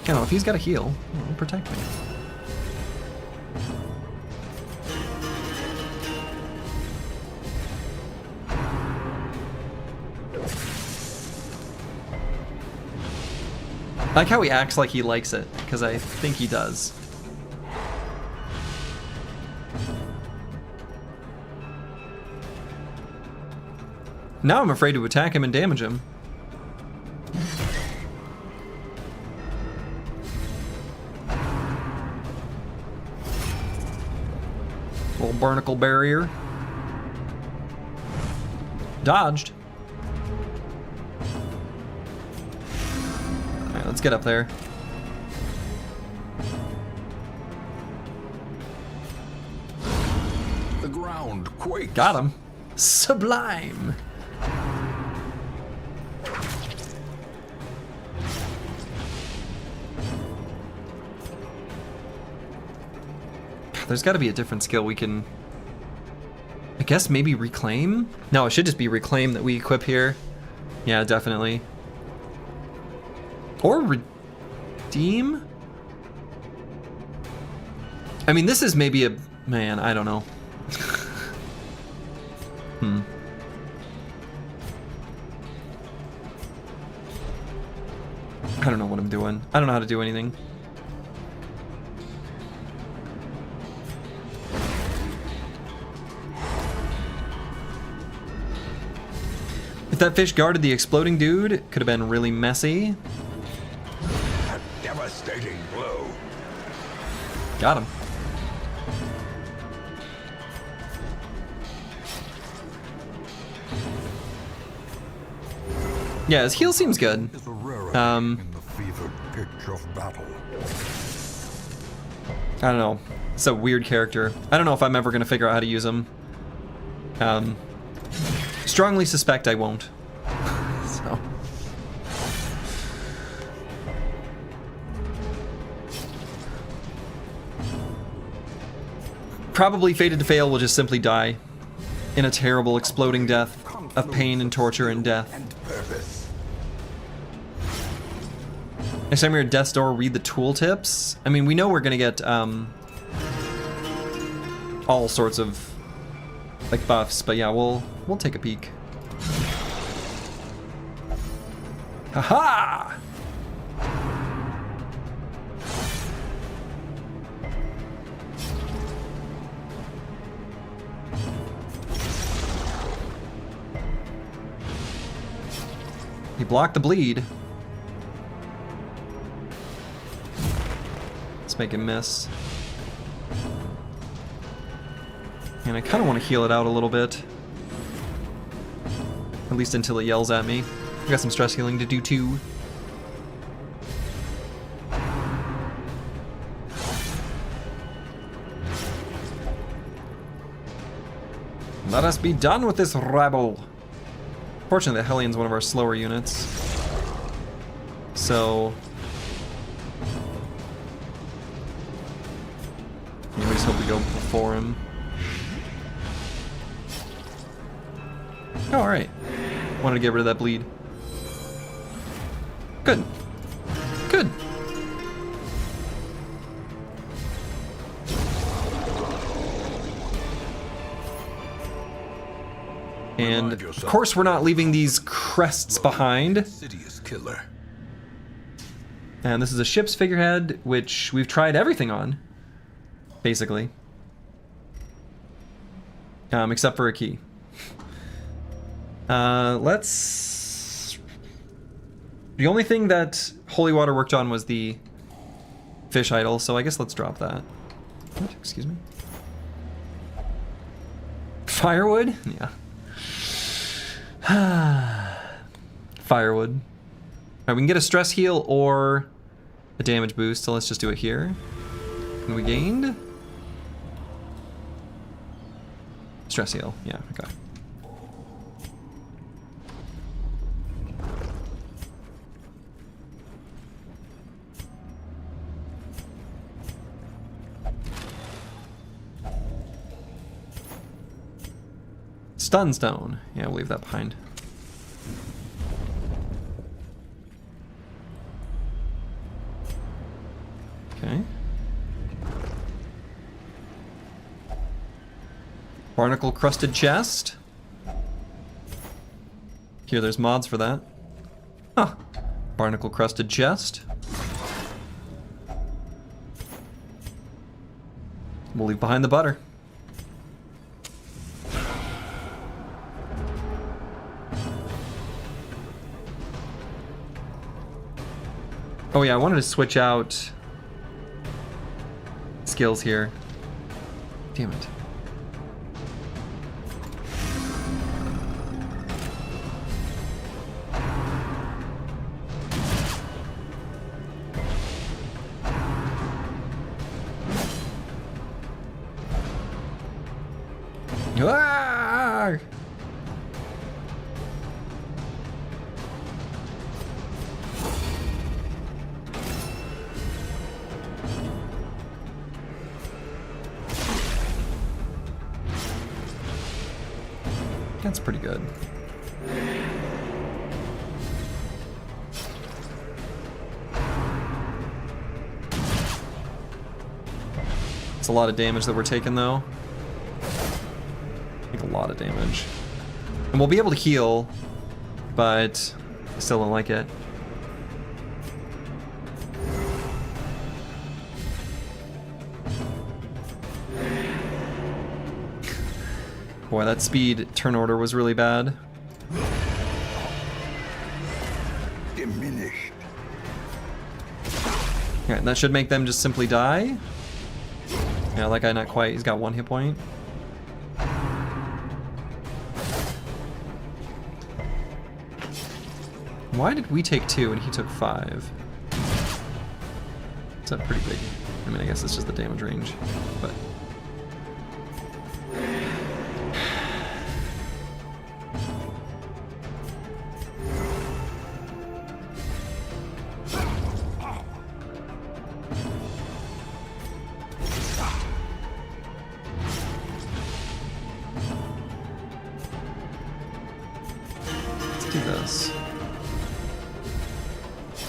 I don't know, if he's got a heal, it'll protect me. I like how he acts like he likes it, because I think he does. Now I'm afraid to attack him and damage him. Little barnacle barrier. Dodged. Alright, let's get up there. The ground quakes. Got him. Sublime. There's got to be a different skill we can... I guess maybe reclaim? No, it should just be reclaim that we equip here. Yeah, definitely. Or redeem? I mean, this is maybe a... Man, I don't know. I don't know what I'm doing. I don't know how to do anything. that fish guarded the exploding dude, it could have been really messy. A devastating blow. Got him. Yeah, his heal seems good. Is a rarity in the fevered pitch of battle. I don't know. It's a weird character. I don't know if I'm ever gonna figure out how to use him. Strongly suspect I won't. So. Probably fated to fail will just simply die in a terrible exploding death of pain and torture and death. And purpose. Next time you're at death's door, read the tooltips. I mean, we know we're gonna get all sorts of like buffs, but yeah, we'll take a peek. Haha! He blocked the bleed. Let's make him miss. And I kind of want to heal it out a little bit. At least until it yells at me. I got some stress healing to do too. Let us be done with this rabble. Fortunately, the Hellion's one of our slower units. So... yeah, we just hope we go before him. Oh, alright. Wanted to get rid of that bleed. Good. Good. And of course we're not leaving these crests behind. Insidious killer. And this is a ship's figurehead, which we've tried everything on. Basically. Except for a key. Let's... the only thing that Holy Water worked on was the fish idol, so I guess let's drop that. What? Excuse me? Firewood? Yeah. Firewood. Alright, we can get a stress heal or a damage boost, so let's just do it here. And we gained... stress heal, yeah, okay. Stun stone. Yeah, we'll leave that behind. Okay. Barnacle crusted chest. Here, there's mods for that. Huh. Barnacle crusted chest. We'll leave behind the butter. Oh yeah, I wanted to switch out skills here. Damn it. Ah! That's pretty good. It's a lot of damage that we're taking though. Take a lot of damage. And we'll be able to heal, but I still don't like it. Boy, that speed turn order was really bad. diminished. Alright, that should make them just simply die. Yeah, that guy not quite. He's got 1 hit point. Why did we take 2 and he took 5? Is that pretty big? I mean, I guess it's just the damage range, but... Let's do this.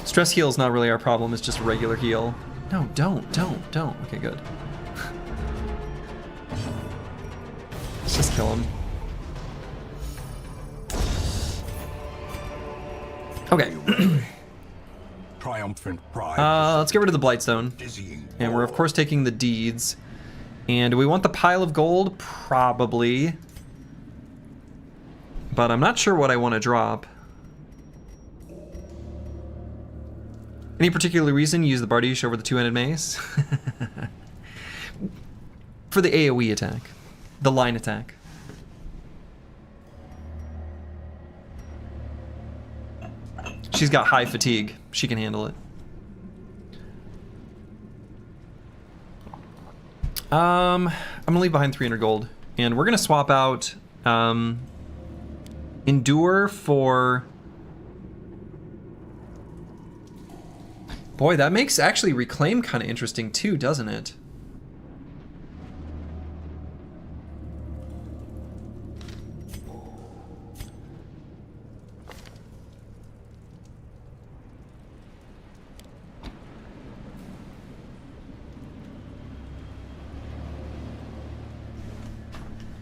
Stress heal is not really our problem, it's just a regular heal. No, don't. Okay, good. Let's just kill him. Okay. Triumphant pride. Let's get rid of the Blightstone. Dizzying. And we're of course taking the deeds. And do we want the pile of gold? Probably. But I'm not sure what I want to drop. Any particular reason you use the Bardiche over the two-handed mace? For the AoE attack. The line attack. She's got high fatigue. She can handle it. I'm gonna leave behind 300 gold. And we're gonna swap out Endure for... Boy, that makes actually Reclaim kind of interesting too, doesn't it?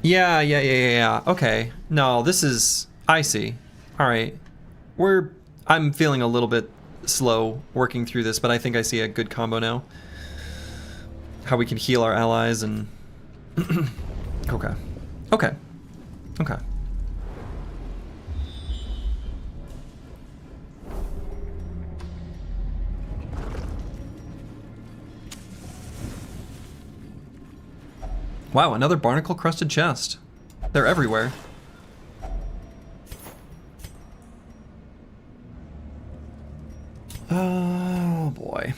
Yeah. Okay. No, this is... I see. All right. I'm feeling a little bit slow working through this, but I think I see a good combo now. How we can heal our allies and... Okay. Wow, another barnacle-crusted chest. They're everywhere. Oh boy.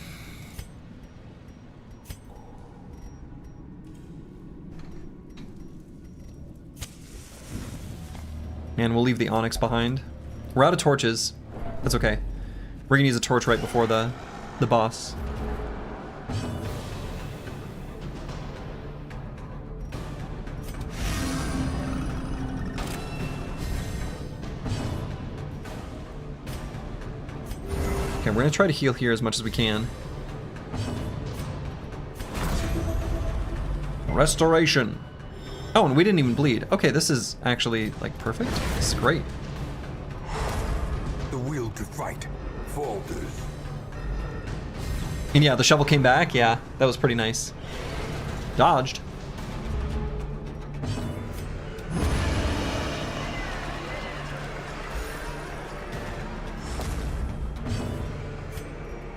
And we'll leave the Onyx behind. We're out of torches. That's okay. We're gonna use a torch right before the boss. Okay, we're gonna try to heal here as much as we can. Restoration. Oh, and we didn't even bleed. Okay, this is actually, like, perfect. This is great. The will to fight falters. And yeah, the shovel came back. Yeah, that was pretty nice. Dodged.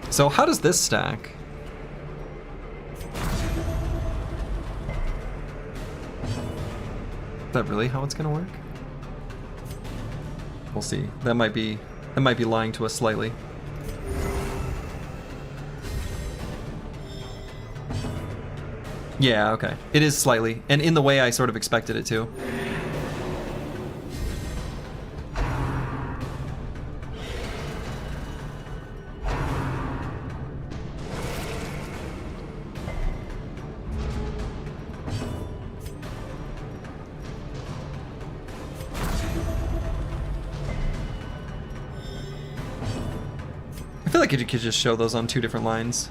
So how does this stack? Is that really how it's gonna work? We'll see. That might be lying to us slightly. Yeah, okay. It is slightly, and in the way I sort of expected it to. I feel like you could just show those on 2 different lines.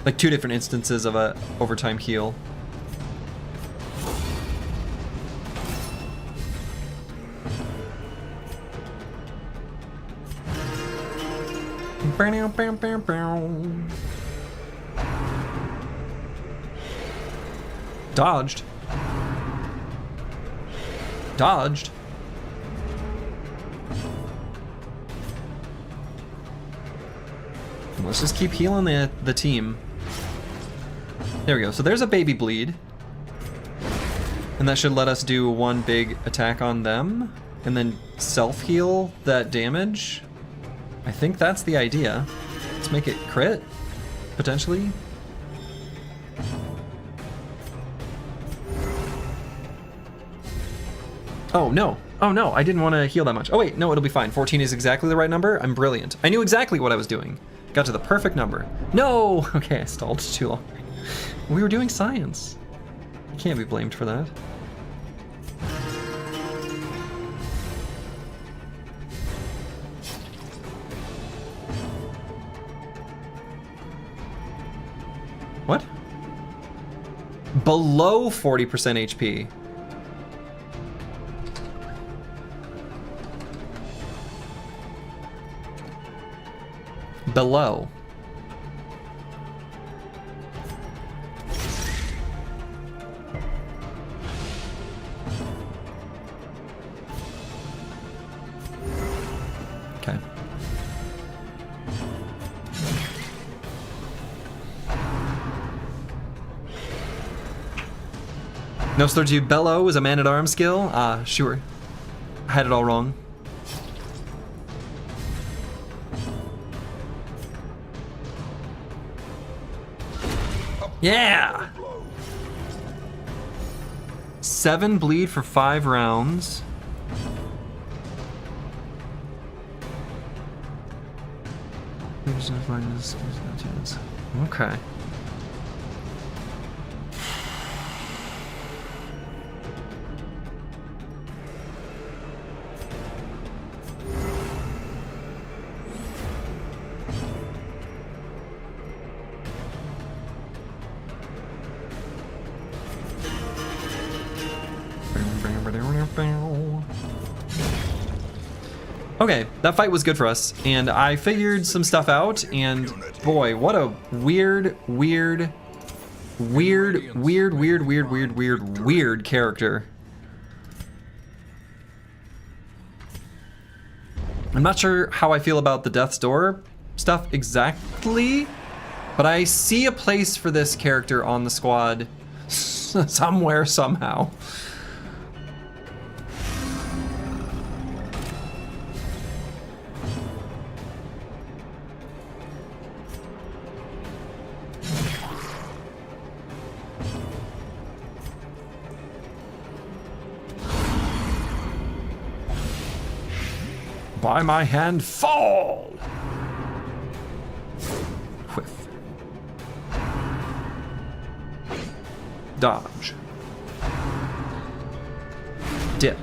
Like 2 different instances of a overtime heal. Dodged. Dodged. Let's just keep healing the team. There we go. So there's a baby bleed. And that should let us do one big attack on them. And then self-heal that damage. I think that's the idea. Let's make it crit, potentially. Oh no, I didn't want to heal that much. Oh wait, no, it'll be fine. 14 is exactly the right number. I'm brilliant. I knew exactly what I was doing. Got to the perfect number. No, okay, I stalled too long. We were doing science. You can't be blamed for that. What? Below 40% HP. Below. Okay. No, Sturgy, Bellow is a man-at-arms skill? Ah, sure. I had it all wrong. Yeah! 7 bleed for 5 rounds. Okay. Okay, that fight was good for us, and I figured some stuff out, and boy, what a weird character. I'm not sure how I feel about the Death's Door stuff exactly, but I see a place for this character on the squad somewhere, somehow. By my hand, fall! Whiff. Dodge. Dip.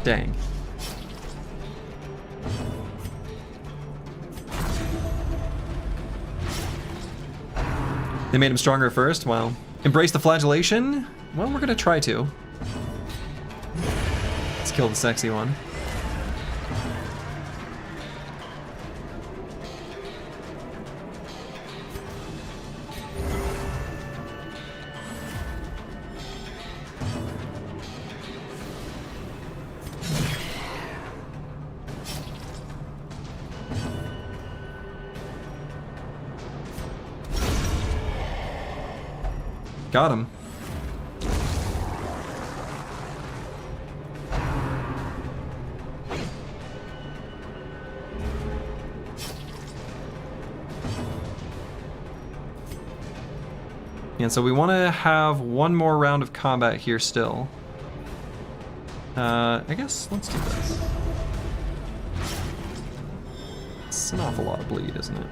Dang. They made him stronger first? Well, embrace the flagellation? Well, we're gonna try to. Let's kill the sexy one. Got him. And so we want to have one more round of combat here still. I guess let's do this. It's an awful lot of bleed, isn't it?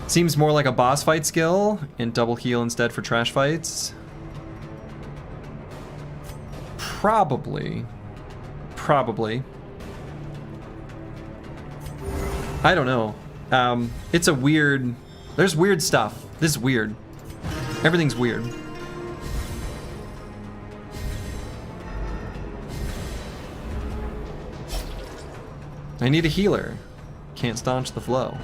Seems more like a boss fight skill, and double heal instead for trash fights. Probably. I don't know. It's a weird... There's weird stuff. This is weird. Everything's weird. I need a healer. Can't staunch the flow.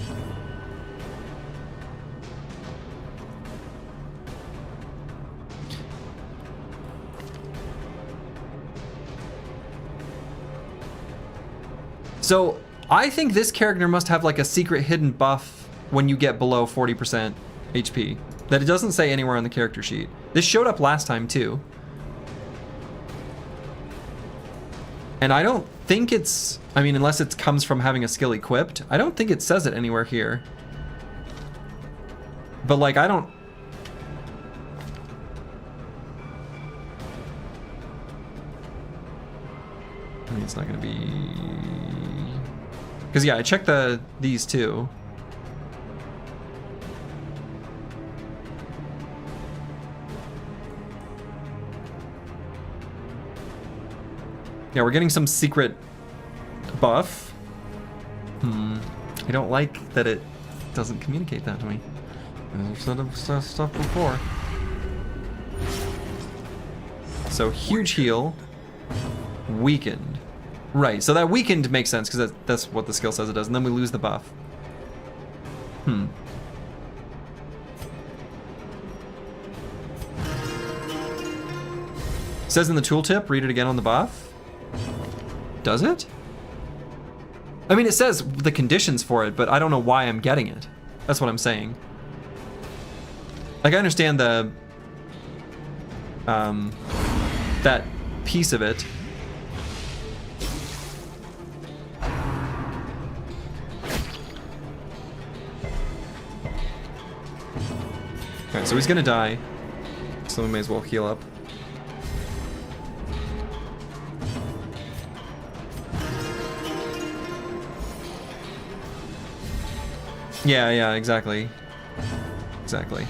So I think this character must have like a secret hidden buff when you get below 40% HP that it doesn't say anywhere on the character sheet. This showed up last time too. And I don't think it's, I mean, unless it comes from having a skill equipped, I don't think it says it anywhere here. But like, I don't, I mean, it's not gonna be, because yeah, I checked these two. Yeah, we're getting some secret buff. I don't like that it doesn't communicate that to me. I've said stuff before. So huge heal, weakened. Right, so that weakened makes sense because that's what the skill says it does, and then we lose the buff. Says in the tooltip, read it again on the buff. Does it? I mean, it says the conditions for it, but I don't know why I'm getting it. That's what I'm saying. Like, I understand the that piece of it. Alright, so he's gonna die. So we may as well heal up. Yeah, exactly. Exactly.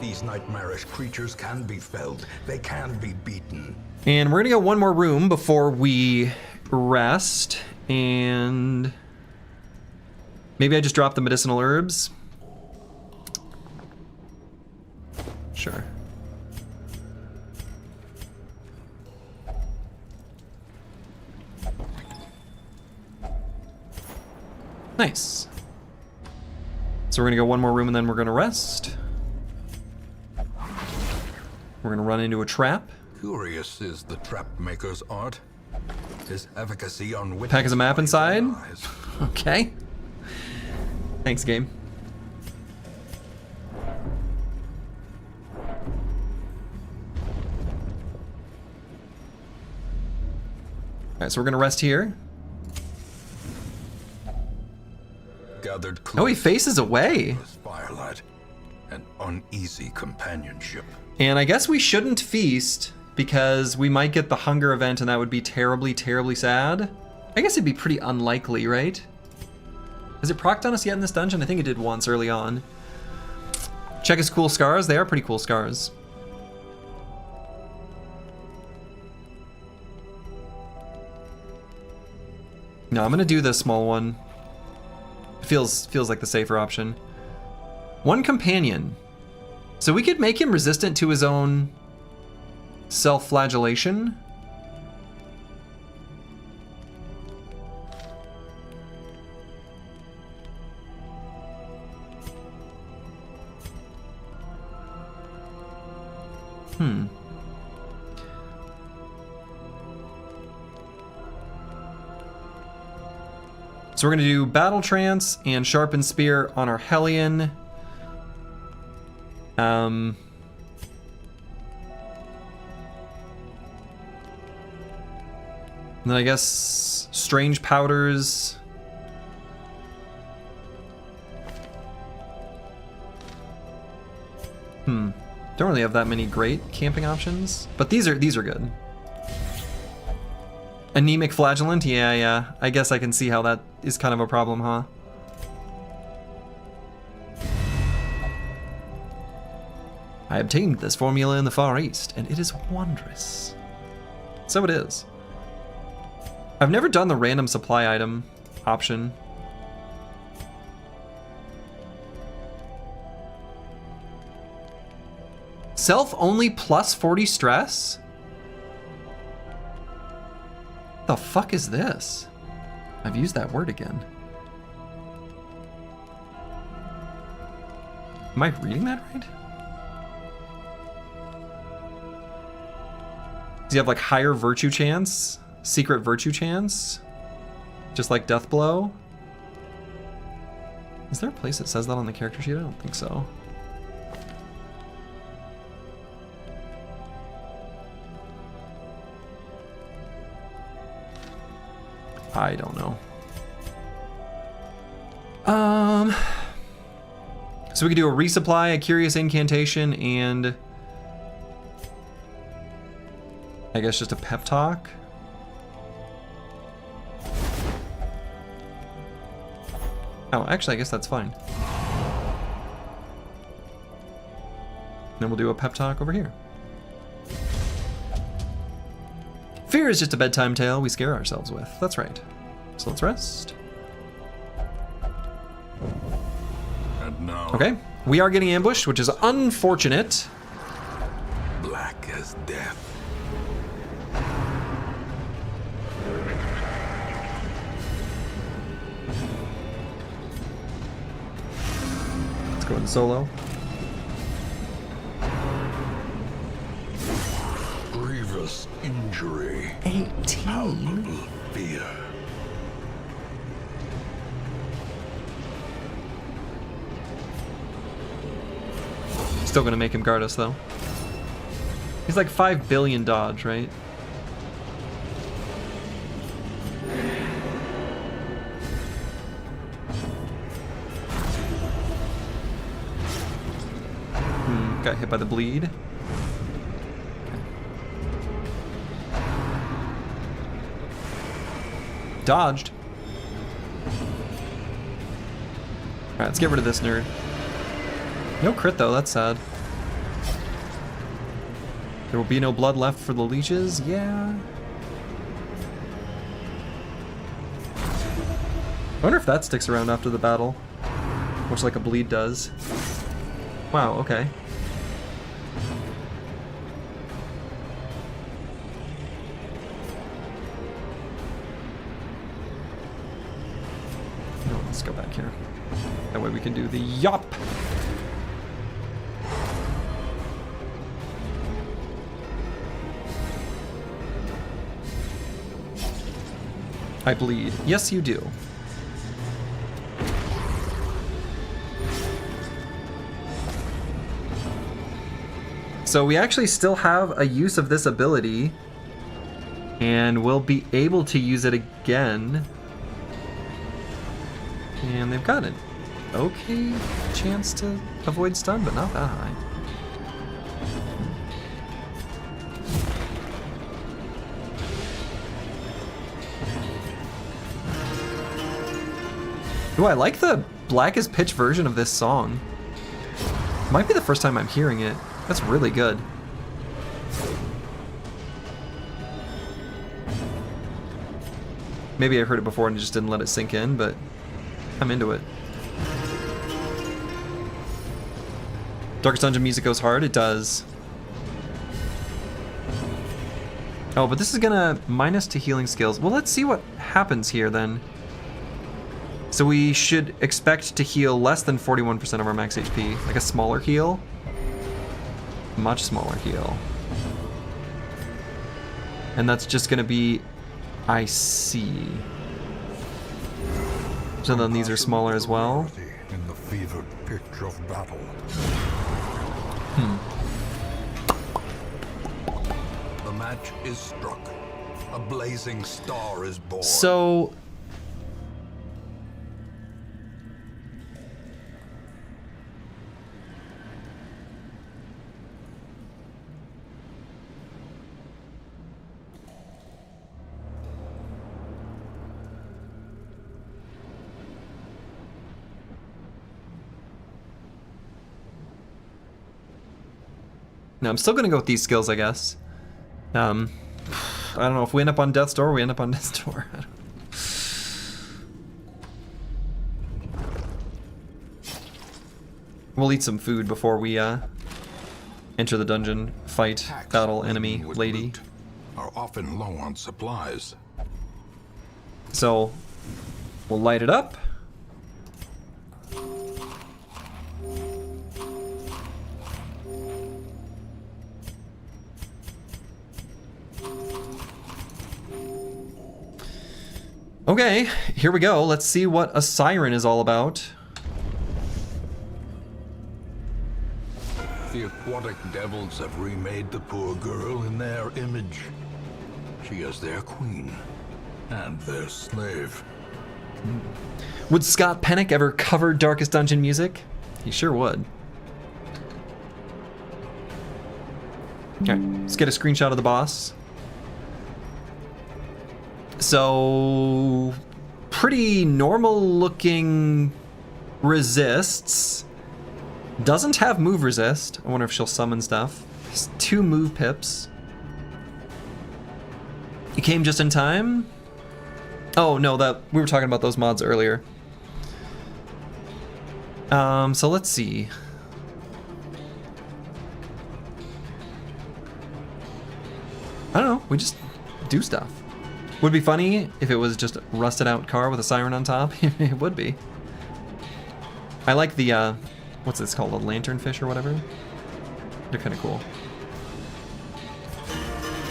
These nightmarish creatures can be felled. They can be beaten. And we're gonna go one more room before we rest. And maybe I just drop the medicinal herbs. Sure. Nice. So we're gonna go one more room and then we're gonna rest. We're gonna run into a trap. Curious is the trap maker's art. His efficacy on Pack is a map inside. Okay. Thanks, game. Alright, so we're gonna rest here. Gathered Oh, he faces away. firelight and uneasy companionship. And I guess we shouldn't feast because we might get the hunger event and that would be terribly, terribly sad. I guess it'd be pretty unlikely, right? Has it procced on us yet in this dungeon? I think it did once early on. Check his cool scars. They are pretty cool scars. No, I'm gonna do the small one. Feels like the safer option. One companion. So we could make him resistant to his own self-flagellation. So we're gonna do Battle Trance and Sharpened Spear on our Hellion. And then I guess Strange Powders. Don't really have that many great camping options, but these are good. Anemic Flagellant, yeah. I guess I can see how that is kind of a problem, huh? I obtained this formula in the Far East, and it is wondrous. So it is. I've never done the random supply item option. Self only plus 40 stress? The fuck is this? I've used that word again. Am I reading that right? Does he have like higher virtue chance? Secret virtue chance? Just like death blow? Is there a place that says that on the character sheet? I don't think so. I don't know. So we could do a resupply, a curious incantation, and I guess just a pep talk. Oh, actually, I guess that's fine. Then we'll do a pep talk over here. Fear is just a bedtime tale we scare ourselves with. That's right. So let's rest. And now, Okay, we are getting ambushed, which is unfortunate. Black as death. Let's go in solo. Grievous injury. 18? Palpable fear. Still gonna make him guard us though. He's like 5 billion dodge, right? Got hit by the bleed. Dodged. Alright, let's get rid of this nerd. No crit though, that's sad. There will be no blood left for the leeches, yeah. I wonder if that sticks around after the battle. Much like a bleed does. Wow, okay. No, let's go back here. That way we can do the yop. I bleed. Yes, you do. So we actually still have a use of this ability, and we'll be able to use it again. And they've got an okay chance to avoid stun, but not that high. Ooh, I like the Black as Pitch version of this song. Might be the first time I'm hearing it. That's really good. Maybe I heard it before and just didn't let it sink in, but I'm into it. Darkest Dungeon music goes hard. It does. Oh, but this is gonna minus to healing skills. Well, let's see what happens here then. So we should expect to heal less than 41% of our max HP. Like a smaller heal. Much smaller heal. And that's just gonna be... I see. So then these are smaller as well. in the fevered pitch of battle. The match is struck. A blazing star is born. So... No, I'm still gonna go with these skills, I guess. I don't know if we end up on Death's Door, we end up on Death's Door. I don't know. We'll eat some food before we enter the dungeon, fight, Packs battle enemy laden with lady. loot are often low on supplies. So we'll light it up. Okay, here we go. Let's see what a siren is all about. The aquatic devils have remade the poor girl in their image. She is their queen and their slave. Would Scott Pennick ever cover Darkest Dungeon music? He sure would. Okay, let's get a screenshot of the boss. So, pretty normal looking resists. Doesn't have move resist. I wonder if she'll summon stuff. Has 2 move pips. He came just in time. Oh no, that we were talking about those mods earlier. So let's see. I don't know, we just do stuff. Would be funny if it was just a rusted out car with a siren on top. It would be. I like the, what's this called, a lanternfish or whatever? They're kind of cool.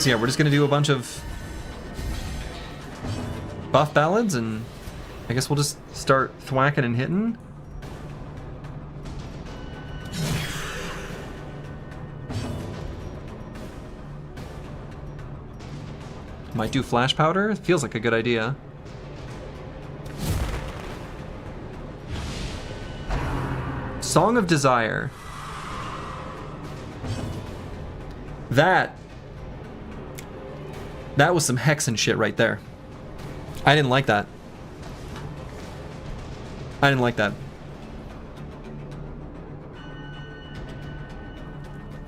So yeah, we're just gonna do a bunch of buff ballads, and I guess we'll just start thwacking and hitting. Might do flash powder. Feels like a good idea. Song of Desire. That was some hexen shit right there. I didn't like that. I didn't like that.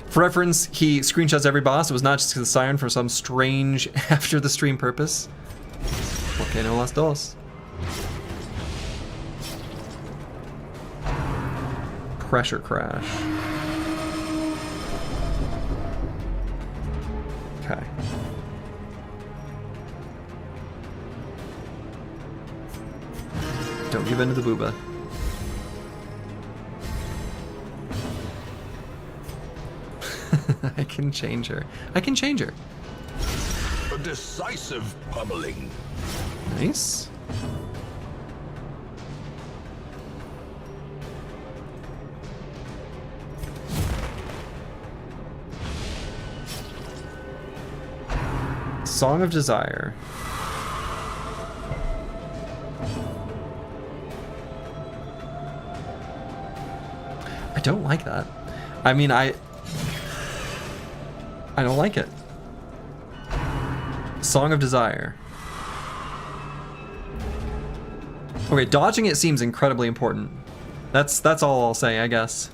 For reference, he screenshots every boss. It was not just because of the siren for some strange after the stream purpose. Okay, no las dos. Pressure crash. Okay. Don't give in to the booba. I can change her. I can change her. A decisive pummeling. Nice. Song of Desire. I don't like that. I mean, I don't like it. Song of Desire. Okay, dodging it seems incredibly important. That's all I'll say, I guess.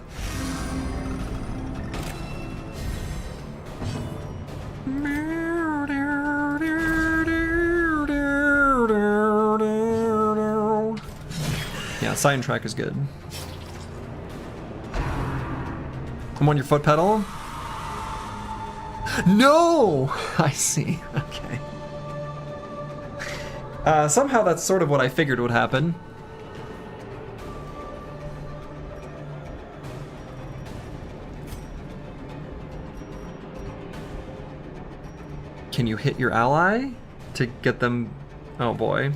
Yeah, sign track is good. I'm on your foot pedal. No! I see. Okay. Somehow that's sort of what I figured would happen. Can you hit your ally to get them? Oh boy.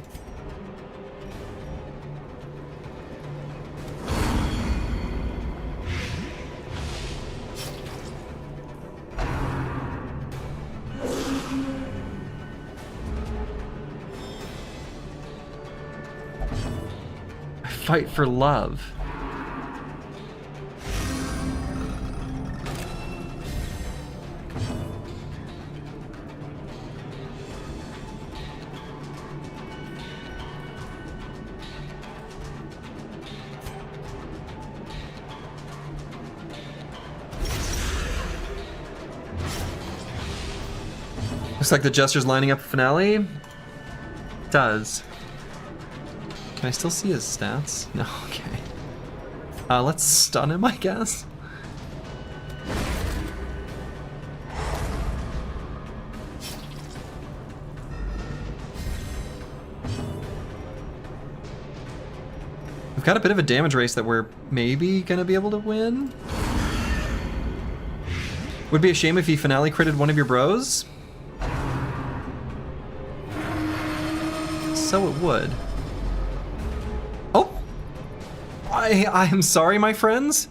Fight for love. Looks like the Jester's lining up a finale. Does. Can I still see his stats? No, okay. Let's stun him, I guess. We've got a bit of a damage race that we're maybe gonna be able to win. Would be a shame if he finale critted one of your bros. so it would. Oh! I am sorry, my friends.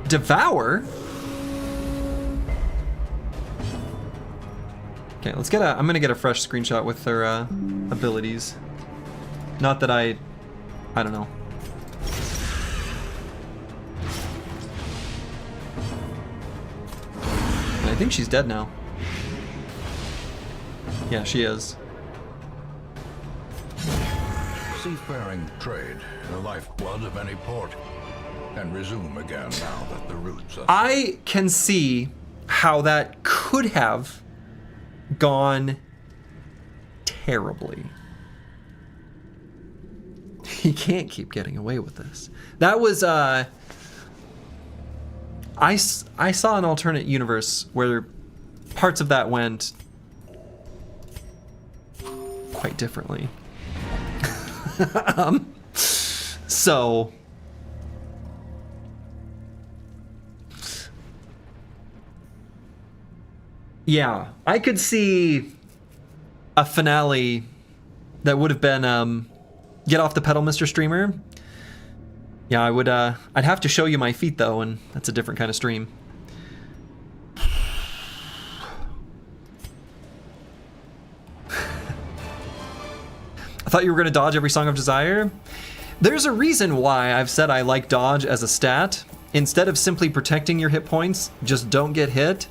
Devour? Okay, let's get I'm gonna get a fresh screenshot with their abilities. Not that I don't know. And I think she's dead now. Yeah, she is. Seafaring trade, the lifeblood of any port, can resume again now that the routes are... I can see how that could have gone terribly. He can't keep getting away with this. That was I saw an alternate universe where parts of that went quite differently. So yeah, I could see a finale that would have been get off the pedal, Mr. Streamer. Yeah, I would I'd have to show you my feet though, and that's a different kind of stream. I thought you were going to dodge every Song of Desire. There's a reason why I've said I like dodge as a stat. Instead of simply protecting your hit points, just don't get hit.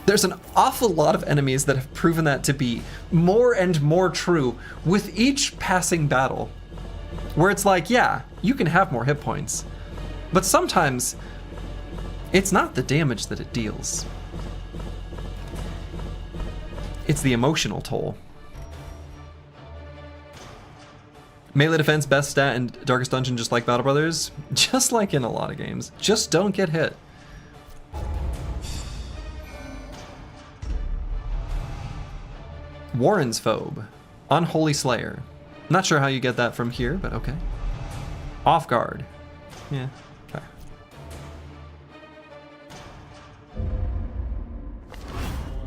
There's an awful lot of enemies that have proven that to be more and more true with each passing battle. Where it's like, yeah, you can have more hit points, but sometimes it's not the damage that it deals. It's the emotional toll. Melee defense, best stat in Darkest Dungeon, just like Battle Brothers. Just like in a lot of games. Just don't get hit. Warren's Phobe. Unholy Slayer. Not sure how you get that from here, but okay. Off Guard. Yeah, okay.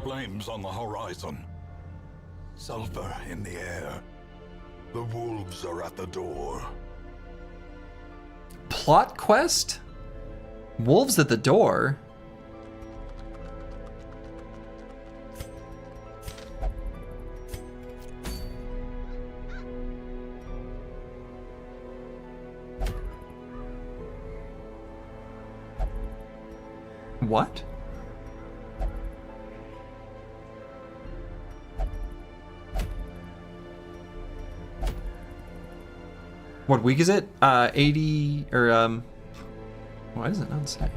Flames on the horizon. Sulfur in the air. The wolves are at the door. Plot quest? Wolves at the door? What? What week is it? 80 or why does it not say?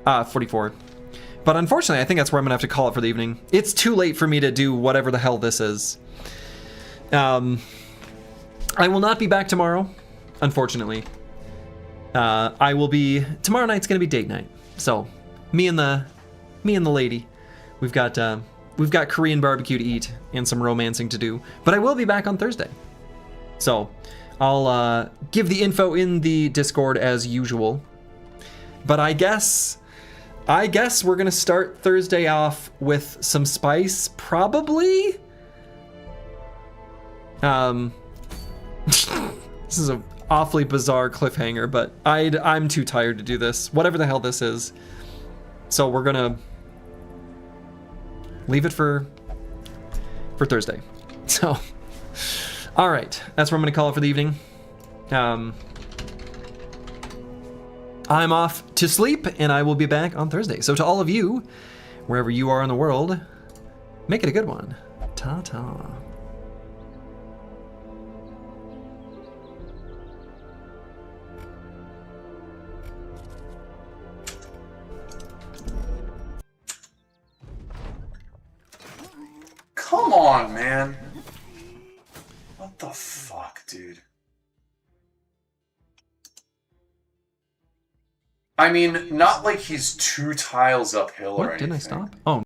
Ah, 44. But unfortunately, I think that's where I'm gonna have to call it for the evening. It's too late for me to do whatever the hell this is. I will not be back tomorrow, unfortunately. I will be tomorrow night's gonna be date night. So me and the lady, we've got Korean barbecue to eat and some romancing to do. But I will be back on Thursday. So I'll give the info in the Discord as usual. But I guess we're gonna start Thursday off with some spice, probably. This is a awfully bizarre cliffhanger, but I'm too tired to do this, whatever the hell this is. So we're gonna leave it for Thursday. So, all right, that's where I'm gonna call it for the evening. I'm off to sleep, and I will be back on Thursday. So to all of you, wherever you are in the world, make it a good one. Ta-ta. Come on, man. What the fuck, dude? I mean, not like he's 2 tiles uphill or What? anything. Didn't I stop? Oh.